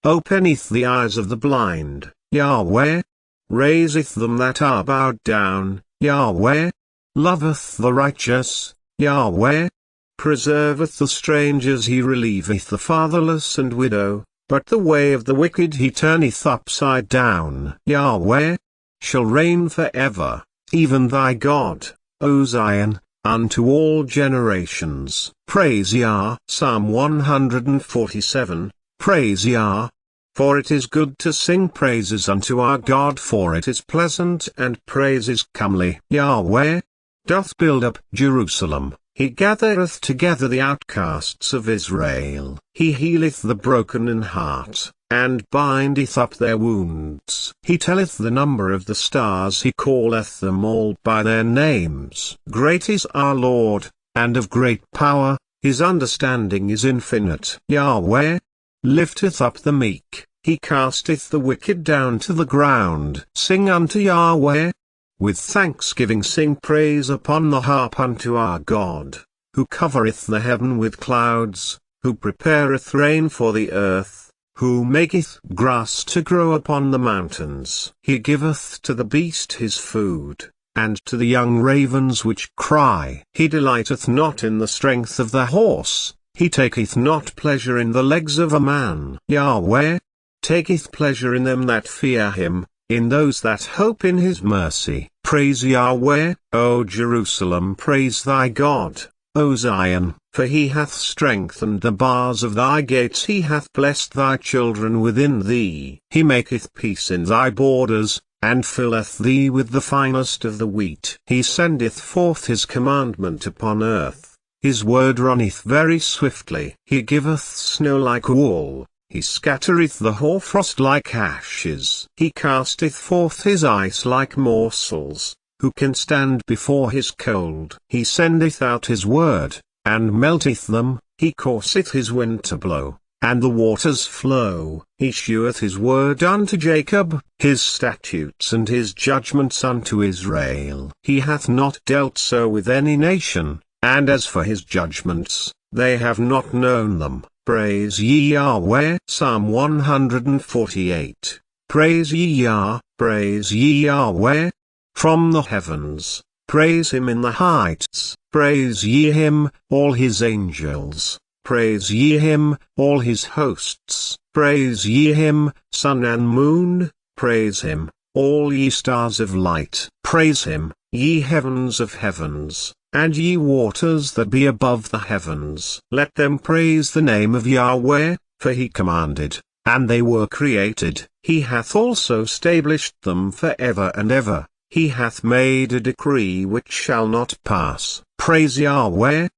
openeth the eyes of the blind. Yahweh raiseth them that are bowed down. Yahweh loveth the righteous. Yahweh preserveth the strangers. He relieveth the fatherless and widow, but the way of the wicked he turneth upside down. Yahweh shall reign for ever, even thy God, O Zion, unto all generations. Praise Yah. Psalm 147. Praise Yah. For it is good to sing praises unto our God, for it is pleasant, and praise is comely. Yahweh doth build up Jerusalem. He gathereth together the outcasts of Israel. He healeth the broken in heart, and bindeth up their wounds. He telleth the number of the stars. He calleth them all by their names. Great is our Lord, and of great power. His understanding is infinite. Yahweh lifteth up the meek. He casteth the wicked down to the ground. Sing unto Yahweh. With thanksgiving sing praise upon the harp unto our God, who covereth the heaven with clouds, who prepareth rain for the earth, who maketh grass to grow upon the mountains. He giveth to the beast his food, and to the young ravens which cry. He delighteth not in the strength of the horse, he taketh not pleasure in the legs of a man. Yahweh taketh pleasure in them that fear him, in those that hope in his mercy. Praise Yahweh, O Jerusalem. Praise thy God, O Zion. for he hath strengthened the bars of thy gates. He hath blessed thy children within thee. He maketh peace in thy borders, and filleth thee with the finest of the wheat. He sendeth forth his commandment upon earth, his word runneth very swiftly. He giveth snow like wool, he scattereth the hoarfrost like ashes. He casteth forth his ice like morsels. Who can stand before his cold? He sendeth out his word, and melteth them. He causeth his wind to blow, and the waters flow. He sheweth his word unto Jacob, his statutes and his judgments unto Israel. He hath not dealt so with any nation, and as for his judgments, they have not known them. Praise ye Yahweh. Psalm 148. Praise ye Yah, praise ye Yahweh. From the heavens, praise him in the heights. Praise ye him, all his angels. Praise ye him, all his hosts. Praise ye him, sun and moon. Praise him, all ye stars of light. Praise him, ye heavens of heavens, and ye waters that be above the heavens. Let them praise the name of Yahweh, for he commanded, and they were created. He hath also stablished them for ever and ever. He hath made a decree which shall not pass. Praise Yahweh.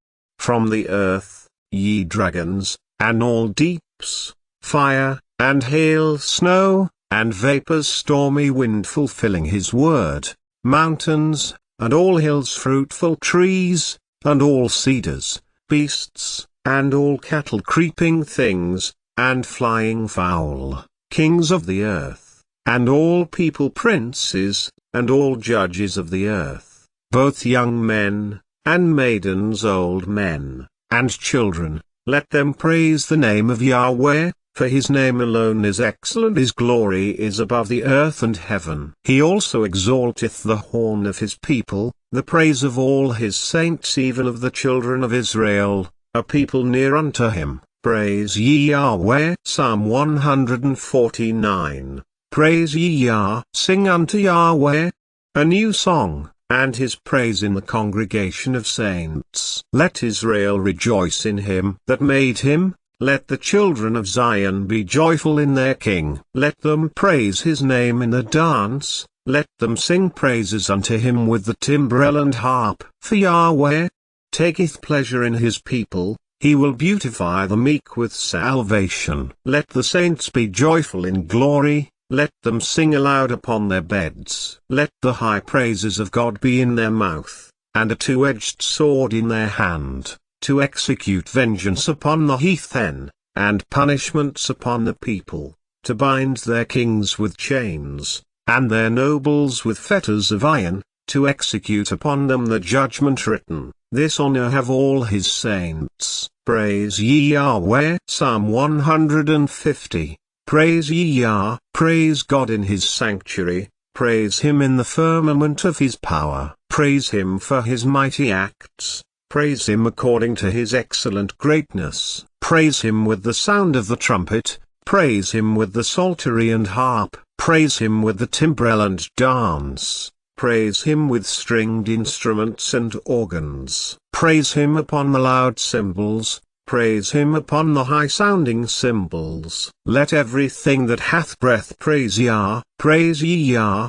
From the earth, ye dragons, and all deeps, fire, and hail, snow, and vapors, stormy wind fulfilling his word, mountains, and all hills, fruitful trees, and all cedars, beasts, and all cattle, creeping things, and flying fowl, kings of the earth, and all people, princes, and all judges of the earth, both young men, and maidens, old men, and children. Let them praise the name of Yahweh, for his name alone is excellent. His glory is above the earth and heaven. He also exalteth the horn of his people, the praise of all his saints, even of the children of Israel, a people near unto him. Praise ye Yahweh. Psalm 149. Praise ye Yah. Sing unto Yahweh a new song, and his praise in the congregation of saints. Let Israel rejoice in him that made him. Let the children of Zion be joyful in their King. Let them praise his name in the dance. Let them sing praises unto him with the timbrel and harp. For Yahweh taketh pleasure in his people. He will beautify the meek with salvation. Let the saints be joyful in glory. Let them sing aloud upon their beds. Let the high praises of God be in their mouth, and a two-edged sword in their hand, to execute vengeance upon the heathen, and punishments upon the people, to bind their kings with chains, and their nobles with fetters of iron, to execute upon them the judgment written. This honor have all his saints. Praise ye Yahweh. Psalm 150. Praise ye Yah. Praise God in his sanctuary. Praise him in the firmament of his power. Praise him for his mighty acts. Praise him according to his excellent greatness. Praise him with the sound of the trumpet. Praise him with the psaltery and harp. Praise him with the timbrel and dance. Praise him with stringed instruments and organs. Praise him upon the loud cymbals. Praise him upon the high-sounding cymbals. Let everything that hath breath praise Yah. Praise ye Yah.